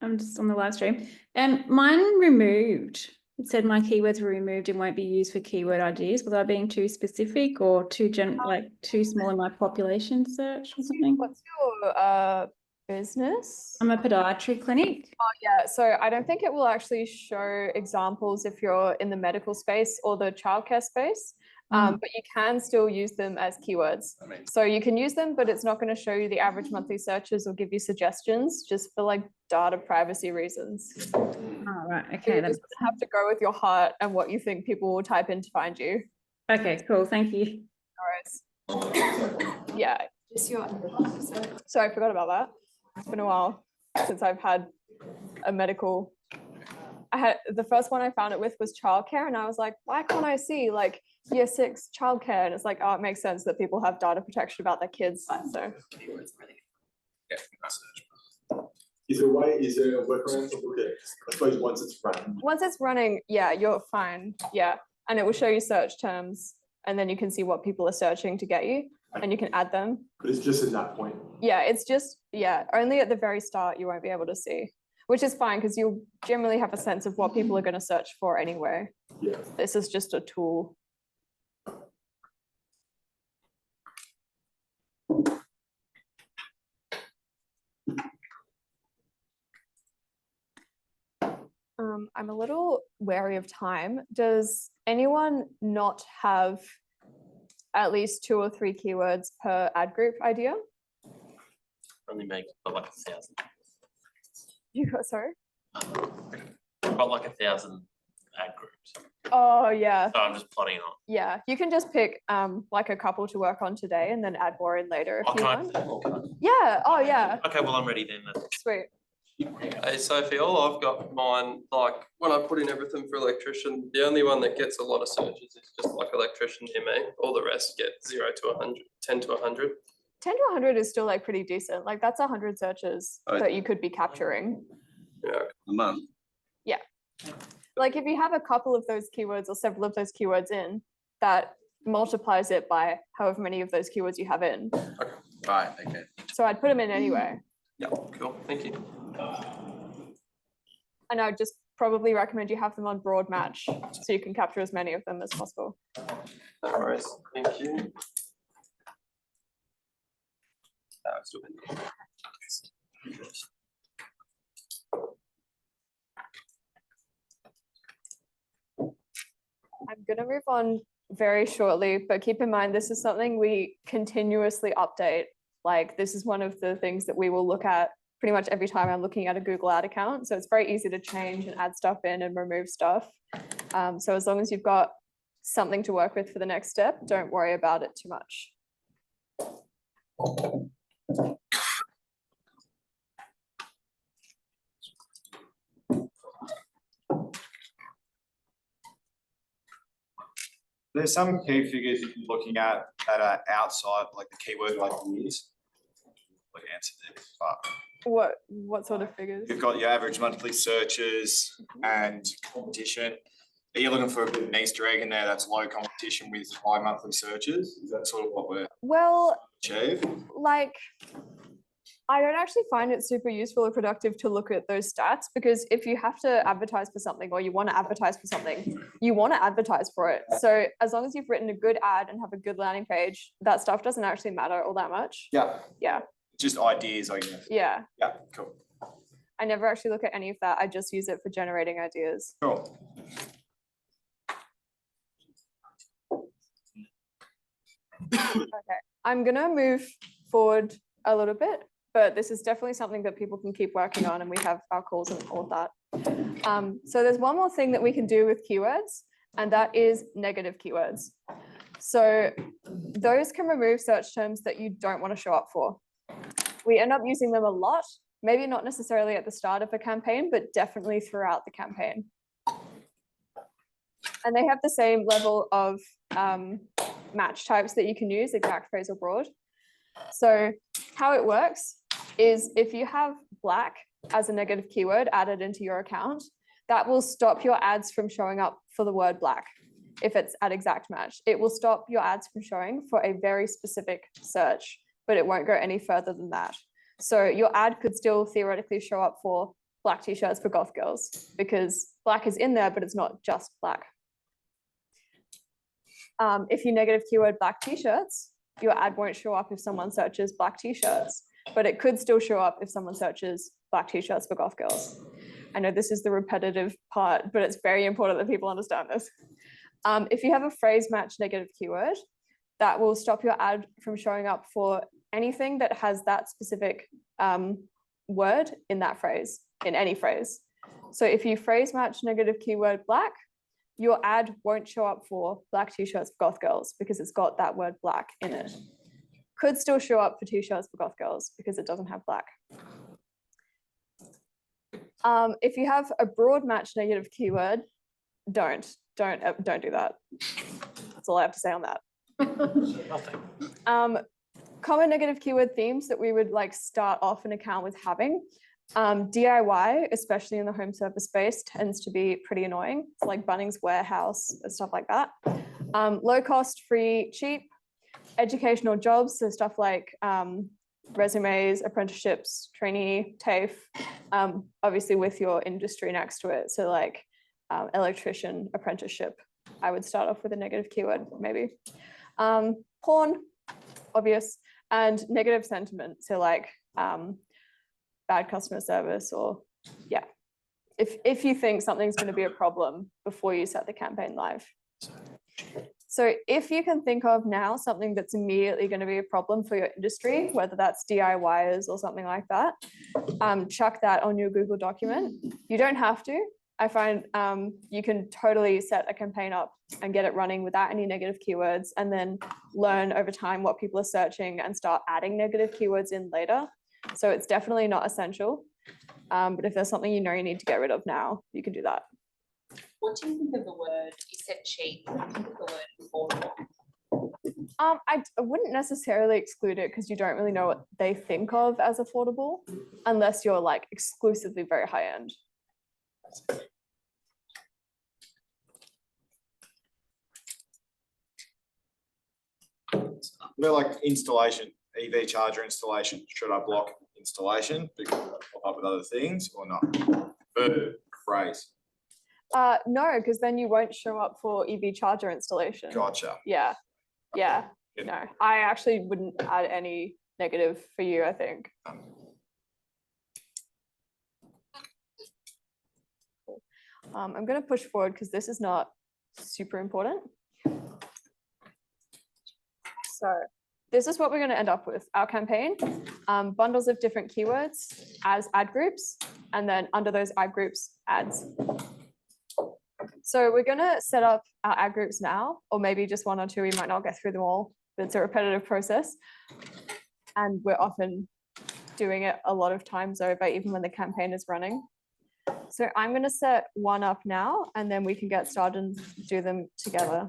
I'm just on the live stream, and mine removed It said my keywords were removed and won't be used for keyword ideas. Was I being too specific or too too small in my population search or something? What's your business? I'm a podiatry clinic. Oh yeah, so I don't think it will actually show examples if you're in the medical space or the childcare space. But you can still use them as keywords. So you can use them, but it's not going to show you the average monthly searches or give you suggestions just for like data privacy reasons. Oh, right. Okay. You just have to go with your heart and what you think people will type in to find you. Okay, cool. Thank you. No worries. Yeah. Sorry, I forgot about that. It's been a while since I've had a medical. The first one I found it with was childcare, and I was like, why can't I see like year 6 childcare? And it's like, oh, it makes sense that people have data protection about their kids. So Is there a workaround to look at, I suppose once it's running? Once it's running, yeah, you're fine. Yeah. And it will show you search terms, and then you can see what people are searching to get you, and you can add them. But it's just at that point. Yeah, it's just, yeah, only at the very start you won't be able to see, which is fine because you'll generally have a sense of what people are going to search for anyway. Yeah. This is just a tool. I'm a little wary of time. Does anyone not have at least 2 or 3 keywords per ad group idea? Only make like 1,000. You got, sorry? Got like 1,000 ad groups. Oh yeah. So I'm just plotting it on. Yeah, you can just pick like a couple to work on today and then add more in later if you want. Yeah, oh yeah. Okay, well I'm ready then. Sweet. Hey Sophie, all I've got mine, like when I put in everything for electrician, the only one that gets a lot of searches is just like electrician MA. All the rest get 0 to 100, 10 to 100. 10 to 100 is still like pretty decent. Like that's 100 searches that you could be capturing. Yeah, a month. Yeah. Like if you have a couple of those keywords or several of those keywords in, that multiplies it by however many of those keywords you have in. Okay. Right, okay. So I'd put them in anyway. Yeah, cool, thank you. And I'd just probably recommend you have them on broad match so you can capture as many of them as possible. No worries, thank you. I'm going to move on very shortly, but keep in mind, this is something we continuously update. Like this is one of the things that we will look at pretty much every time I'm looking at a Google ad account. So it's very easy to change and add stuff in and remove stuff. So as long as you've got something to work with for the next step, don't worry about it too much. There's some key figures you're looking at that are outside like the keyword ideas. Like answer this, but What sort of figures? you've got your average monthly searches and competition. Are you looking for a bit of an Easter egg in there that's low competition with high monthly searches? Is that sort of what we're achieve? Like I don't actually find it super useful or productive to look at those stats, because if you have to advertise for something or you want to advertise for something, you want to advertise for it. So as long as you've written a good ad and have a good landing page, that stuff doesn't actually matter all that much. Yeah. Yeah. Just ideas, I guess. Yeah. Yeah, cool. I never actually look at any of that. I just use it for generating ideas. Cool. Okay, I'm gonna move forward a little bit, but this is definitely something that people can keep working on, and we have our calls and all of that. So there's one more thing that we can do with keywords, and that is negative keywords. So those can remove search terms that you don't want to show up for. We end up using them a lot, maybe not necessarily at the start of a campaign, but definitely throughout the campaign. And they have the same level of match types that you can use, exact, phrase, or broad. So how it works is if you have black as a negative keyword added into your account, that will stop your ads from showing up for the word black. If it's at exact match, it will stop your ads from showing for a very specific search, but it won't go any further than that. So your ad could still theoretically show up for black t-shirts for goth girls, because black is in there, but it's not just black. If you negative keyword black t-shirts, your ad won't show up if someone searches black t-shirts, but it could still show up if someone searches black t-shirts for goth girls. I know this is the repetitive part, but it's very important that people understand this. If you have a phrase match negative keyword, that will stop your ad from showing up for anything that has that specific word in that phrase, in any phrase. So if you phrase match negative keyword black, your ad won't show up for black t-shirts for goth girls because it's got that word black in it. Could still show up for t-shirts for goth girls because it doesn't have black. If you have a broad match negative keyword, don't do that. That's all I have to say on that. Common negative keyword themes that we would like start off an account with having. DIY, especially in the home service space, tends to be pretty annoying. It's like Bunnings Warehouse and stuff like that. Low cost, free, cheap. Educational jobs, so stuff like resumes, apprenticeships, trainee, TAFE, obviously with your industry next to it. So like electrician apprenticeship, I would start off with a negative keyword maybe. Porn, obvious, and negative sentiment. So like bad customer service, or yeah, if you think something's going to be a problem before you set the campaign live. So if you can think of now something that's immediately going to be a problem for your industry, whether that's DIYers or something like that, chuck that on your Google document. You don't have to. I find you can totally set a campaign up and get it running without any negative keywords, and then learn over time what people are searching and start adding negative keywords in later. So it's definitely not essential. But if there's something you know you need to get rid of now, you can do that. What do you think of the word, you said cheap, what do you think of the word affordable? I wouldn't necessarily exclude it because you don't really know what they think of as affordable unless you're like exclusively very high end. They're like installation, EV charger installation. Should I block installation because I'll pop up with other things or not? Phrase. No, because then you won't show up for EV charger installation. Gotcha. Yeah. Yeah. No, I actually wouldn't add any negative for you, I think. I'm going to push forward because this is not super important. So this is what we're going to end up with. Our campaign, bundles of different keywords as ad groups, and then under those ad groups, ads. So we're going to set up our ad groups now, or maybe just one or two. We might not get through them all, but it's a repetitive process. And we're often doing it a lot of times over, even when the campaign is running. So I'm going to set one up now, and then we can get started and do them together.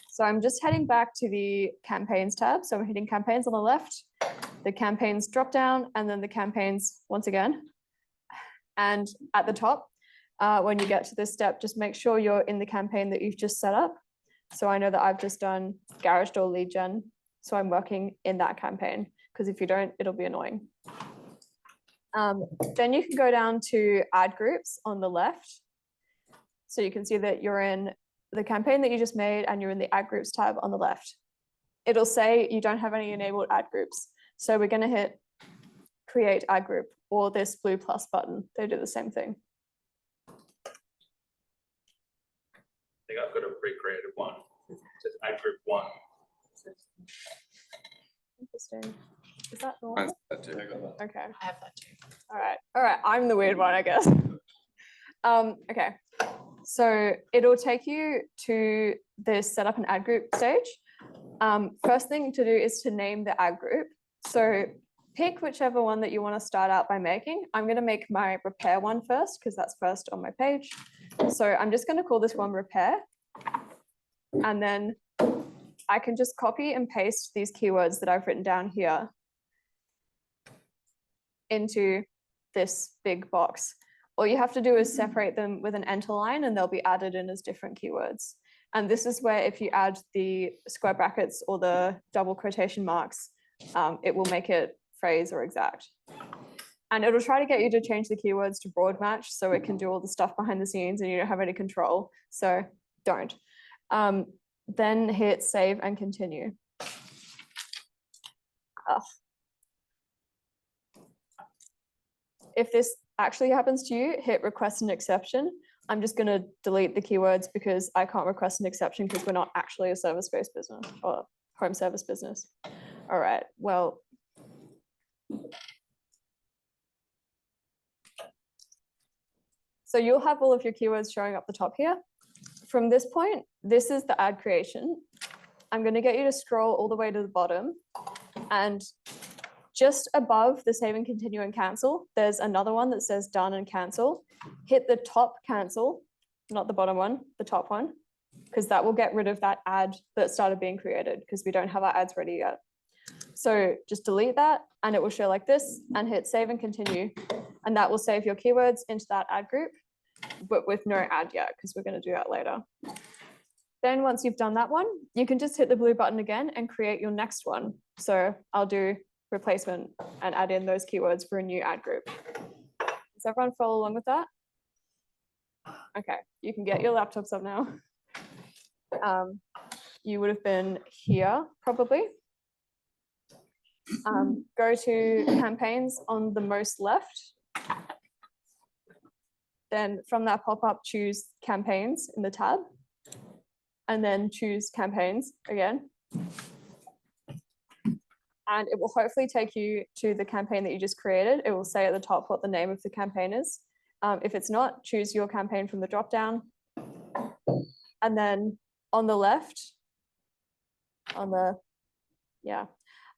So I'm just heading back to the campaigns tab. So I'm hitting campaigns on the left, the campaigns drop down, and then the campaigns once again. And at the top, when you get to this step, just make sure you're in the campaign that you've just set up. So I know that I've just done garage door lead gen. So I'm working in that campaign, because if you don't, it'll be annoying. Then you can go down to ad groups on the left. So you can see that you're in the campaign that you just made and you're in the ad groups tab on the left. It'll say you don't have any enabled ad groups. So we're going to hit create ad group or this blue plus button. They do the same thing. I think I've got a pre-created one. It says ad group 1. Interesting. Is that normal? That too. Okay. I have that too. All right. All right. I'm the weird one, I guess. Okay. So it'll take you to this set up an ad group stage. First thing to do is to name the ad group. So pick whichever one that you want to start out by making. I'm going to make my repair one first because that's first on my page. So I'm just going to call this one repair. And then I can just copy and paste these keywords that I've written down here into this big box. All you have to do is separate them with an enter line and they'll be added in as different keywords. And this is where if you add the square brackets or the double quotation marks, it will make it phrase or exact. And it'll try to get you to change the keywords to broad match so it can do all the stuff behind the scenes and you don't have any control. So don't. Then hit save and continue. Ugh. If this actually happens to you, hit request an exception. I'm just going to delete the keywords because I can't request an exception because we're not actually a service-based business or home service business. All right, well. So you'll have all of your keywords showing up the top here. From this point, this is the ad creation. I'm going to get you to scroll all the way to the bottom, and just above the save and continue and cancel, there's another one that says done and cancel. Hit the top cancel, not the bottom one, the top one, because that will get rid of that ad that started being created because we don't have our ads ready yet. So just delete that and it will show like this, and hit save and continue. And that will save your keywords into that ad group, but with no ad yet because we're going to do that later. Then once you've done that one, you can just hit the blue button again and create your next one. So I'll do replacement and add in those keywords for a new ad group. Does everyone follow along with that? Okay, you can get your laptops up now. You would have been here probably. Go to campaigns on the most left. Then from that pop-up, choose campaigns in the tab, and then choose campaigns again. And it will hopefully take you to the campaign that you just created. It will say at the top what the name of the campaign is. If it's not, choose your campaign from the drop-down. And then on the left, under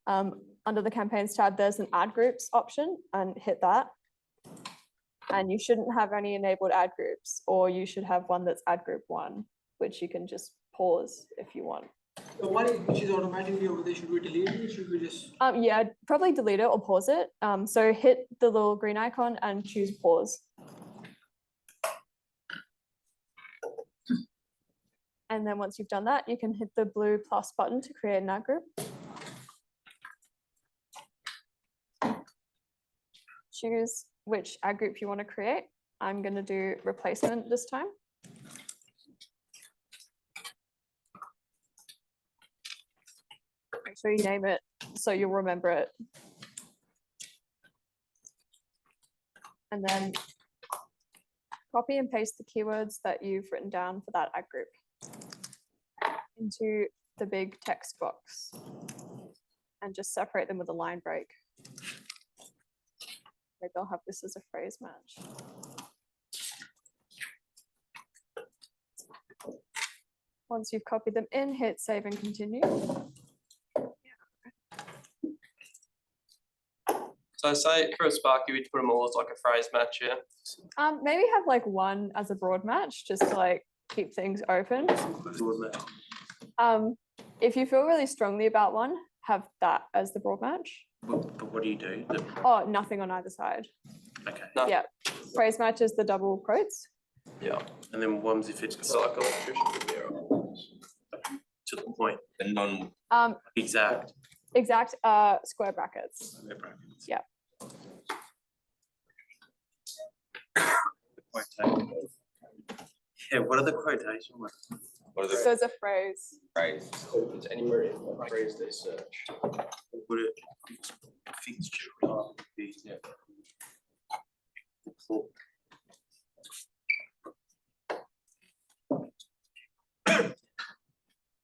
the campaigns tab, there's an ad groups option, and hit that. And you shouldn't have any enabled ad groups, or you should have one that's ad group 1, which you can just pause if you want. The one which is automatically over there, should we delete it? Should we just? Yeah, probably delete it or pause it. So hit the little green icon and choose pause. And then once you've done that, you can hit the blue plus button to create an ad group. Choose which ad group you want to create. I'm going to do replacement this time. Make sure you name it so you'll remember it. And then copy and paste the keywords that you've written down for that ad group into the big text box and just separate them with a line break. Maybe I'll have this as a phrase match. Once you've copied them in, hit save and continue. So say for a Sparky, we'd put them all as like a phrase match, yeah? Maybe have like one as a broad match, just to like keep things open. If you feel really strongly about one, have that as the broad match. But what do you do? Oh, nothing on either side. Okay. Yeah, phrase match is the double quotes. Yeah, and then ones if it's like electrician would be to the point and non exact. Exact square brackets. Square brackets. Yeah. Yeah, what are the quotation marks? So it's a phrase. Phrase. So if it's anywhere in the phrase they search. Would it fixture? Yeah.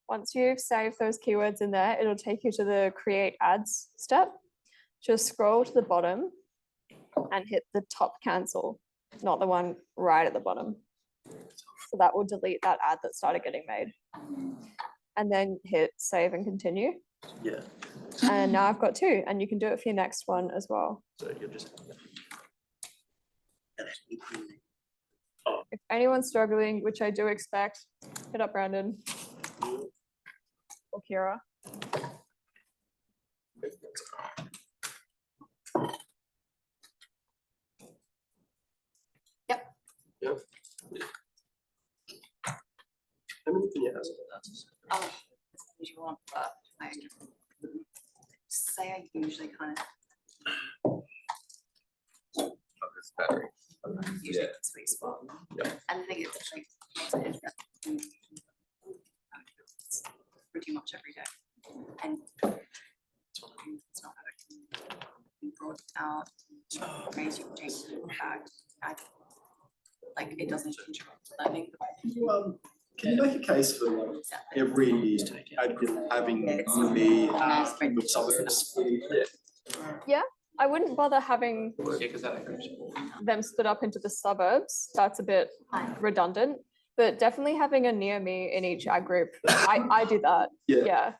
Once you've saved those keywords in there, it'll take you to the create ads step. Just scroll to the bottom and hit the top cancel, not the one right at the bottom. So that will delete that ad that started getting made. And then hit save and continue. Yeah. And now I've got 2, and you can do it for your next one as well. So you're just. If anyone's struggling, which I do expect, hit up Brandon or Kira. Yep. How many can you have? Oh, what you want, but I say I usually kind of battery. Usually the sweet spot. And I think it's actually pretty much every day. And it's not brought out, raise your back. Like it doesn't learning. Can you make a case for like every ad group having the suburbs? Yeah, I wouldn't bother having them split up into the suburbs. That's a bit redundant, but definitely having a near me in each ad group. I do that. Yeah.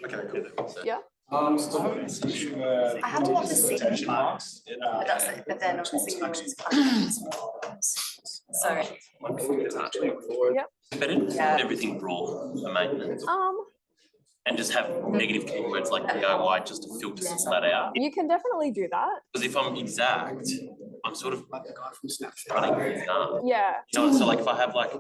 Okay, cool. Yeah. I have a lot of signal marks, but that's it. But then signal is kind of so. Yep. Better to put everything raw for maintenance. And just have negative keywords like DIY just to filter some of that out. You can definitely do that. Because if I'm exact, I'm sort of running things down. Yeah. You know, so like if I have like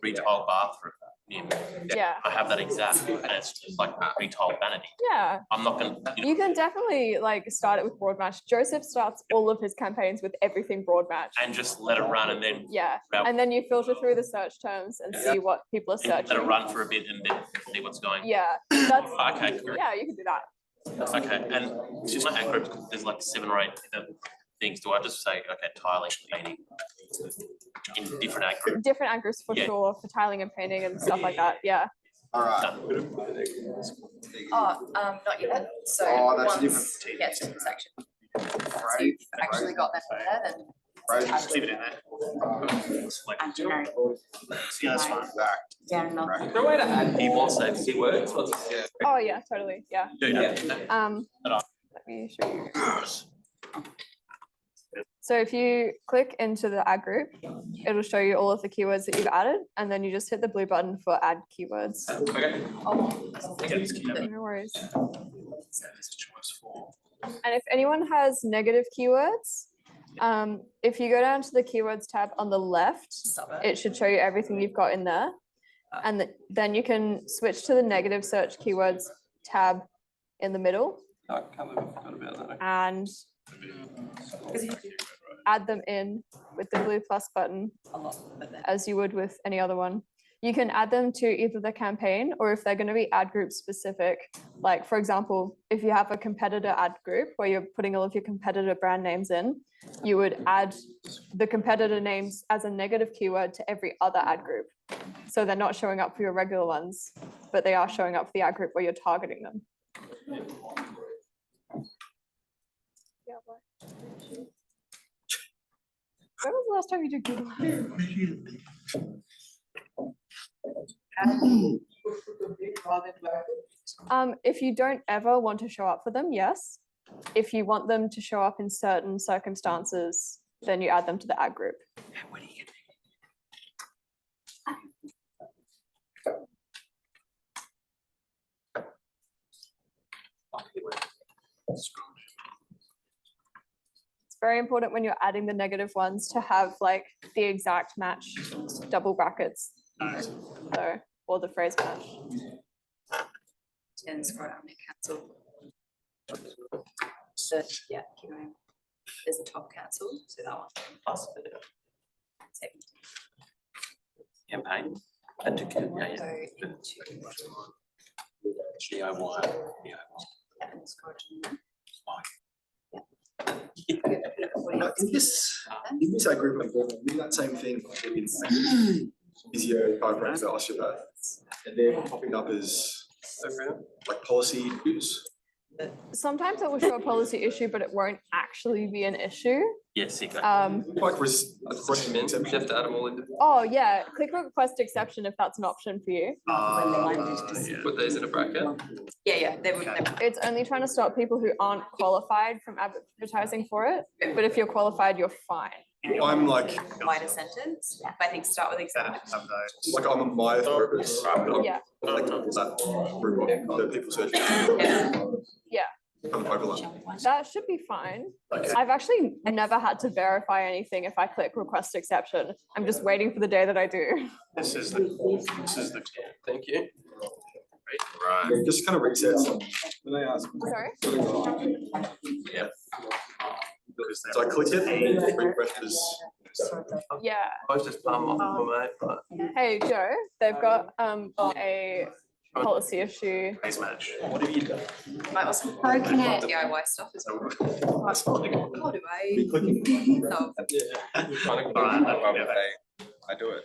retail bathroom near me, Yeah. I have that exact, and it's just like retail vanity. Yeah. I'm not gonna. You can definitely like start it with broad match. Joseph starts all of his campaigns with everything broad match. And just let it run, and then Yeah. And then you filter through the search terms and see what people are searching. let it run for a bit, and then see what's going. Yeah. That's Okay. yeah, you can do that. Okay, and just my ad group, there's like 7 or 8 things. Do I just say, okay, tiling, painting, in different ad groups? Different ad groups for sure, for tiling and painting and stuff like that. Yeah. All right. Not yet. So that's a once it gets to the section, so you've actually got them there, then. Just leave it in there. And generic. Yeah, that's fine. Yeah, no. Is there a way to add keyboard save keywords? Oh yeah, totally. Yeah. Yeah. Let me show you. So if you click into the ad group, it'll show you all of the keywords that you've added, and then you just hit the blue button for add keywords. Okay. No worries. And if anyone has negative keywords, if you go down to the keywords tab on the left, it should show you everything you've got in there. And then you can switch to the negative search keywords tab in the middle. I can't believe I forgot about that. And add them in with the blue plus button as you would with any other one. You can add them to either the campaign, or if they're going to be ad group specific, like for example, if you have a competitor ad group where you're putting all of your competitor brand names in, you would add the competitor names as a negative keyword to every other ad group. So they're not showing up for your regular ones, but they are showing up for the ad group where you're targeting them. When was the last time you did Google? If you don't ever want to show up for them, yes. If you want them to show up in certain circumstances, then you add them to the ad group. It's very important when you're adding the negative ones to have like the exact match, double brackets. So, or the phrase match. And scroll down and cancel. So yeah, keep going. There's a top cancel, so that one plus for the Campaign. And to go into DIY. and scroll to In this ad group, I'm doing that same thing in physio chiropractor osteopath, and they're popping up as like policy issues. Sometimes it will show a policy issue, but it won't actually be an issue. Yes, exactly. Like recommend, you have to add them all in. Oh yeah, click request exception if that's an option for you. Put these in a bracket. Yeah, they would. It's only trying to stop people who aren't qualified from advertising for it. But if you're qualified, you're fine. I'm like Minor sentence, but I think start with example. like I'm a myotherapist. Yeah. Like that group of the people searching. Yeah. Kind of overlap. That should be fine. Okay. I've actually never had to verify anything if I click request exception. I'm just waiting for the day that I do. This is the Thank you. Right. Yeah, just kind of resets. When they ask. Sorry? Yeah. So I clicked it, and refresh this. Yeah. I was just bummed off my mate, but. Hey, Joe, they've got a policy issue. Raise match. What have you done? I also broken it. DIY stuff as well. How do I? No. I do it.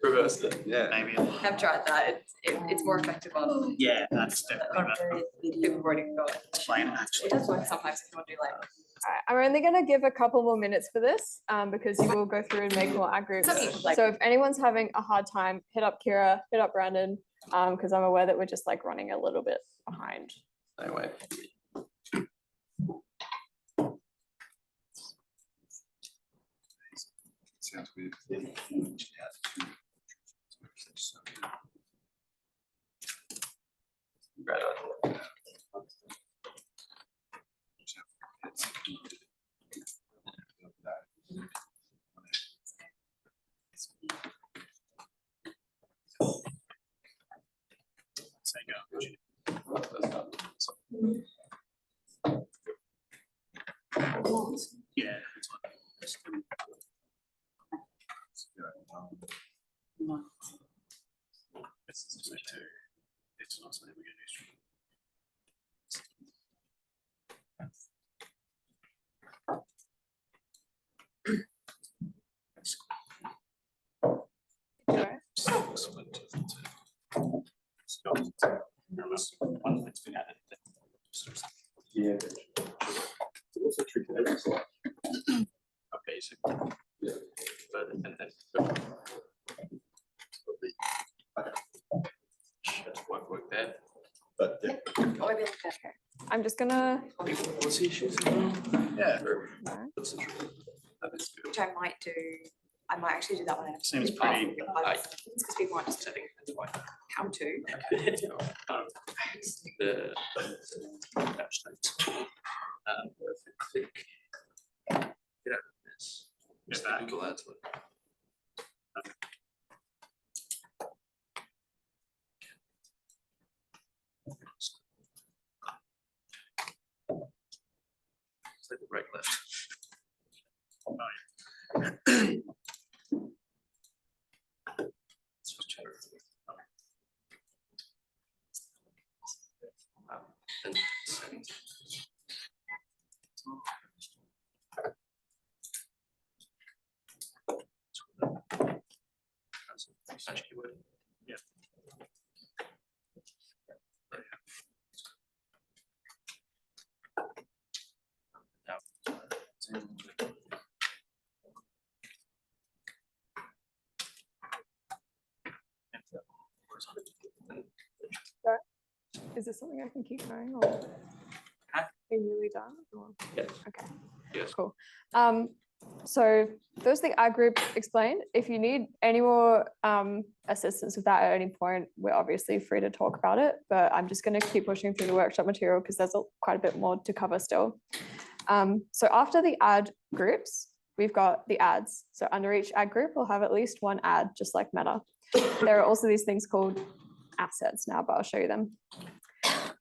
Reverse it. Yeah. Maybe. I've tried that. It's more effective on. Yeah, that's definitely better. People already got. Explain it actually. It does work sometimes if you want to do like. Alright, I'm only going to give a couple more minutes for this because you will go through and make more ad groups. So if anyone's having a hard time, hit up Kira, hit up Brandon, because I'm aware that we're just like running a little bit behind. Anyway. Sounds weird. Great idea. Yeah. It's not something we're going to do. Yeah. What's the trick there? Okay, so. Yeah. But and then. Just won't work there. But yeah. I'm just gonna. Policy issues as well. Yeah. Which I might do. I might actually do that one. Seems pretty. Because people aren't just setting how to. The. Click. Get out of this. Just the Google Ads one. It's like the right left. And send. Yeah. Is this something I can keep going or are you nearly done? Or? Yes. Okay. Yes. Cool. So those the ad group explained. If you need any more assistance with that at any point, we're obviously free to talk about it, but I'm just going to keep pushing through the workshop material because there's quite a bit more to cover still. So after the ad groups, we've got the ads. So under each ad group, we'll have at least one ad, just like Meta. There are also these things called assets now, but I'll show you them.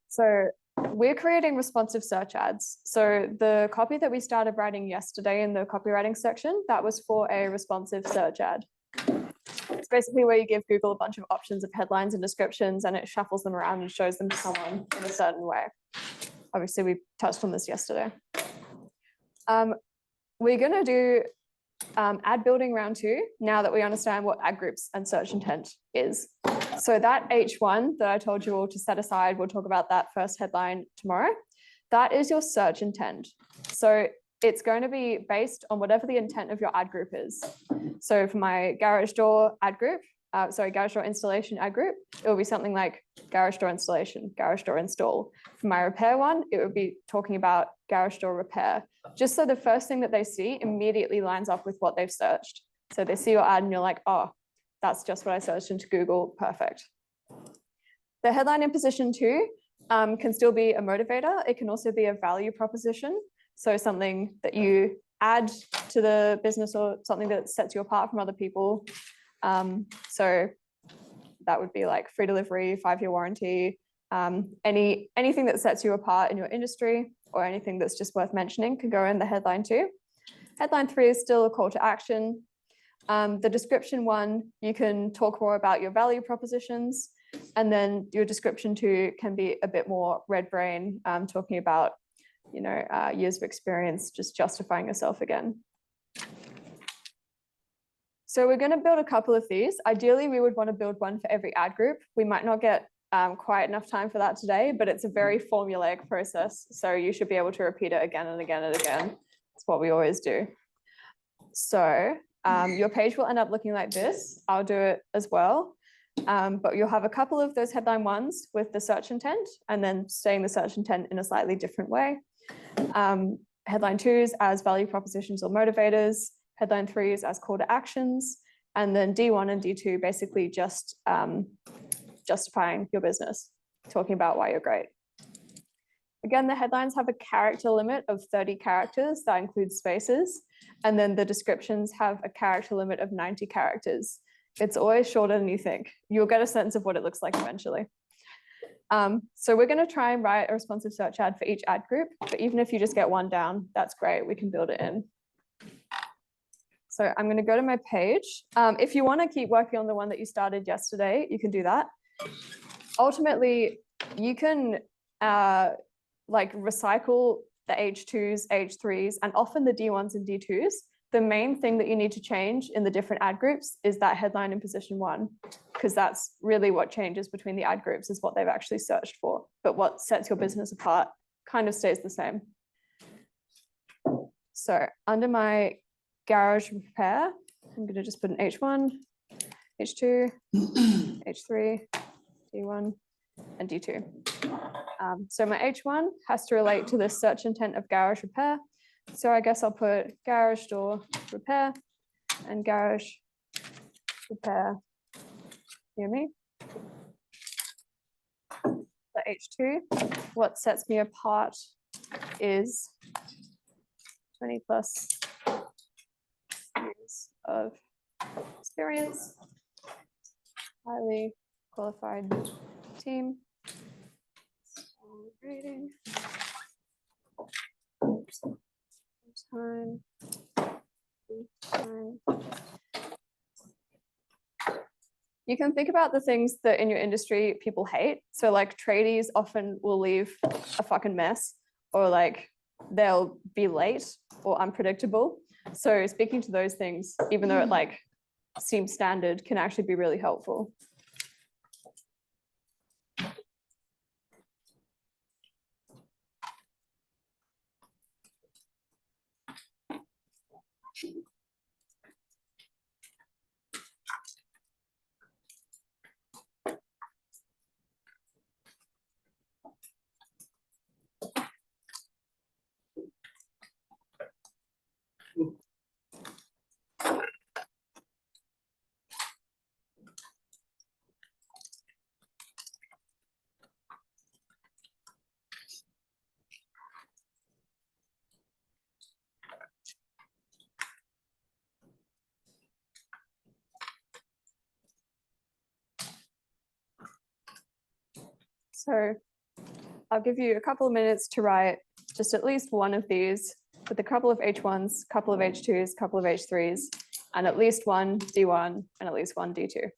So we're creating responsive search ads. So the copy that we started writing yesterday in the copywriting section, that was for a responsive search ad. It's basically where you give Google a bunch of options of headlines and descriptions, and it shuffles them around and shows them to someone in a certain way. Obviously, we touched on this yesterday. We're going to do ad building round 2 now that we understand what ad groups and search intent is. So that H1 that I told you all to set aside, we'll talk about that first headline tomorrow. That is your search intent. So it's going to be based on whatever the intent of your ad group is. So for my garage door ad group, garage door installation ad group, it will be something like garage door installation, garage door install. For my repair one, it would be talking about garage door repair, just so the first thing that they see immediately lines up with what they've searched. So they see your ad and you're like, oh, that's just what I searched into Google, perfect. The headline in position 2 can still be a motivator. It can also be a value proposition. So something that you add to the business or something that sets you apart from other people. So that would be like free delivery, 5-year warranty, anything that sets you apart in your industry. or anything that's just worth mentioning can go in the headline 2. Headline 3 is still a call to action. The description 1, you can talk more about your value propositions, and then your description 2 can be a bit more red brain, talking about, you know, years of experience, just justifying yourself again. So we're going to build a couple of these. Ideally, we would want to build one for every ad group. We might not get quite enough time for that today, but it's a very formulaic process. So you should be able to repeat it again and again and again. That's what we always do. So your page will end up looking like this. I'll do it as well. But you'll have a couple of those headline 1s with the search intent, and then saying the search intent in a slightly different way. Headline 2s as value propositions or motivators, headline 3s as call to actions, and then D1 and D2 basically just justifying your business, talking about why you're great. Again, the headlines have a character limit of 30 characters, that includes spaces, and then the descriptions have a character limit of 90 characters. It's always shorter than you think. You'll get a sense of what it looks like eventually. So we're going to try and write a responsive search ad for each ad group, but even if you just get one down, that's great. We can build it in. So I'm going to go to my page. If you want to keep working on the one that you started yesterday, you can do that. Ultimately, you can like recycle the H2s, H3s, and often the D1s and D2s. The main thing that you need to change in the different ad groups is that headline in position 1, because that's really what changes between the ad groups is what they've actually searched for. But what sets your business apart kind of stays the same. So under my garage repair, I'm going to just put an H1, H2, H3, D1, and D2. So my H1 has to relate to the search intent of garage repair. So I guess I'll put garage door repair and garage repair near me. The H2, what sets me apart is 20+ years of experience, highly qualified team, rating, time. You can think about the things that in your industry people hate. So like tradies often will leave a fucking mess, or like they'll be late or unpredictable. So speaking to those things, even though it like seems standard, can actually be really helpful. So I'll give you a couple of minutes to write just at least one of these with a couple of H1s, couple of H2s, couple of H3s, and at least one D1 and at least one D2.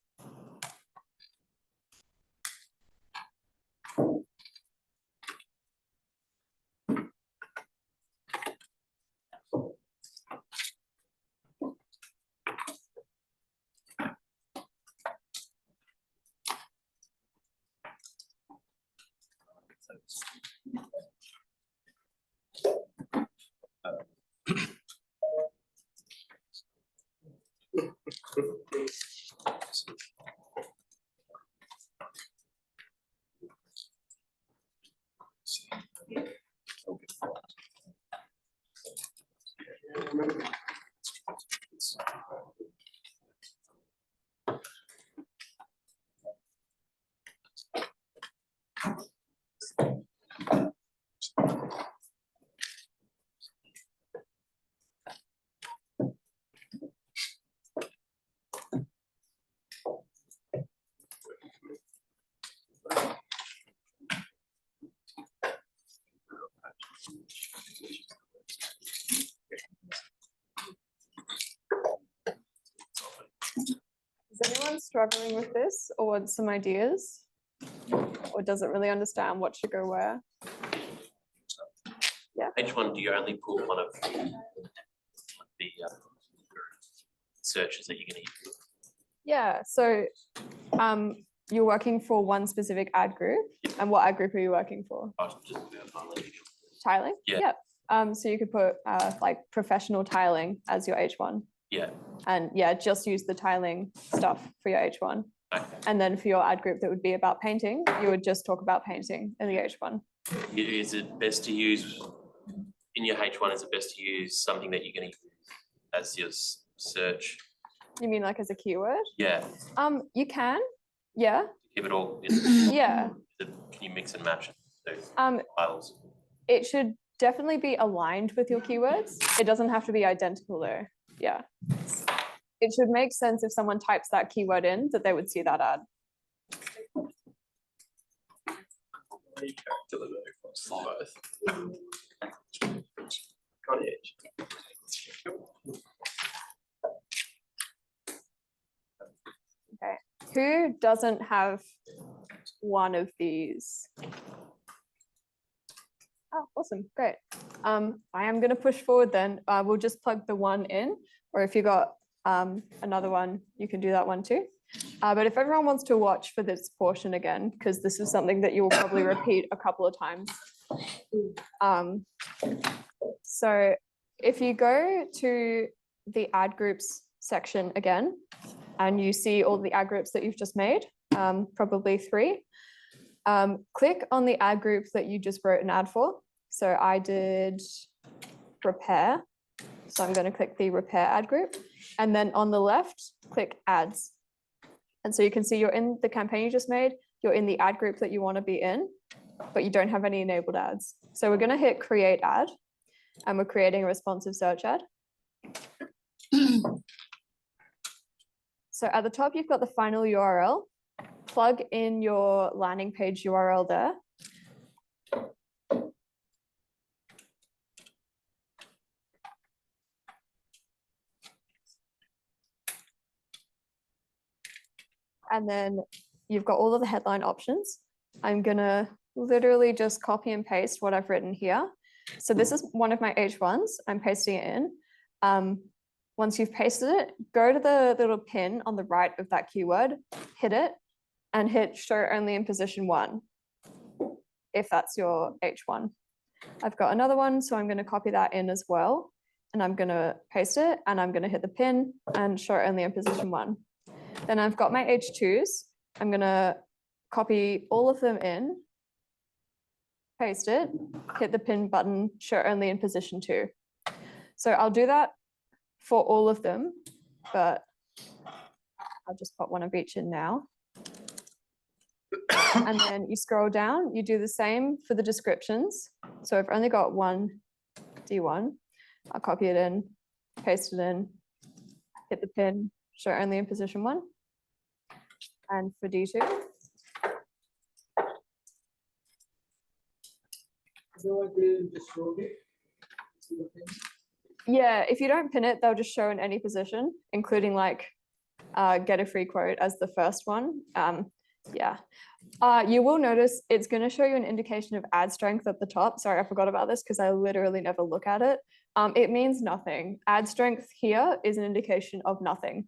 Is anyone struggling with this or wants some ideas? Or doesn't really understand what should go where? Yeah. H1, do you only pull one of the searches that you're going to use? Yeah, so you're working for one specific ad group. And what ad group are you working for? Tiling? Yeah. Yep. So you could put like professional tiling as your H1. Yeah. And yeah, just use the tiling stuff for your H1. Okay. And then for your ad group that would be about painting, you would just talk about painting in the H1. Is it best to use, in your H1, is it best to use something that you're going to use as your search? You mean like as a keyword? Yeah. You can, yeah. Keep it all Yeah. Can you mix and match those files? It should definitely be aligned with your keywords. It doesn't have to be identical though. Yeah. It should make sense if someone types that keyword in that they would see that ad. Okay. Who doesn't have one of these? Oh, awesome. Great. I am going to push forward then. We'll just plug the one in, or if you got another one, you can do that one too. But if everyone wants to watch for this portion again, because this is something that you will probably repeat a couple of times. So if you go to the ad groups section again, and you see all the ad groups that you've just made, probably 3, click on the ad group that you just wrote an ad for. So I did repair. So I'm going to click the repair ad group. And then on the left, click ads. And so you can see you're in the campaign you just made, you're in the ad group that you want to be in, but you don't have any enabled ads. So we're going to hit create ad, and we're creating a responsive search ad. So at the top, you've got the final URL. Plug in your landing page URL there. And then you've got all of the headline options. I'm gonna literally just copy and paste what I've written here. So this is one of my H1s. I'm pasting it in. Once you've pasted it, go to the little pin on the right of that keyword, hit it, and hit show only in position 1, if that's your H1. I've got another one, so I'm going to copy that in as well. And I'm going to paste it, and I'm going to hit the pin and show only in position 1. Then I've got my H2s. I'm going to copy all of them in, paste it, hit the pin button, show only in position 2. So I'll do that for all of them, but I'll just put one of each in now. And then you scroll down, you do the same for the descriptions. So I've only got one D1. I'll copy it in, paste it in, hit the pin, show only in position 1. And for D2. Yeah, if you don't pin it, they'll just show in any position, including like get a free quote as the first one. Yeah. You will notice it's going to show you an indication of ad strength at the top. Sorry, I forgot about this because I literally never look at it. It means nothing. Ad strength here is an indication of nothing.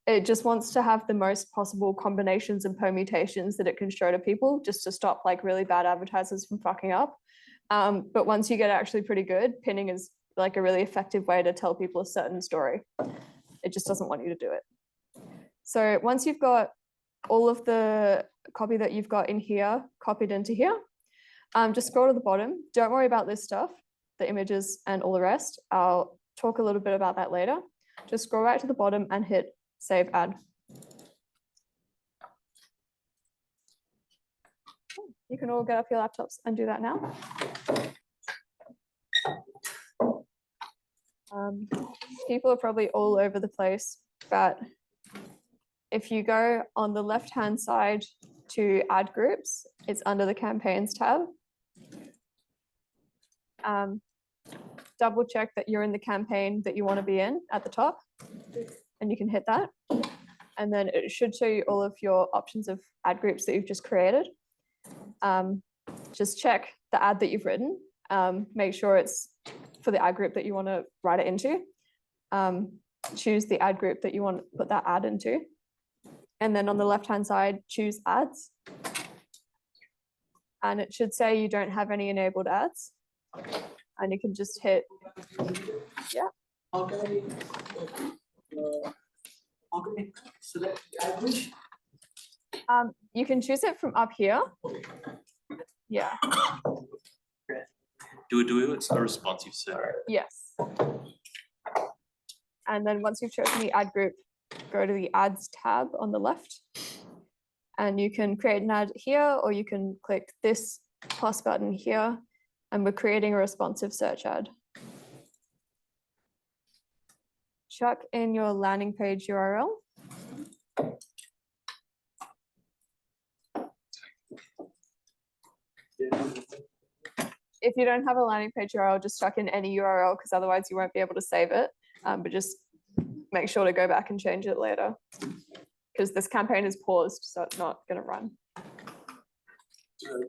It just wants to have the most possible combinations and permutations that it can show to people just to stop like really bad advertisers from fucking up. But once you get actually pretty good, pinning is like a really effective way to tell people a certain story. It just doesn't want you to do it. So once you've got all of the copy that you've got in here copied into here, just scroll to the bottom. Don't worry about this stuff, the images and all the rest. I'll talk a little bit about that later. Just scroll right to the bottom and hit save ad. You can all get up your laptops and do that now. People are probably all over the place, but if you go on the left-hand side to ad groups, it's under the campaigns tab. double check that you're in the campaign that you want to be in at the top, and you can hit that. And then it should show you all of your options of ad groups that you've just created. Just check the ad that you've written. Make sure it's for the ad group that you want to write it into. Choose the ad group that you want to put that ad into. And then on the left-hand side, choose ads. And it should say you don't have any enabled ads. And you can just hit, yeah. Okay. Select language. You can choose it from up here. Yeah. It's a responsive server. Yes. And then once you've chosen the ad group, go to the ads tab on the left. And you can create an ad here, or you can click this plus button here. And we're creating a responsive search ad. Chuck in your landing page URL. If you don't have a landing page URL, just chuck in any URL, because otherwise you won't be able to save it. But just make sure to go back and change it later, because this campaign is paused, so it's not going to run.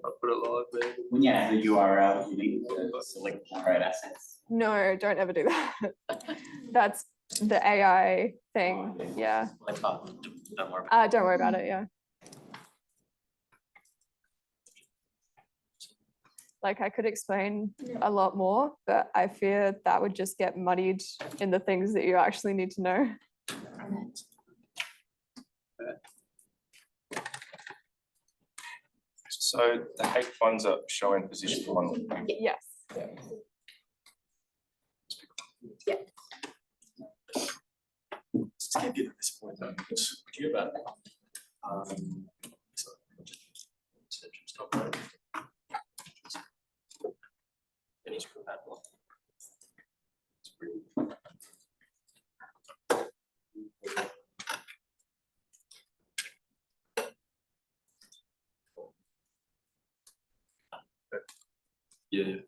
I'll put it live there. When you add the URL, you need to select generate assets. No, don't ever do that. That's the AI thing. Yeah. Don't worry about it. Yeah. Like, I could explain a lot more, but I fear that would just get muddied in the things that you actually need to know. So the H ones are showing position one. Yes. Yeah. Just can't get to this point though. It's clear about Yeah.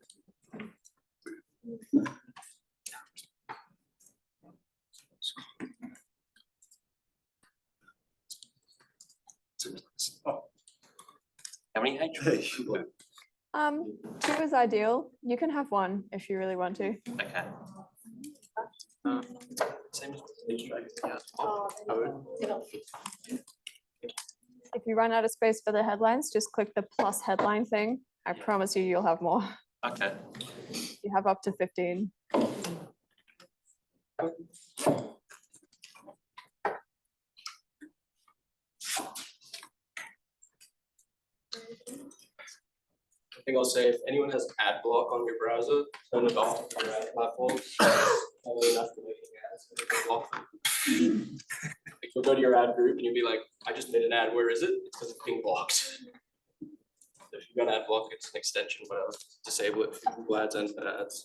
How many H? 2 is ideal. You can have 1 if you really want to. Okay. If you run out of space for the headlines, just click the plus headline thing. I promise you'll have more. Okay. You have up to 15. I think I'll say if anyone has ad block on your browser, turn it off to your ad platform. Only enough to making ads. Like, you'll go to your ad group and you'll be like, I just made an ad, where is it? It's because it's being blocked. If you've got ad block, it's an extension, whatever. Disable it for Google Ads and ads.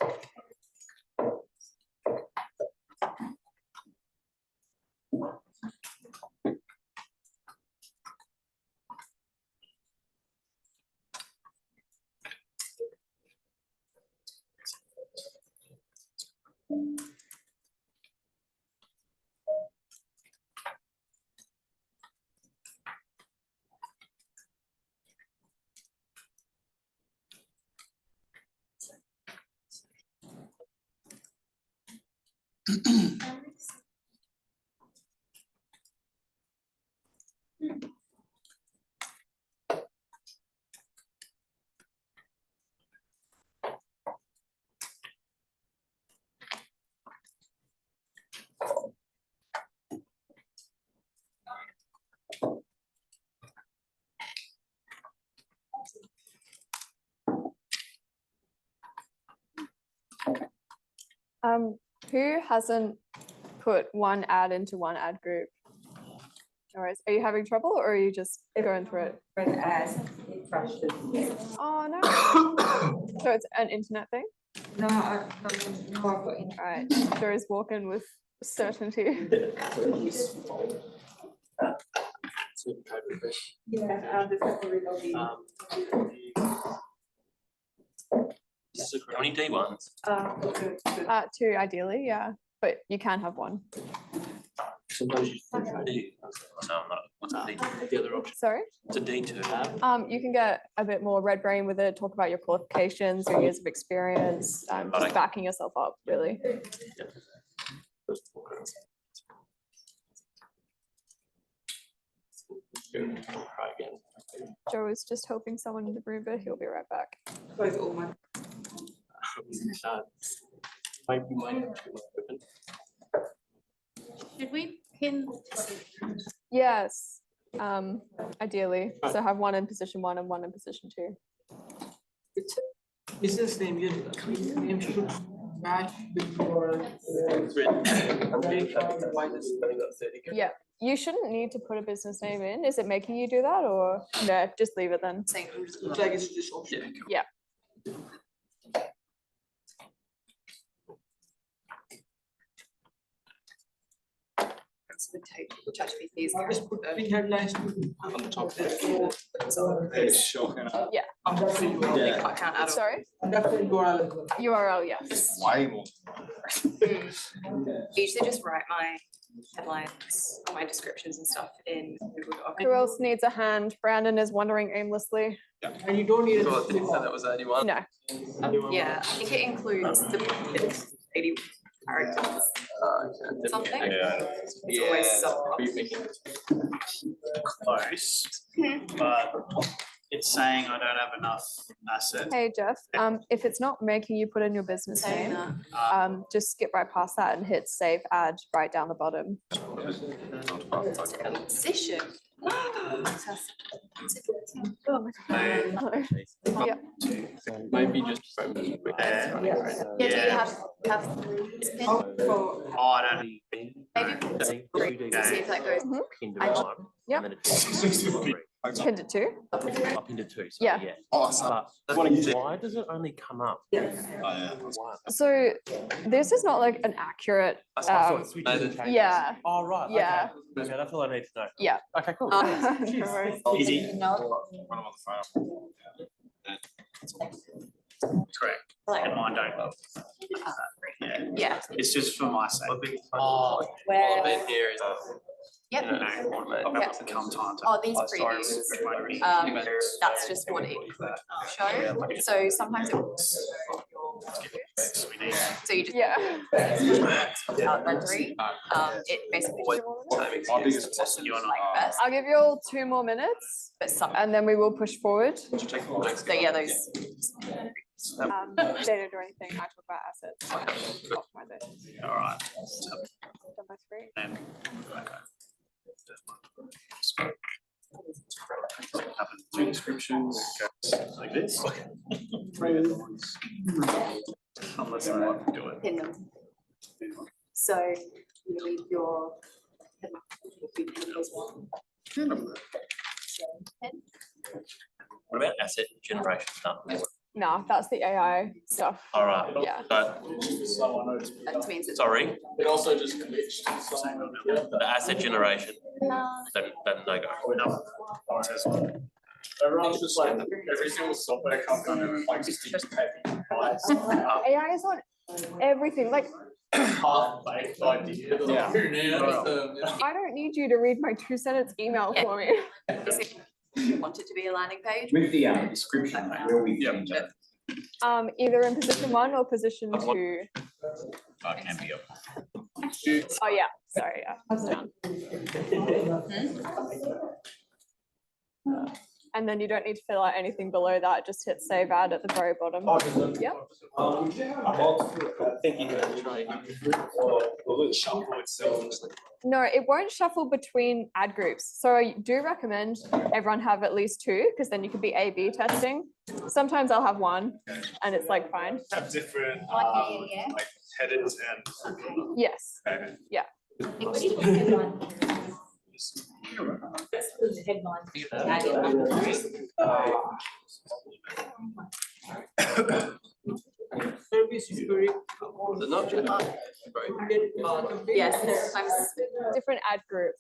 Who hasn't put 1 ad into 1 ad group? No worries. Are you having trouble, or are you just going through it? Oh no. So it's an internet thing? No, no. All right. Joe's walking with certainty. Yeah, How many D1s? 2 ideally, yeah, but you can have 1. Suppose you do. So I'm not, what's a D2? The other option? Sorry? It's a D2. You can get a bit more red brain with it, talk about your qualifications, your years of experience, just backing yourself up, really. Try again. Joe is just helping someone in the room, but he'll be right back. Maybe mine open. Should we pin? Yes, ideally. So have 1 in position 1 and 1 in position 2. Business name, your name should match with your. Yeah, you shouldn't need to put a business name in. Is it making you do that, or no, just leave it then? Looks like it's this option. Yeah. ChatGPT is Big headlines On the top. It's shocking. Yeah. Sorry? URL, yes. Way more. I usually just write my headlines, my descriptions and stuff in Google Docs. Who else needs a hand? Brandon is wandering aimlessly. And you don't need So I think that was 81. No. Yeah, I think it includes the 80 characters. Something. It's always something. Close, but it's saying I don't have enough assets. Hey, Jeff, if it's not making you put in your business name, just skip right past that and hit save ad right down the bottom. Position. Yeah. Maybe just. Yeah, do you have this pin? Oh, I don't. Maybe see if that goes. Pinned I- to 1. Yep. And then it's Pinned it 2. up into 2. So Yeah. yeah. Awesome. But why does it only come up? Why? So this is not like an accurate. Yeah. Oh, right. Yeah. Okay, that's all I need to know. Yeah. Okay, cool. No worries. Easy. Correct. And mine don't. Yeah. It's just for my sake. Oh, Where? Been here is. Yep. Come time to. Oh, these previews, that's just what it could show. So sometimes it will. So you just. Yeah. Without rendering, it basically just My biggest like best, I'll give you all 2 more minutes but some. and then we will push forward. So yeah, those. They don't do anything. I talk about assets. Optimization. All right. Done by 3. And. Two descriptions like this. Three other ones. Unless I want to do it. Pin them. So you leave your. What about asset generation stuff? No, that's the AI stuff. All right. Yeah. But, That means it's. sorry, It also just glitched. the asset generation, then no go. Everyone's just like, every single software company, like, just taking price. AI is on everything. Like, Half-baked idea. Yeah. I don't need you to read my 2-sentence email for me. You want it to be a landing page? With the description, like, where we change it. Either in position 1 or position 2. Oh, it can be up. Oh yeah, sorry, yeah, it's down. And then you don't need to fill out anything below that, just hit save ad at the very bottom. Yep. No, it won't shuffle between ad groups. So I do recommend everyone have at least 2, because then you could be A/B testing. Sometimes I'll have 1 and it's like fine. Have different like headers and. Yes. Okay. Yeah. Yes, sometimes different ad group.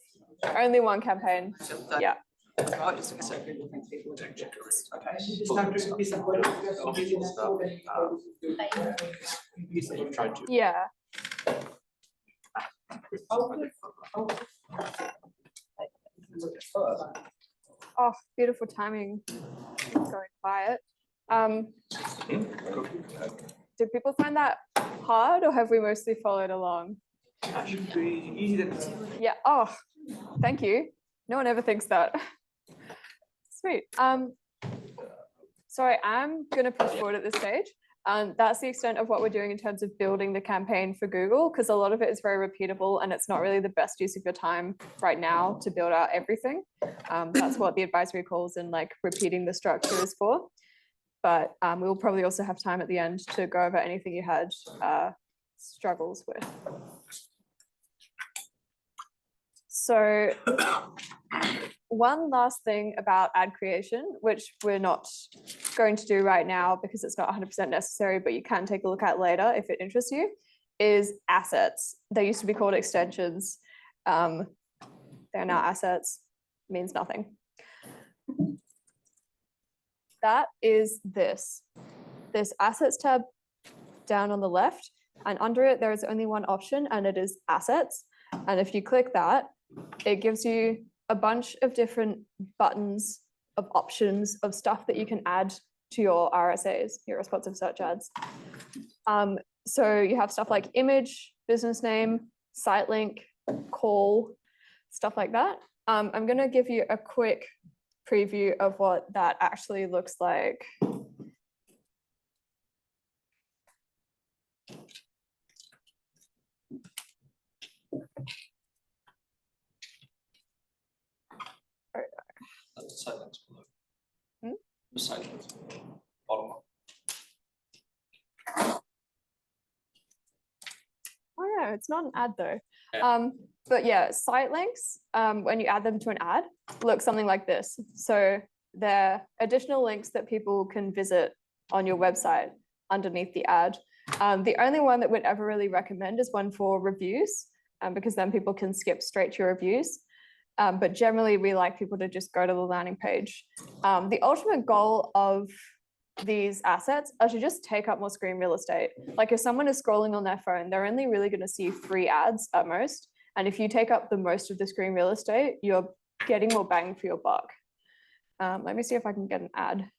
Only 1 campaign. Yeah. Oh, just because so people think people don't check it. Okay. Yeah. Oh, beautiful timing. It's going quiet. Did people find that hard, or have we mostly followed along? Yeah. Oh, thank you. No one ever thinks that. Sweet. Sorry, I'm going to push forward at this stage. That's the extent of what we're doing in terms of building the campaign for Google, because a lot of it is very repeatable and it's not really the best use of your time right now to build out everything. That's what the advisory calls and like repeating the structure is for. But we'll probably also have time at the end to go over anything you had struggles with. So one last thing about ad creation, which we're not going to do right now because it's not 100% necessary, but you can take a look at later if it interests you, is assets. They used to be called extensions. They're now assets, means nothing. That is this assets tab down on the left, and under it there is only one option, and it is assets. And if you click that, it gives you a bunch of different buttons of options of stuff that you can add to your RSAs, your responsive search ads. So you have stuff like image, business name, site link, call, stuff like that. I'm going to give you a quick preview of what that actually looks like. Silence below. Hmm? Silence. Bottom up. Oh yeah, it's not an ad though. Yeah. But yeah, site links, when you add them to an ad, look something like this. So they're additional links that people can visit on your website underneath the ad. The only one that we'd ever really recommend is one for reviews, because then people can skip straight to your reviews. But generally, we like people to just go to the landing page. The ultimate goal of these assets are to just take up more screen real estate. Like if someone is scrolling on their phone, they're only really going to see 3 ads at most. And if you take up the most of the screen real estate, you're getting more bang for your buck. Let me see if I can get an ad.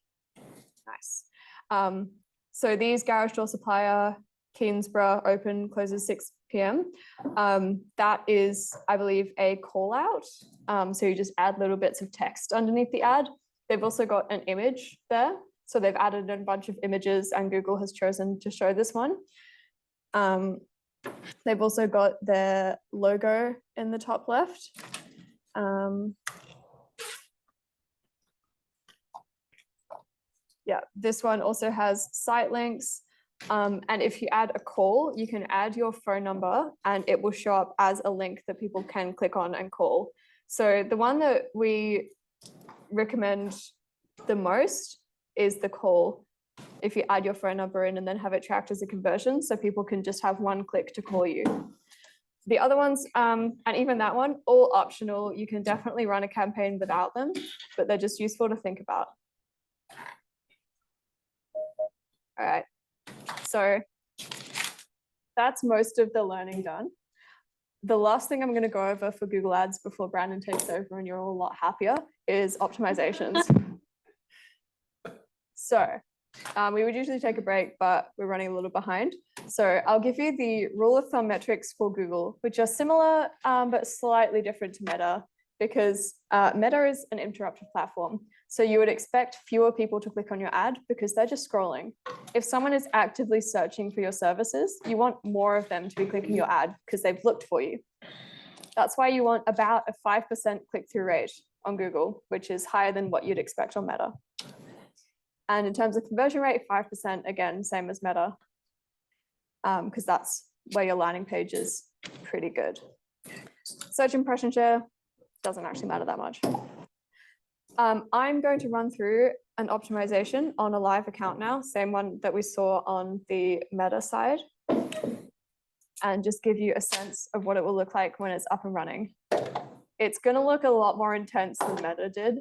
Nice. So these garage door supplier, Keensborough, open, closes 6 p.m. That is, I believe, a call out. So you just add little bits of text underneath the ad. They've also got an image there. So they've added a bunch of images and Google has chosen to show this one. They've also got their logo in the top left. Yeah, this one also has site links. And if you add a call, you can add your phone number and it will show up as a link that people can click on and call. So the one that we recommend the most is the call. If you add your phone number in and then have it tracked as a conversion, so people can just have one click to call you. The other ones, and even that one, all optional. You can definitely run a campaign without them, but they're just useful to think about. All right, so that's most of the learning done. The last thing I'm going to go over for Google Ads before Brandon takes over and you're all a lot happier is optimizations. So we would usually take a break, but we're running a little behind. So I'll give you the rule of thumb metrics for Google, which are similar, but slightly different to Meta, because Meta is an interruptive platform. So you would expect fewer people to click on your ad because they're just scrolling. If someone is actively searching for your services, you want more of them to be clicking your ad because they've looked for you. That's why you want about a 5% click-through rate on Google, which is higher than what you'd expect on Meta. And in terms of conversion rate, 5%, again, same as Meta, because that's where your landing page is pretty good. Search impression share doesn't actually matter that much. I'm going to run through an optimization on a live account now, same one that we saw on the Meta side, and just give you a sense of what it will look like when it's up and running. it's gonna look a lot more intense than Meta did.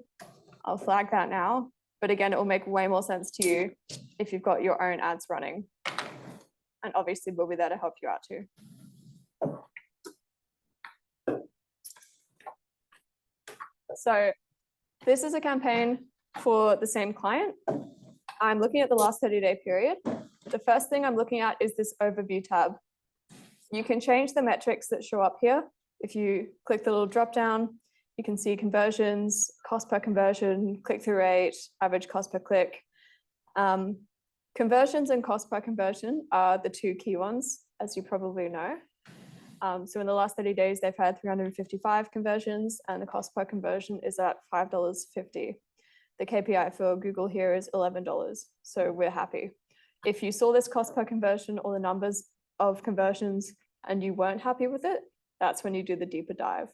I'll flag that now. But again, it will make way more sense to you if you've got your own ads running. And obviously we'll be there to help you out too. So this is a campaign for the same client. I'm looking at the last 30-day period. The first thing I'm looking at is this overview tab. You can change the metrics that show up here. If you click the little drop down, you can see conversions, cost per conversion, click-through rate, average cost per click. Conversions and cost per conversion are the two key ones, as you probably know. So in the last 30 days, they've had 355 conversions and the cost per conversion is at $5.50. The KPI for Google here is $11, so we're happy. If you saw this cost per conversion or the numbers of conversions and you weren't happy with it, that's when you do the deeper dive.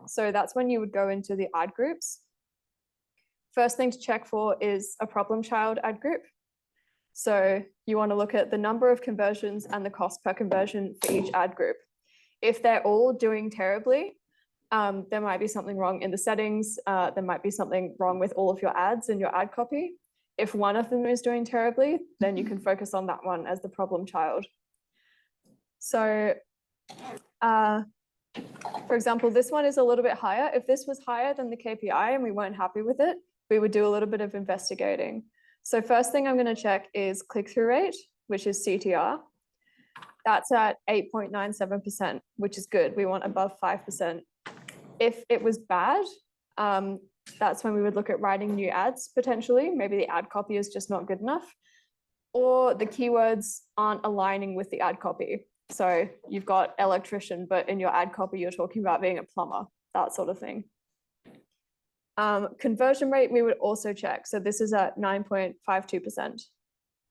So that's when you would go into the ad groups. First thing to check for is a problem child ad group. So you want to look at the number of conversions and the cost per conversion for each ad group. If they're all doing terribly, there might be something wrong in the settings. There might be something wrong with all of your ads and your ad copy. If one of them is doing terribly, then you can focus on that one as the problem child. So, for example, this one is a little bit higher. If this was higher than the KPI and we weren't happy with it, we would do a little bit of investigating. So first thing I'm going to check is click-through rate, which is CTR. That's at 8.97%, which is good. We want above 5%. If it was bad, that's when we would look at writing new ads potentially. Maybe the ad copy is just not good enough, or the keywords aren't aligning with the ad copy. So you've got electrician, but in your ad copy, you're talking about being a plumber, that sort of thing. Conversion rate, we would also check. So this is at 9.52%.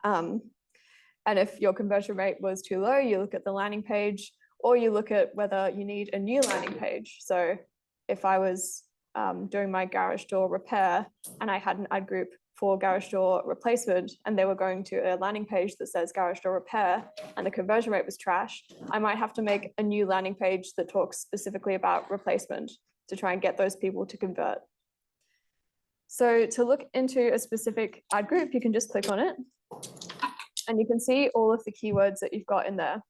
And if your conversion rate was too low, you look at the landing page, or you look at whether you need a new landing page. So if I was doing my garage door repair and I had an ad group for garage door replacement and they were going to a landing page that says garage door repair and the conversion rate was trash, I might have to make a new landing page that talks specifically about replacement to try and get those people to convert. So to look into a specific ad group, you can just click on it and you can see all of the keywords that you've got in there.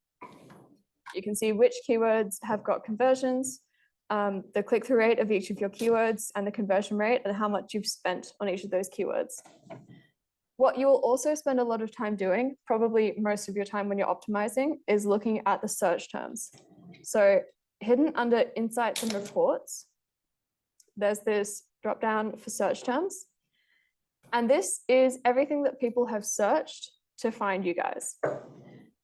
You can see which keywords have got conversions, the click-through rate of each of your keywords and the conversion rate and how much you've spent on each of those keywords. What you'll also spend a lot of time doing, probably most of your time when you're optimizing, is looking at the search terms. So hidden under insights and reports, there's this drop down for search terms. And this is everything that people have searched to find you guys.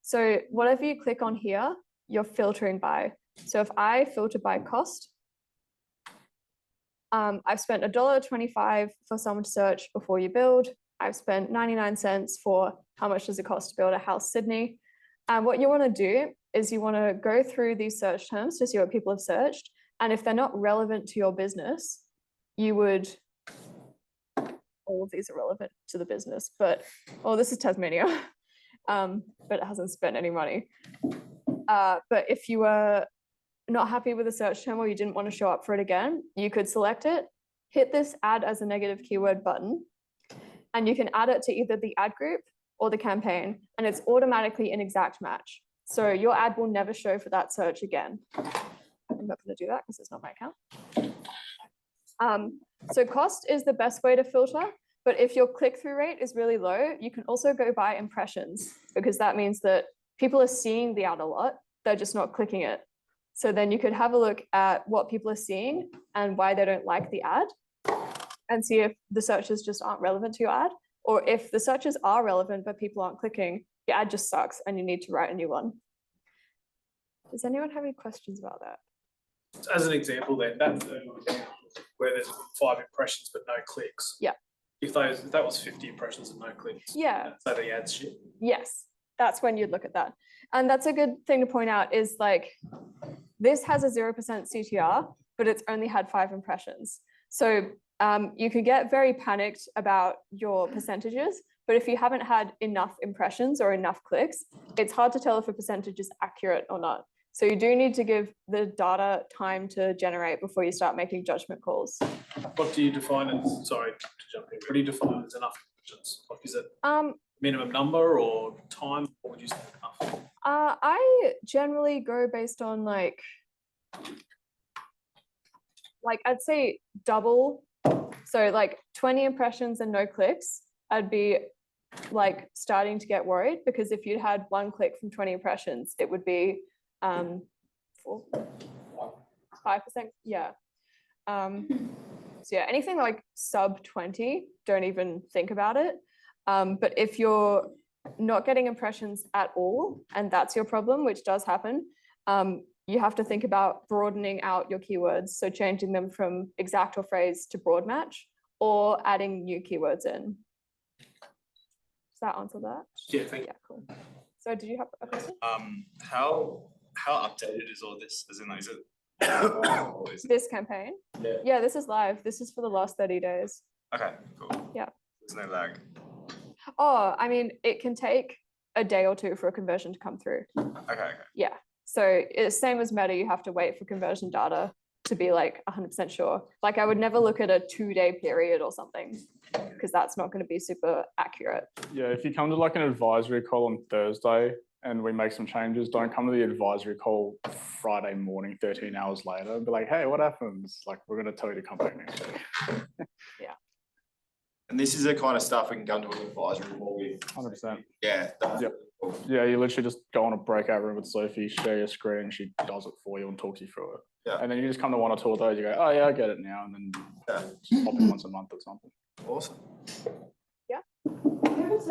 So whatever you click on here, you're filtering by. So if I filter by cost, I've spent $1.25 for someone to search before you build. I've spent 99 cents for how much does it cost to build a house, Sydney. And what you want to do is you want to go through these search terms to see what people have searched. And if they're not relevant to your business, you would, all of these are relevant to the business, but, oh, this is Tasmania, but it hasn't spent any money. But if you were not happy with a search term or you didn't want to show up for it again, you could select it, hit this add as a negative keyword button, and you can add it to either the ad group or the campaign, and it's automatically an exact match. So your ad will never show for that search again. I'm not going to do that because it's not my account. So cost is the best way to filter, but if your click-through rate is really low, you can also go by impressions, because that means that people are seeing the ad a lot, they're just not clicking it. So then you could have a look at what people are seeing and why they don't like the ad, and see if the searches just aren't relevant to your ad, or if the searches are relevant but people aren't clicking, your ad just sucks and you need to write a new one. Does anyone have any questions about that? As an example then, that's where there's 5 impressions but no clicks. Yeah. If that was 50 impressions and no clicks. Yeah. So the ad's shit. Yes, that's when you'd look at that. And that's a good thing to point out is like, this has a 0% CTR, but it's only had 5 impressions. So you could get very panicked about your percentages, but if you haven't had enough impressions or enough clicks, it's hard to tell if a percentage is accurate or not. So you do need to give the data time to generate before you start making judgment calls. What do you define as, sorry to jump in, what do you define as enough intelligence? Like, is it minimum number or time? What would you say enough? I generally go based on like I'd say double. So like 20 impressions and no clicks, I'd be like starting to get worried, because if you had 1 click from 20 impressions, it would be 5%. Yeah. So yeah, anything like sub 20, don't even think about it. But if you're not getting impressions at all, and that's your problem, which does happen, you have to think about broadening out your keywords. So changing them from exact or phrase to broad match, or adding new keywords in. Does that answer that? Yeah, thank you. Yeah, cool. So did you have a question? How updated is all this? As in, like, is it? This campaign? Yeah, this is live. This is for the last 30 days. Okay, cool. Yeah. There's no lag. Oh, I mean, it can take a day or two for a conversion to come through. Okay. Yeah. So it's same as Meta, you have to wait for conversion data to be like 100% sure. Like I would never look at a 2-day period or something, because that's not going to be super accurate. Yeah, if you come to like an advisory call on Thursday and we make some changes, don't come to the advisory call Friday morning, 13 hours later. Be like, hey, what happens? Like, we're going to tell you to come back next week. Yeah. And this is the kind of stuff we can come to an advisory call with. 100%. Yeah. Yep. Yeah, you literally just go on a breakout room with Sophie, share your screen, she does it for you and talks you through it. Yeah. And then you just come to 1 or 2 of those, you go, oh yeah, I get it now. And then just pop in once a month or something. Awesome.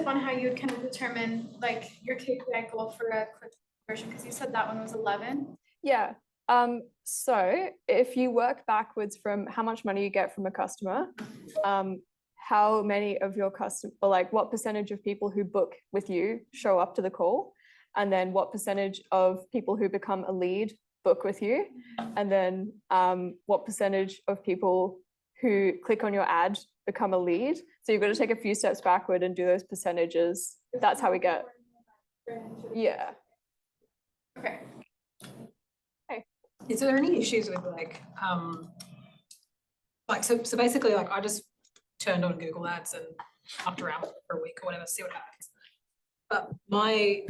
On how you would kind of determine like your KPI goal for a quick conversion, because you said that one was 11. Yeah. So if you work backwards from how much money you get from a customer, how many of your customers, or like what percentage of people who book with you show up to the call, and then what percentage of people who become a lead book with you, and then what percentage of people who click on your ad become a lead. So you've got to take a few steps backward and do those percentages. That's how we get. Yeah. Okay. Hey, is there any issues with so basically like I just turned on Google Ads and upped around for a week or whatever, see what happens. But my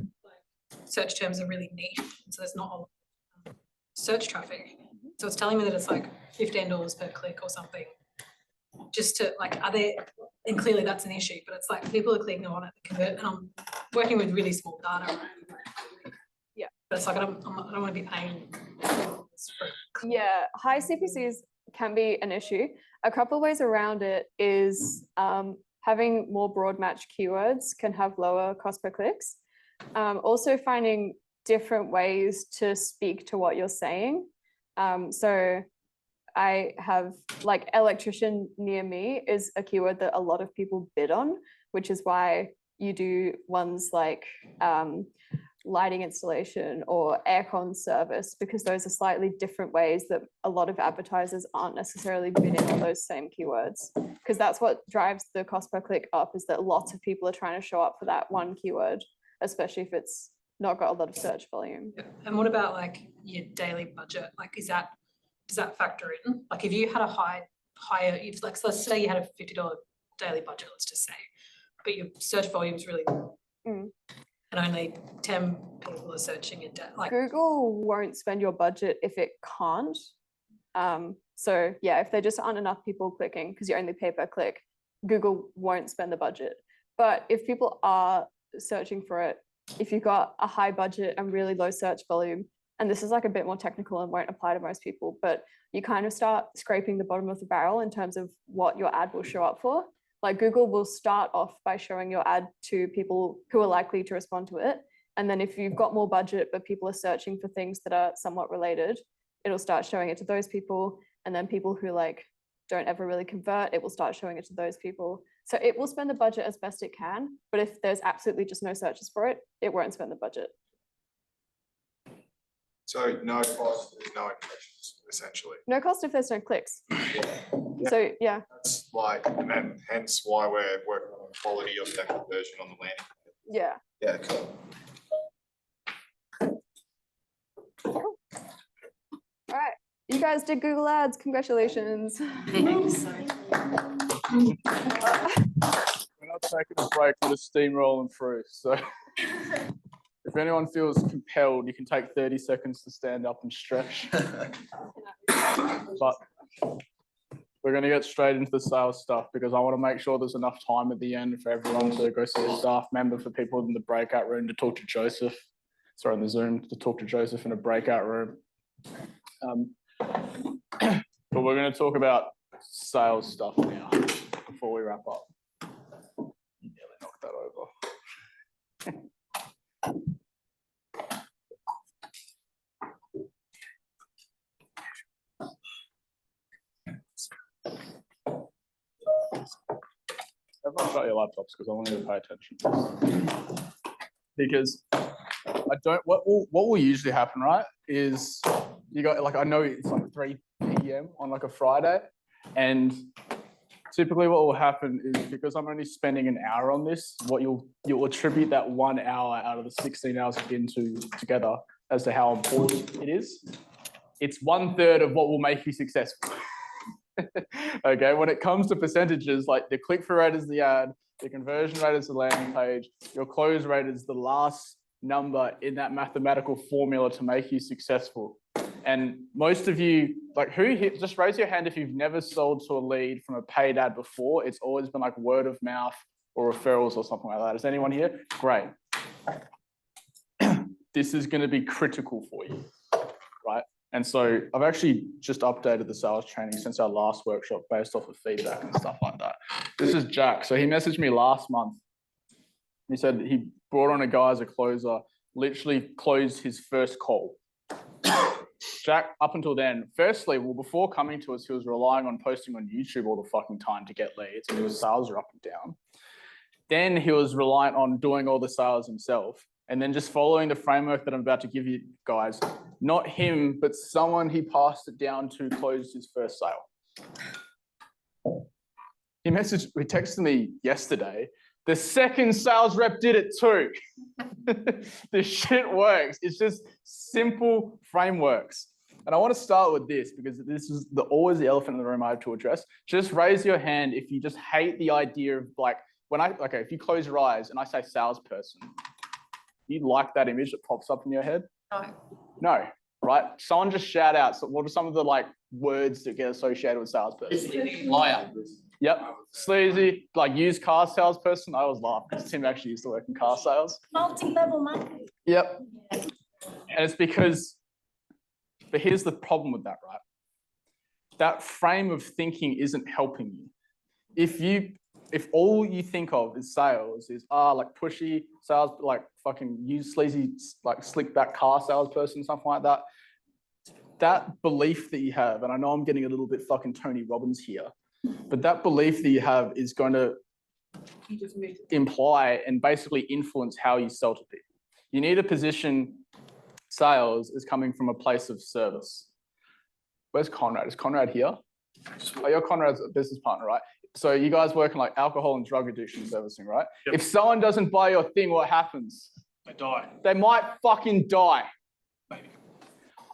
search terms are really niche, so there's not a lot of search traffic. So it's telling me that it's like $15 per click or something. Just to like, are there, and clearly that's an issue, but it's like people are clicking on it, convert, and I'm working with really small data. Yeah. But it's like I don't want to be paying. Yeah, high CPCs can be an issue. A couple of ways around it is having more broad match keywords can have lower cost per clicks. Also finding different ways to speak to what you're saying. So I have like electrician near me is a keyword that a lot of people bid on, which is why you do ones like lighting installation or aircon service, because those are slightly different ways that a lot of advertisers aren't necessarily bidding on those same keywords, because that's what drives the cost per click up, is that lots of people are trying to show up for that one keyword, especially if it's not got a lot of search volume. And what about like your daily budget? Like, does that factor in? Like if you had a higher, if like, so let's say you had a $50 daily budget, let's just say, but your search volume is really low. And only 10 people are searching your like Google won't spend your budget if it can't. So yeah, if there just aren't enough people clicking because you only pay per click, Google won't spend the budget. But if people are searching for it, if you've got a high budget and really low search volume, and this is like a bit more technical and won't apply to most people, but you kind of start scraping the bottom of the barrel in terms of what your ad will show up for. Like Google will start off by showing your ad to people who are likely to respond to it. And then if you've got more budget, but people are searching for things that are somewhat related, it'll start showing it to those people. And then people who like don't ever really convert, it will start showing it to those people. So it will spend the budget as best it can. But if there's absolutely just no searches for it, it won't spend the budget. So no cost, there's no impressions, essentially. No cost if there's no clicks. So yeah. That's like, and then hence why we're working on the quality of that conversion on the landing. Yeah. Yeah, cool. You guys did Google Ads. Congratulations. Thanks. We're not taking a break, we're just steamrolling through. So if anyone feels compelled, you can take 30 seconds to stand up and stretch. But we're going to get straight into the sales stuff because I want to make sure there's enough time at the end for everyone to go see a staff member, for people in the breakout room to talk to Joseph. Sorry, in the Zoom, to talk to Joseph in a breakout room. But we're going to talk about sales stuff now before we wrap up. You nearly knocked that over. Everyone shut your laptops because I want you to pay attention. Because I don't, what will usually happen, right, is you got, like, I know it's like 3 p.m. on like a Friday, and typically what will happen is, because I'm only spending an hour on this, what you'll attribute that 1 hour out of the 16 hours we've been together as to how important it is. It's 1/3 of what will make you successful. Okay, when it comes to percentages, like the click-through rate is the ad, the conversion rate is the landing page, your close rate is the last number in that mathematical formula to make you successful. And most of you, like, just raise your hand if you've never sold to a lead from a paid ad before. It's always been like word of mouth or referrals or something like that. Is anyone here? Great. This is going to be critical for you, right? And so I've actually just updated the sales training since our last workshop based off of feedback and stuff like that. This is Jack. So he messaged me last month. He said he brought on a guy as a closer, literally closed his first call. Jack, up until then, firstly, well, before coming to us, he was relying on posting on YouTube all the fucking time to get leads, and his sales are up and down. Then he was reliant on doing all the sales himself, and then just following the framework that I'm about to give you guys. Not him, but someone he passed it down to closed his first sale. He texted me yesterday. The second sales rep did it too. This shit works. It's just simple frameworks. And I want to start with this because this is always the elephant in the room I have to address. Just raise your hand if you just hate the idea of, like, if you close your eyes and I say salesperson, you like that image that pops up in your head? No, right? Someone just shout out. So what are some of the like words that get associated with salesperson? Liar. Yep. Sleazy, like used car salesperson. I always laugh because Tim actually used to work in car sales. Multi-level marketing. Yep. And it's because, but here's the problem with that, right? That frame of thinking isn't helping you. If all you think of is sales is like pushy sales, like fucking use sleazy, like slick back car salesperson, something like that, that belief that you have, and I know I'm getting a little bit fucking Tony Robbins here, but that belief that you have is going to imply and basically influence how you sell to people. You need to position sales as coming from a place of service. Where's Conrad? Is Conrad here? Oh, you're Conrad's business partner, right? So you guys work in like alcohol and drug addiction servicing, right? Yep. If someone doesn't buy your thing, what happens? They die. They might fucking die. Maybe.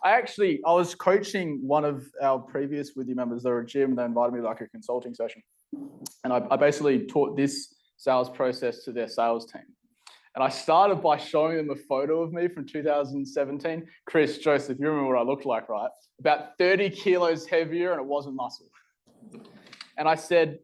I was coaching one of our previous With You members. They were a gym. They invited me to like a consulting session. And I basically taught this sales process to their sales team. And I started by showing them a photo of me from 2017. Chris, Joseph, you remember what I looked like, right? About 30 kilos heavier, and it wasn't muscle. And I said,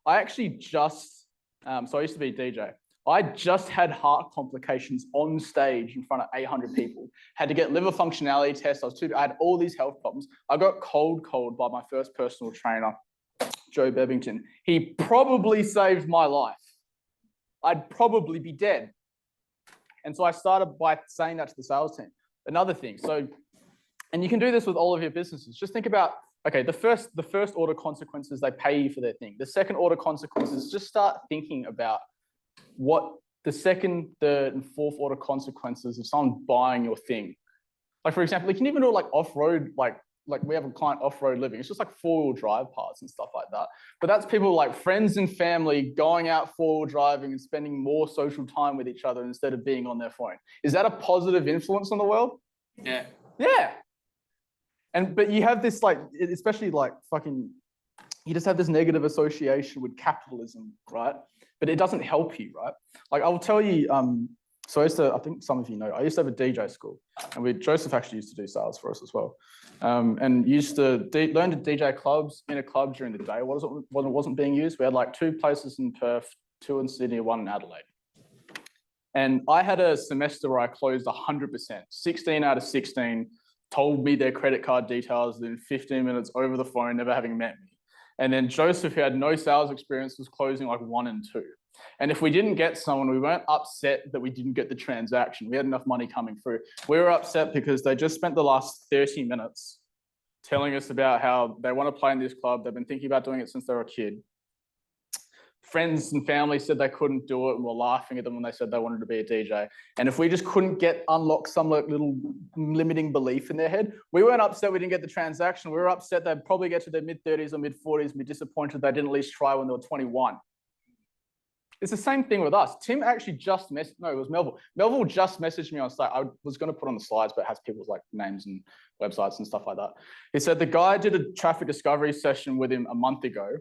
I actually just, so I used to be a DJ. I just had heart complications on stage in front of 800 people. Had to get liver functionality tests. I had all these health problems. I got cold by my first personal trainer, Joe Bebbington. He probably saved my life. I'd probably be dead. And so I started by saying that to the sales team. Another thing, and you can do this with all of your businesses. Just think about, okay, the first order consequences, they pay you for their thing. The second order consequences, just start thinking about what the second, third, and fourth order consequences of someone buying your thing. Like, for example, you can even do like off-road, like we have a client off-road living. It's just like four-wheel drive parts and stuff like that. But that's people like friends and family going out four-wheel driving and spending more social time with each other instead of being on their phone. Is that a positive influence on the world? Yeah. Yeah. But you have this like, especially like fucking, you just have this negative association with capitalism, right? But it doesn't help you, right? Like I'll tell you, so I think some of you know, I used to have a DJ school, and Joseph actually used to do sales for us as well. And used to learn to DJ clubs in a club during the day. Wasn't being used. We had like 2 places in Perth, 2 in Sydney, 1 in Adelaide. And I had a semester where I closed 100%, 16 out of 16, told me their credit card details within 15 minutes over the phone, never having met me. And then Joseph, who had no sales experience, was closing like 1 and 2. And if we didn't get someone, we weren't upset that we didn't get the transaction. We had enough money coming through. We were upset because they just spent the last 30 minutes telling us about how they want to play in this club. They've been thinking about doing it since they were a kid. Friends and family said they couldn't do it and were laughing at them when they said they wanted to be a DJ. And if we just couldn't unlock some like little limiting belief in their head, we weren't upset we didn't get the transaction. We were upset they'd probably get to their mid-30s or mid-40s and be disappointed they didn't at least try when they were 21. It's the same thing with us. Tim actually just it was Melville. Melville just messaged me on site. I was going to put on the slides, but it has people's like names and websites and stuff like that. He said the guy did a traffic discovery session with him a month ago,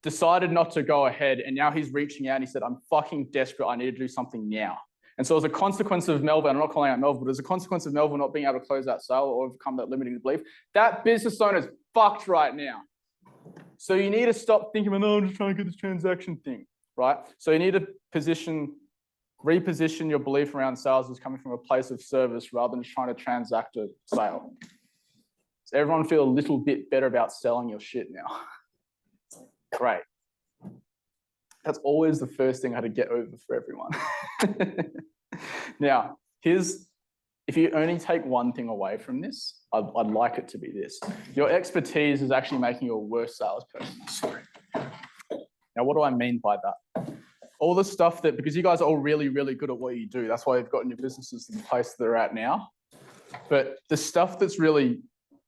decided not to go ahead, and now he's reaching out and he said, I'm fucking desperate. I need to do something now. And so as a consequence of Melbourne, I'm not calling out Melbourne, but as a consequence of Melbourne not being able to close that sale or overcome that limiting belief, that business owner's fucked right now. So you need to stop thinking, no, I'm just trying to get this transaction thing. Right? So you need to reposition your belief around sales as coming from a place of service rather than just trying to transact a sale. So everyone feel a little bit better about selling your shit now. Great. That's always the first thing I had to get over for everyone. Now, if you only take one thing away from this, I'd like it to be this. Your expertise is actually making you a worse salesperson. Now, what do I mean by that? All the stuff because you guys are all really, really good at what you do. That's why you've gotten your businesses in the place they're at now. But the stuff that's really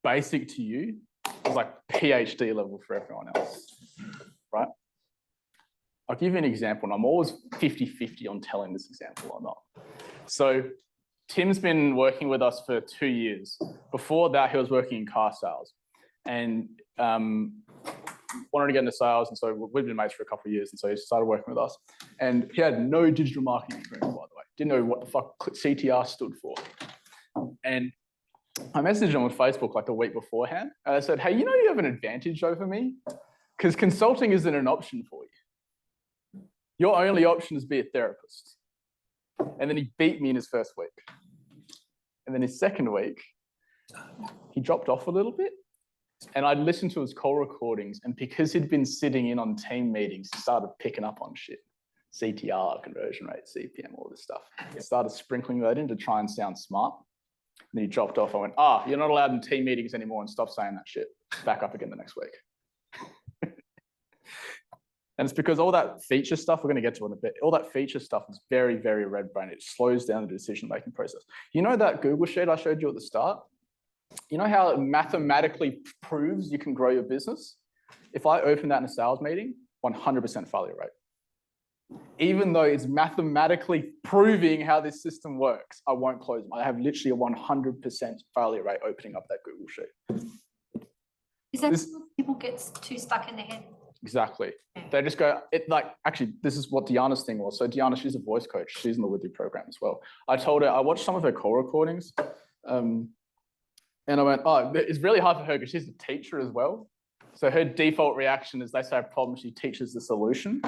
basic to you is like PhD level for everyone else, right? I'll give you an example, and I'm always 50-50 on telling this example or not. So Tim's been working with us for 2 years. Before that, he was working in car sales. And wanted to get into sales, and so we've been mates for a couple of years, and so he started working with us. And he had no digital marketing experience, by the way. Didn't know what the fuck CTR stood for. And I messaged him on Facebook like the week beforehand, and I said, hey, you know you have an advantage over me? Because consulting isn't an option for you. Your only option is be a therapist. And then he beat me in his first week. And then his second week, he dropped off a little bit. And I'd listened to his call recordings, and because he'd been sitting in on team meetings, he started picking up on shit. CTR, conversion rate, CPM, all this stuff. He started sprinkling that in to try and sound smart. And then he dropped off. I went, you're not allowed in team meetings anymore, and stop saying that shit. Back up again the next week. And it's because all that feature stuff, we're going to get to in a bit, all that feature stuff is very, very red brain. It slows down the decision-making process. You know that Google sheet I showed you at the start? You know how it mathematically proves you can grow your business? If I open that in a sales meeting, 100% failure rate. Even though it's mathematically proving how this system works, I won't close them. I have literally a 100% failure rate opening up that Google sheet. Is that because people get too stuck in their head? Exactly. They just go, actually, this is what Deanna's thing was. So Deanna, she's a voice coach. She's in the With You program as well. I told her, I watched some of her call recordings. And I went, it's really hard for her because she's a teacher as well. So her default reaction is they say a problem, she teaches the solution.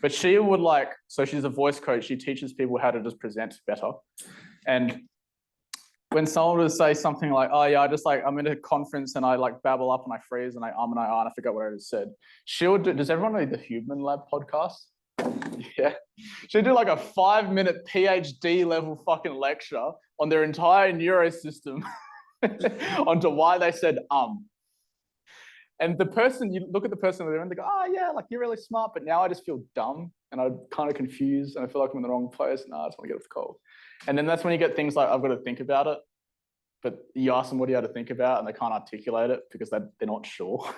But she would so she's a voice coach, she teaches people how to just present better. And when someone would say something like, I'm in a conference and I babble up and I freeze and I and I forget what I just said. Does everyone know the Human Lab podcast? Yeah. She'd do like a 5-minute PhD level fucking lecture on their entire neurosystem onto why they said And the person, you look at the person over there and they go, you're really smart, but now I just feel dumb and I'm kind of confused and I feel like I'm in the wrong place. I just want to get off the call. And then that's when you get things like, I've got to think about it. But you ask them, what do you have to think about? And they can't articulate it because they're not sure.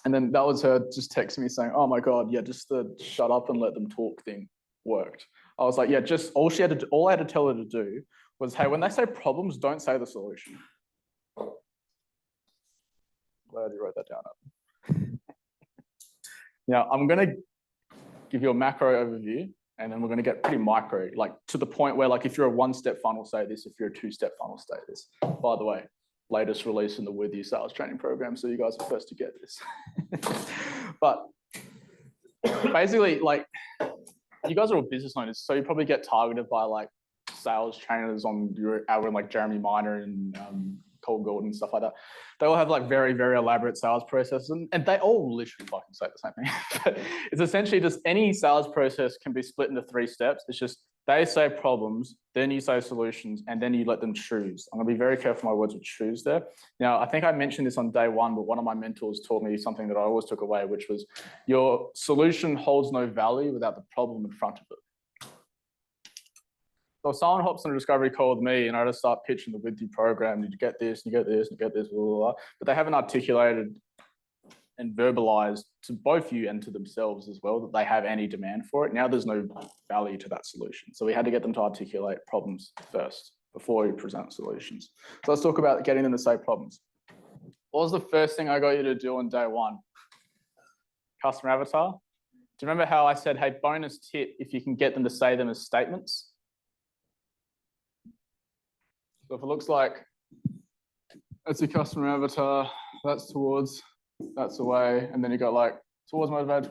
And then that was her just texting me saying, oh my God, just the shut up and let them talk thing worked. I was like, all I had to tell her to do was, hey, when they say problems, don't say the solution. Glad you wrote that down. Now, I'm going to give you a macro overview, and then we're going to get pretty micro, like to the point where, like, if you're a one-step funnel, say this. If you're a two-step funnel, say this. By the way, latest release in the With You sales training program, so you guys are first to get this. But basically, like, you guys are all business owners, so you probably get targeted by like sales trainers on your hour, like Jeremy Miner and Cole Gordon and stuff like that. They all have like very, very elaborate sales processes, and they all literally fucking say the same thing. But it's essentially just any sales process can be split into 3 steps. It's just they say problems, then you say solutions, and then you let them choose. I'm gonna be very careful my words with choose there. Now, I think I mentioned this on day 1, but one of my mentors taught me something that I always took away, which was your solution holds no value without the problem in front of it. So if someone hops on a discovery call with me and I just start pitching the With You program, you get this, you get this, you get this, blah, blah, blah, but they haven't articulated and verbalized to both you and to themselves as well that they have any demand for it. Now there's no value to that solution. So we had to get them to articulate problems first before we present solutions. So let's talk about getting them to say problems. What was the first thing I got you to do on day 1? Customer avatar. Do you remember how I said, hey, bonus tip, if you can get them to say them as statements? So if it looks like that's your customer avatar, that's towards, that's away, and then you got like towards motivated,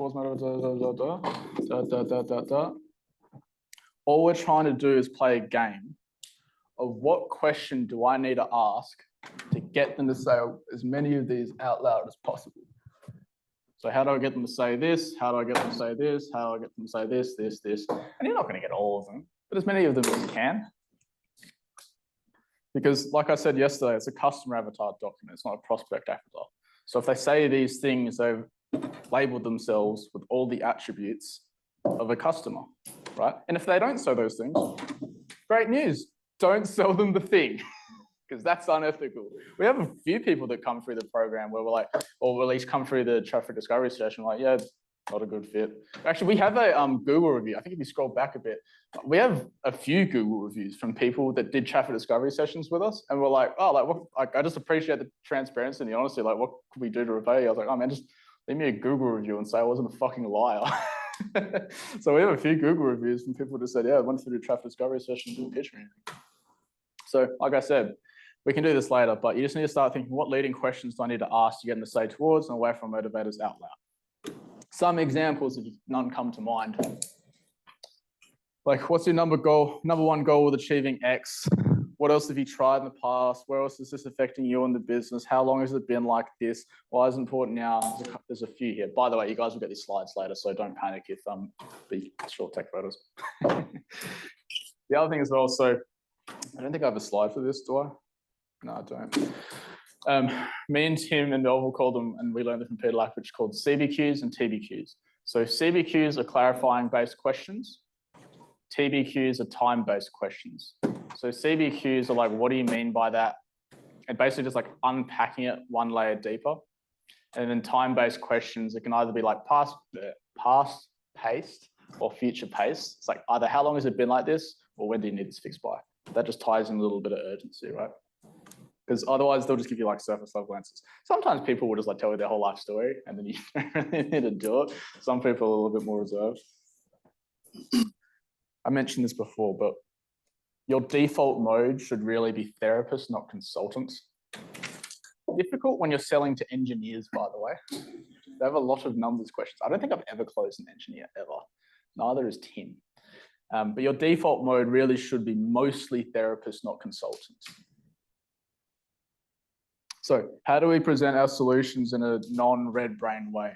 all we're trying to do is play a game of what question do I need to ask to get them to say as many of these out loud as possible. So how do I get them to say this? How do I get them to say this? How do I get them to say this, this, this? And you're not going to get all of them, but as many of them as you can. Because like I said yesterday, it's a customer avatar document. It's not a prospect avatar. So if they say these things, they've labeled themselves with all the attributes of a customer, right? And if they don't say those things, great news. Don't sell them the thing, because that's unethical. We have a few people that come through the program where we're like, or at least come through the traffic discovery session, like, yeah, not a good fit. Actually, we have a Google review. I think if you scroll back a bit, we have a few Google reviews from people that did traffic discovery sessions with us, and we're like, oh, like, what, like, I just appreciate the transparency and the honesty. Like, what could we do to repay you? I was like, oh man, just leave me a Google review and say I wasn't a fucking liar. So we have a few Google reviews from people that said, yeah, I went through the traffic discovery session, didn't pitch me anything. So, like I said, we can do this later, but you just need to start thinking, what leading questions do I need to ask to get them to say towards and away from motivators out loud? Some examples, if none come to mind. Like, what's your number one goal with achieving X? What else have you tried in the past? Where else is this affecting you in the business? How long has it been like this? Why is it important now? There's a few here. By the way, you guys will get these slides later, so don't panic if be sure to take photos. The other thing as well, so I don't think I have a slide for this, do I? No, I don't. Me and Tim and Melville called them, and we learned it from Peter Lackbridge, called CBQs and TBQs. So CBQs are clarifying based questions. TBQs are time-based questions. So CBQs are like, what do you mean by that? And basically just like unpacking it one layer deeper. And then time-based questions, it can either be like past paced or future paced. It's like either how long has it been like this, or when do you need this fixed by? That just ties in a little bit of urgency, right? Because otherwise they'll just give you like surface level answers. Sometimes people will just like tell you their whole life story and then you don't really need to do it. Some people are a little bit more reserved. I mentioned this before, but your default mode should really be therapist, not consultant. Difficult when you're selling to engineers, by the way. They have a lot of numbers questions. I don't think I've ever closed an engineer ever. Neither is Tim. But your default mode really should be mostly therapist, not consultant. So how do we present our solutions in a non-red brain way?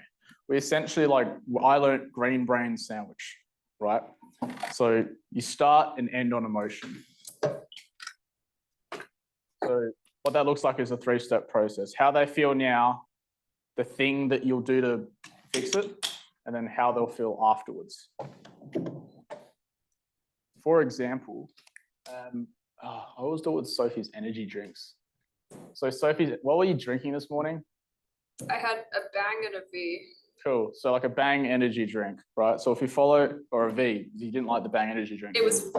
We essentially, like, I learned green brain sandwich, right? So you start and end on emotion. So what that looks like is a 3-step process. How they feel now, the thing that you'll do to fix it, and then how they'll feel afterwards. For example, I always do it with Sophie's energy drinks. So Sophie, what were you drinking this morning? I had a Bang and a V. Cool. So like a Bang energy drink, right? So if you follow, or a V, you didn't like the Bang energy drink. It was.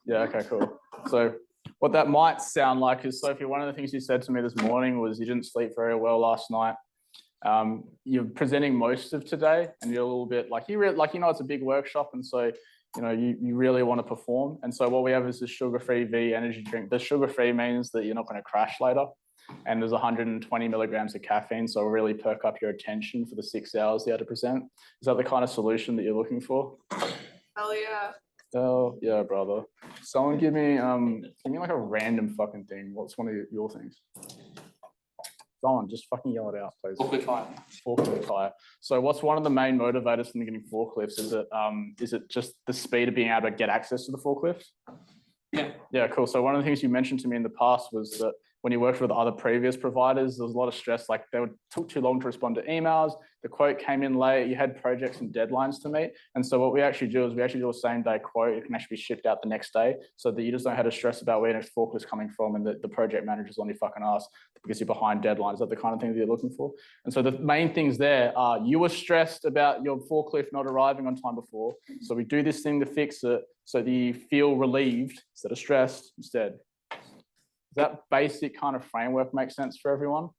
Yeah, okay, cool. So what that might sound like is, Sophie, one of the things you said to me this morning was you didn't sleep very well last night. You're presenting most of today, and you're a little bit like it's a big workshop, and so you really want to perform. And so what we have is this sugar-free V energy drink. The sugar-free means that you're not going to crash later, and there's 120 milligrams of caffeine, so it'll really perk up your attention for the 6 hours you had to present. Is that the kind of solution that you're looking for? Hell yeah. Oh yeah, brother. Someone give me like a random fucking thing. What's one of your things? Someone just fucking yell it out, please. Forklift hire. Forklift hire. So what's one of the main motivators from getting forklifts? Is it just the speed of being able to get access to the forklift? Yeah. Yeah, cool. So one of the things you mentioned to me in the past was that when you worked with other previous providers, there was a lot of stress, like took too long to respond to emails, the quote came in late, you had projects and deadlines to meet. And so what we actually do is we actually do a same day quote. It can actually be shipped out the next day so that you just don't have to stress about where your next forklift's coming from and the project manager's on your fucking ass because you're behind deadlines. Is that the kind of thing that you're looking for? And so the main things there are you were stressed about your forklift not arriving on time before. So we do this thing to fix it so that you feel relieved instead of stressed instead. Does that basic kind of framework make sense for everyone?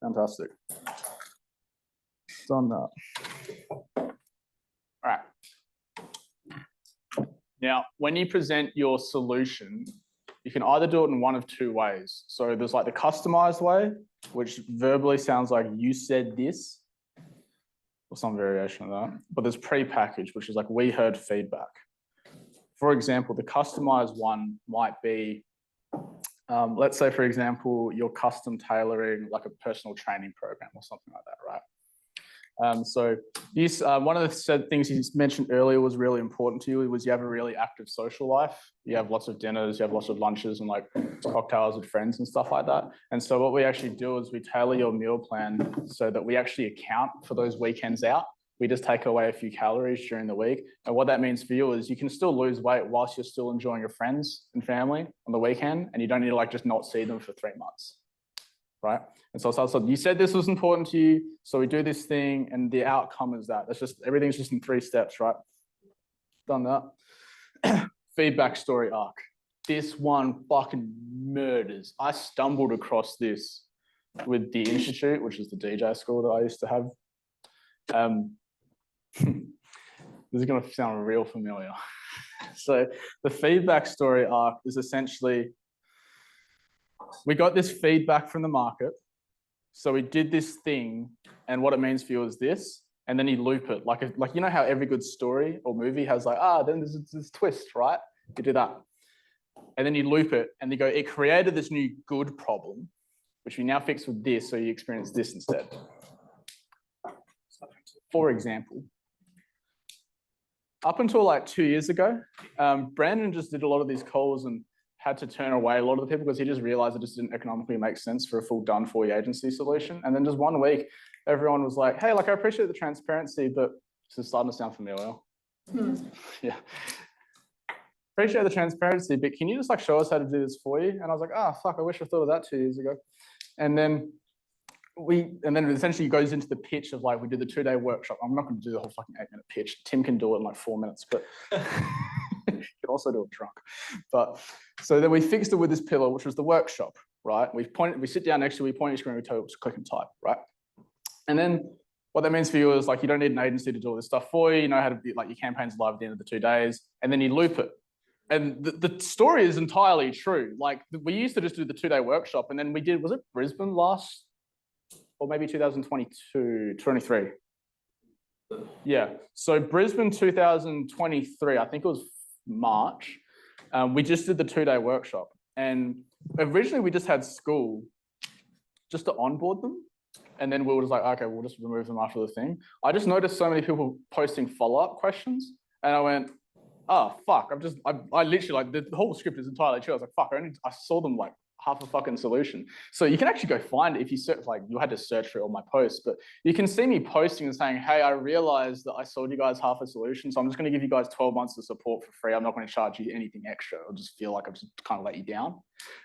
Fantastic. Done that. All right. Now, when you present your solution, you can either do it in one of two ways. So there's like the customized way, which verbally sounds like you said this, or some variation of that. But there's pre-packaged, which is like we heard feedback. For example, the customized one might be, let's say, for example, you're custom tailoring like a personal training program or something like that, right? So this, one of the things you mentioned earlier was really important to you was you have a really active social life. You have lots of dinners, you have lots of lunches and like cocktails with friends and stuff like that. And so what we actually do is we tailor your meal plan so that we actually account for those weekends out. We just take away a few calories during the week. And what that means for you is you can still lose weight whilst you're still enjoying your friends and family on the weekend, and you don't need to like just not see them for 3 months, right? And so you said this was important to you, so we do this thing, and the outcome is that. That's just, everything's just in 3 steps, right? Done that. Feedback story arc. This one fucking murders. I stumbled across this with the Institute, which is the DJ school that I used to have. This is going to sound real familiar. So the feedback story arc is essentially, we got this feedback from the market. So we did this thing, and what it means for you is this, and then you loop it. Like you know how every good story or movie has like, then there's this twist, right? You do that. And then you loop it, and you go, it created this new good problem, which we now fix with this, so you experience this instead. For example, up until like 2 years ago, Brandon just did a lot of these calls and had to turn away a lot of the people because he just realized it just didn't economically make sense for a full done for you agency solution. And then just one week, everyone was like, hey, like I appreciate the transparency, but this is starting to sound familiar. Yeah. Appreciate the transparency, but can you just like show us how to do this for you? And I was like, fuck, I wish I thought of that 2 years ago. And then it essentially goes into the pitch of like, we did the 2-day workshop. I'm not going to do the whole fucking 8-minute pitch. Tim can do it in like 4 minutes, but you can also do it drunk. But so then we fixed it with this pillar, which was the workshop, right? We sit down next to you, we point your screen, we tell you to click and type, right? And then what that means for you is like, you don't need an agency to do all this stuff for you. You know how to be like, your campaign's live at the end of the 2 days, and then you loop it. And the story is entirely true. Like we used to just do the 2-day workshop, and then we did, was it Brisbane last, or maybe 2022, 23? Yeah, so Brisbane 2023, I think it was March, we just did the 2-day workshop. And originally we just had school just to onboard them. And then we were just like, okay, we'll just remove them after the thing. I just noticed so many people posting follow-up questions. And I went, oh, fuck, I literally, like, the whole script is entirely true. I was like, fuck, I saw them like half a fucking solution. So you can actually go find it if you search, like you had to search for all my posts, but you can see me posting and saying, hey, I realized that I sold you guys half a solution. So I'm just going to give you guys 12 months of support for free. I'm not going to charge you anything extra. I'll just feel like I've just kind of let you down.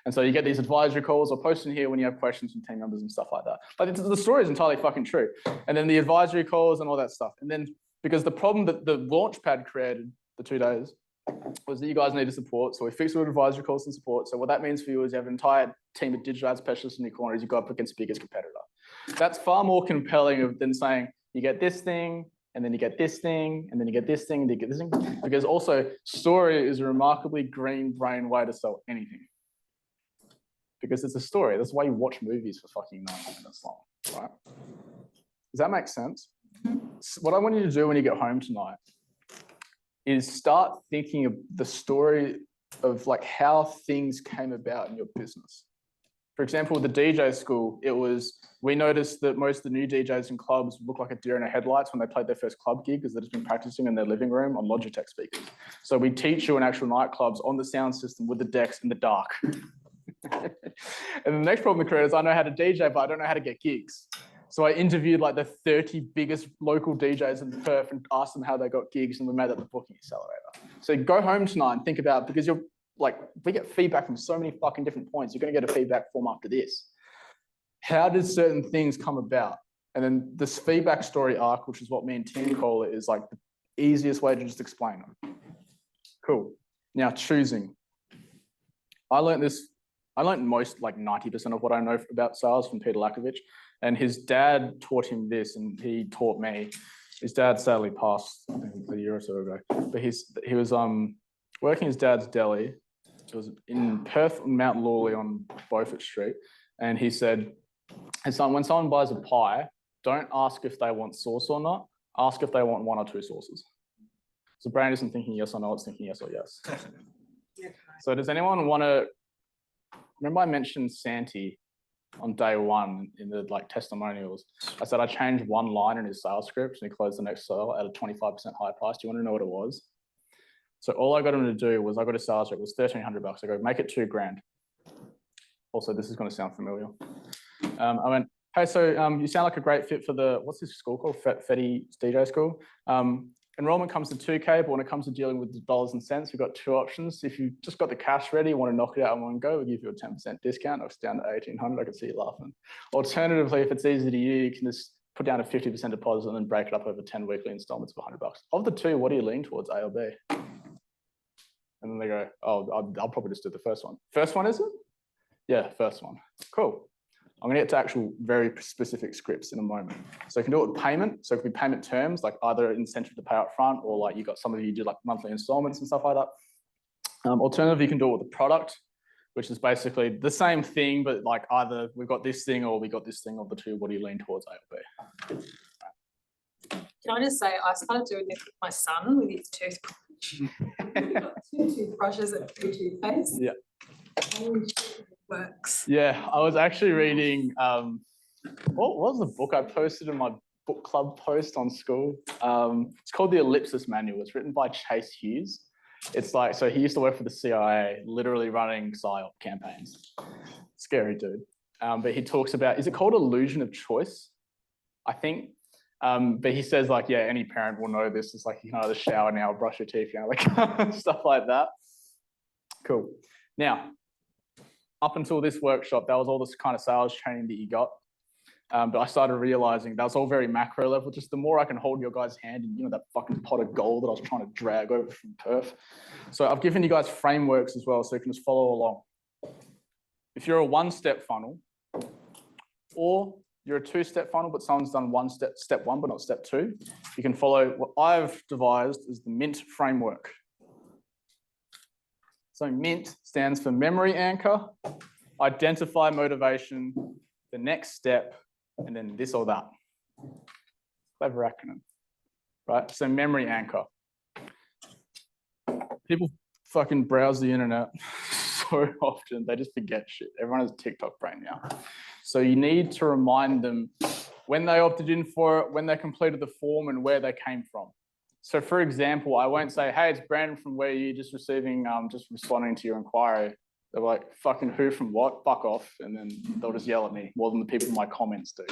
And so you get these advisory calls or post in here when you have questions from team members and stuff like that. Like the story is entirely fucking true. And then the advisory calls and all that stuff. And then because the problem that the Launchpad created, the 2 days, was that you guys needed support. So we fixed it with advisory calls and support. So what that means for you is you have an entire team of digital ad specialists in your corner as you go up against the biggest competitor. That's far more compelling than saying you get this thing, and then you get this thing, and then you get this thing, and you get this thing. Because also, story is a remarkably green brain way to sell anything. Because it's a story. That's why you watch movies for fucking 90 minutes long, right? Does that make sense? So what I want you to do when you get home tonight is start thinking of the story of like how things came about in your business. For example, the DJ school, we noticed that most of the new DJs in clubs look like a deer in the headlights when they played their first club gig because they've just been practicing in their living room on Logitech speakers. So we teach you in actual nightclubs on the sound system with the decks in the dark. And the next problem with creators, I know how to DJ, but I don't know how to get gigs. So I interviewed like the 30 biggest local DJs in Perth and asked them how they got gigs, and we made that the booking accelerator. So go home tonight and think about, because you're like, we get feedback from so many fucking different points. You're going to get a feedback form after this. How did certain things come about? And then this feedback story arc, which is what me and Tim call it, is like the easiest way to just explain them. Cool. Now, choosing. I learned most, like 90% of what I know about sales from Peter Lakovich. And his dad taught him this, and he taught me. His dad sadly passed, I think, a year or so ago. But he was working his dad's deli. It was in Perth, Mount Lawley on Beaufort Street. And he said, hey son, when someone buys a pie, don't ask if they want sauce or not. Ask if they want 1 or 2 sauces. So brain isn't thinking yes or no, it's thinking yes or yes. So does anyone want to, remember I mentioned Santi on day 1 in the like testimonials? I said I changed 1 line in his sales script and he closed the next sale at a 25% higher price. Do you want to know what it was? So all I got him to do was, I got a sales rep, it was $1,300. I go, make it $2,000. Also, this is going to sound familiar. I went, hey, so you sound like a great fit for the, what's this school called? Fetty DJ school. Enrollment comes to $2,000, but when it comes to dealing with the dollars and cents, we've got 2 options. If you've just got the cash ready, want to knock it out in one go, we'll give you a 10% discount. It's down to $1,800. I can see you laughing. Alternatively, if it's easy to you can just put down a 50% deposit and then break it up over 10 weekly installments for $100. Of the 2, what do you lean towards, A or B? And then they go, oh, I'll probably just do the first one. First one, is it? Yeah, first one. Cool. I'm gonna get to actual very specific scripts in a moment. So you can do it with payment. So it could be payment terms, like either incentive to pay up front, or like you got some of you do like monthly installments and stuff like that. Alternatively, you can do it with the product, which is basically the same thing, but like either we've got this thing or we got this thing, of the 2, what do you lean towards, A or B? Can I just say, I started doing this with my son with his toothbrush. We've got 2 toothbrushes and 2 toothpastes. Yeah. And it works. Yeah, I was actually reading, what was the book I posted in my book club post on school? It's called The Ellipsis Manual. It's written by Chase Hughes. It's like, so he used to work for the CIA, literally running PSYOP campaigns. Scary dude. But he talks about, is it called illusion of choice? I think. But he says like, yeah, any parent will know this. It's like, you can either shower now, brush your teeth, you know, like stuff like that. Cool. Now, up until this workshop, that was all this kind of sales training that you got. But I started realizing that was all very macro level. Just the more I can hold your guys' hand and, you know, that fucking pot of gold that I was trying to drag over from Perth. So I've given you guys frameworks as well, so you can just follow along. If you're a 1-step funnel, or you're a 2-step funnel, but someone's done step 1, but not step 2, you can follow what I've devised as the MINT framework. So MINT stands for memory anchor, identify motivation, the next step, and then this or that. Clever acronym, right? So memory anchor. People fucking browse the internet so often, they just forget shit. Everyone has TikTok brain now. So you need to remind them when they opted in for it, when they completed the form, and where they came from. So for example, I won't say, hey, it's Brandon from where you're just receiving, just responding to your inquiry. They're like, fucking who from what? Fuck off. And then they'll just yell at me more than the people in my comments do.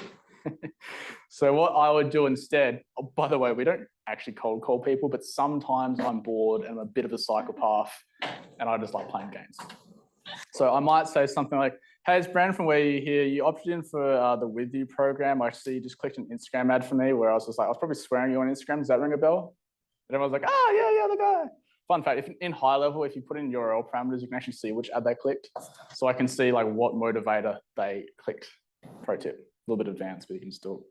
So what I would do instead, oh, by the way, we don't actually cold call people, but sometimes I'm bored and I'm a bit of a psychopath and I just like playing games. So I might say something like, hey, it's Brandon from where you're here. You opted in for the With You program. I see you just clicked an Instagram ad for me where I was just like, I was probably swearing you on Instagram. Does that ring a bell? And everyone's like, oh, yeah, the guy. Fun fact, if in high level, if you put in URL parameters, you can actually see which ad they clicked. So I can see like what motivator they clicked. Pro tip. little bit advanced, but you can still.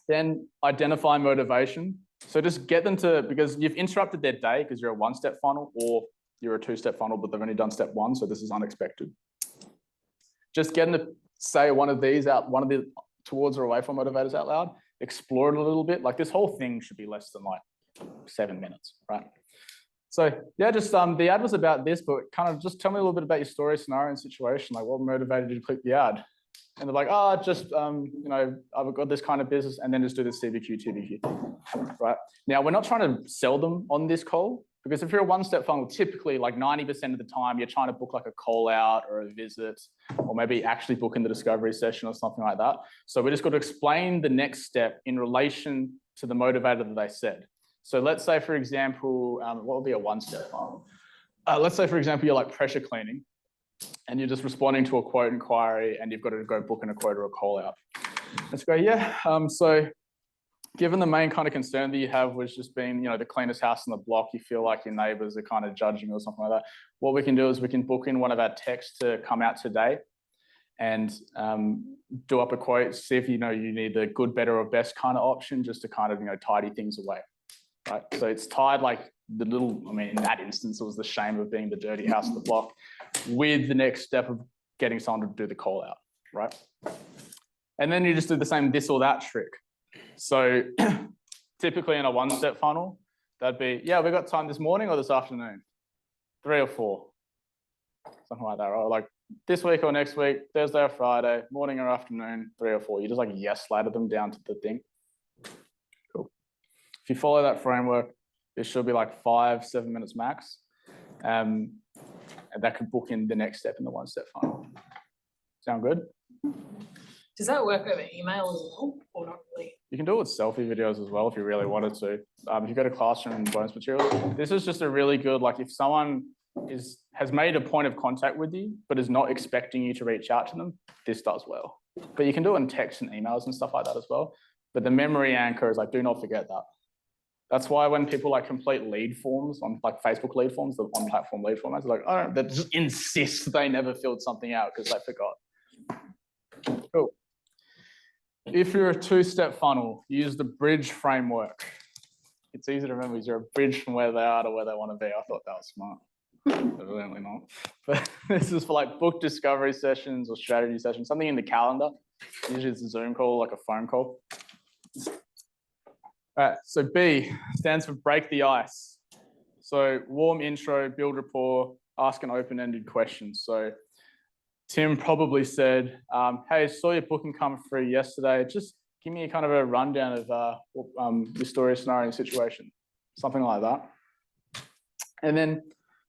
Then identify motivation. So just get them to, because you've interrupted their day because you're a one-step funnel or you're a two-step funnel, but they've only done step one, so this is unexpected. Just get them to say one of these out, one of the towards or away from motivators out loud, explore it a little bit. Like this whole thing should be less than like 7 minutes, right? So yeah, just the ad was about this, but kind of just tell me a little bit about your story, scenario, and situation. Like what motivated you to click the ad? And they're like, oh, just, you know, I've got this kind of business, and then just do the CBQ, TBQ, right? Now, we're not trying to sell them on this call, because if you're a one-step funnel, typically like 90% of the time, you're trying to book like a call out or a visit, or maybe actually book in the discovery session or something like that. So we just got to explain the next step in relation to the motivator that they said. So let's say, for example, what would be a one-step funnel? Let's say, for example, you're like pressure cleaning, and you're just responding to a quote inquiry, and you've got to go book in a quote or a call out. Let's go, yeah. So given the main kind of concern that you have was just being, you know, the cleanest house in the block, you feel like your neighbors are kind of judging or something like that. What we can do is we can book in one of our techs to come out today and do up a quote, see if, you know, you need the good, better, or best kind of option, just to kind of, you know, tidy things away, right? So it's tied like the little, I mean, in that instance, it was the shame of being the dirty house in the block with the next step of getting someone to do the call out, right? And then you just do the same this or that trick. So typically in a one-step funnel, that'd be, yeah, we got time this morning or this afternoon, 3 or 4, something like that, right? Like this week or next week, Thursday or Friday, morning or afternoon, 3 or 4. You just like yes ladder them down to the thing. Cool. If you follow that framework, it should be like 5-7 minutes max. And that could book in the next step in the one-step funnel. Sound good? Does that work over email as well, or not really? You can do it with selfie videos as well if you really wanted to. If you go to classroom and bonus materials, this is just a really good, like if someone has made a point of contact with you, but is not expecting you to reach out to them, this does well. But you can do it in text and emails and stuff like that as well. But the memory anchor is like, do not forget that. That's why when people like complete lead forms on like Facebook lead forms, the on-platform lead formats, they're like, oh, they just insist they never filled something out because they forgot. Cool. If you're a two-step funnel, use the bridge framework. It's easy to remember because you're a bridge from where they are to where they want to be. I thought that was smart. Evidently not. But this is for like book discovery sessions or strategy sessions, something in the calendar. Usually it's a Zoom call, like a phone call. All right, so B stands for break the ice. So warm intro, build rapport, ask an open-ended question. So Tim probably said, hey, saw your booking come through yesterday. Just give me a kind of a rundown of your story, scenario, situation, something like that. And then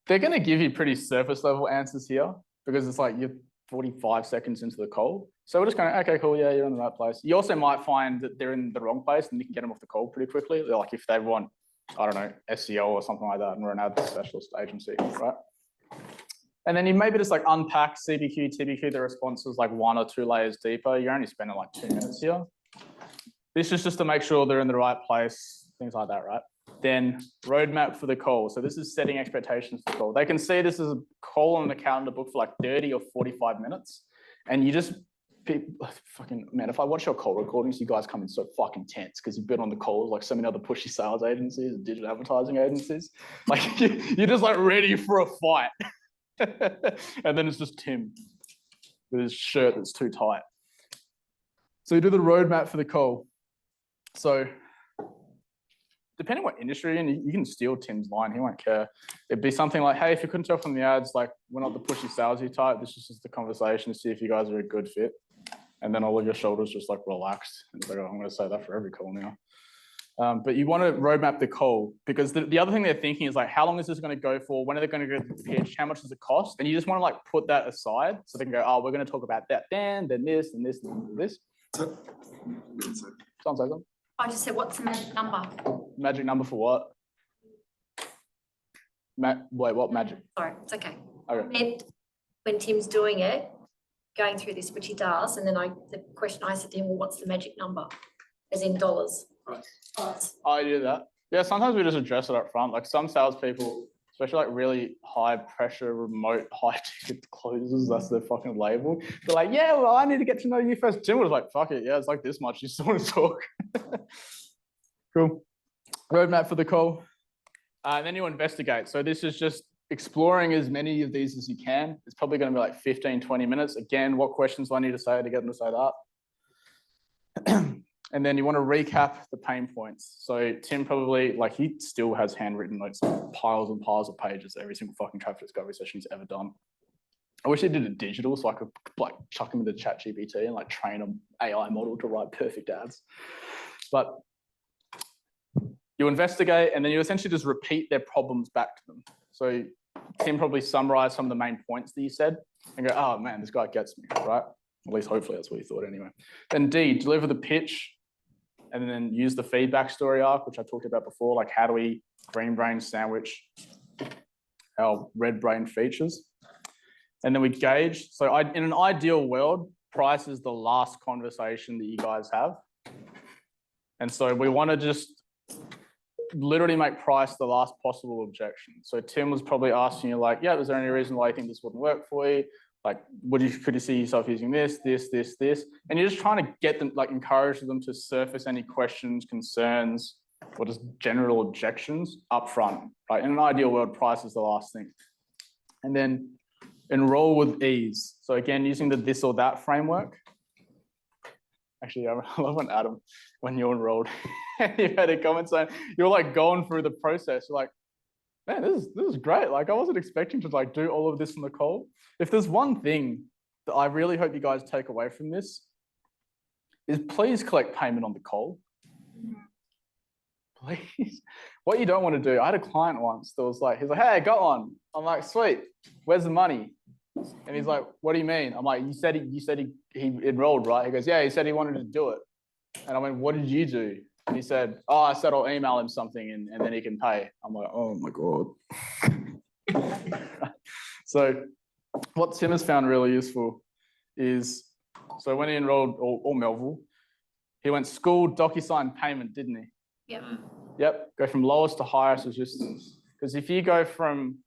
they're going to give you pretty surface level answers here because it's like you're 45 seconds into the call. So we're just going, okay, cool, yeah, you're in the right place. You also might find that they're in the wrong place and you can get them off the call pretty quickly. They're like if they want, I don't know, SEO or something like that, and we're an ad specialist agency, right? And then you maybe just like unpack CBQ, TBQ, the responses like 1 or 2 layers deeper. You're only spending like 2 minutes here. This is just to make sure they're in the right place, things like that, right? Then roadmap for the call. So this is setting expectations for the call. They can see this is a call on the calendar book for like 30 or 45 minutes. And you just, fucking, man, if I watch your call recordings, you guys come in so fucking tense because you've been on the calls like so many other pushy sales agencies and digital advertising agencies. Like you're just like ready for a fight. And then it's just Tim with his shirt that's too tight. So you do the roadmap for the call. So depending on what industry you're in, you can steal Tim's line, he won't care. It'd be something like, hey, if you couldn't tell from the ads, like we're not the pushy salesy type, this is just the conversation to see if you guys are a good fit. And then all of your shoulders just like relaxed. And it's like, oh, I'm gonna say that for every call now. But you want to roadmap the call because the other thing they're thinking is like, how long is this going to go for? When are they going to go to the pitch? How much does it cost? And you just want to like put that aside so they can go, oh, we're going to talk about that then this, and this, and this. Sounds like them. I just said, what's the magic number? Magic number for what? Wait, what magic? Sorry, it's okay. Okay. I meant when Tim's doing it, going through this, which he does, and then the question I said to him, well, what's the magic number? As in dollars. Right. I do that. Yeah, sometimes we just address it up front. Like some salespeople especially like really high pressure, remote, high ticket closes. That's their fucking label. They're like, yeah, well, I need to get to know you first. Tim was like, fuck it, yeah, it's like this much. You still want to talk? Cool. Roadmap for the call. And then you investigate. So this is just exploring as many of these as you can. It's probably going to be like 15, 20 minutes. Again, what questions do I need to say to get them to say that? And then you want to recap the pain points. So Tim probably, like, he still has handwritten notes, piles and piles of pages, every single fucking traffic discovery session he's ever done. I wish he did it digital so I could like chuck him into ChatGPT and like train an AI model to write perfect ads. But you investigate and then you essentially just repeat their problems back to them. So Tim probably summarized some of the main points that you said and go, oh man, this guy gets me, right? At least hopefully that's what you thought anyway. Then D, deliver the pitch and then use the feedback story arc, which I talked about before, like how do we green brain sandwich our red brain features. And then we gauge. So in an ideal world, price is the last conversation that you guys have. And so we want to just literally make price the last possible objection. So Tim was probably asking you like, yeah, is there any reason why you think this wouldn't work for you? Like, could you see yourself using this? And you're just trying to get them, like encourage them to surface any questions, concerns, or just general objections up front, right? In an ideal world, price is the last thing. And then enroll with ease. So again, using the this or that framework. Actually, I love when Adam, when you enrolled, you had a comment saying, you're like going through the process. You're like, man, this is great. Like I wasn't expecting to like do all of this in the call. If there's one thing that I really hope you guys take away from this is please collect payment on the call. Please. What you don't want to do, I had a client once that was like, he's like, hey, I got one. I'm like, sweet, where's the money? And he's like, what do you mean? I'm like, you said he enrolled, right? He goes, yeah, he said he wanted to do it. And I went, what did you do? And he said, oh, I said I'll email him something and then he can pay. I'm like, oh my God. So what Tim has found really useful is, so when he enrolled, or Melville, he went school, DocuSign, payment, didn't he? Yep. Yep, go from lowest to highest resistance. Because if you go from,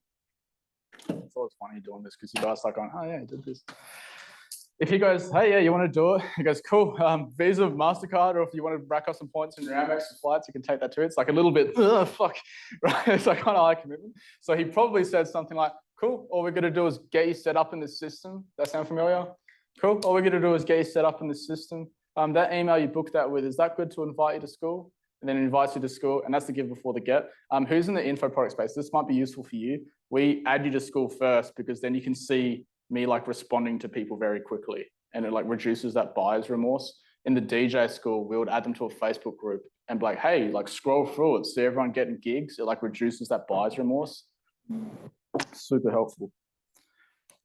I thought it's funny doing this because you guys start going, oh yeah, he did this. If he goes, hey, yeah, you want to do it? He goes, cool, Visa, MasterCard, or if you want to rack up some points in your Amex flights, you can take that too. It's like a little bit, fuck, right? It's like kind of high commitment. So he probably said something like, cool, all we're going to do is get you set up in the system. That sound familiar? Cool, all we're going to do is get you set up in the system. That email you booked that with, is that good to invite you to school? And then it invites you to school, and that's the give before the get. Who's in the info product space? This might be useful for you. We add you to school first because then you can see me like responding to people very quickly, and it like reduces that buyer's remorse. In the DJ school, we would add them to a Facebook group and be like, hey, like scroll through it, see everyone getting gigs. It like reduces that buyer's remorse. Super helpful.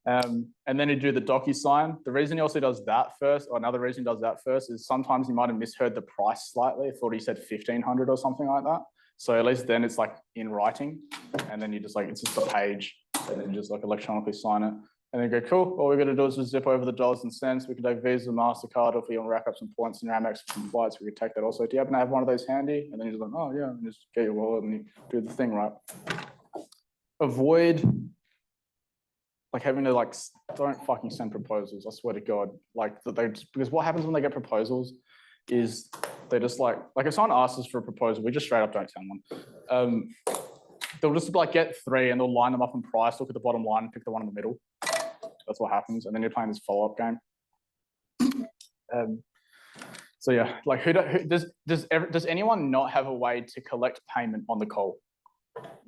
And then you do the DocuSign. The reason he also does that first, or another reason he does that first, is sometimes he might have misheard the price slightly. I thought he said 1,500 or something like that. So at least then it's like in writing, and then you just like, it's just a page, and then you just like electronically sign it. And then go, cool, all we're gonna do is just zip over the dollars and cents. We can take Visa, MasterCard, or if you want to rack up some points in your Amex flights, we could take that also. Do you happen to have one of those handy? And then you're just like, oh yeah, and just get your wallet and you do the thing, right? Avoid like having to like, don't fucking send proposals, I swear to God. Like because what happens when they get proposals is they just like if someone asks us for a proposal, we just straight up don't send one. They'll just like get 3 and they'll line them up in price, look at the bottom line and pick the one in the middle. That's what happens. And then you're playing this follow-up game. So yeah, like does anyone not have a way to collect payment on the call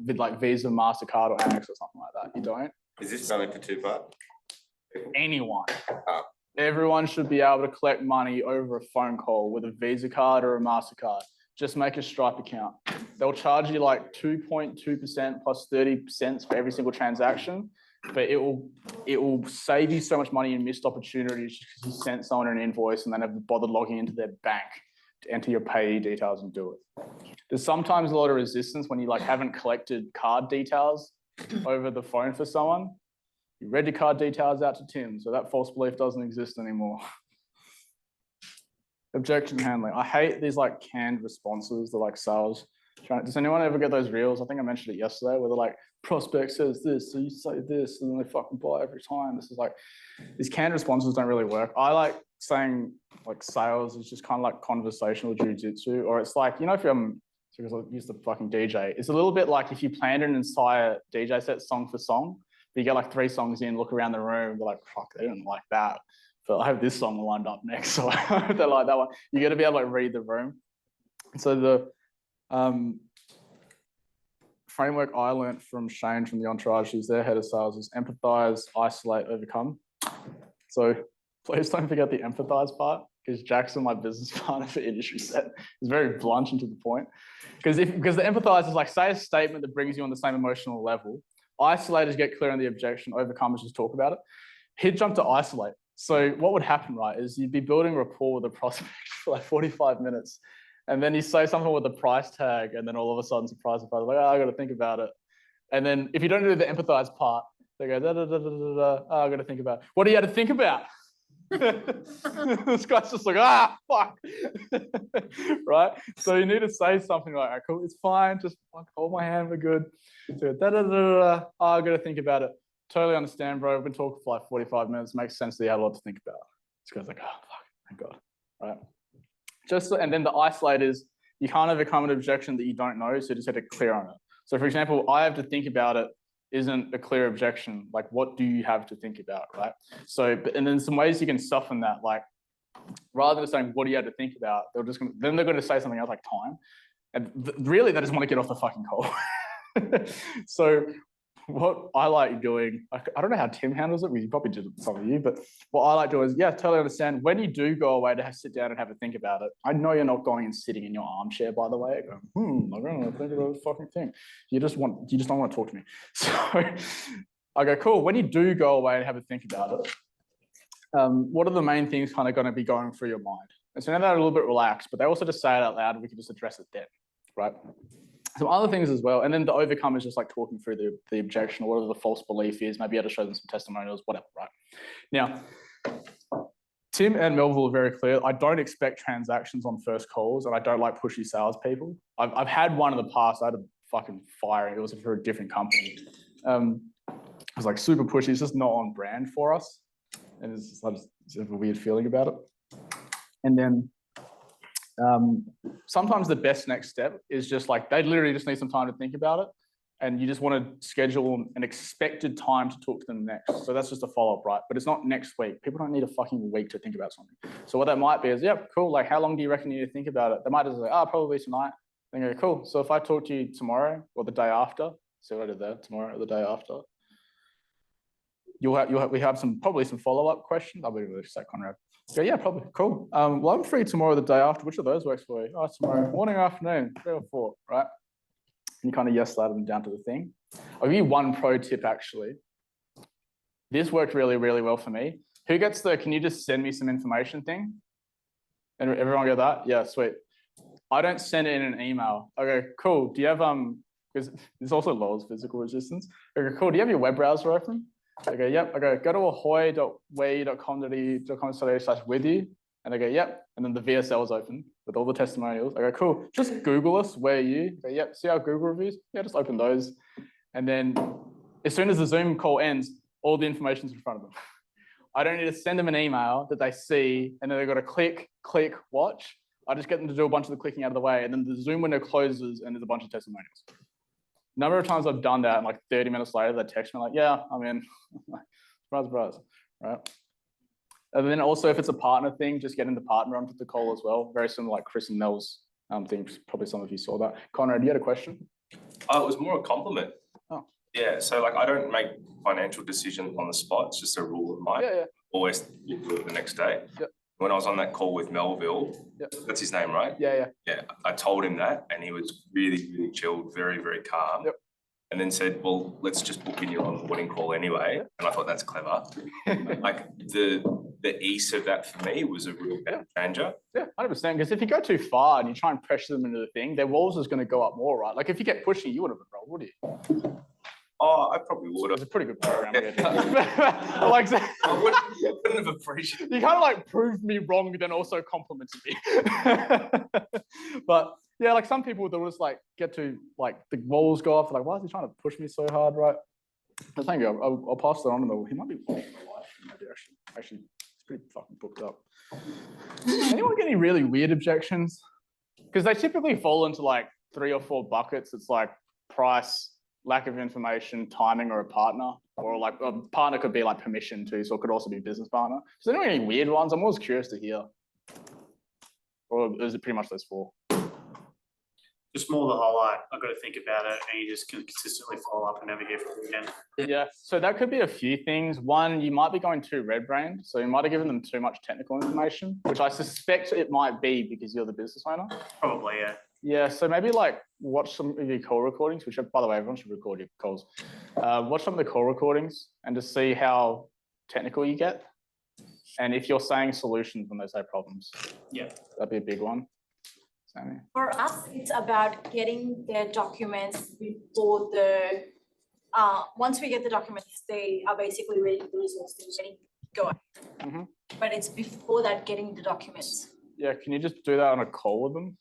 with like Visa, MasterCard, or Amex or something like that? You don't? Is this something for 2-part? Anyone. Everyone should be able to collect money over a phone call with a Visa card or a MasterCard. Just make a Stripe account. They'll charge you like 2.2% plus 30 cents for every single transaction, but it will save you so much money in missed opportunities just because you sent someone an invoice and then have bothered logging into their bank to enter your payee details and do it. There's sometimes a lot of resistance when you like haven't collected card details over the phone for someone. You read your card details out to Tim, so that false belief doesn't exist anymore. Objection handling. I hate these like canned responses that like sales Does anyone ever get those reels? I think I mentioned it yesterday, where they're like, prospect says this, so you say this, and then they fucking buy every time. This is like, these canned responses don't really work. I like saying like sales is just kind of like conversational jujitsu, or it's like, you know, if you're because I use the fucking DJ, it's a little bit like if you planned an entire DJ set song for song, but you get like 3 songs in, look around the room, they're like, fuck, they didn't like that. But I have this song lined up next, so I hope they like that one. You got to be able to like, read the room. So the framework I learned from Shane from the Entourage, who's their head of sales, is empathize, isolate, overcome. So please don't forget the empathize part, because Jackson, my business partner for Industry Set, is very blunt and to the point. Because the empathize is like, say a statement that brings you on the same emotional level. Isolate is get clear on the objection. Overcome is just talk about it. He'd jump to isolate. So what would happen, right, is you'd be building rapport with a prospect for like 45 minutes. And then you say something with a price tag, and then all of a sudden, surprise, like, oh, I got to think about it. And then if you don't do the empathize part, they go, da, da, da, da, da, da. Oh, I got to think about it. What do you have to think about? This guy's just like, fuck. Right? So you need to say something like, cool, it's fine. Just hold my hand, we're good. So, da, da, da, da, da. Oh, I got to think about it. Totally understand, bro. We've been talking for like 45 minutes. Makes sense that you had a lot to think about. This guy's like, oh, fuck, thank God. Right? And then the isolate is you can't overcome an objection that you don't know, so you just have to clear on it. So for example, I have to think about it isn't a clear objection. Like, what do you have to think about, right? So, and then some ways you can soften that, like rather than saying, what do you have to think about? Then they're going to say something else like time. And really, they just want to get off the fucking call. So what I like doing, I don't know how Tim handles it, you probably did it, some of you, but what I like doing is, yeah, totally understand. When you do go away to sit down and have a think about it, I know you're not going and sitting in your armchair, by the way, going, I'm going to think about this fucking thing. You just don't want to talk to me. So I go, cool. When you do go away and have a think about it, what are the main things kind of going to be going through your mind? And so now they're a little bit relaxed, but they also just say it out loud and we can just address it then, right? Some other things as well. And then the overcome is just like talking through the objection or whatever the false belief is. Maybe you had to show them some testimonials, whatever, right? Now, Tim and Melville are very clear. I don't expect transactions on first calls, and I don't like pushy salespeople. I've had one in the past. I had a fucking firing. It was for a different company. It was like super pushy. It's just not on brand for us. And I just have a weird feeling about it. And then sometimes the best next step is just like, they literally just need some time to think about it. And you just want to schedule an expected time to talk to them next. So that's just a follow-up, right? But it's not next week. People don't need a fucking week to think about something. So what that might be is, yeah, cool. Like, how long do you reckon you need to think about it? They might just say, probably tonight. Then go, cool. So if I talk to you tomorrow or the day after, see what I did there, tomorrow or the day after, we have probably some follow-up questions. I'll be really say Conrad. Go, yeah, probably, cool. Well, I'm free tomorrow or the day after. Which of those works for you? Oh, tomorrow morning, afternoon, 3 or 4, right? And you kind of yes-ladder them down to the thing. I'll give you one pro tip, actually. This worked really, really well for me. Who gets the, can you just send me some information thing? And everyone get that? Yeah, sweet. I don't send it in an email. Okay, cool. Do you have, because this also lowers physical resistance. Okay, cool. Do you have your web browser open? I go, yep. I go to ahoy.we.com.au/with-you. And I go, yep. And then the VSL is open with all the testimonials. I go, cool. Just Google us, where are you? I go, yep. See our Google reviews? Yeah, just open those. And then as soon as the Zoom call ends, all the information's in front of them. I don't need to send them an email that they see and then they've got to click, watch. I just get them to do a bunch of the clicking out of the way. And then the Zoom window closes and there's a bunch of testimonials. Number of times I've done that, and like 30 minutes later, they text me like, yeah, I'm in. Surprise, right? And then also, if it's a partner thing, just getting the partner onto the call as well. Very similar, like Chris and Mel's thing. Probably some of you saw that. Conrad, you had a question? It was more a compliment. Oh. Yeah, so like I don't make financial decisions on the spot. It's just a rule of mine. Yeah. Always do it the next day. Yep. When I was on that call with Melville, that's his name, right? Yeah. Yeah, I told him that, and he was really, really chilled, very, very calm. Yep. And then said, well, let's just book in your onboarding call anyway. Yep. And I thought that's clever. Like the ease of that for me was a real changer. Yeah, 100%. Because if you go too far and you try and pressure them into the thing, their walls is going to go up more, right? Like if you get pushing, you wouldn't have rolled, would you? Oh, I probably would have. It's a pretty good program. Like, I wouldn't have appreciated it. You kind of like proved me wrong, then also complimented me. But Yeah, like some people they'll just like get to like the walls go off, like, why is he trying to push me so hard, right? But thank you. I'll pass that on to him. He might be watching the live stream, maybe actually it's pretty fucking booked up. Anyone get any really weird objections? Because they typically fall into like 3 or 4 buckets. It's like price, lack of information, timing, or a partner. Or like a partner could be like permission too, so it could also be business partner. Is there any weird ones? I'm always curious to hear. Or is it pretty much those 4? Just more the whole like, I've got to think about it, and you just can consistently follow up and never hear from them again. Yeah, so that could be a few things. One, you might be going too red-brained, so you might have given them too much technical information, which I suspect it might be because you're the business owner. Probably, yeah. Yeah, so maybe like watch some of your call recordings, which by the way, everyone should record your calls. Watch some of the call recordings and just see how technical you get. And if you're saying solutions when they say problems. Yeah. That'd be a big one. Sammy. For us, it's about getting the documents before the, once we get the documents, they are basically ready to resource, they're ready to go. Mhm. But it's before that, getting the documents. Yeah, can you just do that on a call with them?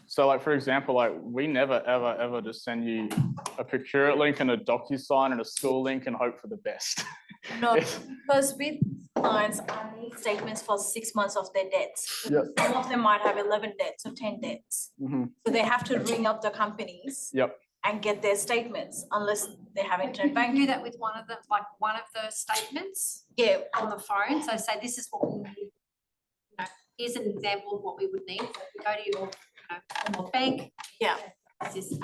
So like, for example, like we never, ever, ever just send you a Procure link and a DocuSign and a school link and hope for the best. No, because with clients, I need statements for 6 months of their debts. Yep. Some of them might have 11 debts or 10 debts. Mhm. So they have to ring up the companies Yep. and get their statements unless they have internet You banking. do that with one of the statements. Yeah. On the phone, so say this is what we need. You know, here's an example of what we would need. So if you go to your bank. Yeah. This is-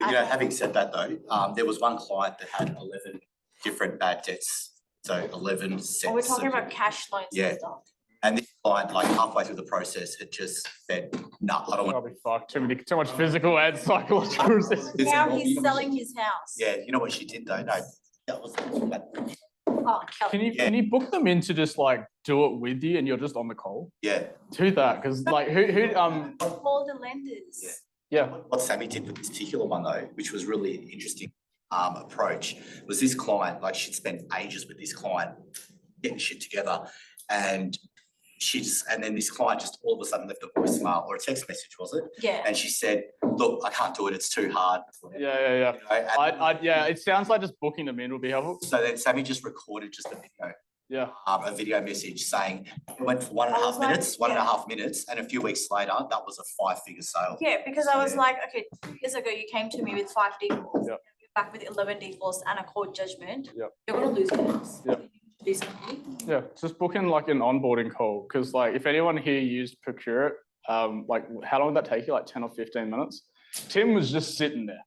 You know, having said that though, there was one client that had 11 different bad debts. So 11 sets. Oh, we're talking of- about cash loans Yeah. and stuff. And this client, like halfway through the process, had just said, no, I don't want. I'll be fucked. Too much physical and psychological resistance. Now he's selling his house. Yeah, you know what she did though? No, that was. Oh, Kelly. Can you book them in to just like do it with you and you're just on the call? Yeah. Do that, because like who Call the lenders. Yeah. What Sammy did with this particular one though, which was really interesting approach, was this client, like she'd spent ages with this client getting shit together, and and then this client just all of a sudden left a voicemail or a text message, was it? Yeah. And she said, look, I can't do it, it's too hard. Yeah. Yeah, it sounds like just booking them in would be helpful. So then Sammy just recorded just a video. Yeah. A video message saying it went for 1.5 minutes, 1.5 minutes, and a few weeks later, that was a 5-figure sale. Yeah, because I was like, okay, 2 years ago, you came to me with 5 defaults. Yep. You're back with 11 defaults and a court judgment. Yep. You're gonna lose your house. Yep. Do something. Yeah, just book in like an onboarding call, because like if anyone here used Procure It, like how long did that take you? Like 10 or 15 minutes? Tim was just sitting there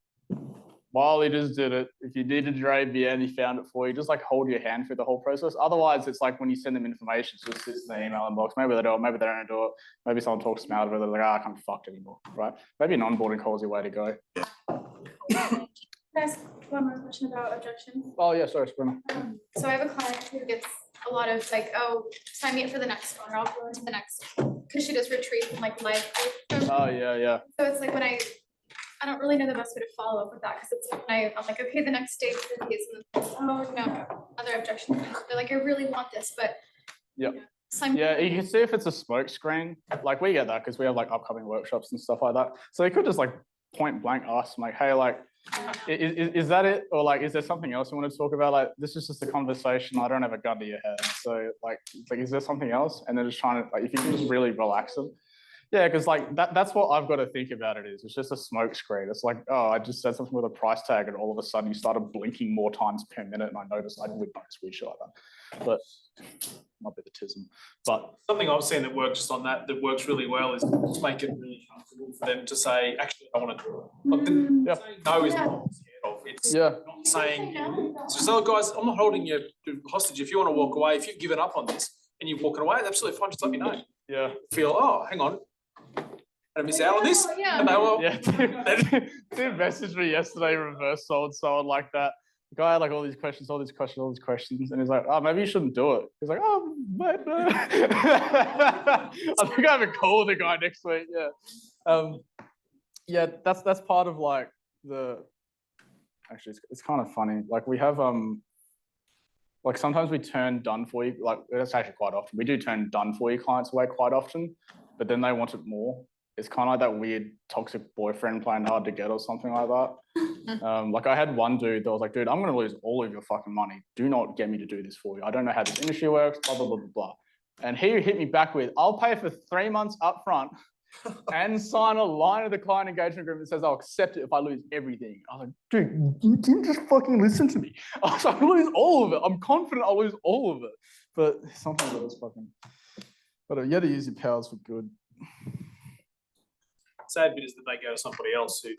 while he just did it. If you needed your ABN, he found it for you. Just like hold your hand through the whole process. Otherwise, it's like when you send them information, it just sits in the email inbox. Maybe they do it, maybe they don't do it. Maybe someone talks them out of it. They're like, I can't be fucked anymore, right? Maybe an onboarding call is your way to go. Can I ask one more question about objections? Oh yeah, sorry, Sprinter. So I have a client who gets a lot of like, oh, sign me up for the next one, or I'll go into the next, because she does retreat from like live. Oh yeah. So it's like when I don't really know the best way to follow up with that, because it's when I'm like, okay, the next date is this, and then, oh no, other objections. They're like, I really want this, but Yep. sign. Yeah, you can see if it's a smoke screen. Like we get that because we have like upcoming workshops and stuff like that. So they could just like point blank ask like, hey, like, is that it? Or like, is there something else you want to talk about? Like, this is just a conversation. I don't have a gun to your head. So like, is there something else? And they're just trying to like, if you can just really relax them. Yeah, because like that's what I've got to think about it is. It's just a smoke screen. It's like, oh, I just said something with a price tag and all of a sudden you started blinking more times per minute and I noticed I didn't notice weird shit like that. But might be the tism. But something I've seen that works just on that works really well is to make it really comfortable for them to say, actually, I want to do it. Like saying no is not what I'm scared of. It's not saying, so guys, I'm not holding you hostage. If you want to walk away, if you've given up on this and you're walking away, absolutely fine. Just let me know. Yeah. Feel, oh, hang on. I miss out on this. And they will. Yeah, Tim messaged me yesterday, reverse sold someone like that. The guy had like all these questions, and he's like, oh, maybe you shouldn't do it. He's like, oh, mate, no. I think I have a call with the guy next week. Yeah. Yeah, that's part of like actually it's kind of funny. Like we have like sometimes we turn done for you, like that's actually quite often. We do turn done for you clients away quite often, but then they want it more. it's kind of like that weird toxic boyfriend playing hard to get or something like that. Like I had one dude that was like, dude, I'm going to lose all of your fucking money. Do not get me to do this for you. I don't know how this industry works, blah, blah, blah, blah, blah. And he hit me back with, I'll pay for 3 months upfront and sign a line of the client engagement agreement that says I'll accept it if I lose everything. I was like, dude, you didn't just fucking listen to me. I was like, I'll lose all of it. I'm confident I'll lose all of it. But sometimes I just fucking, but you got to use your powers for good. Sad bit is that they go to somebody else who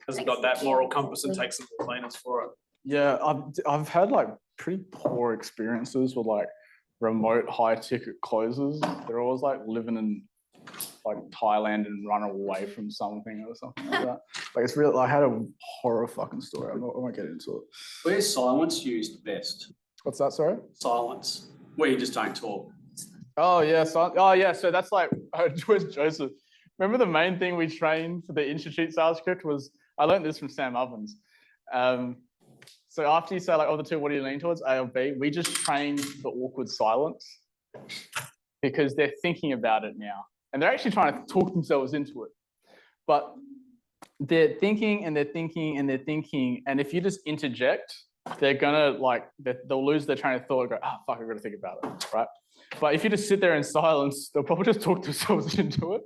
hasn't got that moral compass and takes them to the cleaners for it. Yeah, I've had like pretty poor experiences with like remote high ticket closers. They're always like living in like Thailand and run away from something or something like that. Like it's real. I had a horror fucking story. I won't get into it. Where's silence used best? What's that? Sorry. Silence, where you just don't talk. Oh yeah. So that's like where's Joseph? Remember the main thing we trained for the Institute sales script was, I learned this from Sam Ovens. So after you say like, oh, the two, what do you lean towards, A or B? We just train the awkward silence because they're thinking about it now. And they're actually trying to talk themselves into it. But they're thinking and they're thinking and they're thinking. And if you just interject, they're gonna like, they'll lose their train of thought and go, oh, fuck, I've got to think about it, right? But if you just sit there in silence, they'll probably just talk themselves into it.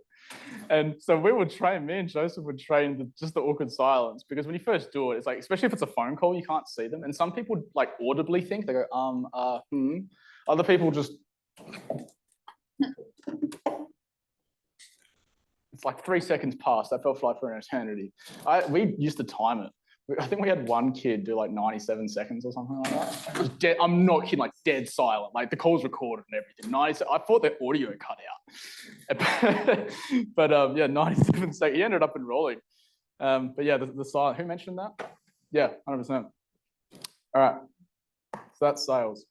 And so we would train, me and Joseph would train just the awkward silence, because when you first do it, it's like, especially if it's a phone call, you can't see them. And some people like audibly think, they go, Other people just, it's like 3 seconds past. That felt like for an eternity. We used to time it. I think we had one kid do like 97 seconds or something like that. It was dead, I'm not kidding, like dead silent. Like the call's recorded and everything. I thought the audio cut out. But yeah, 97 seconds. He ended up enrolling. But yeah, the silent. Who mentioned that? Yeah, 100%. All right. So that's sales.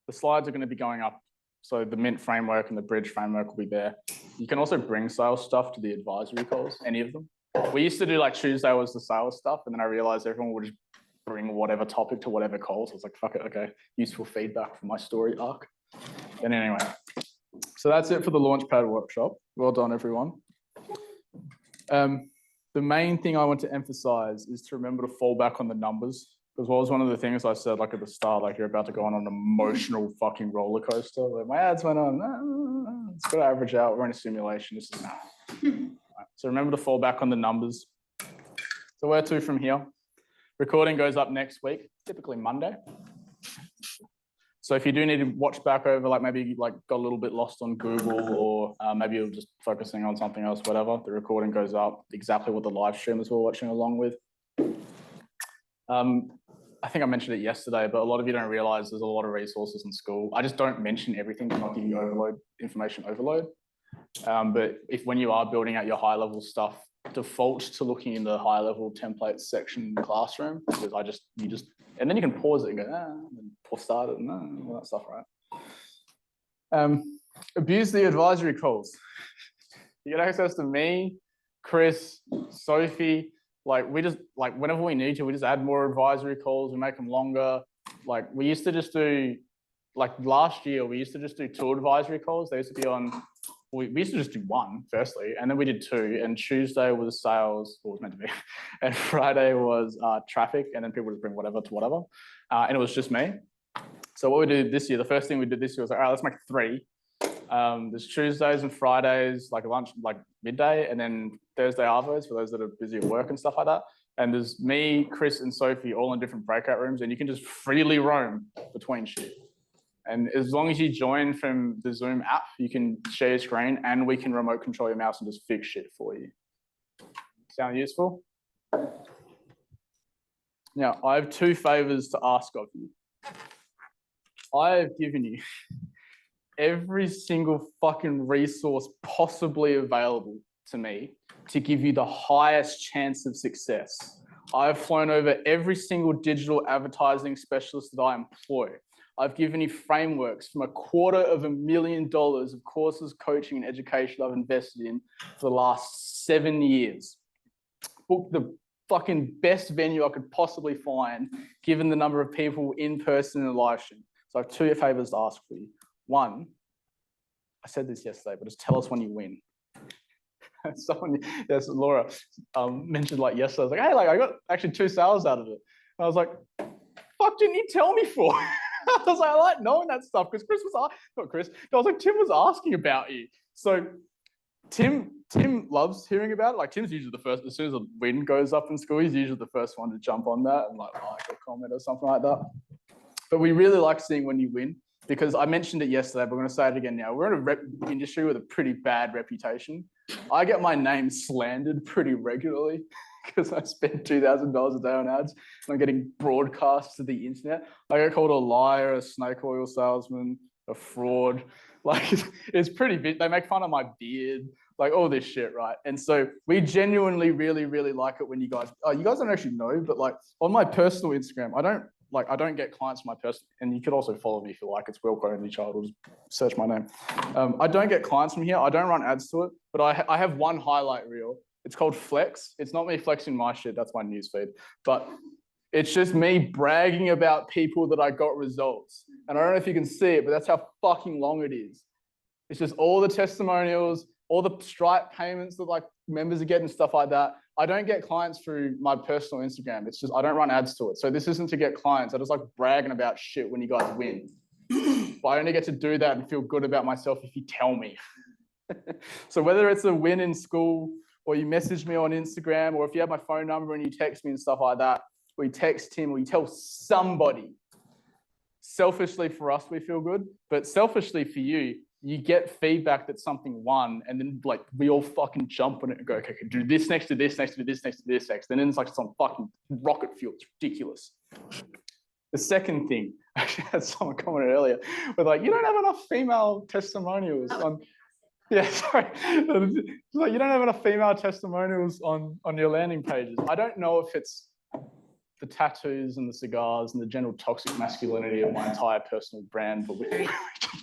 The slides are going to be going up. So the Mint framework and the Bridge framework will be there. You can also bring sales stuff to the advisory calls, any of them. We used to do like Tuesday was the sales stuff, and then I realized everyone would just bring whatever topic to whatever call. So I was like, fuck it, okay, useful feedback for my story arc. And anyway, so that's it for the Launchpad workshop. Well done, everyone. The main thing I want to emphasize is to remember to fall back on the numbers, because what was one of the things I said like at the start, like you're about to go on an emotional fucking roller coaster. Like my ads went on, it's got to average out. We're in a simulation. This is So remember to fall back on the numbers. So where to from here? Recording goes up next week, typically Monday. So if you do need to watch back over, like maybe you like got a little bit lost on Google, or maybe you're just focusing on something else, whatever, the recording goes up exactly what the live streamers were watching along with. I think I mentioned it yesterday, but a lot of you don't realize there's a lot of resources in school. I just don't mention everything to not give you information overload. But when you are building out your high level stuff, default to looking in the high level templates section in the classroom, because and then you can pause it and go, and pause start it, and all that stuff, right? Abuse the advisory calls. You get access to me, Chris, Sophie. Like we just like whenever we need to, we just add more advisory calls. We make them longer. Like we used to just do, like last year, we used to just do 2 advisory calls. They used to be on. We used to just do 1 firstly, and then we did 2. And Tuesday was sales, or was meant to be, and Friday was traffic, and then people would bring whatever to whatever, and it was just me. So what we did this year, the first thing we did this year was like, all right, let's make 3. There's Tuesdays and Fridays, like lunch, like midday, and then Thursday arvos for those that are busy at work and stuff like that. And there's me, Chris, and Sophie all in different breakout rooms, and you can just freely roam between shit. And as long as you join from the Zoom app, you can share your screen, and we can remote control your mouse and just fix shit for you. Sound useful? Now, I have 2 favors to ask of you. I have given you every single fucking resource possibly available to me to give you the highest chance of success. I've flown over every single digital advertising specialist that I employ. I've given you frameworks from $250,000 of courses, coaching, and education I've invested in for the last 7 years. Booked the fucking best venue I could possibly find, given the number of people in person and live stream. So I have 2 favors to ask for you. 1, I said this yesterday, but just tell us when you win. Someone, yes, Laura mentioned like yesterday, I was like, hey, like I got actually 2 sales out of it. I was like, fuck, didn't you tell me for? I was like, I like knowing that stuff because Chris was, not Chris, I was like, Tim was asking about you. So Tim loves hearing about it. Like Tim's usually the first, as soon as a win goes up in school, he's usually the first one to jump on that and like a comment or something like that. But we really like seeing when you win because I mentioned it yesterday, but we're going to say it again now. We're in a industry with a pretty bad reputation. I get my name slandered pretty regularly because I spend $2,000 a day on ads and I'm getting broadcast to the internet. I get called a liar, a snake oil salesman, a fraud. Like it's pretty big. They make fun of my beard, like all this shit, right? And so we genuinely really, really like it when you guys don't actually know, but like on my personal Instagram, I don't get clients from my personal, and you could also follow me if you like, it's Wilco Only Child, or just search my name. I don't get clients from here. I don't run ads to it, but I have one highlight reel. It's called Flex. It's not me flexing my shit. That's my newsfeed, but it's just me bragging about people that I got results. And I don't know if you can see it, but that's how fucking long it is. It's just all the testimonials, all the Stripe payments that like members are getting, stuff like that. I don't get clients through my personal Instagram. It's just, I don't run ads to it. So this isn't to get clients. I just like bragging about shit when you guys win. But I only get to do that and feel good about myself if you tell me. So whether it's a win in school or you message me on Instagram, or if you have my phone number and you text me and stuff like that, or you text him or you tell somebody, selfishly for us, we feel good, but selfishly for you, you get feedback that something won, and then like we all fucking jump on it and go, okay, do this next to this, next to this, next to this, next. And then it's like some fucking rocket fuel. It's ridiculous. The second thing, actually had someone commented earlier, with like, you don't have enough female testimonials on. Yeah, sorry. Like, you don't have enough female testimonials on your landing pages. I don't know if it's the tattoos and the cigars and the general toxic masculinity of my entire personal brand, but we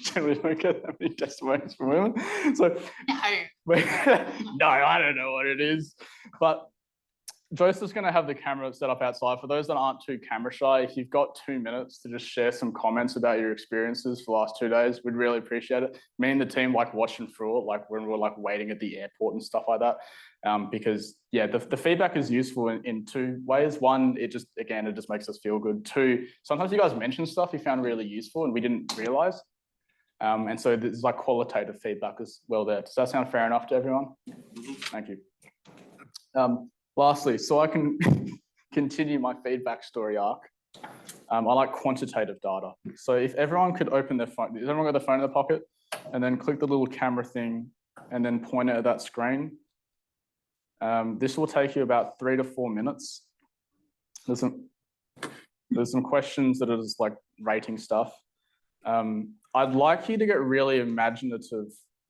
generally don't get that many testimonials from women. So no, I don't know what it is. But Joseph's going to have the camera set up outside. For those that aren't too camera shy, if you've got 2 minutes to just share some comments about your experiences for the last 2 days, we'd really appreciate it. Me and the team like watching through it, like when we're like waiting at the airport and stuff like that. Because yeah, the feedback is useful in 2 ways. One, it just makes us feel good. 2, sometimes you guys mention stuff you found really useful and we didn't realize. And so there's like qualitative feedback as well there. Does that sound fair enough to everyone? Thank you. Lastly, so I can continue my feedback story arc, I like quantitative data. So if everyone could open their phone, does everyone got their phone in their pocket? And then click the little camera thing and then point it at that screen. This will take you about 3 to 4 minutes. There's some questions that are just like rating stuff. I'd like you to get really imaginative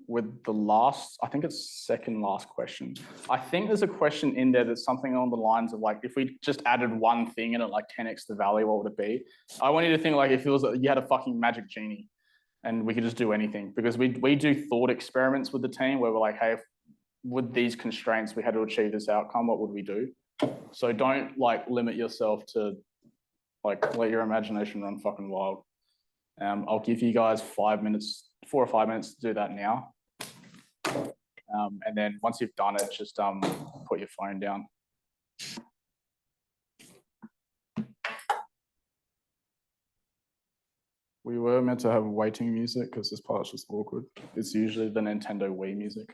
with the last, I think it's second last question. I think there's a question in there that's something along the lines of like, if we just added one thing in it, like 10x the value, what would it be? I want you to think like if it was you had a fucking magic genie and we could just do anything, because we do thought experiments with the team where we're like, hey, with these constraints, we had to achieve this outcome, what would we do? So don't like limit yourself to like, let your imagination run fucking wild. I'll give you guys 5 minutes, 4 or 5 minutes to do that now. And then once you've done it, just put your phone down. We were meant to have waiting music because this part's just awkward. It's usually the Nintendo Wii music.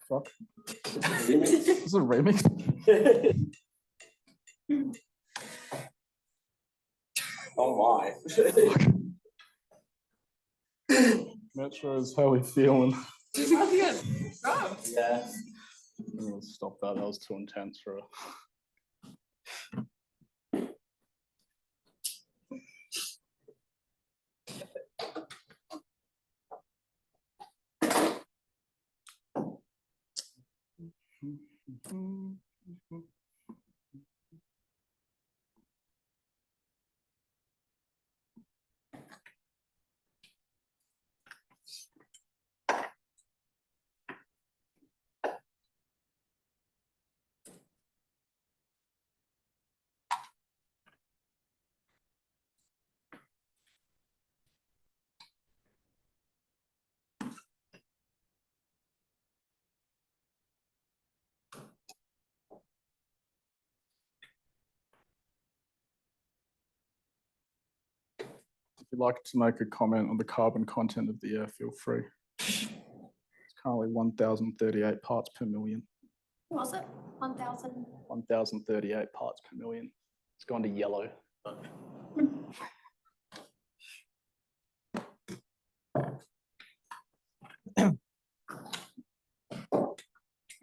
Fuck. This is a remix. Oh my. Metro's how we feeling. Yeah. I'll stop that. That was too intense for. If you'd like to make a comment on the carbon content of the air, feel free. It's currently 1,038 parts per million. Was it 1,000? 1,038 parts per million. It's gone to yellow. And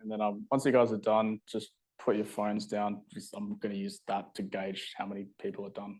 then once you guys are done, just put your phones down. I'm going to use that to gauge how many people are done.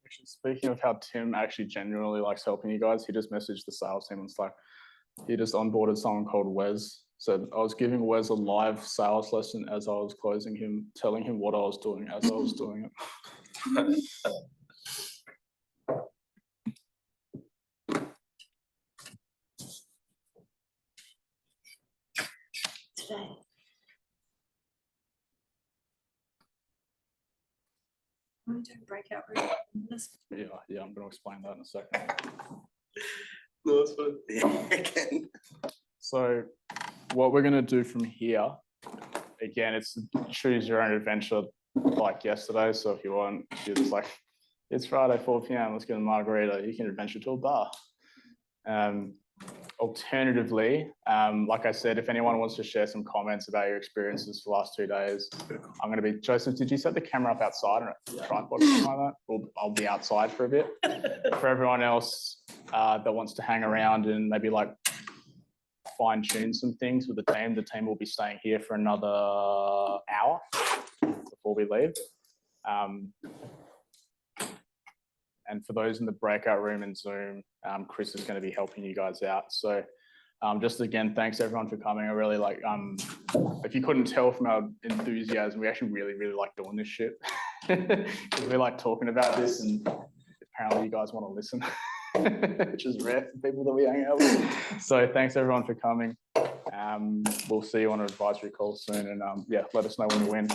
Actually, speaking of how Tim actually genuinely likes helping you guys, he just messaged the sales team on Slack. He just onboarded someone called Wes. So I was giving Wes a live sales lesson as I was closing him, telling him what I was doing as I was doing it. Today. I'm doing breakout room. Yeah, I'm going to explain that in a second. No, it's fine. So what we're going to do from here, again, it's choose your own adventure like yesterday. So if you want, you're just like, it's Friday, 4 p.m, let's get a margarita, you can adventure to a bar. Alternatively, like I said, if anyone wants to share some comments about your experiences for the last 2 days, I'm going to be, Joseph, did you set the camera up outside or a tripod or something like that? Or I'll be outside for a bit. For everyone else that wants to hang around and maybe like fine tune some things with the team will be staying here for another hour before we leave. And for those in the breakout room and Zoom, Chris is going to be helping you guys out. So just again, thanks everyone for coming. I really like, if you couldn't tell from our enthusiasm, we actually really like doing this shit. Because we like talking about this and apparently you guys want to listen, which is rare for people that we hang out with. So thanks everyone for coming. We'll see you on an advisory call soon and yeah, let us know when you win.